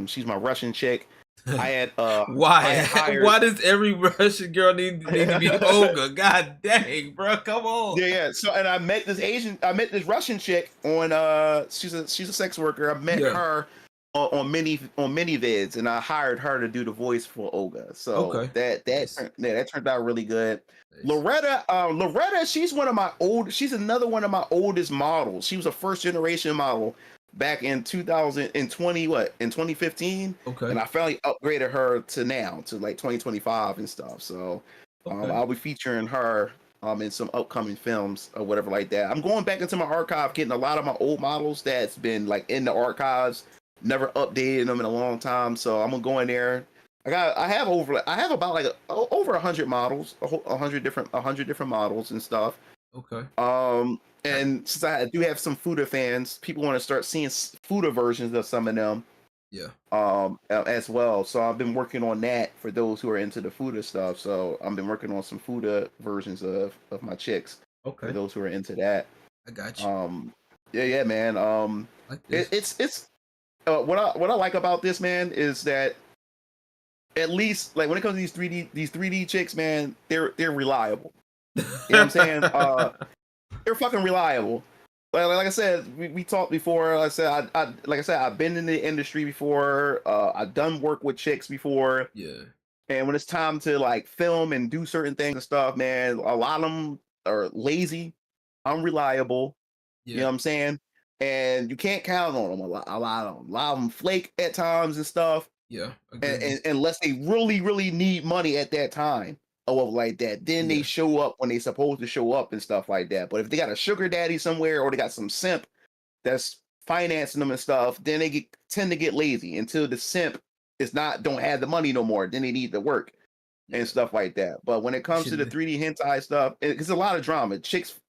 She's my Russian chick. I had why does every Russian girl need to be Olga? God dang, bro, come on. Yeah. So and I met this Russian chick on she's a sex worker. I met her on many vids, and I hired her to do the voice for Olga. So that turned out really good. Nice. Loretta, she's another one of my oldest models. She was a first generation model back in 2015. Okay. And I finally upgraded her to like 2025 and stuff. So I'll be featuring her in some upcoming films or whatever like that. I'm going back into my archive, getting a lot of my old models that's been like in the archives, never updated them in a long time. So I'm gonna go in there. I have about like over 100 models, 100 different models and stuff. Okay. And since I do have some Fuda fans, people want to start seeing Fuda versions of some of them. Yeah. As well. So I've been working on that for those who are into the Fuda stuff. So I've been working on some Fuda versions of my chicks for Okay. those who are into that. I got you. Yeah, man. Like this. It's what I like about this, man, is that at least like when it comes to these 3D chicks, man, they're reliable. You know what I'm saying? They're fucking reliable. Like I said, we talked before. Like I said, I've been in the industry before. I've done work with chicks before. Yeah. And when it's time to like film and do certain things and stuff, man, a lot of them are lazy, unreliable. You know what I'm saying? And you can't count on them a lot of them. A lot of them flake at times and stuff. Yeah. And unless they really, really need money at that time or whatever like that, then they show up when they supposed to show up and stuff like that. But if they got a sugar daddy somewhere or they got some simp that's financing them and stuff, then they tend to get lazy until the simp don't have the money no more. Then they need to work and stuff like that. But when it comes to the 3D hentai stuff, it's a lot of drama.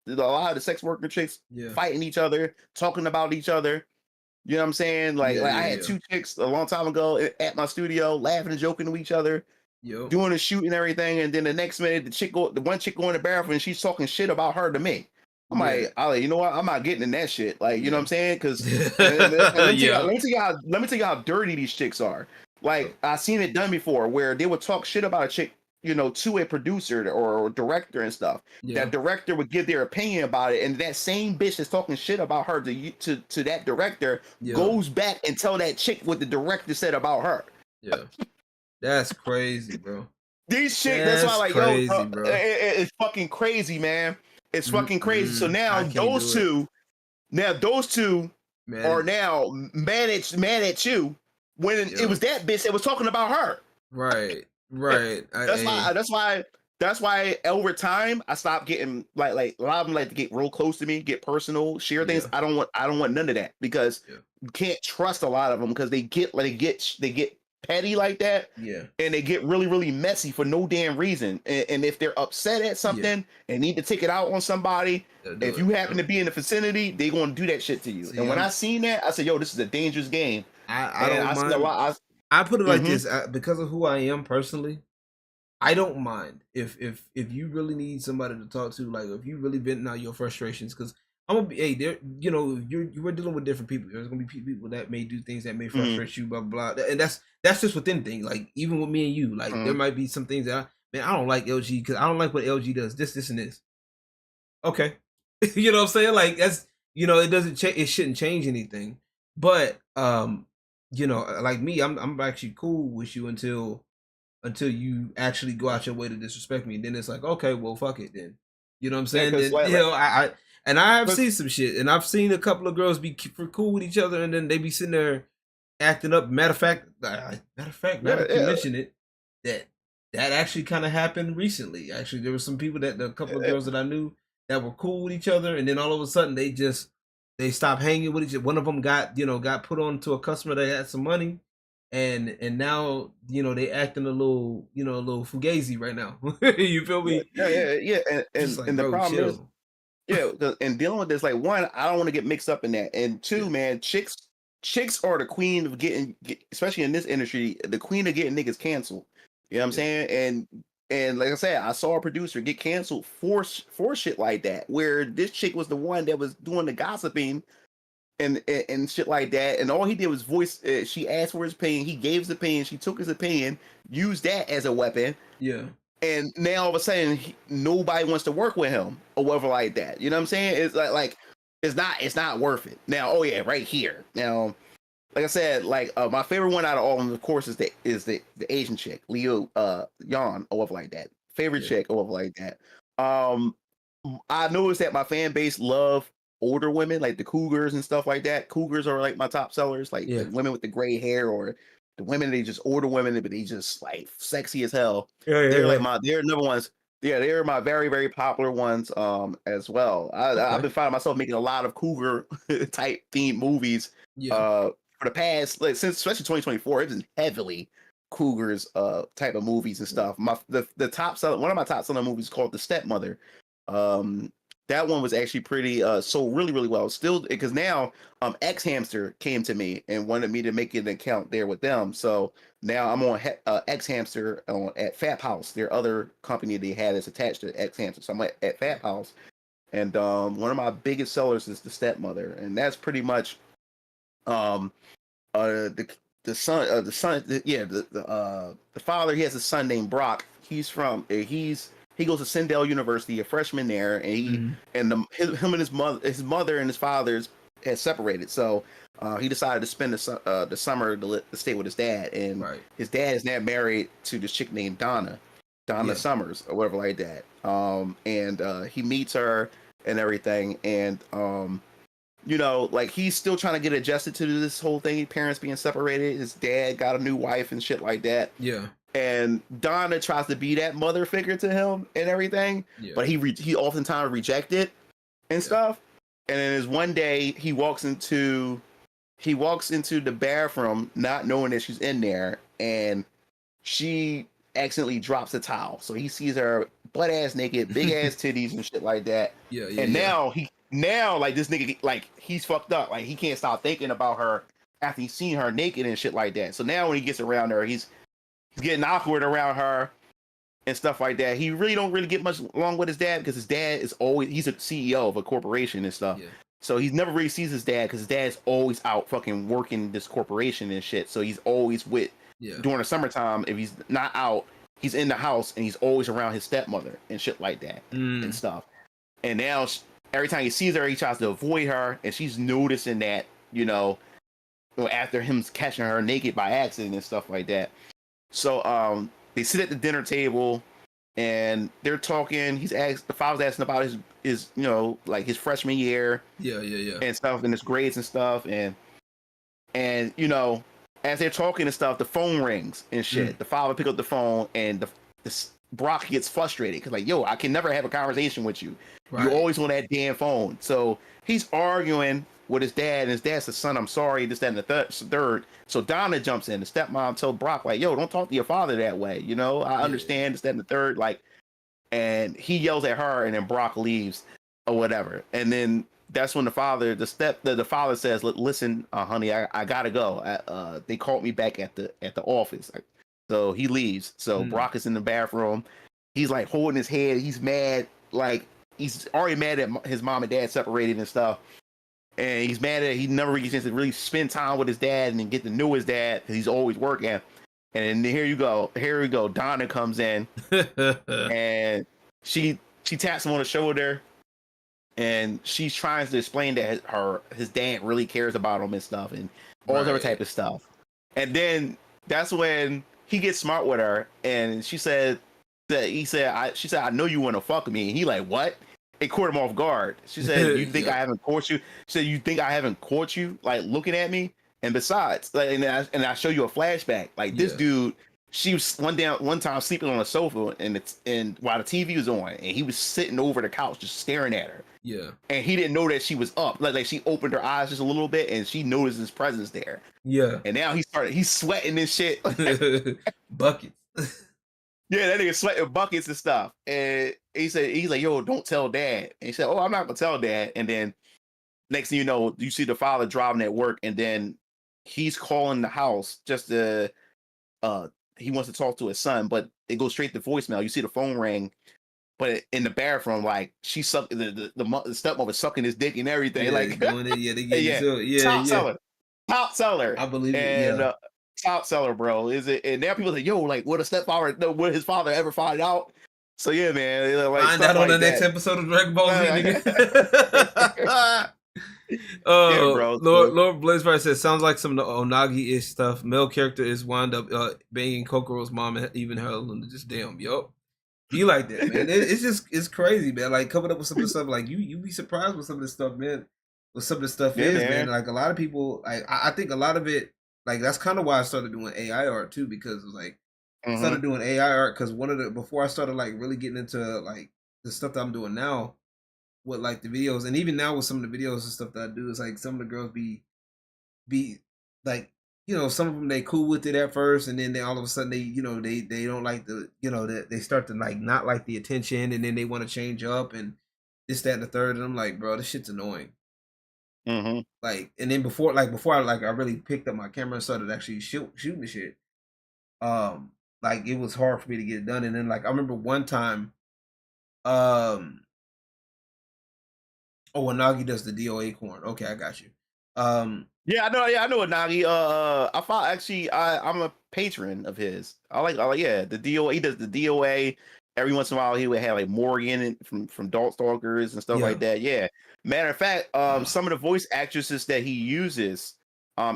A lot of the sex worker chicks fighting each other, talking about each other. You know what I'm saying? Like I had two chicks a long time ago at my studio, laughing and joking to each other, doing the shoot and everything. And then the next minute, the one chick go in the bathroom and she's talking shit about her to me. I'm like, you know what? I'm not getting in that shit. Like, you know what I'm saying? Because let me tell you how dirty these chicks are. Like, I've seen it done before where they would talk shit about a chick, you know, to a producer or director and stuff. That director would give their opinion about it, and that same bitch that's talking shit about her to that director goes back and tell that chick what the director said about her. Yeah, that's crazy, bro. These chicks, that's why, like, crazy, yo, bro. It's fucking crazy, man. It's fucking crazy. So now those two are now mad at you when it was that bitch that was talking about her. Right. That's why over time I stopped getting like a lot of them like to get real close to me, get personal, share things. I don't want none of that because you can't trust a lot of them because they get petty like that. Yeah. And they get really, really messy for no damn reason. And if they're upset at something and need to take it out on somebody, if you happen to be in the vicinity, they're gonna do that shit to you. And when I seen that, I said, yo, this is a dangerous game. I don't mind. I put it like this, because of who I am personally, I don't mind if you really need somebody to talk to, like if you really venting out your frustrations, because I'm gonna be there. You know, you're dealing with different people. There's gonna be people that may do things that may frustrate you, blah blah blah, and that's just within things. Like even with me and you, like there might be some things that I don't like LG because I don't like what LG does. This and this. Okay, you know what I'm saying? Like that's it doesn't change. It shouldn't change anything. But like me, I'm actually cool with you until you actually go out your way to disrespect me. And then it's like, okay, well, fuck it then. You know what I'm saying? Then, I have seen some shit, and I've seen a couple of girls be cool with each other, and then they be sitting there acting up. Matter of fact, now that you mention it, that actually kind of happened recently. Actually, there were some people a couple of girls that I knew that were cool with each other, and then all of a sudden they stopped hanging with each other. One of them got put on to a customer that had some money, and now they acting a little fugazi right now. You feel me? Yeah. And like, the bro, problem is, and dealing with this, like, one, I don't want to get mixed up in that, and two, man, chicks are the queen of getting, especially in this industry, the queen of getting niggas canceled. You know what I'm saying? And like I said, I saw a producer get canceled for shit like that, where this chick was the one that was doing the gossiping and shit like that, and all he did was voice. She asked for his opinion, he gave his opinion, she took his opinion, used that as a weapon. Yeah. And now all of a sudden, nobody wants to work with him or whatever like that. You know what I'm saying? It's like it's not worth it. Now, right here. Now, like I said, like my favorite one out of all of them, of course, is the Asian chick, Leo Yan or whatever like that. Favorite chick or whatever like that. I noticed that my fan base love older women, like the cougars and stuff like that. Cougars are like my top sellers, like the women with the gray hair or the women, they just older women, but they just like sexy as hell. They're number ones. Yeah, they're my very, very popular ones as well. I've been finding myself making a lot of cougar type themed movies for the past, like, since especially 2024. It's been heavily cougars type of movies and stuff. The top selling, one of my top selling movies is called The Stepmother. that one was actually pretty sold really really well. Still, because now X Hamster came to me and wanted me to make an account there with them. So now I'm on X Hamster at Fap House, their other company they had is attached to X Hamster. So I'm at Fap House, and one of my biggest sellers is the Stepmother, and that's pretty much the father. He has a son named Brock. He goes to Sindel University, a freshman there, and him and his mother and his father's had separated. So he decided to spend the summer to stay with his dad, and his dad is now married to this chick named Donna Summers or whatever like that. And he meets her and everything, and like he's still trying to get adjusted to this whole thing. Parents being separated, his dad got a new wife and shit like that. Yeah. And Donna tries to be that mother figure to him and everything, but he oftentimes rejects it and stuff. And then there's one day he walks into the bathroom not knowing that she's in there, and she accidentally drops a towel. So he sees her butt ass naked, big ass titties and shit like that. Now like this nigga, like he's fucked up. Like he can't stop thinking about her after he's seen her naked and shit like that. So now when he gets around her, he's getting awkward around her and stuff like that. He really don't get much along with his dad because his dad is he's a CEO of a corporation and stuff. So he never really sees his dad because his dad's always out fucking working this corporation and shit. So he's always during the summertime, if he's not out, he's in the house and he's always around his stepmother and shit like that and stuff. And now every time he sees her, he tries to avoid her, and she's noticing that, after him catching her naked by accident and stuff like that. So they sit at the dinner table and they're talking. The father's asking about his like his freshman year. And stuff, and his grades and stuff. And as they're talking and stuff, the phone rings and shit. The father picks up the phone, and the Brock gets frustrated because like, I can never have a conversation with you. You're always on that damn phone. So he's arguing with his dad, and his dad says, "Son, I'm sorry," this, that, and the third. So Donna jumps in. The stepmom told Brock, like, don't talk to your father that way. I understand this, that, and the third. Like, and he yells at her, and then Brock leaves or whatever. And then that's when the father says, "Listen, honey, I gotta go. They called me back at the office." So he leaves. So Brock is in the bathroom. He's like holding his head. He's mad. Like he's already mad at his mom and dad separated and stuff. And he's mad that he never really gets to really spend time with his dad and get to know his dad because he's always working. And here you go. Here we go. Donna comes in and she taps him on the shoulder, and she's trying to explain that his dad really cares about him and stuff and all this other type of stuff. And then that's when he gets smart with her, and she said, I know you want to fuck me. And he like, what? It caught him off guard. She said, "You think I haven't caught you?" She said, "You think I haven't caught you? Like looking at me? And besides, like, and I show you a flashback. Like this dude, she was one time sleeping on a sofa, and while the TV was on, and he was sitting over the couch just staring at her. Yeah. And he didn't know that she was up. Like she opened her eyes just a little bit, and she noticed his presence there. Yeah. And now he's sweating and shit. Buckets. Yeah, that nigga sweating buckets and stuff. And he's like, "Yo, don't tell dad." And he said, "Oh, I'm not gonna tell dad." And then next thing you know, you see the father driving at work, and then he's calling the house just to he wants to talk to his son, but it goes straight to voicemail. You see the phone ring, but in the bathroom, like she sucked the stepmother sucking his dick and everything. Yeah, like doing it, they get top seller. I believe and, it. Top seller, bro. Is it? And now people say, "Yo, like, would a stepfather? No, would his father ever find out?" So yeah, man. Like, find out on the next episode of Dragon Ball Z. Bro. Lord Blazefire says, "Sounds like some Onagi-ish stuff. Male character is wound up banging Kokoro's mom and even her. Just damn, yo." You like that, man? It's crazy, man. Like coming up with some of the stuff, like you be surprised with some of the stuff, man. What some of the stuff man. Like a lot of people, like I think a lot of it. Like that's kind of why I started doing AI art too, because it was like I started doing AI art because before I started like really getting into like the stuff that I'm doing now with like the videos, and even now with some of the videos and stuff that I do, is like some of the girls be like, some of them they cool with it at first, and then they all of a sudden they don't like the that they start to like not like the attention, and then they want to change up, and this, that, and the third, and I'm like, bro, this shit's annoying. Mm-hmm. Like, and then before I really picked up my camera and started actually shooting the shit. Like it was hard for me to get it done. And then like I remember one time, oh, when Nagi does the DOA corn. Okay, I got you. Yeah, I know. Yeah, I know what Nagi. I thought actually, I'm a patron of his. I like. Yeah, the DOA. He does the DOA. Every once in a while, he would have like Morgan from Darkstalkers and stuff like that. Yeah. Matter of fact, some of the voice actresses that he uses,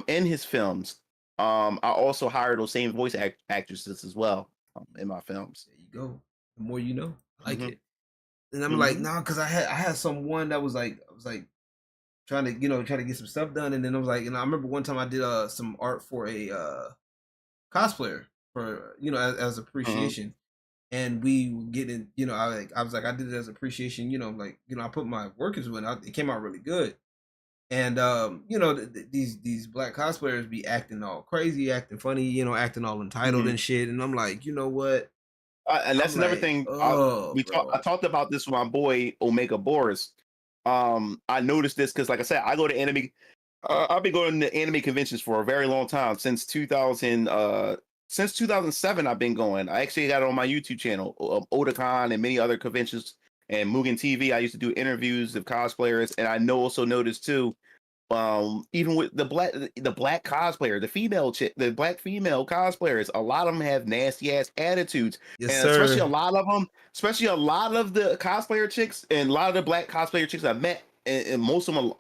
in his films, I also hire those same voice actresses as well, in my films. There you go. The more you know. I like Mhm. it. And I'm like, nah, because I had someone that was like, I was like trying to get some stuff done, and then I was like, and I remember one time I did some art for a cosplayer for as appreciation, and we were getting I was like, I did it as appreciation, like I put my work into it, and it came out really good. And these black cosplayers be acting all crazy, acting funny, acting all entitled and shit, and I'm like, you know what? And that's I'm another like, thing. oh, I talked about this with my boy Omega Boris. I noticed this because, like I said, I go to anime. I've been going to anime conventions for a very long time, since 2000. Since 2007, I've been going. I actually got it on my YouTube channel, Otakon, and many other conventions, and Mugen TV. I used to do interviews of cosplayers, and I also noticed too. Even with the black cosplayer, the black female cosplayers, a lot of them have nasty ass attitudes. Yes, And sir. especially a lot of the cosplayer chicks, and a lot of the black cosplayer chicks I met, and most of them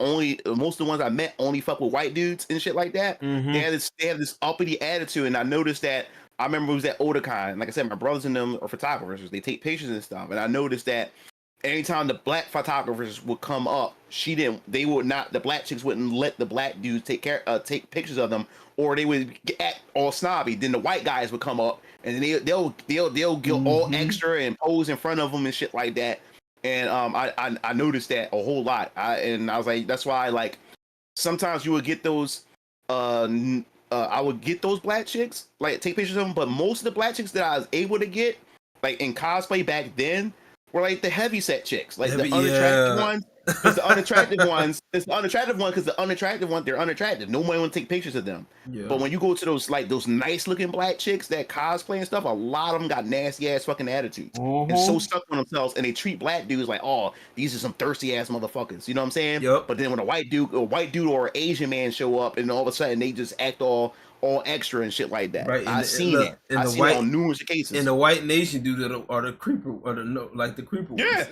most of the ones I met only fuck with white dudes and shit like that. They have this uppity attitude, and I noticed that. I remember it was at Otakon. Like I said, my brothers and them are photographers. They take pictures and stuff, and I noticed that anytime the black photographers would come up, the black chicks wouldn't let the black dudes take pictures of them, or they would act all snobby. Then the white guys would come up, and they'll get all extra and pose in front of them and shit like that. And I noticed that a whole lot. I was like, that's why, like, sometimes you would get those I would get those black chicks, like, take pictures of them, but most of the black chicks that I was able to get, like, in cosplay back then, were like the heavy set chicks, like the unattractive ones. It's the unattractive ones. It's the unattractive one because the unattractive one, they're unattractive. Nobody want to take pictures of them. Yeah. But when you go to those nice looking black chicks that cosplay and stuff, a lot of them got nasty ass fucking attitudes and so stuck on themselves, and they treat black dudes like, oh, these are some thirsty ass motherfuckers. You know what I'm saying? Yep. But then when a white dude or an Asian man show up, and all of a sudden they just act all extra and shit like that. Right. I've seen it. I've seen it on numerous cases. And the white nation dude are the creeper, or the creeper ones.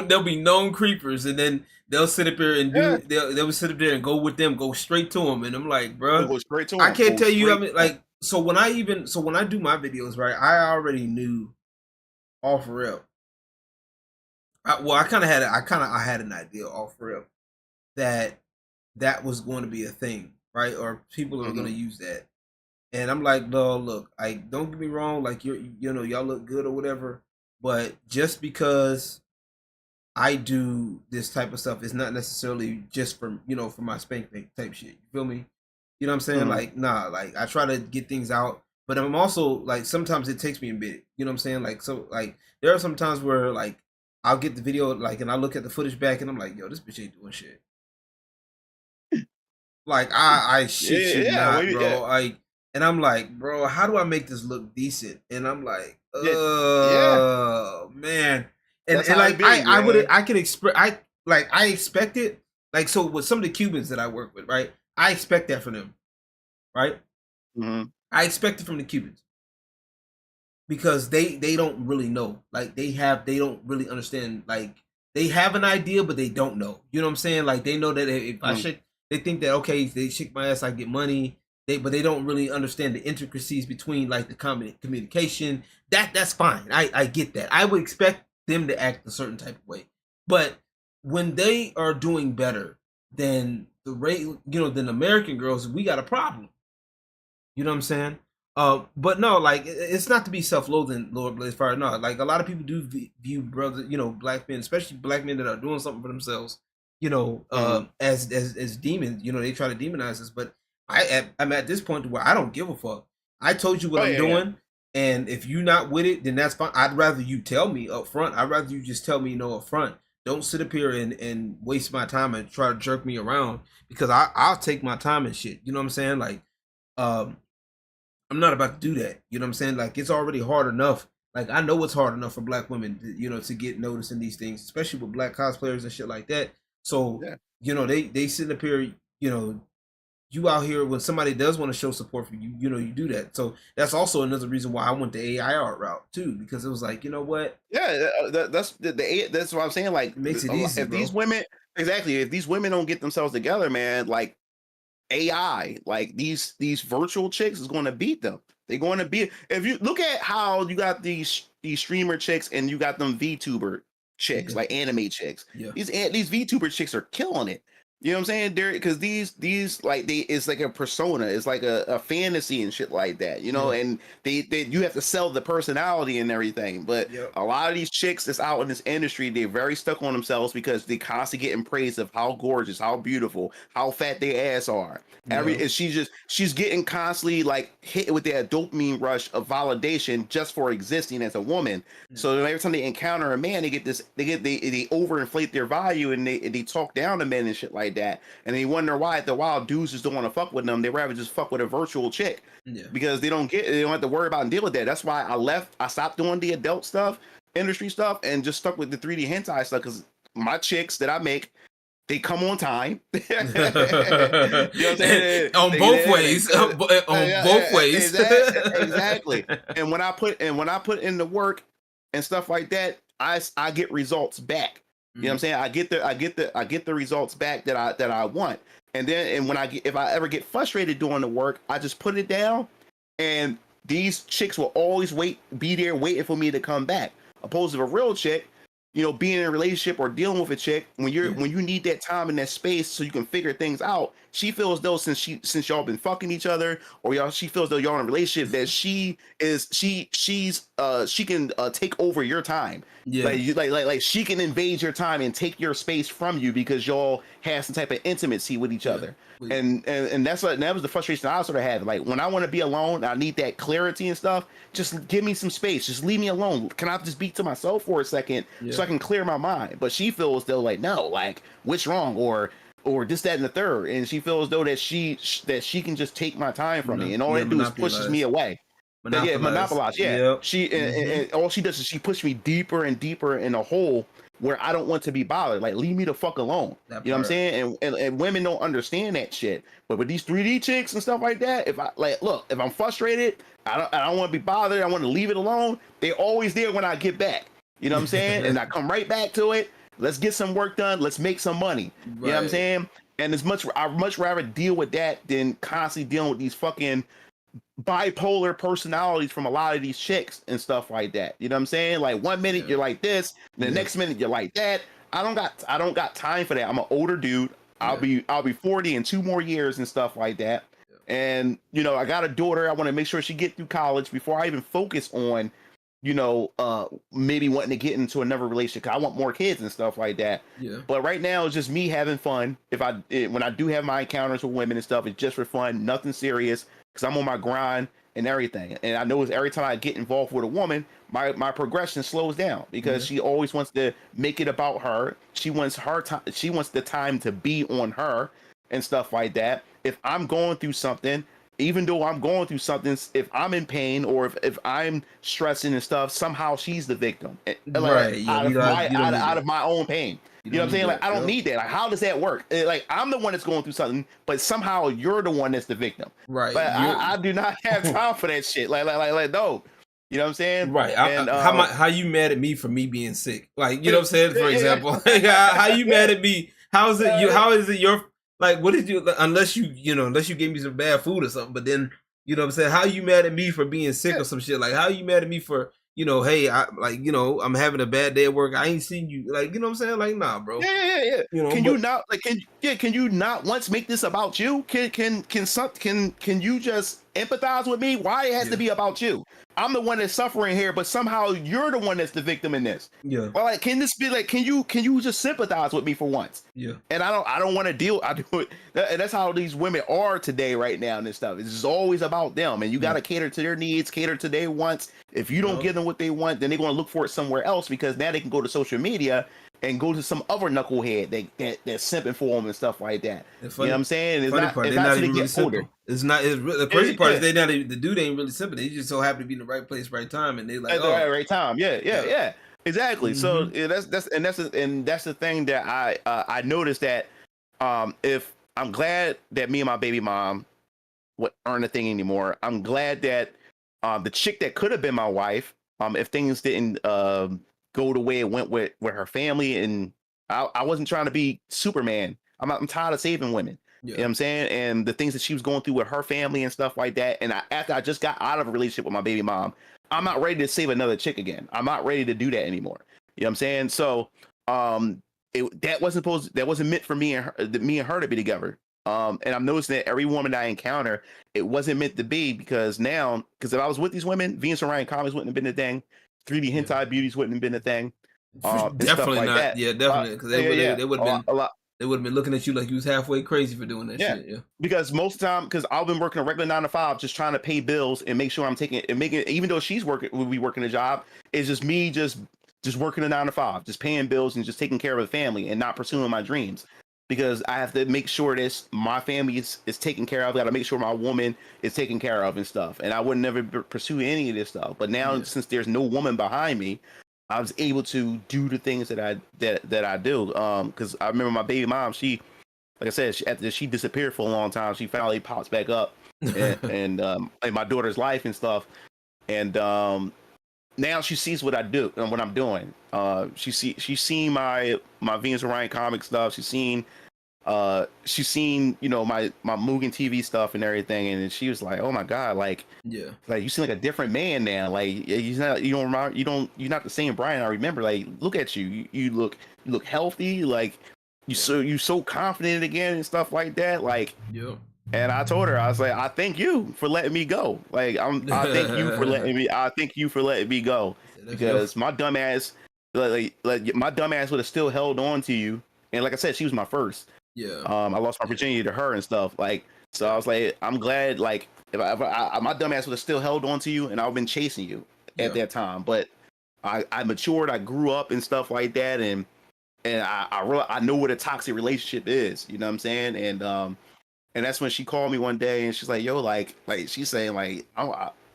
They'll be known creepers, and then they'll sit up there and they'll sit up there and go with them, go straight to them, and I'm like, bro, go straight to them. I can't tell you. I mean, like, so when I do my videos, right, I already knew, all for real. I had an idea, all for real, that was going to be a thing. Right, or people are going to use that, and I'm like, no, look, don't get me wrong, like y'all look good or whatever, but just because I do this type of stuff is not necessarily just for for my spank bank type shit. You feel me? You know what I'm saying? Like, nah, like I try to get things out, but I'm also like, sometimes it takes me a bit. You know what I'm saying? Like, so like there are some times where like I'll get the video, like, and I look at the footage back, and I'm like, yo, this bitch ain't doing shit. Like, I shit you not, bro. Yeah. Like, and I'm like, bro, how do I make this look decent? And I'm like, man. And like, I expect it. Like, so with some of the Cubans that I work with, right? I expect that from them, right? I expect it from the Cubans because they don't really know. Like, they don't really understand. Like, they have an idea, but they don't know. You know what I'm saying? Like, they know that if I shake. They think that, okay, if they shake my ass, I get money. But they don't really understand the intricacies between, like, the communication. That's fine. I get that. I would expect them to act a certain type of way. But when they are doing better than than American girls, we got a problem. You know what I'm saying? But no, like, it's not to be self-loathing, Lord, as far as no, like, a lot of people do view brothers, black men, especially black men that are doing something for themselves, as demons. They try to demonize us, but I'm at this point where I don't give a fuck. I told you what I'm doing, And if you're not with it, then that's fine. I'd rather you tell me up front. I'd rather you just tell me up front. Don't sit up here and waste my time and try to jerk me around, because I'll take my time and shit. You know what I'm saying? Like, I'm not about to do that. You know what I'm saying? Like, it's already hard enough. Like, I know it's hard enough for black women, to get noticed in these things, especially with black cosplayers and shit like that. So, they sit up here, you out here when somebody does want to show support for you, you do that. So that's also another reason why I went the AI art route too, because it was like, you know what? Yeah, that's what I'm saying. Like, it makes it easy. If these women, exactly, if these women don't get themselves together, man, like AI, like these virtual chicks is going to beat them. They're going to be. If you look at how you got these streamer chicks and you got them VTuber chicks, like anime chicks. Yeah. These VTuber chicks are killing it. You know what I'm saying? Because these like it's like a persona, it's like a fantasy and shit like that, and they you have to sell the personality and everything. But a lot of these chicks that's out in this industry, they're very stuck on themselves because they constantly getting praise of how gorgeous, how beautiful, how fat their ass are. She's getting constantly like hit with that dopamine rush of validation just for existing as a woman. So every time they encounter a man, they overinflate their value and they talk down to men and shit like that, and they wonder why the wild dudes just don't want to fuck with them. They rather just fuck with a virtual chick because they don't have to worry about and deal with that. That's why I stopped doing the adult stuff, industry stuff, and just stuck with the 3D hentai stuff, because my chicks that I make, they come on time. You know what I'm saying? On both ways. Exactly. And when I put in the work and stuff like that, I get results back. You know what I'm saying? I get the results back that I want. And then if I ever get frustrated doing the work, I just put it down, and these chicks will always be there waiting for me to come back. Opposed to a real chick, being in a relationship or dealing with a chick, when you need that time and that space so you can figure things out, she feels though since y'all been fucking each other, or she feels though y'all in a relationship, that she can take over your time. Yeah, like she can invade your time and take your space from you because y'all have some type of intimacy with each other. And that was the frustration I sort of had. Like, when I want to be alone, I need that clarity and stuff. Just give me some space. Just leave me alone. Can I just be to myself for a second so I can clear my mind? But she feels though like, no, like, what's wrong, or this, that, and the third, and she feels though that she can just take my time from me, and all they do is pushes me away. Monopolize. Yeah. She and all she does is she pushes me deeper and deeper in a hole where I don't want to be bothered. Like, leave me the fuck alone. You know what I'm saying? And women don't understand that shit. But with these 3D chicks and stuff like that, if I'm frustrated, I don't want to be bothered, I want to leave it alone, they're always there when I get back. You know what I'm saying? And I come right back to it. Let's get some work done. Let's make some money. Right. You know what I'm saying? And I'd much rather deal with that than constantly dealing with these fucking bipolar personalities from a lot of these chicks and stuff like that. You know what I'm saying? Like, one minute you're like this, the next minute you're like that. I don't got time for that. I'm an older dude. I'll be 40 in 2 more years and stuff like that. And I got a daughter. I want to make sure she get through college before I even focus on maybe wanting to get into another relationship, 'cause I want more kids and stuff like that. Yeah. But right now it's just me having fun. When I do have my encounters with women and stuff, it's just for fun, nothing serious, because I'm on my grind and everything. And I know every time I get involved with a woman, my progression slows down, because she always wants to make it about her. She wants her time. She wants the time to be on her and stuff like that. If I'm going through something, even though I'm going through something, if I'm in pain or if I'm stressing and stuff, somehow she's the victim. Right. Out of my own pain. You know what I'm saying? Like, I don't need that. Like, how does that work? Like, I'm the one that's going through something, but somehow you're the one that's the victim. Right. But I do not have time for that shit. Like, no. You know what I'm saying? Right. And, how you mad at me for me being sick? Like, you know what I'm saying? For example, how you mad at me? How is it your, like, what did you, unless you gave me some bad food or something, but then, you know what I'm saying? How you mad at me for being sick or some shit? Like, how you mad at me for, hey, I'm having a bad day at work. I ain't seen you. Like, you know what I'm saying? Like, nah, bro. Yeah. Can you not once make this about you? Can you just empathize with me? Why it has to be about you? I'm the one that's suffering here, but somehow you're the one that's the victim in this. Yeah. Well, like, can this be like, can you just sympathize with me for once? Yeah. And I don't want to deal. I do it. And that's how these women are today, right now, and this stuff. It's just always about them, and you got to cater to their needs, cater to their wants. If you don't give them what they want, then they're going to look for it somewhere else, because now they can go to social media and go to some other knucklehead that's simping for them and stuff like that. You know what I'm saying? It's not part, it's they're not not to even get really simple. older. It's not. The crazy part is they not even, the dude ain't really simple. They just so happen to be in the right place, right time, and they like At the right time. Yeah. Exactly. So that's the thing that I noticed that if I'm glad that me and my baby mom aren't a thing anymore. I'm glad that the chick that could have been my wife, if things didn't go the way it went with her family, and I wasn't trying to be Superman. I'm tired of saving women. You know what I'm saying? And the things that she was going through with her family and stuff like that. And after I just got out of a relationship with my baby mom, I'm not ready to save another chick again. I'm not ready to do that anymore. You know what I'm saying? So that wasn't meant for me and her to be together. And I'm noticing that every woman I encounter, it wasn't meant to be, because if I was with these women, Venus and Ryan comics wouldn't have been a thing. 3D hentai beauties wouldn't have been a thing. Definitely like not. That. Yeah, definitely, because they would have been a lot. They would have been looking at you like you was halfway crazy for doing that shit. Yeah. Because most of the time, because I've been working a regular 9 to 5, just trying to pay bills and make sure I'm taking and making it, even though she's working a job, it's just me just working a 9 to 5, just paying bills and just taking care of the family and not pursuing my dreams. Because I have to make sure my family is taken care of. I got to make sure my woman is taken care of and stuff. And I would never pursue any of this stuff. But now, since there's no woman behind me, I was able to do the things that I do. Because I remember my baby mom, she, like I said, after she disappeared for a long time, she finally pops back up and in my daughter's life and stuff. And now she sees what I do and what I'm doing. She's seen my Venus Orion comic stuff. She's seen my Mugen TV stuff and everything, and she was like, "Oh my god, like you seem like a different man now. Like you're not the same Brian I remember. Like look at you, you look healthy. Like you so confident again and stuff like that. Like And I told her, I was like, I thank you for letting me go. Like I thank you for letting me go, because my dumb ass, like my dumb ass would have still held on to you. And like I said, she was my first. I lost my virginity to her and stuff. Like, so I was like, I'm glad. Like, if my dumb ass would have still held on to you, and I've been chasing you at that time. But I matured, I grew up and stuff like that, and I know what a toxic relationship is. You know what I'm saying? And that's when she called me one day and she's like, yo, like she's saying like,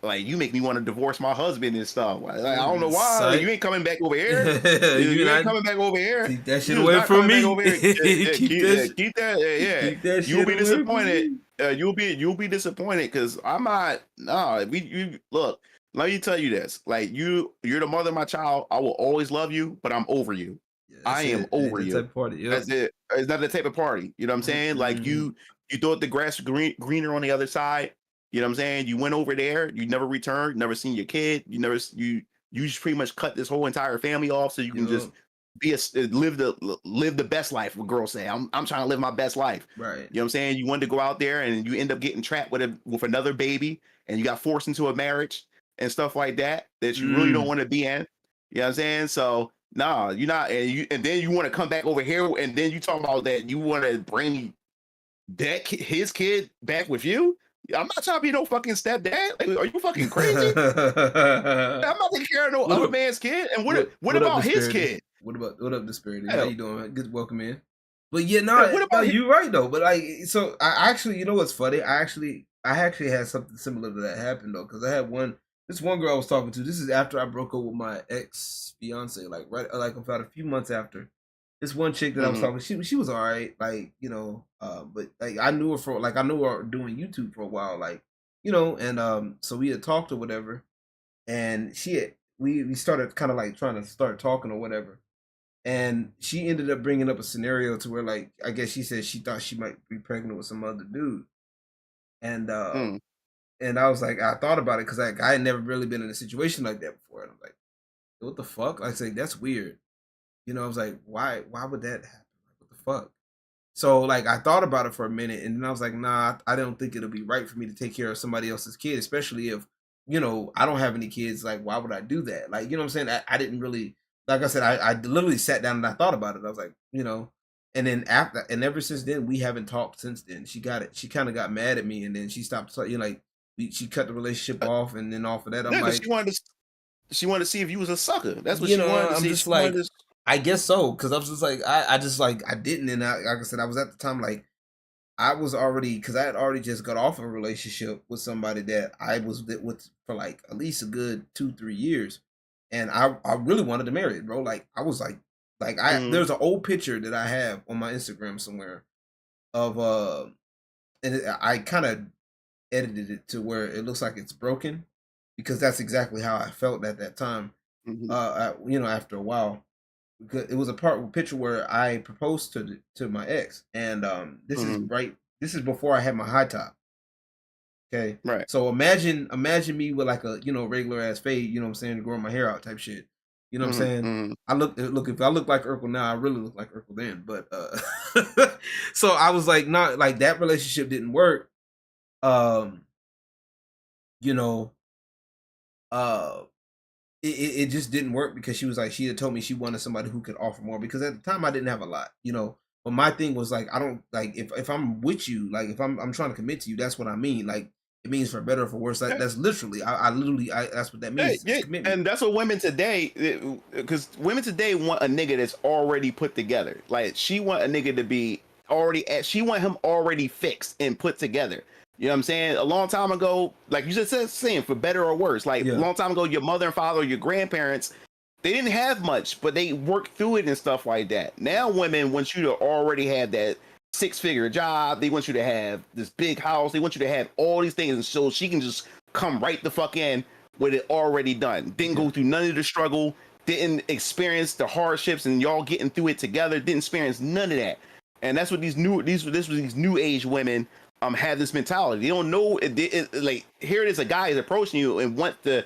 like you make me want to divorce my husband and stuff. Like, I don't know why. Like, you ain't coming back over here. you ain't coming back over here. Keep that shit away from me. Keep that. Yeah. You'll be disappointed. You'll be disappointed, because I'm not. No, look. Let me tell you this. Like you're the mother of my child. I will always love you, but I'm over you. I am over you. Type of party. That's it. It's not the type of party. You know what I'm saying? Like you thought the grass was greener on the other side. You know what I'm saying? You went over there. You never returned. Never seen your kid. You just pretty much cut this whole entire family off so you can just live the best life. What girls say. I'm trying to live my best life. Right. You know what I'm saying? You wanted to go out there and you end up getting trapped with another baby, and you got forced into a marriage and stuff like that you really don't want to be in. You know what I'm saying? So no, you're not, and then you want to come back over here, and then you talk about that you want to bring his kid back with you. I'm not trying to be no fucking stepdad. Like, are you fucking crazy? I'm not taking care of no other man's kid. And what about his kid? What up, Disparity? How you doing, man? Good, welcome in. But yeah, you're right though. But like, so I actually, you know what's funny? I actually had something similar to that happen though, because I had this one girl I was talking to. This is after I broke up with my ex fiance, like about a few months after. This one chick that I was talking to, she was all right, like, you know, but like I knew her doing YouTube for a while, like, you know, and so we had talked or whatever, and we started kind of like trying to start talking or whatever, and she ended up bringing up a scenario to where, like, I guess she said she thought she might be pregnant with some other dude, and I was like, I thought about it because like I had never really been in a situation like that before, and I'm like, what the fuck? I said, that's weird. You know, I was like, why would that happen? Like, what the fuck? So like I thought about it for a minute, and then I was like, nah, I don't think it'll be right for me to take care of somebody else's kid, especially if I don't have any kids. Like, why would I do that? Like, you know what I'm saying? I didn't really, like I said, I literally sat down and I thought about it. I was like, and then after, and ever since then, we haven't talked since then. She kind of got mad at me, and then she stopped. Like she cut the relationship off, and then off of that, I'm Yeah, 'cause like, she wanted to see if you was a sucker. That's what she wanted to I'm see. just She like, wanted to- I guess so, because I was just like, I just like I didn't, and like I said, I was at the time like I was already, because I had already just got off a relationship with somebody that I was with for like at least a good 2-3 years, and I really wanted to marry it, bro. Like I was like Mhm. there's an old picture that I have on my Instagram somewhere of I kind of edited it to where it looks like it's broken, because that's exactly how I felt at that time. Mhm. After a while, it was a picture where I proposed to my ex, and Mhm. this is before I had my high top. Okay, Right. so imagine me with like a regular ass fade, you know what I'm saying, growing my hair out type shit. You know what I'm Mhm. saying? Mhm. Look, if I look like Urkel now, I really look like Urkel then. But so I was like, not like that relationship didn't work. Um, you know, uh it just didn't work, because she was like, she had told me she wanted somebody who could offer more, because at the time I didn't have a lot, but my thing was like, I don't like, if I'm with you, like if I'm trying to commit to you, that's what I mean. Like it means for better or for worse. That's literally, I literally, that's what that Yeah, means. It's yeah, commitment. and that's what women today, because women today want a nigga that's already put together. Like she want a nigga to be she want him already fixed and put together. You know what I'm saying? A long time ago, like you just said, saying for better or worse. Like a Yeah. long time ago, your mother and father, or your grandparents, they didn't have much, but they worked through it and stuff like that. Now women want you to already have that 6-figure job. They want you to have this big house. They want you to have all these things, and so she can just come right the fuck in with it already done. Didn't go through none of the struggle. Didn't experience the hardships, and y'all getting through it together. Didn't experience none of that. And that's what these new age women have this mentality. They don't know like here it is, a guy is approaching you and want to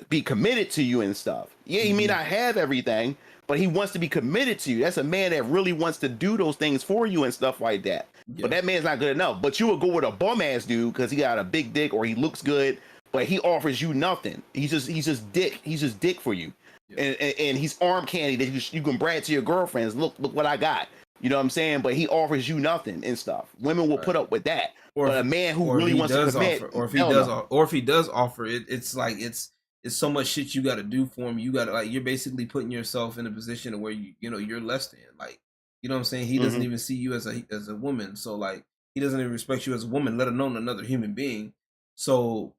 be committed to you and stuff. Yeah, he may not have everything, but he wants to be committed to you. That's a man that really wants to do those things for you and stuff like that. Yeah. But that man's not good enough. But you would go with a bum ass dude because he got a big dick or he looks good, but he offers you nothing. He's just dick. He's just dick for you, and he's arm candy that you can brag to your girlfriends. Look what I got. You know what I'm saying? But he offers you nothing and stuff. Women will put up with that. But a man who really wants to commit, or if hell no. he does offer it, it's like it's so much shit you got to do for him. You got to, like, you're basically putting yourself in a position where you're less than, like, you know what I'm saying. He doesn't even see you as a woman, so like he doesn't even respect you as a woman, let alone another human being. So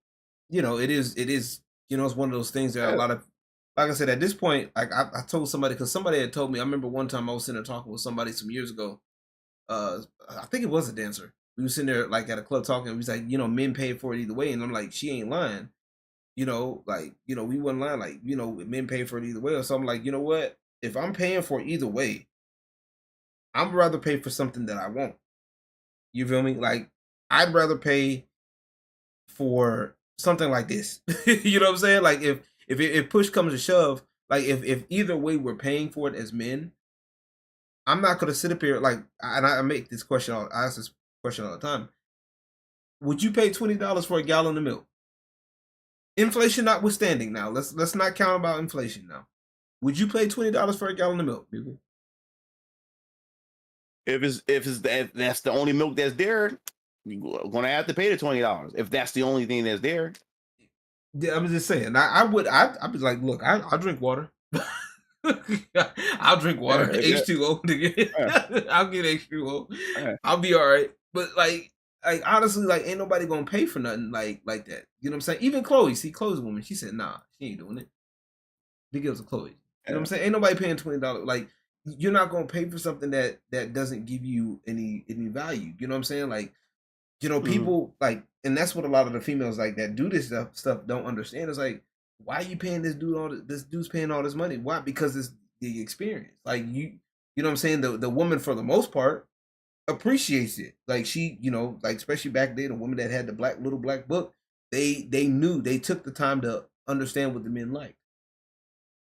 it is it's one of those things that a lot of, like I said, at this point, like I told somebody, because somebody had told me. I remember one time I was sitting there talking with somebody some years ago. I think it was a dancer. We were sitting there like at a club talking. He's like, men paid for it either way, and I'm like, she ain't lying. We wasn't lying. Like, men pay for it either way. So I'm like, you know what? If I'm paying for it either way, I'm rather pay for something that I want. You feel me? Like, I'd rather pay for something like this. You know what I'm saying? Like, if push comes to shove, like if either way we're paying for it as men, I'm not gonna sit up here like, and I make this question. I ask this question all the time. Would you pay $20 for a gallon of milk? Inflation notwithstanding, now let's not count about inflation now. Would you pay $20 for a gallon of milk, people? If that's the only milk that's there, you're gonna have to pay the $20. If that's the only thing that's there. Yeah, I'm just saying. I'd be like, look, I'll drink water. I'll drink water. H2O. I'll get H2O. I'll be all right. But like honestly, like ain't nobody gonna pay for nothing like that. You know what I'm saying? Even Chloe, Chloe's a woman. She said, nah, she ain't doing it. Big deal to Chloe. You know what I'm saying? Ain't nobody paying $20. Like, you're not gonna pay for something that doesn't give you any value. You know what I'm saying? Like, people like, and that's what a lot of the females like that do this stuff don't understand. It's like, why are you paying this dude this dude's paying all this money? Why? Because it's the experience. Like, you know what I'm saying? The woman, for the most part, appreciates it. Like, she, like, especially back then, the women that had the little black book, they knew, they took the time to understand what the men like.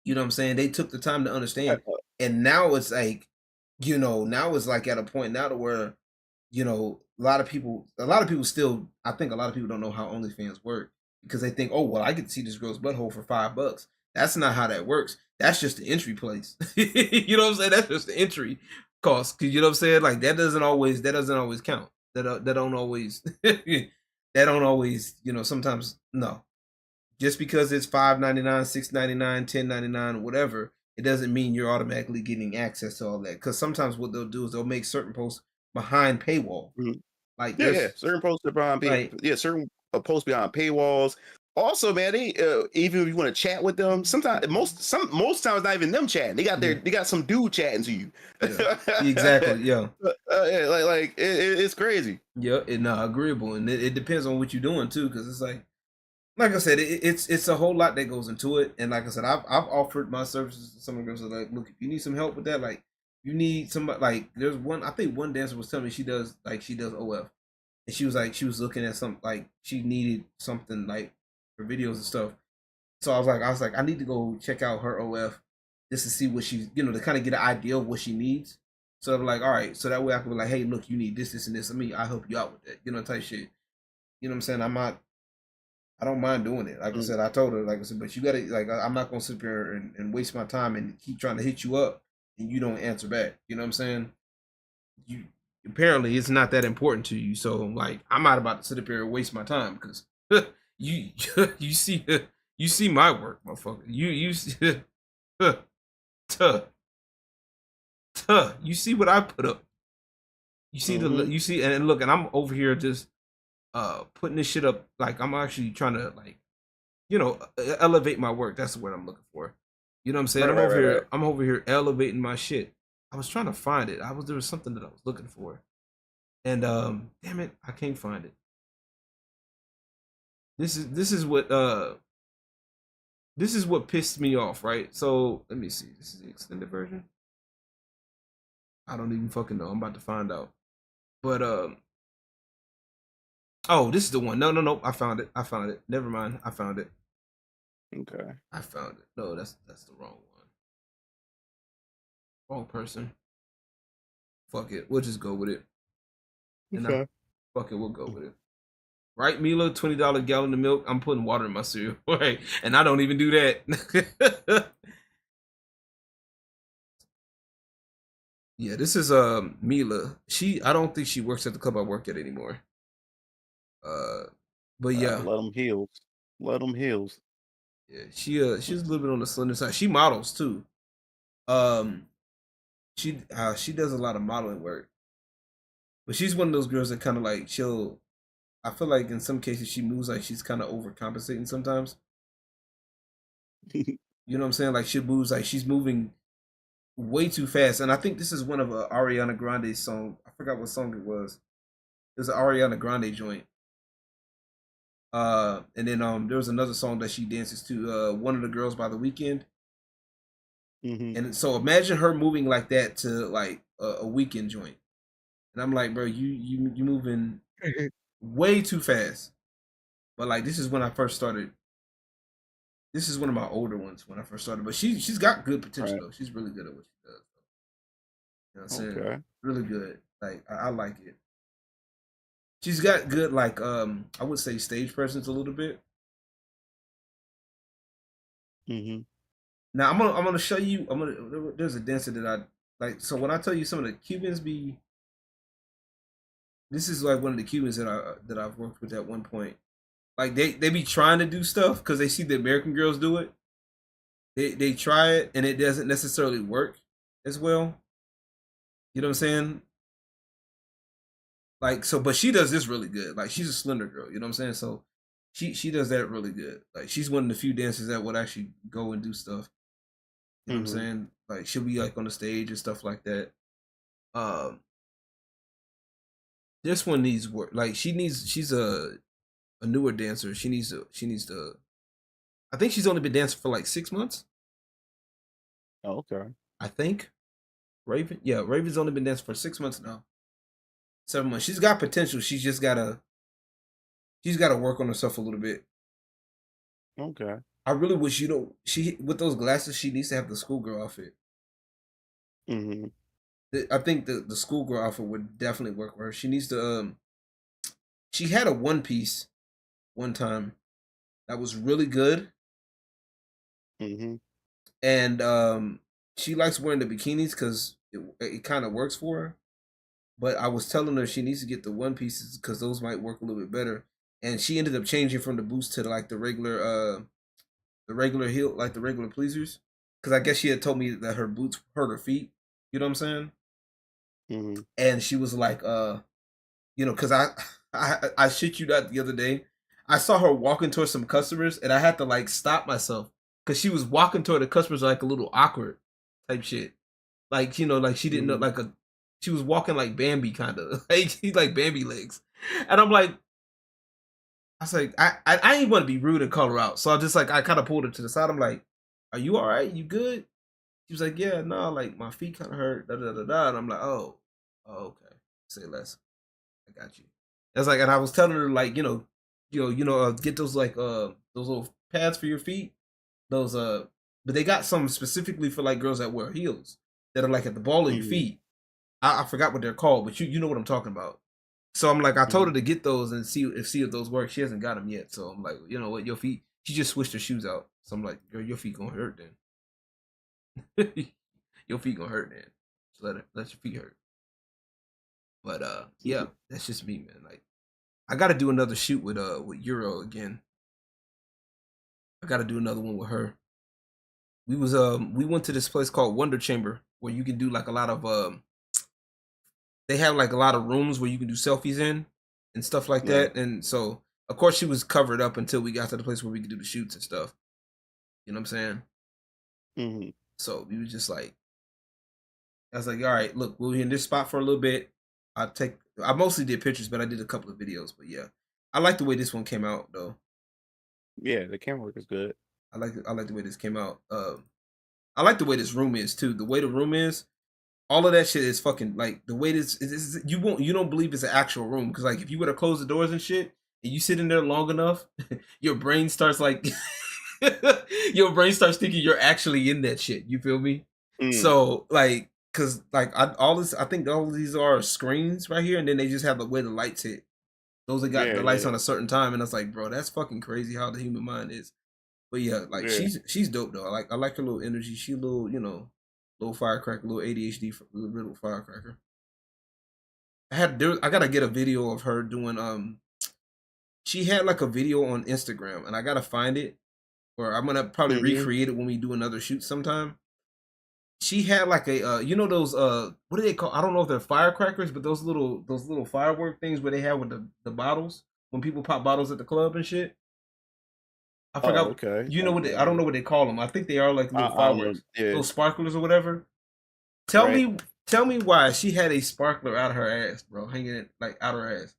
You know what I'm saying? They took the time to understand. And now it's like, you know, now it's like at a point now to where, you know, a lot of people still, I think a lot of people don't know how OnlyFans work because they think, oh, well, I get to see this girl's butthole for $5. That's not how that works. That's just the entry place. You know what I'm saying? That's just the entry cost. Cause you know what I'm saying? Like that doesn't always count. That don't always that don't always, you know, sometimes no. Just because it's $5.99, $6.99, $10.99, whatever, it doesn't mean you're automatically getting access to all that. Because sometimes what they'll do is they'll make certain posts behind paywall. Mhm. Like Yeah, yeah. there's Certain posts are behind like certain posts behind paywalls. Also, man, they even if you want to chat with them, sometimes most times not even them chatting. They got some dude chatting to you. yeah, exactly, yeah. Yeah, it's crazy. Yeah, agreeable. And it depends on what you're doing too, because it's like I said, it's a whole lot that goes into it. And like I said, I've offered my services to some of the girls that are like, look, if you need some help with that, like you need somebody like there's one I think one dancer was telling me she does OF. And she was looking at some like she needed something like for videos and stuff. So I was like, I need to go check out her OF just to see what she's, you know, to kind of get an idea of what she needs. So I'm like, all right, so that way I can be like, hey, look, you need this, this, and this. I help you out with that, you know, type shit. You know what I'm saying? I don't mind doing it. Like I said, I told her, like I said, but you gotta like I'm not gonna sit here and waste my time and keep trying to hit you up and you don't answer back. You know what I'm saying? You apparently it's not that important to you. So like I'm not about to sit up here and waste my time because you you see my work, motherfucker. You see what I put up. You see you see and look, and I'm over here just putting this shit up like I'm actually trying to like, you know, elevate my work. That's the word I'm looking for. You know what I'm saying? I'm over here elevating my shit. I was trying to find it. There was something that I was looking for. And damn it, I can't find it. This is what pissed me off, right? So let me see. This is the extended version. I don't even fucking know. I'm about to find out. But oh, this is the one. No. I found it. Never mind. I found it. Okay. I found it. No, that's the wrong one. Wrong person. Fuck it. We'll just go with it. Okay. Fuck it. We'll go with it. Right, Mila? $20 gallon of milk. I'm putting water in my cereal. Right. And I don't even do that. Yeah, this is Mila. I don't think she works at the club I work at anymore. But yeah. Let them heal. Let them heal. Yeah, she's a little bit on the slender side. She models too. She does a lot of modeling work. But she's one of those girls that kind of like I feel like in some cases she moves like she's kind of overcompensating sometimes. You know what I'm saying? Like she moves like she's moving way too fast. And I think this is one of Ariana Grande's song. I forgot what song it was. It was an Ariana Grande joint. And then there was another song that she dances to, One of the Girls by The Weeknd. And so imagine her moving like that to like a Weeknd joint. And I'm like, bro, you moving way too fast. But like this is when I first started. This is one of my older ones when I first started. But she's got good potential though. She's really good at what she does. You know what I'm saying? Okay. Really good. Like I like it. She's got good like I would say stage presence a little bit. Now I'm gonna show you. There's a dancer that I like. So when I tell you some of the Cubans this is like one of the Cubans that I've worked with at one point. Like they be trying to do stuff because they see the American girls do it. They try it and it doesn't necessarily work as well. You know what I'm saying? Like so, but she does this really good. Like she's a slender girl. You know what I'm saying? So she does that really good. Like she's one of the few dancers that would actually go and do stuff. You know what I'm saying? Like she'll be like on the stage and stuff like that. This one needs work. Like she's a newer dancer. She needs to I think she's only been dancing for like 6 months. Oh, okay. I think. Raven? Yeah, Raven's only been dancing for 6 months now. 7 months. She's got potential. She's gotta work on herself a little bit. Okay. I really wish she with those glasses she needs to have the schoolgirl outfit. I think the schoolgirl outfit would definitely work for her. She needs to. She had a one piece one time that was really good, Mm-hmm. and she likes wearing the bikinis because it kind of works for her. But I was telling her she needs to get the one pieces because those might work a little bit better. And she ended up changing from the boots to like the regular heel, like the regular pleasers. Because I guess she had told me that her boots hurt her feet. You know what I'm saying? Mm-hmm. And she was like, because I shit you not the other day, I saw her walking towards some customers, and I had to like stop myself because she was walking toward the customers like a little awkward type shit. Like like she didn't know she was walking like Bambi kind of like Bambi legs, and I'm like, I was like, I ain't want to be rude and call her out, so I kind of pulled her to the side. I'm like, are you all right? You good? She was like, yeah, no, like my feet kind of hurt, da da da da. And I'm like, oh, okay, say less. I got you. That's like, and I was telling her like, get those like those little pads for your feet, those but they got some specifically for like girls that wear heels that are like at the ball of your feet. I forgot what they're called, but you know what I'm talking about. So I'm like, I told her to get those and see if those work. She hasn't got them yet, so I'm like, you know what, your feet. She just switched her shoes out, so I'm like, girl, your feet gonna hurt then. Your feet gonna hurt then. So let your feet hurt. But yeah, that's just me, man. Like, I gotta do another shoot with Euro again. I gotta do another one with her. We went to this place called Wonder Chamber where you can do like a lot of they have like a lot of rooms where you can do selfies in and stuff like that. And so of course she was covered up until we got to the place where we could do the shoots and stuff. You know what I'm saying? Mm-hmm. So we was just like, I was like, all right, look, we'll be in this spot for a little bit. I mostly did pictures, but I did a couple of videos. But yeah, I like the way this one came out though. Yeah, the camera work is good. I like the way this came out. I like the way this room is too. The way the room is, all of that shit is fucking like the way this is. You don't believe it's an actual room because like if you were to close the doors and shit, and you sit in there long enough, your brain starts like your brain starts thinking you're actually in that shit. You feel me? So like, cause like I think all of these are screens right here, and then they just have the way the lights hit. Those that got the lights on a certain time, and it's like, bro, that's fucking crazy how the human mind is. But yeah, like she's dope though. I like her little energy. She a little, little firecracker, little ADHD, little firecracker. I gotta get a video of her doing she had like a video on Instagram, and I gotta find it, or I'm gonna probably recreate it when we do another shoot sometime. She had like a those what do they call? I don't know if they're firecrackers, but those little firework things where they have with the bottles when people pop bottles at the club and shit. I forgot. Okay. You know what? I don't know what they call them. I think they are like little fireworks, little sparklers or whatever. Tell me why she had a sparkler out of her ass, bro, hanging it like out her ass.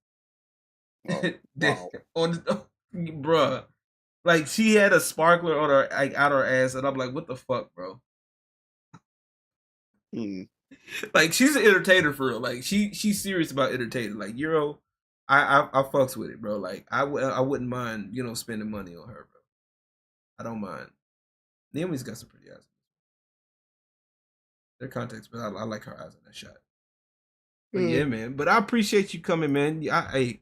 Wow. Bruh, like she had a sparkler on her like out her ass, and I'm like, what the fuck, bro? Like she's an entertainer for real. Like she's serious about entertaining. Like Euro, I fucks with it, bro. Like I wouldn't mind spending money on her, bro. I don't mind. Naomi's got some pretty eyes. Their context, but I like her eyes on that shot. But yeah, man. But I appreciate you coming, man. I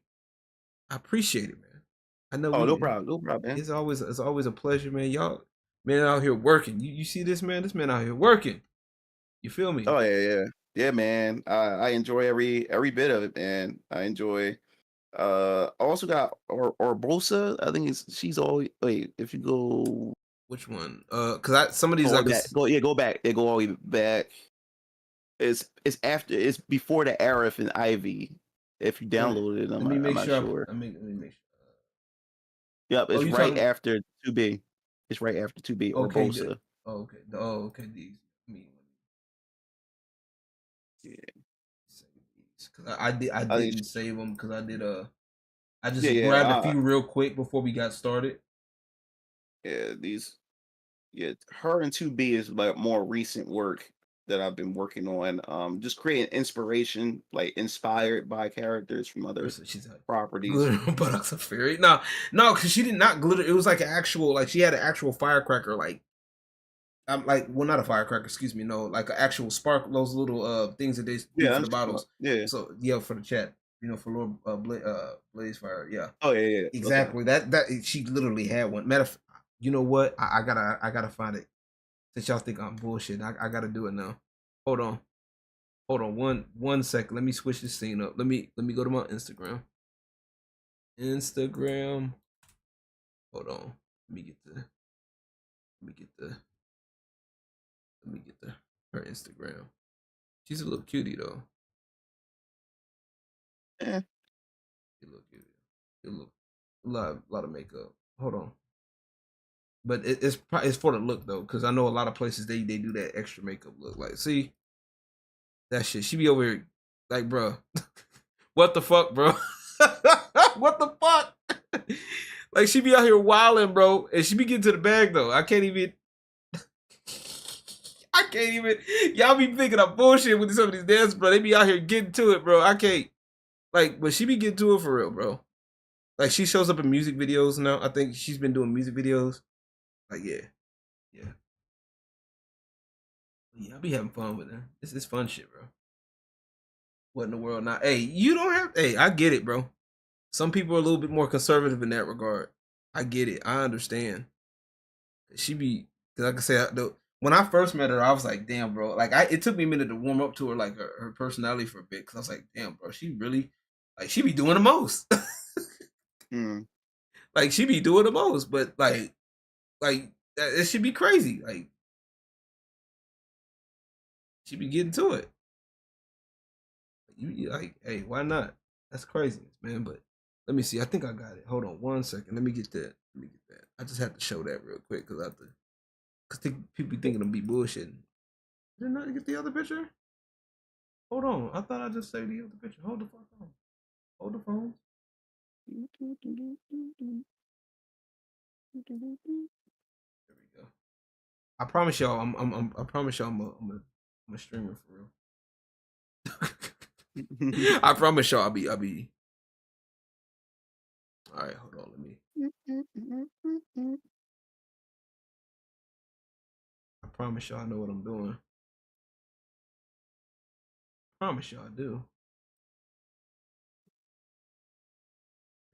appreciate it, man. I know. Oh, no problem, man. It's always a pleasure, man. Y'all, man, out here working. You see this man? This man out here working. You feel me? Oh yeah, man. I enjoy every bit of it, man. I enjoy. I also got Orbosa. I think she's always if you go. Which one? Cause some of these go back. They go all the way back. It's before the Arif and Ivy. If you download it, I'm not sure. Let me make sure. Yep, it's right after 2B. It's right after 2B. Okay. Orbosa. Okay. Oh, okay. These. Yeah. Cause I didn't save them because I just grabbed a few real quick before we got started. Yeah, her and 2B is like more recent work that I've been working on. Just creating inspiration, like inspired by characters from other properties. Glitter buttocks of fairy. No, because she did not glitter. It was like an actual, like she had an actual firecracker, like I'm like, well, not a firecracker, excuse me, no, like an actual spark, those little things that they do Yeah, for I'm the talking about. bottles. Yeah. So yeah, for the chat, for Lord Blaze Fire, yeah, Oh yeah, yeah. Okay. exactly. That she literally had one. Matter of, you know what? I gotta find it. Since y'all think I'm bullshit, I gotta do it now. Hold on, one second. Let me switch this scene up. Let me go to my Instagram. Instagram. Hold on. Let me get the. Let me get the. Let me get the her Instagram. She's a little cutie though. Eh. She look cutie. She look a lot of makeup. Hold on. But it's for the look though, because I know a lot of places they do that extra makeup look. Like, see that shit. She be over here like, bro, what the fuck, bro? What the fuck? Like, she be out here wilding, bro, and she be getting to the bag though. I can't even. Y'all be thinking I'm bullshit with some of these dances, bro. They be out here getting to it, bro. I can't. Like, but she be getting to it for real, bro. Like, she shows up in music videos now. I think she's been doing music videos. Like, yeah. I be having fun with her. It's fun shit, bro. What in the world? Now, hey, you don't have. Hey, I get it, bro. Some people are a little bit more conservative in that regard. I get it. I understand. She be, cause like I said, when I first met her, I was like, damn, bro. Like, it took me a minute to warm up to her, like her personality for a bit, cause I was like, damn, bro, she really, like, she be doing the most. Like, she be doing the most, but like it should be crazy. Like, she be getting to it. You like, hey, why not? That's craziness, man. But let me see. I think I got it. Hold on one second. Let me get that. I just have to show that real quick because people be thinking I'm be bullshitting. Did not get the other picture? Hold on. I thought I just saved the other picture. Hold the fuck on. Hold the phone. There we go. I promise y'all, I promise y'all, I'm a streamer for real. I promise y'all, I'll be. All right, hold on. Let me. I promise y'all, I know what I'm doing. I promise y'all, I do.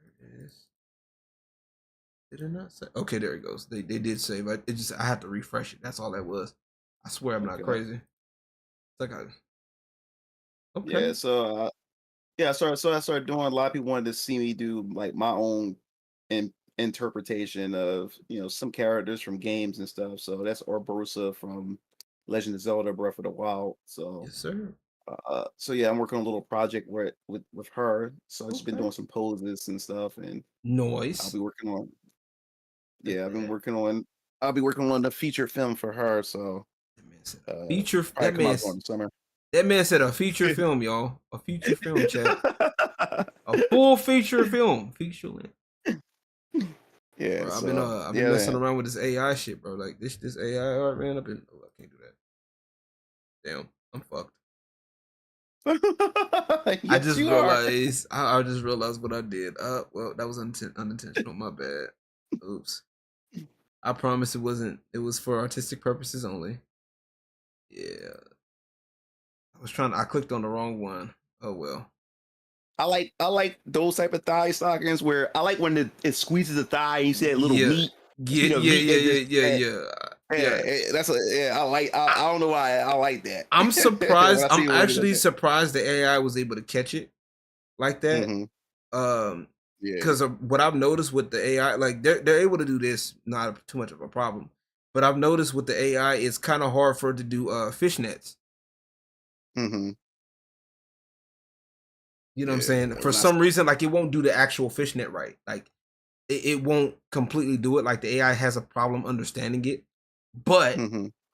There it is. Did it not say? Okay, there it goes. They did save. I had to refresh it. That's all that was. I swear I'm not crazy. It's like okay. Yeah. So I started doing. A lot of people wanted to see me do like my own interpretation of some characters from games and stuff. So that's Orbosa from Legend of Zelda: Breath of the Wild. So yes, sir. So yeah, I'm working on a little project with her. So I've just been doing some poses and stuff, and noise. I'll be working on. Yeah, I've been working on. I'll be working on the feature film for her. So feature. That man during the summer. That man said a feature film, y'all. A feature film, chat. A full feature film. Feature length. Yeah, bro, so, I've been messing around with this AI shit, bro. Like this AI art, man. I can't do that. Damn, I'm fucked. Yes, I just realized. I just realized what I did. Well, that was unintentional. My bad. Oops. I promise it wasn't. It was for artistic purposes only. Yeah. I clicked on the wrong one. Oh well. I like those type of thigh stockings where I like when it squeezes the thigh and you see that little meat. Yeah. That's I like. I don't know why I like that. I'm surprised. I'm actually surprised the AI was able to catch it like that. Because of what I've noticed with the AI, like they're able to do this, not too much of a problem. But I've noticed with the AI, it's kind of hard for it to do fishnets. You know what I'm saying? For some reason, like it won't do the actual fishnet right. Like it won't completely do it. Like the AI has a problem understanding it, but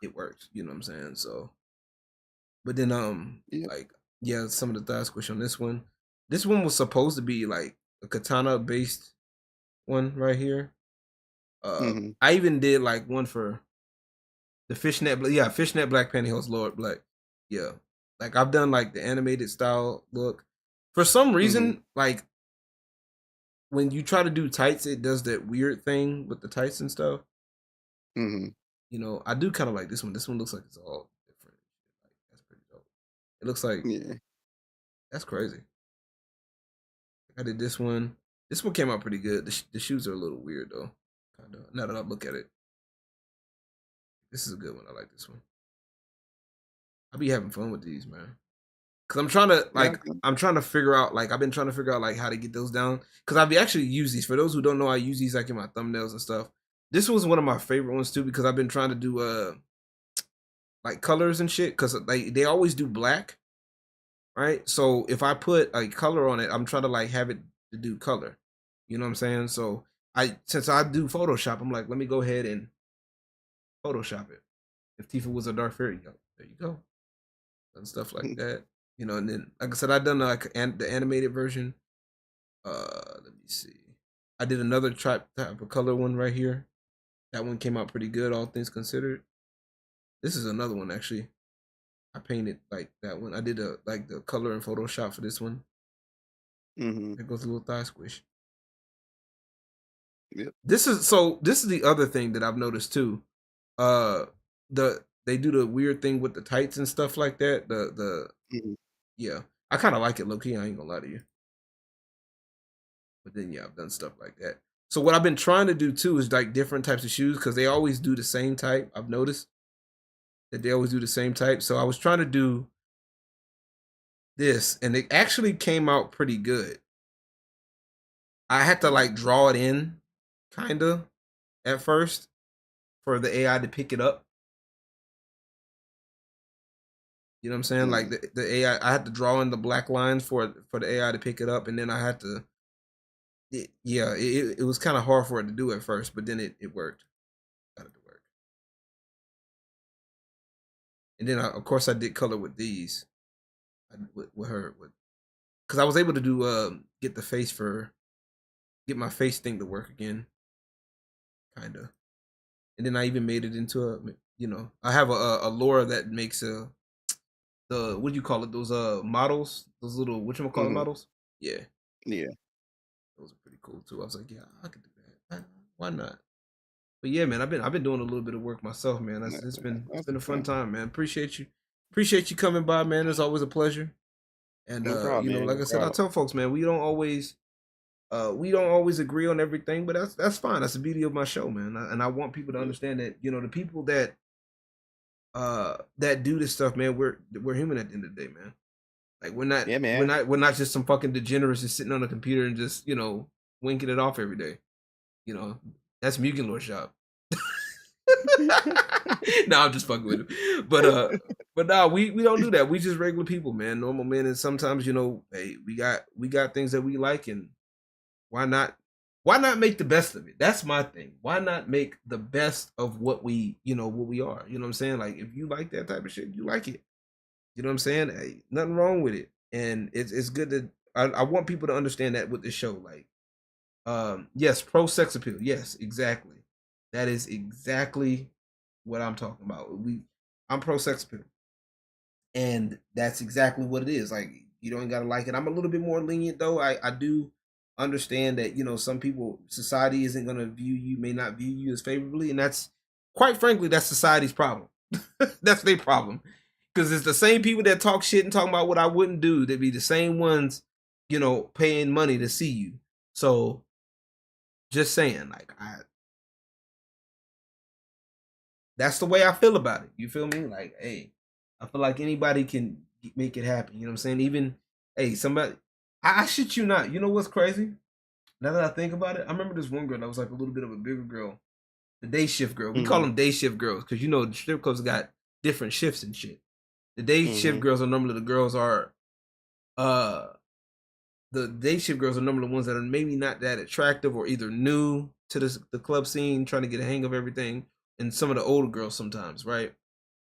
it works. You know what I'm saying? So, but then like some of the thigh squish on this one. This one was supposed to be like a katana based one right here. I even did like one for the fishnet. Yeah, fishnet black pantyhose Lord Black. Yeah, like I've done like the animated style look. For some reason, like when you try to do tights, it does that weird thing with the tights and stuff. You you know, I do kind of like this one. This one looks like it's all different. Like, that's pretty dope. It looks like that's crazy. I did this one. This one came out pretty good. The shoes are a little weird though. Kind of. Now that I look at it, this is a good one. I like this one. I be having fun with these, man. Cause I'm trying to I'm trying to figure out I've been trying to figure out how to get those down. Cause I've actually used these. For those who don't know, I use these in my thumbnails and stuff. This was one of my favorite ones too because I've been trying to do colors and shit. Cause they always do black, right? So if I put a color on it, I'm trying to have it to do color. You know what I'm saying? So since I do Photoshop, I'm like, let me go ahead and Photoshop it. If Tifa was a Dark Fairy, there you go, and stuff like that. You know, and then like I said, I done the animated version. Let me see. I did another type of color one right here. That one came out pretty good, all things considered. This is another one actually. I painted that one. I did the color in Photoshop for this one. There goes a little thigh squish. Yep. This is the other thing that I've noticed too. They do the weird thing with the tights and stuff like that. Yeah, I kind of like it low key. I ain't gonna lie to you. But then I've done stuff like that. So what I've been trying to do too is different types of shoes because they always do the same type. I've noticed that they always do the same type. So I was trying to do this, and it actually came out pretty good. I had to draw it in, kinda, at first, for the AI to pick it up. You know what I'm saying? The AI, I had to draw in the black lines for the AI to pick it up, and then I had to. It was kind of hard for it to do at first, but then it worked. Got it to work. And then of course I did color with these, with her, because I was able to do get my face thing to work again, kind of. And then I even made it into I have a Laura that makes what do you call it? Those models, those little whatchamacallit models. Yeah. Those are pretty cool too. I was like, yeah, I could do that. Why not? But yeah, man, I've been doing a little bit of work myself, man. It's been a fun time, man. Appreciate you coming by, man. It's always a pleasure. And No problem, man. like I said, I tell folks, man, we don't always agree on everything, but that's fine. That's the beauty of my show, man. And I want people to understand that, the people that do this stuff, man, we're human at the end of the day, man. We're not, we're not just some fucking degenerates just sitting on a computer and just, winking it off every day. That's MugenLord's job. No, I'm just fucking with him. But no, we don't do that. We just regular people, man, normal men. And sometimes, hey, we got things that we like, and why not make the best of it? That's my thing. Why not make the best of what we are? You know what I'm saying? If you like that type of shit, you like it. You know what I'm saying? Hey, nothing wrong with it. And it's good to I want people to understand that with the show. Yes, pro sex appeal. Yes, exactly. That is exactly what I'm talking about. I'm pro sex appeal. And that's exactly what it is. You don't gotta like it. I'm a little bit more lenient though. I do understand that, some people, society isn't gonna may not view you as favorably, and that's, quite frankly, that's society's problem. That's their problem. Because it's the same people that talk shit and talking about what I wouldn't do. They'd be the same ones, paying money to see you. So, just saying, that's the way I feel about it. You feel me? Hey, I feel like anybody can make it happen. You know what I'm saying? Even, hey, somebody, I shit you not. You know what's crazy? Now that I think about it, I remember this one girl that was a little bit of a bigger girl. The day shift girl. We call them day shift girls because, the strip clubs got different shifts and shit. The day shift girls are normally the girls are, the day shift girls are normally the ones that are maybe not that attractive or either new to the club scene, trying to get a hang of everything, and some of the older girls sometimes, right?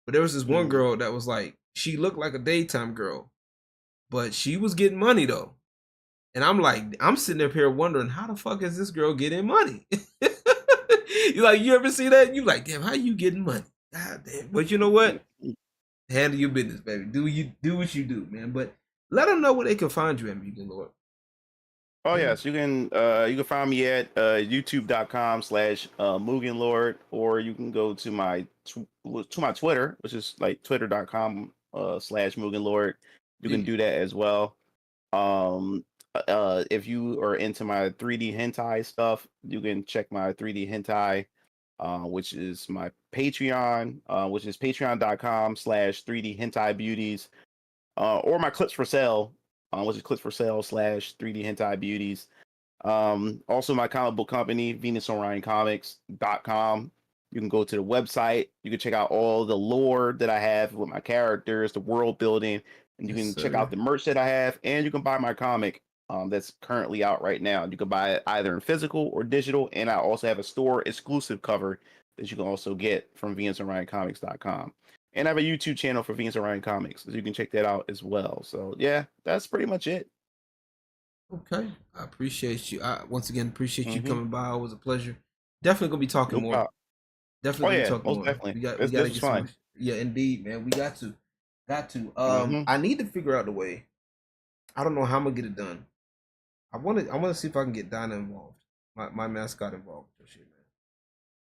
But there was this one girl that was she looked like a daytime girl, but she was getting money though. And I'm sitting up here wondering, how the fuck is this girl getting money? You ever see that? You damn, how you getting money? God damn. But you know what? Handle your business, baby. Do what you do, man. But let them know where they can find you at, MugenLord. Oh yes, you can find me at youtube.com/MugenLord, or you can go to my Twitter, which is like twitter.com/MugenLord. You can Dig it. do that as well. Um, if you are into my 3D hentai stuff, you can check my 3D hentai, which is my Patreon, which is patreon.com/3D hentai beauties, or my clips for sale, which is clips for sale/3D hentai beauties. Also my comic book company, VenusOrionComics.com. You can go to the website. You can check out all the lore that I have with my characters, the world building, and you Yes, can check sir. out the merch that I have, and you can buy my comic that's currently out right now. You can buy it either in physical or digital, and I also have a store exclusive cover that you can also get from VenusOrionComics.com. And I have a YouTube channel for Venus Orion Comics, so you can check that out as well. So yeah, that's pretty much it. Okay. I appreciate you. I once again appreciate you Mm-hmm. coming by. It was a pleasure. Definitely gonna be talking No more. problem. Definitely Oh gonna be yeah, talking most more. definitely. We This gotta was get some fun. more. Yeah, indeed, man. We got to. Got to. Mm-hmm. I need to figure out the way. I don't know how I'm gonna get it done. I wanna see if I can get Dinah involved. My mascot involved with this shit,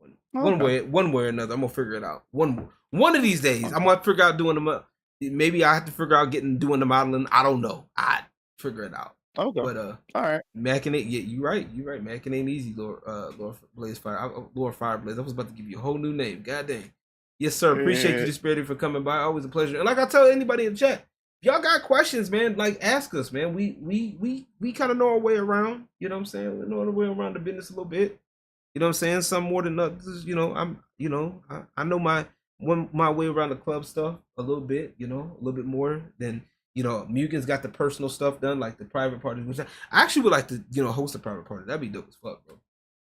man. Okay. One way or another, I'm gonna figure it out. One of these days, I'm gonna figure out doing them. Maybe I have to figure out doing the modeling. I don't know. I figure it out. Okay. But All right. Mackin ain't. Yeah, you right. Mackin ain't easy. Lord Blaze Fire. Lord Fireblaze. I was about to give you a whole new name. God dang. Yes, sir. Appreciate you, Disparity, for coming by. Always a pleasure. And like I tell anybody in the chat, if y'all got questions, man, like ask us, man. We kind of know our way around. You know what I'm saying? We know our way around the business a little bit. You know what I'm saying? Some more than others. I know my way around the club stuff a little bit. A little bit more than Mugen's got the personal stuff done, like the private party, which I actually would like to, host a private party. That'd be dope as fuck, bro.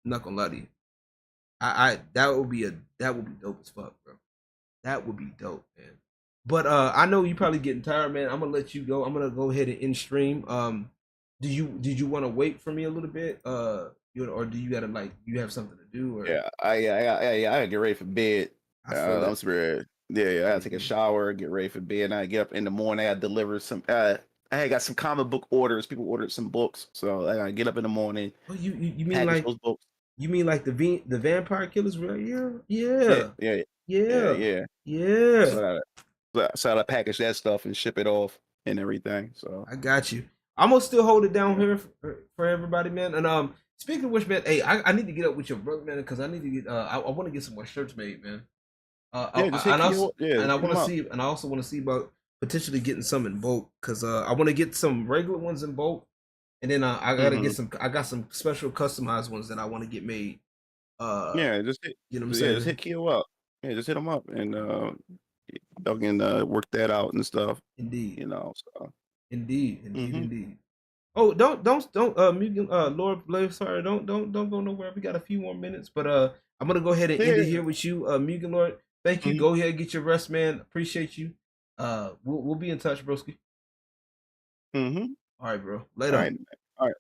I'm not gonna lie to you. That would be dope as fuck, bro. That would be dope, man. But I know you probably getting tired, man. I'm gonna let you go. I'm gonna go ahead and end stream. Did you want to wait for me a little bit? Or do you gotta you have something to do? Or Yeah, I gotta get ready for bed. I feel I'm it. scared. Yeah, I gotta take a shower, get ready for bed. And I get up in the morning. I gotta deliver some. I got some comic book orders. People ordered some books, so I gotta get up in the morning. Oh, you mean Package those books. you mean like the vampire killers right here? Yeah, Yeah. yeah, Yeah. yeah. Yeah. So I gotta package that stuff and ship it off and everything. So I got you. I'm gonna still hold it down here for everybody, man. And speaking of which, man, hey, I need to get up with your brother, man, because I need to get I want to get some more shirts made, man. yeah, just hit Keo. Yeah, And I hit want him to up. see, and I also want to see about potentially getting some in bulk, because I want to get some regular ones in bulk, and then I gotta get some. I got some special customized ones that I want to get made. Yeah, You know what I'm just saying? hit Keo up. Yeah, just hit him up and y'all can work that out and stuff. Indeed, So indeed, hmm indeed. Oh, don't Mugen, Lord Blaze, sorry, don't go nowhere. We got a few more minutes, but I'm gonna go ahead and end it yeah. here with you, Mugen Lord. Thank you. Mhm. Go ahead, get your rest, man. Appreciate you. We'll be in touch, broski. Mm-hmm. All right, bro. All Later. right. All right.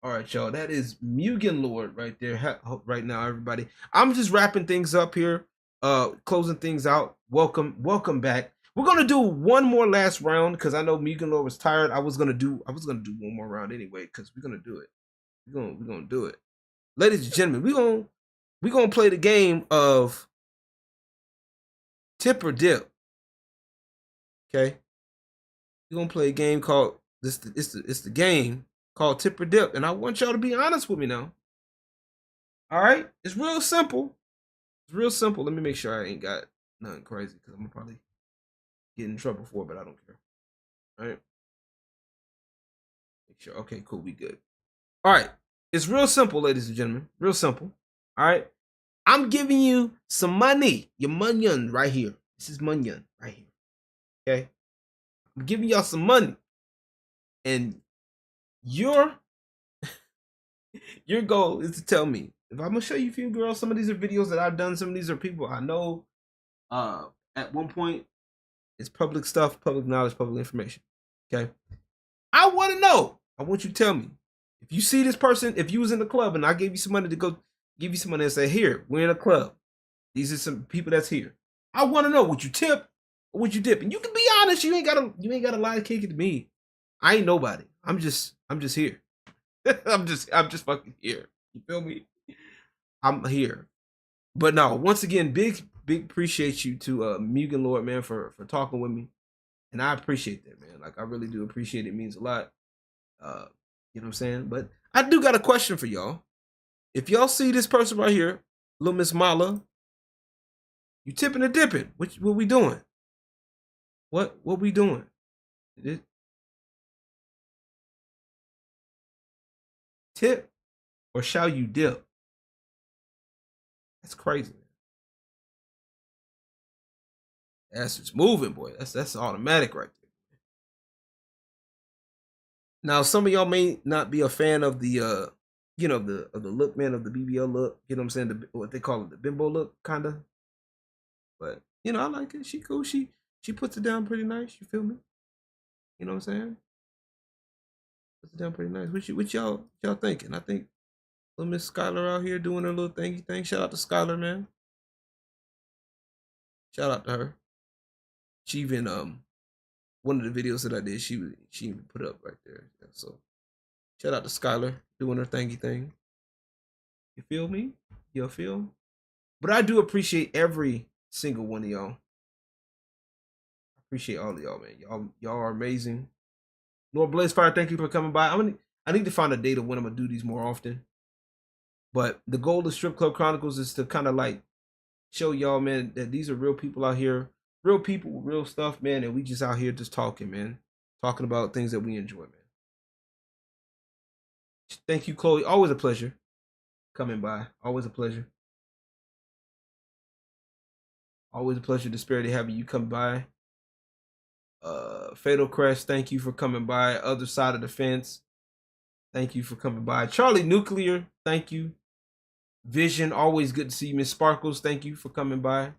All right, y'all. That is Mugen Lord right there. Right now, everybody. I'm just wrapping things up here, closing things out. Welcome back. We're gonna do one more last round because I know Mugen Lord was tired. I was gonna do one more round anyway because we're gonna do it. We're gonna do it, ladies and gentlemen. We're gonna play the game of tip or dip. Okay, we're gonna play a game called it's the game called tip or dip, and I want y'all to be honest with me now. All right, it's real simple. It's real simple. Let me make sure I ain't got nothing crazy because I'm gonna probably get in trouble for it, but I don't care. All right, make sure. Okay, cool. We good. All right, it's real simple, ladies and gentlemen. Real simple. All right, I'm giving you some money. Your money right here. This is money right here. Okay, I'm giving y'all some money, and your goal is to tell me if I'm gonna show you a few girls. Some of these are videos that I've done. Some of these are people I know. At one point, it's public stuff, public knowledge, public information. Okay, I want to know. I want you to tell me if you see this person. If you was in the club and I gave you some money to go give you some money and say, "Here, we're in a club. These are some people that's here." I want to know, would you tip or would you dip? And you can be honest. You ain't gotta lie to kick it to me. I ain't nobody. I'm just here. I'm just fucking here. You feel me? I'm here. But no, once again, big appreciate you to MugenLord, man, for talking with me. And I appreciate that, man. Like I really do appreciate it. It means a lot. You know what I'm saying? But I do got a question for y'all. If y'all see this person right here, little Miss Mala, you tipping or dipping? What we doing? What we doing? Tip or shall you dip? That's crazy. That's just moving, boy. That's automatic right there. Now, some of y'all may not be a fan of the you know, the look, man, of the BBL look. You know what I'm saying? What they call it, the bimbo look, kinda. But you know, I like it. She cool. She puts it down pretty nice. You feel me? You know what I'm saying? Puts it down pretty nice. What y'all thinking? I think little Miss Skylar out here doing her little thingy thing. Shout out to Skylar, man. Shout out to her. She even one of the videos that I did, she even put up right there. Yeah, so shout out to Skylar doing her thingy thing. You feel me? You feel? But I do appreciate every single one of y'all. I appreciate all of y'all, man. Y'all are amazing. Lord Blazefire, thank you for coming by. I need to find a date of when I'm gonna do these more often. But the goal of Strip Club Chronicles is to kind of like show y'all, man, that these are real people out here, real people with real stuff, man, and we just out here just talking, man, talking about things that we enjoy, man. Thank you, Chloe. Always a pleasure coming by. Always a pleasure. Always a pleasure, Disparity, having you come by. Fatal Crest, thank you for coming by. Other Side of the Fence, thank you for coming by. Charlie Nuclear, thank you. Vision, always good to see you. Miss Sparkles, thank you for coming by.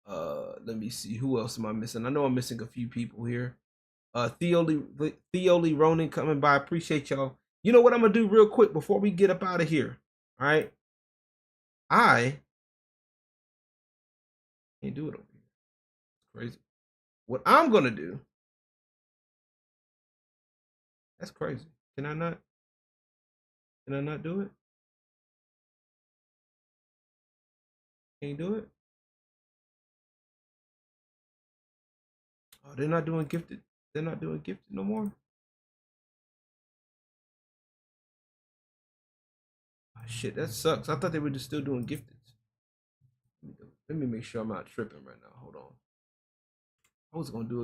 Let me see, who else am I missing? I know I'm missing a few people here. Theo Lee Ronan coming by. Appreciate y'all. You know what I'm gonna do real quick before we get up out of here? All right, I can't do it over here. It's crazy. What I'm gonna do? That's crazy. Can I not? Can I not do it? Can't do it. Oh, they're not doing gifted. They're not doing gifted no more. Oh, shit, that sucks. I thought they were just still doing gifted. Let me make sure I'm not tripping right now. Hold on. I was gonna do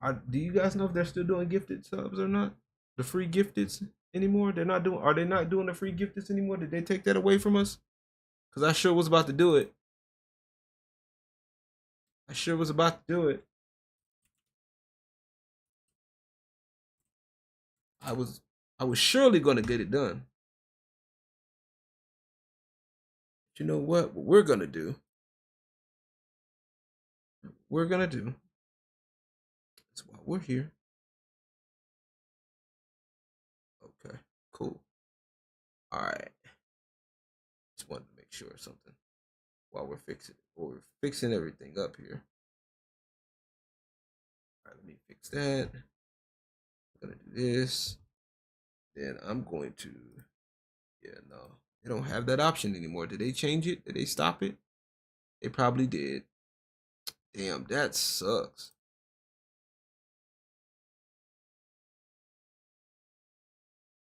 it. Do you guys know if they're still doing gifted subs or not? The free gifteds anymore? They're not doing. Are they not doing the free gifteds anymore? Did they take that away from us? Because I sure was about to do it. I sure was about to do it. I was surely gonna get it done. But you know what? What we're gonna do? We're gonna do. That's why we're here. Okay, cool. All right. Just wanted to make sure of something while we're fixing everything up here. All right, let me fix that. I'm gonna do this. Then I'm going to. Yeah, no, they don't have that option anymore. Did they change it? Did they stop it? They probably did. Damn, that sucks.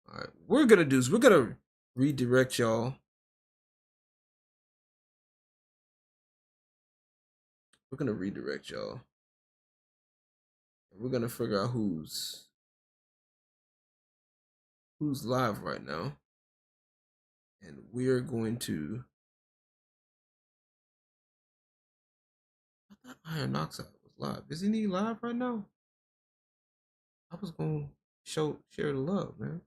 All right, what we're gonna do is we're gonna redirect y'all. We're gonna redirect y'all. We're gonna figure out who's live right now, and we're going to. I thought Iron Oxide was live. Isn't he live right now? I was gonna share the love, man.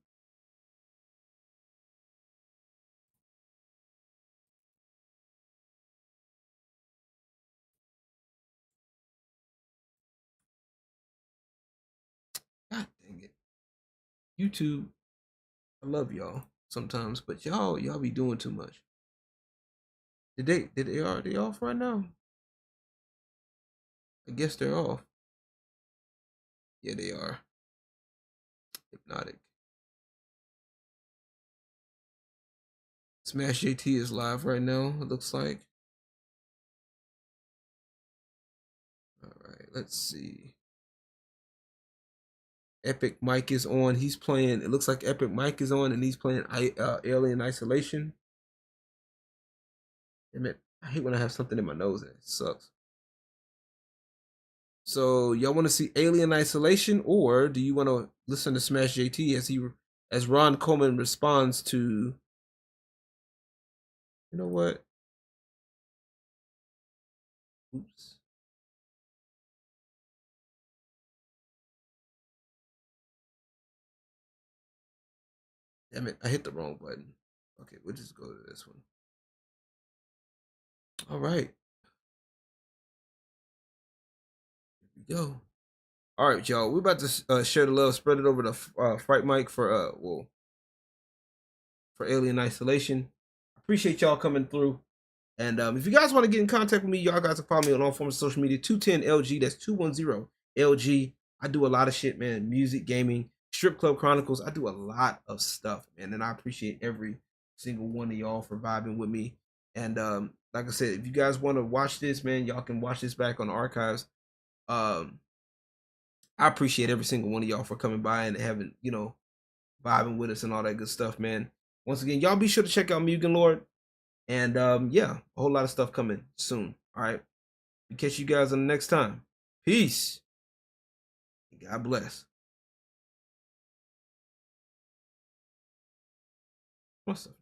God dang it. YouTube, I love y'all sometimes, but y'all be doing too much. Are they off right now? I guess they're off. Yeah, they are. Hypnotic. Smash JT is live right now, it looks like. All right, let's see. Epic Mike is on. He's playing. It looks like Epic Mike is on, and he's playing Alien Isolation. Damn it! I hate when I have something in my nose and it sucks. So y'all want to see Alien Isolation, or do you want to listen to Smash JT as Ron Coleman responds to? You know what? Oops. Damn it, I hit the wrong button. Okay, we'll just go to this one. All right. Here we go. All right, y'all. We're about to share the love, spread it over to Fright Mike for for Alien Isolation. Appreciate y'all coming through. And if you guys want to get in contact with me, y'all guys can follow me on all forms of social media. 210LG, that's 210LG. I do a lot of shit, man. Music, gaming, Strip Club Chronicles. I do a lot of stuff, man. And I appreciate every single one of y'all for vibing with me. And like I said, if you guys want to watch this, man, y'all can watch this back on the archives. I appreciate every single one of y'all for coming by and having, you know, vibing with us and all that good stuff, man. Once again, y'all be sure to check out MugenLord. And yeah, a whole lot of stuff coming soon. All right. We catch you guys on the next time. Peace. God bless. What's up?